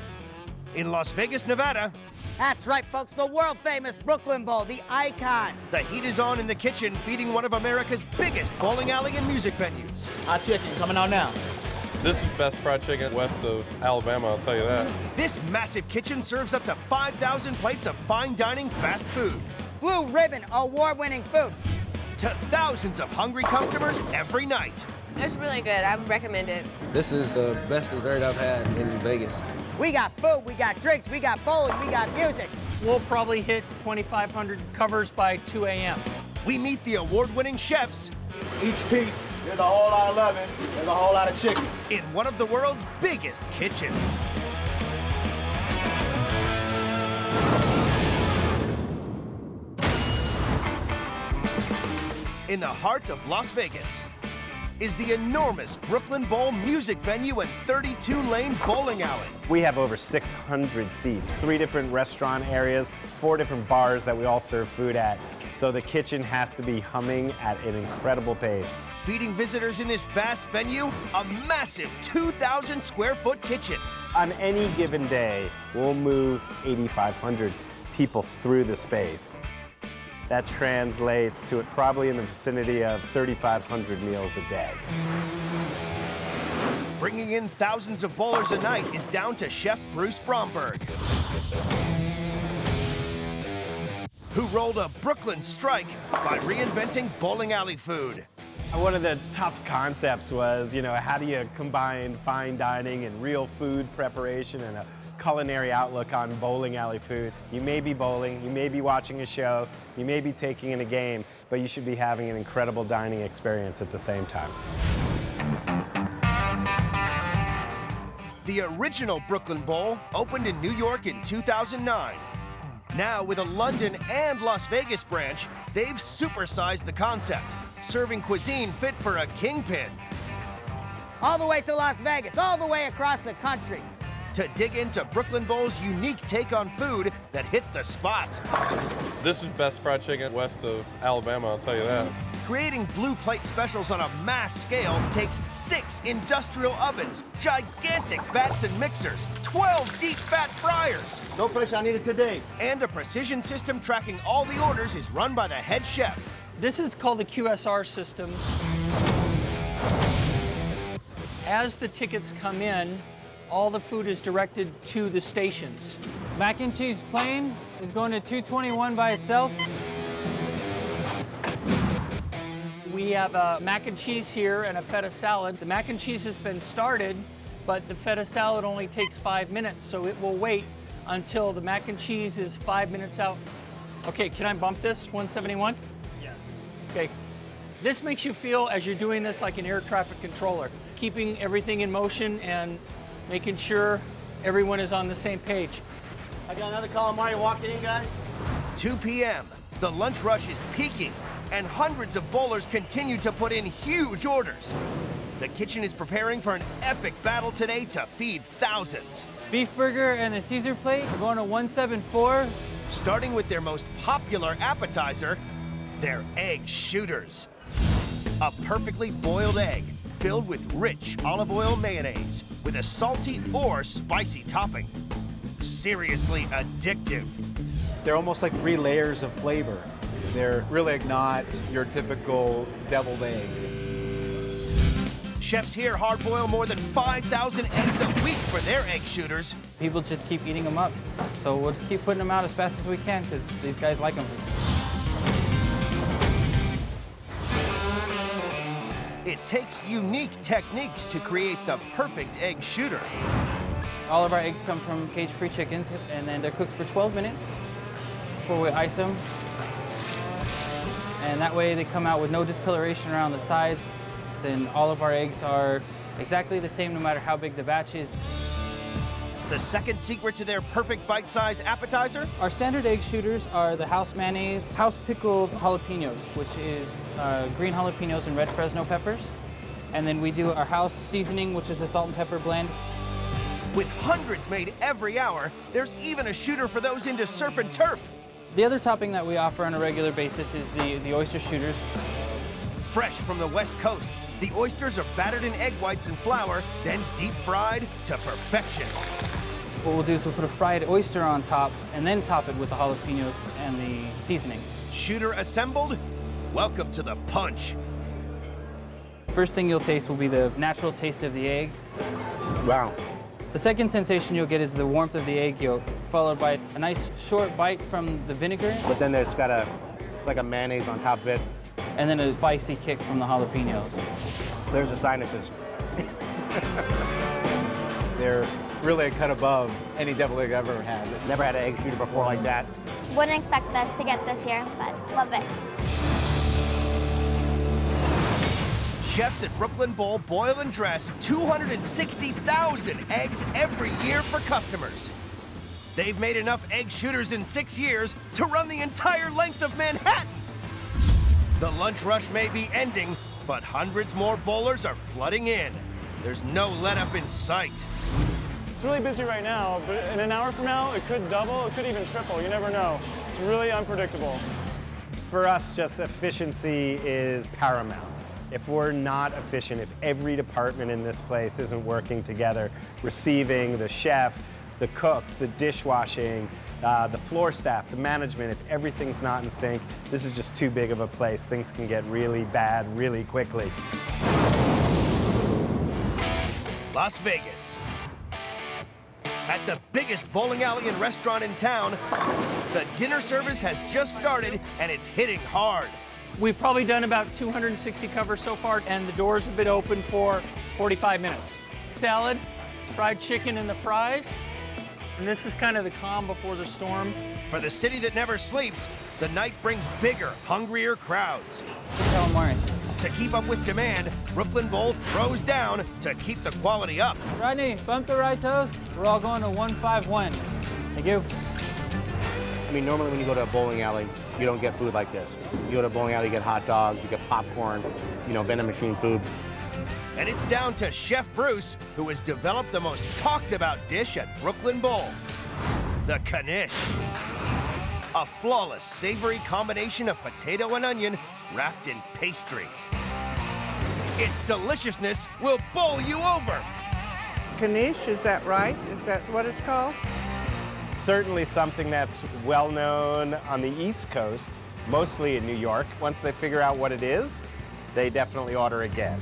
in Las Vegas, Nevada, that's right, folks, the world-famous Brooklyn Bowl, the icon. The heat is on in the kitchen, feeding one of America's biggest bowling alley and music venues. Hot chicken coming out now. This is best fried chicken west of Alabama, I'll tell you that. This massive kitchen serves up to 5,000 plates of fine dining fast food. Blue Ribbon award-winning food. To thousands of hungry customers every night. It's really good. I would recommend it. This is the best dessert I've had in Vegas. We got food, we got drinks, we got bowling, we got music. We'll probably hit 2,500 covers by 2 a.m. We meet the award-winning chefs. Each piece, there's a whole lot of lemon, there's a whole lot of chicken. In one of the world's biggest kitchens. In the heart of Las Vegas. is the enormous Brooklyn Bowl music venue and 32-lane bowling alley. We have over 600 seats, 3 different restaurant areas, 4 different bars that we all serve food at. So the kitchen has to be humming at an incredible pace. Feeding visitors in this vast venue, a massive 2,000 square foot kitchen. On any given day, we'll move 8,500 people through the space. That translates to probably in the vicinity of 3,500 meals a day. Bringing in thousands of bowlers a night is down to Chef Bruce Bromberg, who rolled a Brooklyn strike by reinventing bowling alley food. One of the tough concepts was, how do you combine fine dining and real food preparation and a culinary outlook on bowling alley food? You may be bowling, you may be watching a show, you may be taking in a game, but you should be having an incredible dining experience at the same time. The original Brooklyn Bowl opened in New York in 2009. Now, with a London and Las Vegas branch, they've supersized the concept, serving cuisine fit for a kingpin. All the way to Las Vegas, all the way across the country. To dig into Brooklyn Bowl's unique take on food that hits the spot. This is best fried chicken west of Alabama, I'll tell you that. Creating blue plate specials on a mass scale takes 6 industrial ovens, gigantic vats and mixers, 12 deep fat fryers. No pressure, I need it today. And a precision system tracking all the orders is run by the head chef. This is called the QSR system. As the tickets come in, all the food is directed to the stations. Mac and cheese plain is going to 221 by itself. We have a mac and cheese here and a feta salad. The mac and cheese has been started, but the feta salad only takes 5 minutes, so it will wait until the mac and cheese is 5 minutes out. Okay, can I bump this, 171? Yeah. Okay. This makes you feel, as you're doing this, like an air traffic controller, keeping everything in motion and making sure everyone is on the same page. I got another calamari walking in, guys. 2 p.m., the lunch rush is peaking, and hundreds of bowlers continue to put in huge orders. The kitchen is preparing for an epic battle today to feed thousands. Beef burger and a Caesar plate are going to 174. Starting with their most popular appetizer, their egg shooters. A perfectly boiled egg filled with rich olive oil mayonnaise with a salty or spicy topping. Seriously addictive. They're almost like 3 layers of flavor. They're really not your typical deviled egg. Chefs here hard-boil more than 5,000 eggs a week for their egg shooters. People just keep eating them up. So we'll just keep putting them out as fast as we can because these guys like them. It takes unique techniques to create the perfect egg shooter. All of our eggs come from cage-free chickens, and then they're cooked for 12 minutes before we ice them. And that way they come out with no discoloration around the sides. Then all of our eggs are exactly the same no matter how big the batch is. The second secret to their perfect bite-sized appetizer? Our standard egg shooters are the house mayonnaise, house pickled jalapenos, which is green jalapenos and red Fresno peppers. And then we do our house seasoning, which is a salt and pepper blend. With hundreds made every hour, there's even a shooter for those into surf and turf. The other topping that we offer on a regular basis is the oyster shooters. Fresh from the West Coast, the oysters are battered in egg whites and flour, then deep fried to perfection. What we'll do is we'll put a fried oyster on top and then top it with the jalapenos and the seasoning. Shooter assembled? Welcome to the punch. First thing you'll taste will be the natural taste of the egg. Wow. The second sensation you'll get is the warmth of the egg yolk, followed by a nice short bite from the vinegar. But then it's got like a mayonnaise on top of it. And then a spicy kick from the jalapenos. There's the sinuses. They're really a cut above any deviled egg I've ever had. Never had an egg shooter before like that. Wouldn't expect us to get this here, but love it. Chefs at Brooklyn Bowl boil and dress 260,000 eggs every year for customers. They've made enough egg shooters in 6 years to run the entire length of Manhattan. The lunch rush may be ending, but hundreds more bowlers are flooding in. There's no let-up in sight. It's really busy right now, but in an hour from now, it could double, it could even triple. You never know. It's really unpredictable. For us, just efficiency is paramount. If we're not efficient, if every department in this place isn't working together, receiving, the chef, the cooks, the dishwashing, the floor staff, the management, if everything's not in sync, this is just too big of a place. Things can get really bad really quickly. Las Vegas. At the biggest bowling alley and restaurant in town, the dinner service has just started and it's hitting hard. We've probably done about 260 covers so far, and the doors have been open for 45 minutes. Salad, fried chicken and the fries, and this is kind of the calm before the storm. For the city that never sleeps, the night brings bigger, hungrier crowds. To keep up with demand, Brooklyn Bowl throws down to keep the quality up. Rodney, bump the right toes. We're all going to 151. Thank you. I mean, normally when you go to a bowling alley, you don't get food like this. You go to a bowling alley, you get hot dogs, you get popcorn, you know, vending machine food. And it's down to Chef Bruce, who has developed the most talked about dish at Brooklyn Bowl, the knish. A flawless, savory combination of potato and onion wrapped in pastry. Its deliciousness will bowl you over. Knish, is that right? Is that what it's called? Certainly something that's well known on the East Coast, mostly in New York. Once they figure out what it is, they definitely order again.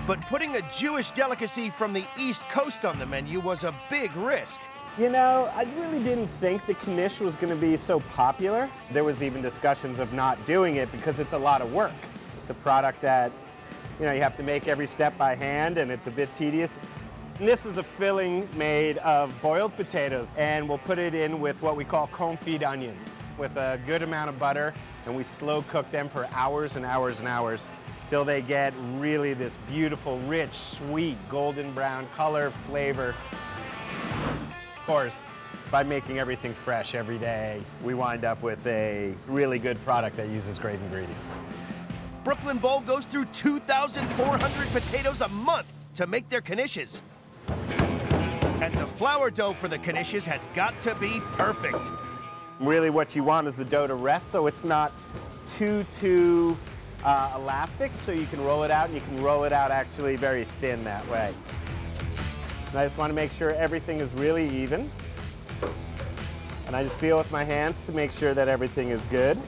But putting a Jewish delicacy from the East Coast on the menu was a big risk. You know, I really didn't think the knish was going to be so popular. There was even discussions of not doing it because it's a lot of work. It's a product that, you know, you have to make every step by hand, and it's a bit tedious. And this is a filling made of boiled potatoes, and we'll put it in with what we call confit onions with a good amount of butter, and we slow cook them for hours and hours and hours till they get really this beautiful, rich, sweet, golden brown color, flavor. Of course, by making everything fresh every day, we wind up with a really good product that uses great ingredients. Brooklyn Bowl goes through 2,400 potatoes a month to make their knishes. And the flour dough for the knishes has got to be perfect. Really what you want is the dough to rest so it's not too elastic, so you can roll it out, and you can roll it out actually very thin that way. And I just want to make sure everything is really even. And I just feel with my hands to make sure that everything is good.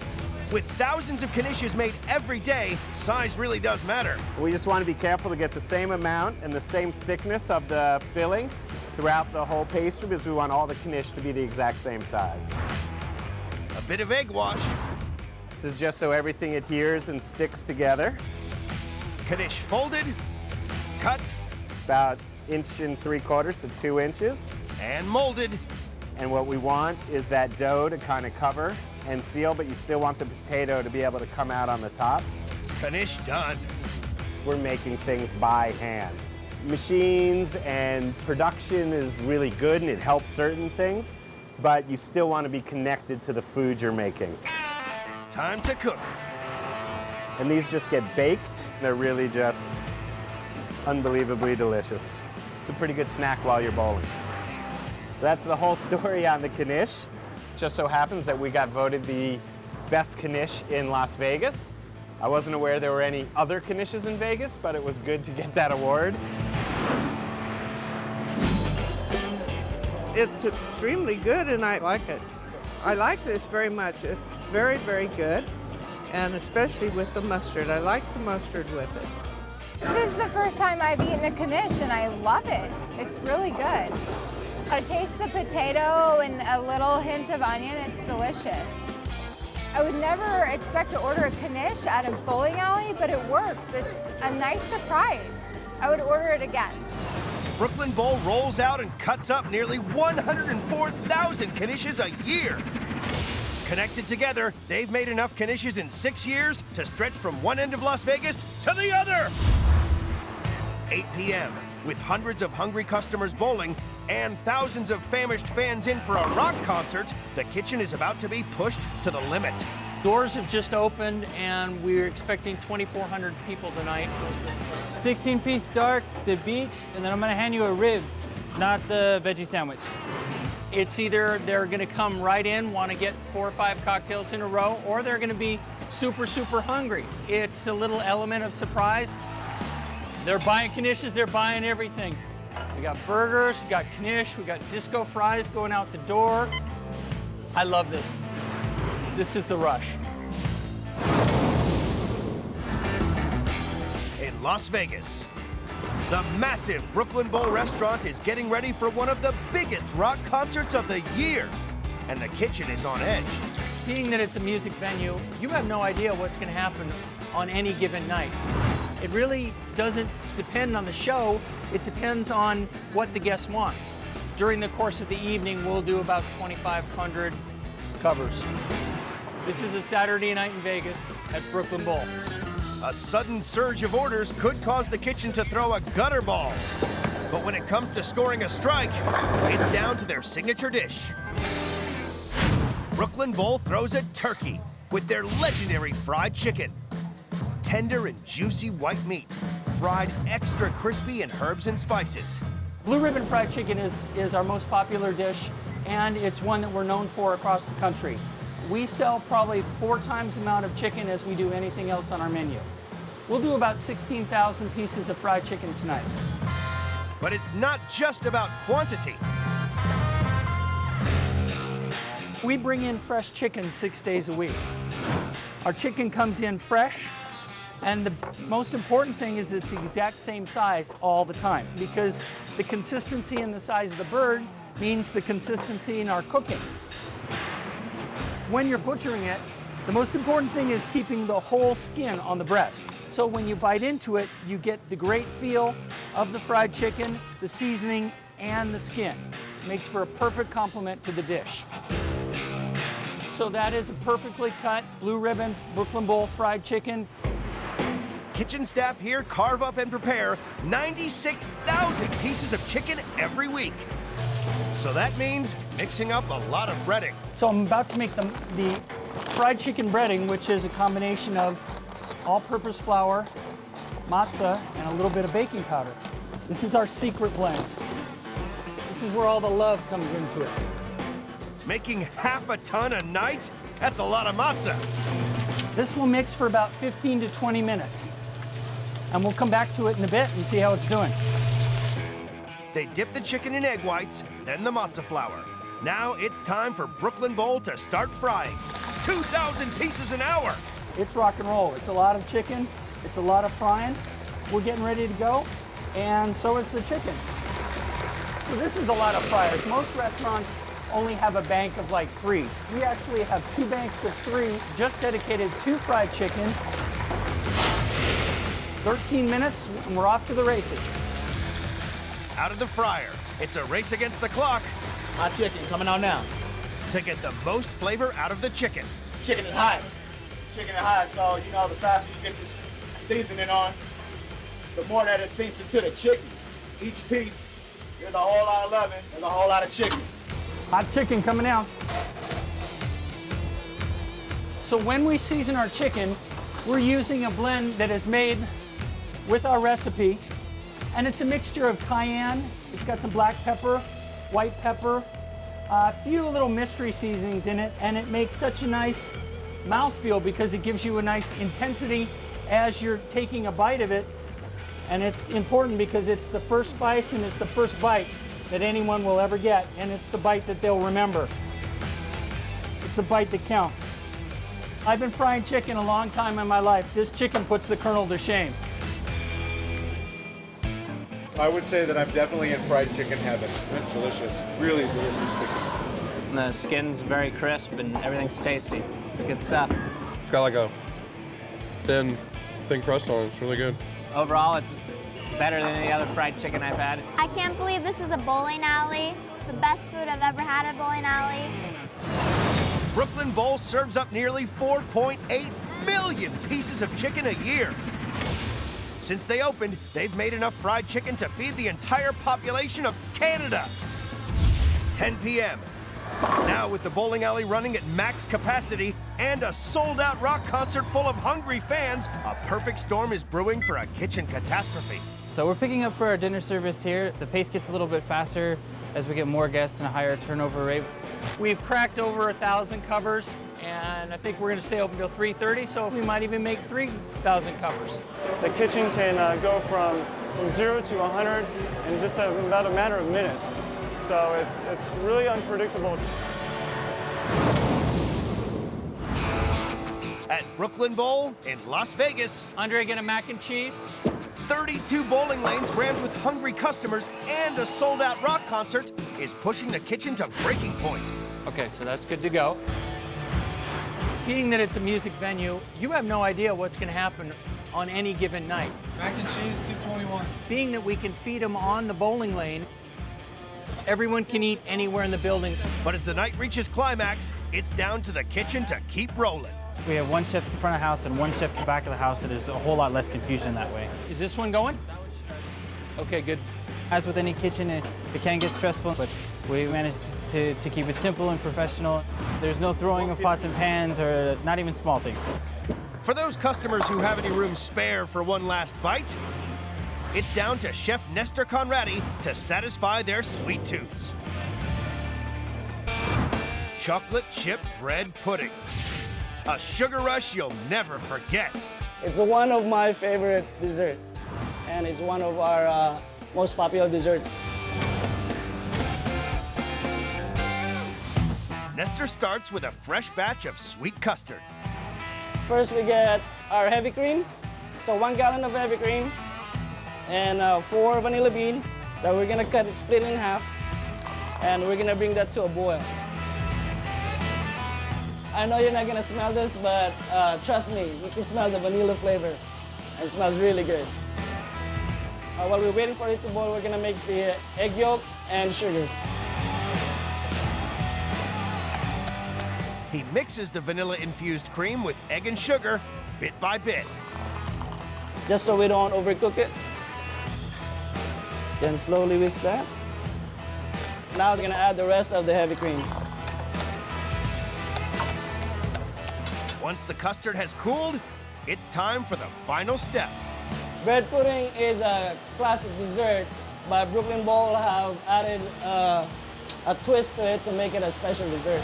With thousands of knishes made every day, size really does matter. We just want to be careful to get the same amount and the same thickness of the filling throughout the whole pastry, because we want all the knish to be the exact same size. A bit of egg wash. This is just so everything adheres and sticks together. Knish folded, cut, about 1 3/4 to 2 inches. And molded. And what we want is that dough to kind of cover and seal, but you still want the potato to be able to come out on the top. Knish done. We're making things by hand. Machines and production is really good and it helps certain things, but you still want to be connected to the food you're making. Time to cook. And these just get baked. They're really just unbelievably delicious. It's a pretty good snack while you're bowling. That's the whole story on the knish. Just so happens that we got voted the best knish in Las Vegas. I wasn't aware there were any other knishes in Vegas, but it was good to get that award. It's extremely good and I like it. I like this very much. It's very, very good, and especially with the mustard. I like the mustard with it. This is the first time I've eaten a knish and I love it. It's really good. I taste the potato and a little hint of onion. It's delicious. I would never expect to order a knish at a bowling alley, but it works. It's a nice surprise. I would order it again. Brooklyn Bowl rolls out and cuts up nearly 104,000 knishes a year. Connected together, they've made enough knishes in 6 years to stretch from one end of Las Vegas to the other. 8 p.m. With hundreds of hungry customers bowling and thousands of famished fans in for a rock concert, the kitchen is about to be pushed to the limit. Doors have just opened and we're expecting 2,400 people tonight. 16-piece dark, the beach, and then I'm gonna hand you a ribs, not the veggie sandwich. It's either they're gonna come right in, wanna get 4 or 5 cocktails in a row, or they're gonna be super, super hungry. It's a little element of surprise. They're buying knishes, they're buying everything. We got burgers, we got knish, we got disco fries going out the door. I love this. This is the rush. In Las Vegas, the massive Brooklyn Bowl restaurant is getting ready for one of the biggest rock concerts of the year, and the kitchen is on edge. Being that it's a music venue, you have no idea what's going to happen on any given night. It really doesn't depend on the show, it depends on what the guest wants. During the course of the evening, we'll do about 2,500 covers. This is a Saturday night in Vegas at Brooklyn Bowl. A sudden surge of orders could cause the kitchen to throw a gutter ball. But when it comes to scoring a strike, it's down to their signature dish. Brooklyn Bowl throws a turkey with their legendary fried chicken. Tender and juicy white meat, fried extra crispy in herbs and spices. Blue ribbon fried chicken is our most popular dish, and it's one that we're known for across the country. We sell probably 4 times the amount of chicken as we do anything else on our menu. We'll do about 16,000 pieces of fried chicken tonight. But it's not just about quantity. We bring in fresh chicken 6 days a week. Our chicken comes in fresh, and the most important thing is it's the exact same size all the time, because the consistency and the size of the bird means the consistency in our cooking. When you're butchering it, the most important thing is keeping the whole skin on the breast. So when you bite into it, you get the great feel of the fried chicken, the seasoning, and the skin. It makes for a perfect complement to the dish. So that is a perfectly cut blue ribbon Brooklyn Bowl fried chicken. Kitchen staff here carve up and prepare 96,000 pieces of chicken every week. So that means mixing up a lot of breading. So I'm about to make the fried chicken breading, which is a combination of all-purpose flour, matzah, and a little bit of baking powder. This is our secret blend. This is where all the love comes into it. Making half a ton a night? That's a lot of matzah. This will mix for about 15 to 20 minutes. And we'll come back to it in a bit and see how it's doing. They dip the chicken in egg whites, then the matzah flour. Now it's time for Brooklyn Bowl to start frying. 2,000 pieces an hour. It's rock and roll. It's a lot of chicken. It's a lot of frying. We're getting ready to go, and so is the chicken. So this is a lot of fryers. Most restaurants only have a bank of like 3. We actually have 2 banks of 3 just dedicated to fried chicken. 13 minutes, and we're off to the races. Out of the fryer, it's a race against the clock. Hot chicken coming out now. To get the most flavor out of the chicken. Chicken is hot. Chicken is hot, so you know the faster you get this seasoning on, the more that it sinks into the chicken. Each piece, there's a whole lot of loving, there's a whole lot of chicken. Hot chicken coming out. So when we season our chicken, we're using a blend that is made with our recipe, and it's a mixture of cayenne, it's got some black pepper, white pepper, a few little mystery seasonings in it, and it makes such a nice mouthfeel because it gives you a nice intensity as you're taking a bite of it. And it's important because it's the first spice and it's the first bite that anyone will ever get, and it's the bite that they'll remember. It's the bite that counts. I've been frying chicken a long time in my life. This chicken puts the Colonel to shame. I would say that I'm definitely in fried chicken heaven. It's delicious, really delicious chicken. And the skin's very crisp and everything's tasty. Good stuff. It's got like a thin crust on it. It's really good. Overall, it's better than any other fried chicken I've had. I can't believe this is a bowling alley. The best food I've ever had at a bowling alley. Brooklyn Bowl serves up nearly 4.8 million pieces of chicken a year. Since they opened, they've made enough fried chicken to feed the entire population of Canada. 10 p.m., Now with the bowling alley running at max capacity and a sold-out rock concert full of hungry fans, a perfect storm is brewing for a kitchen catastrophe. So we're picking up for our dinner service here. The pace gets a little bit faster as we get more guests and a higher turnover rate. We've cracked over 1,000 covers, and I think we're going to stay open till 3:30, so we might even make 3,000 covers. The kitchen can go from 0 to 100 in just about a matter of minutes. So it's really unpredictable. At Brooklyn Bowl in Las Vegas, Andre, get a mac and cheese. 32 bowling lanes rammed with hungry customers and a sold-out rock concert is pushing the kitchen to breaking point. Okay, so that's good to go. Being that it's a music venue, you have no idea what's going to happen on any given night. Mac and cheese, $2.21. Being that we can feed them on the bowling lane, everyone can eat anywhere in the building. But as the night reaches climax, it's down to the kitchen to keep rolling. We have one chef in front of the house and one chef in the back of the house, so there's a whole lot less confusion that way. Is this one going? Okay, good. As with any kitchen, it can get stressful, but we managed to keep it simple and professional. There's no throwing of pots and pans or not even small things. For those customers who have any room spare for one last bite, it's down to Chef Nestor Conradi to satisfy their sweet tooths. Chocolate chip bread pudding. A sugar rush you'll never forget. It's one of my favorite desserts, and it's one of our most popular desserts. Nestor starts with a fresh batch of sweet custard. First, we get our heavy cream. So 1 gallon of heavy cream and 4 vanilla beans that we're gonna cut it, split in half, and we're gonna bring that to a boil. I know you're not gonna smell this, but trust me, you can smell the vanilla flavor. It smells really good. While we're waiting for it to boil, we're gonna mix the egg yolk and sugar. He mixes the vanilla-infused cream with egg and sugar, bit by bit. Just so we don't overcook it. Then slowly whisk that. Now we're gonna add the rest of the heavy cream. Once the custard has cooled, it's time for the final step. Bread pudding is a classic dessert, but Brooklyn Bowl have added a twist to it to make it a special dessert.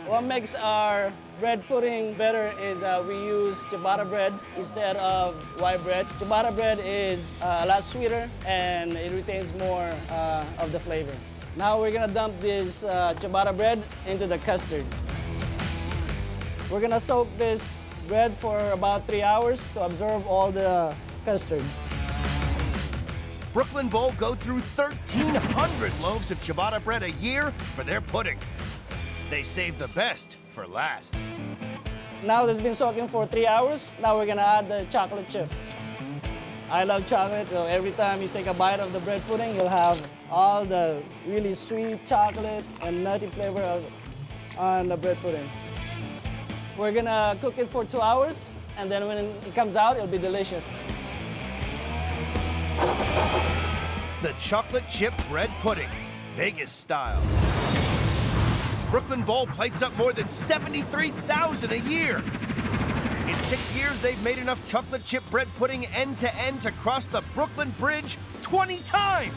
What makes our bread pudding better is that we use ciabatta bread instead of white bread. Ciabatta bread is a lot sweeter and it retains more of the flavor. Now we're gonna dump this ciabatta bread into the custard. We're gonna soak this bread for about 3 hours to absorb all the custard. Brooklyn Bowl go through 1,300 loaves of ciabatta bread a year for their pudding. They save the best for last. Now it's been soaking for 3 hours. Now we're gonna add the chocolate chip. I love chocolate, so every time you take a bite of the bread pudding, you'll have all the really sweet chocolate and nutty flavor on the bread pudding. We're gonna cook it for 2 hours, and then when it comes out, it'll be delicious. The chocolate chip bread pudding, Vegas style. Brooklyn Bowl plates up more than 73,000 a year. In 6 years, they've made enough chocolate chip bread pudding end to end to cross the Brooklyn Bridge 20 times.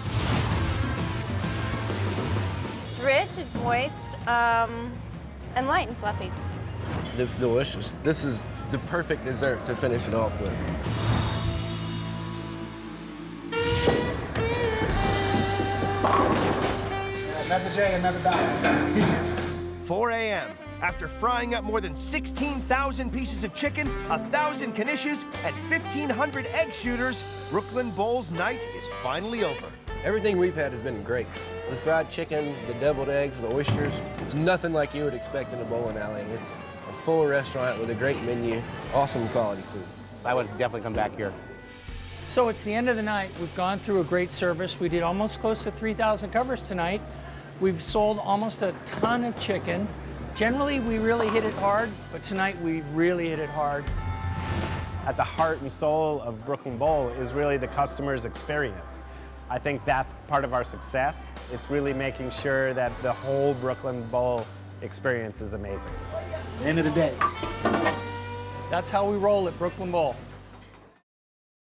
It's rich, it's moist, and light and fluffy. Delicious. This is the perfect dessert to finish it off with. Another day, another dollar. 4 a.m. After frying up more than 16,000 pieces of chicken, 1,000 knishes, and 1,500 egg shooters, Brooklyn Bowl's night is finally over. Everything we've had has been great. The fried chicken, the deviled eggs, the oysters, it's nothing like you would expect in a bowling alley. It's a full restaurant with a great menu, awesome quality food. I would definitely come back here. So it's the end of the night. We've gone through a great service. We did almost close to 3,000 covers tonight. We've sold almost a ton of chicken. Generally, we really hit it hard, but tonight we really hit it hard. At the heart and soul of Brooklyn Bowl is really the customer's experience. I think that's part of our success. It's really making sure that the whole Brooklyn Bowl experience is amazing. End of the day. That's how we roll at Brooklyn Bowl.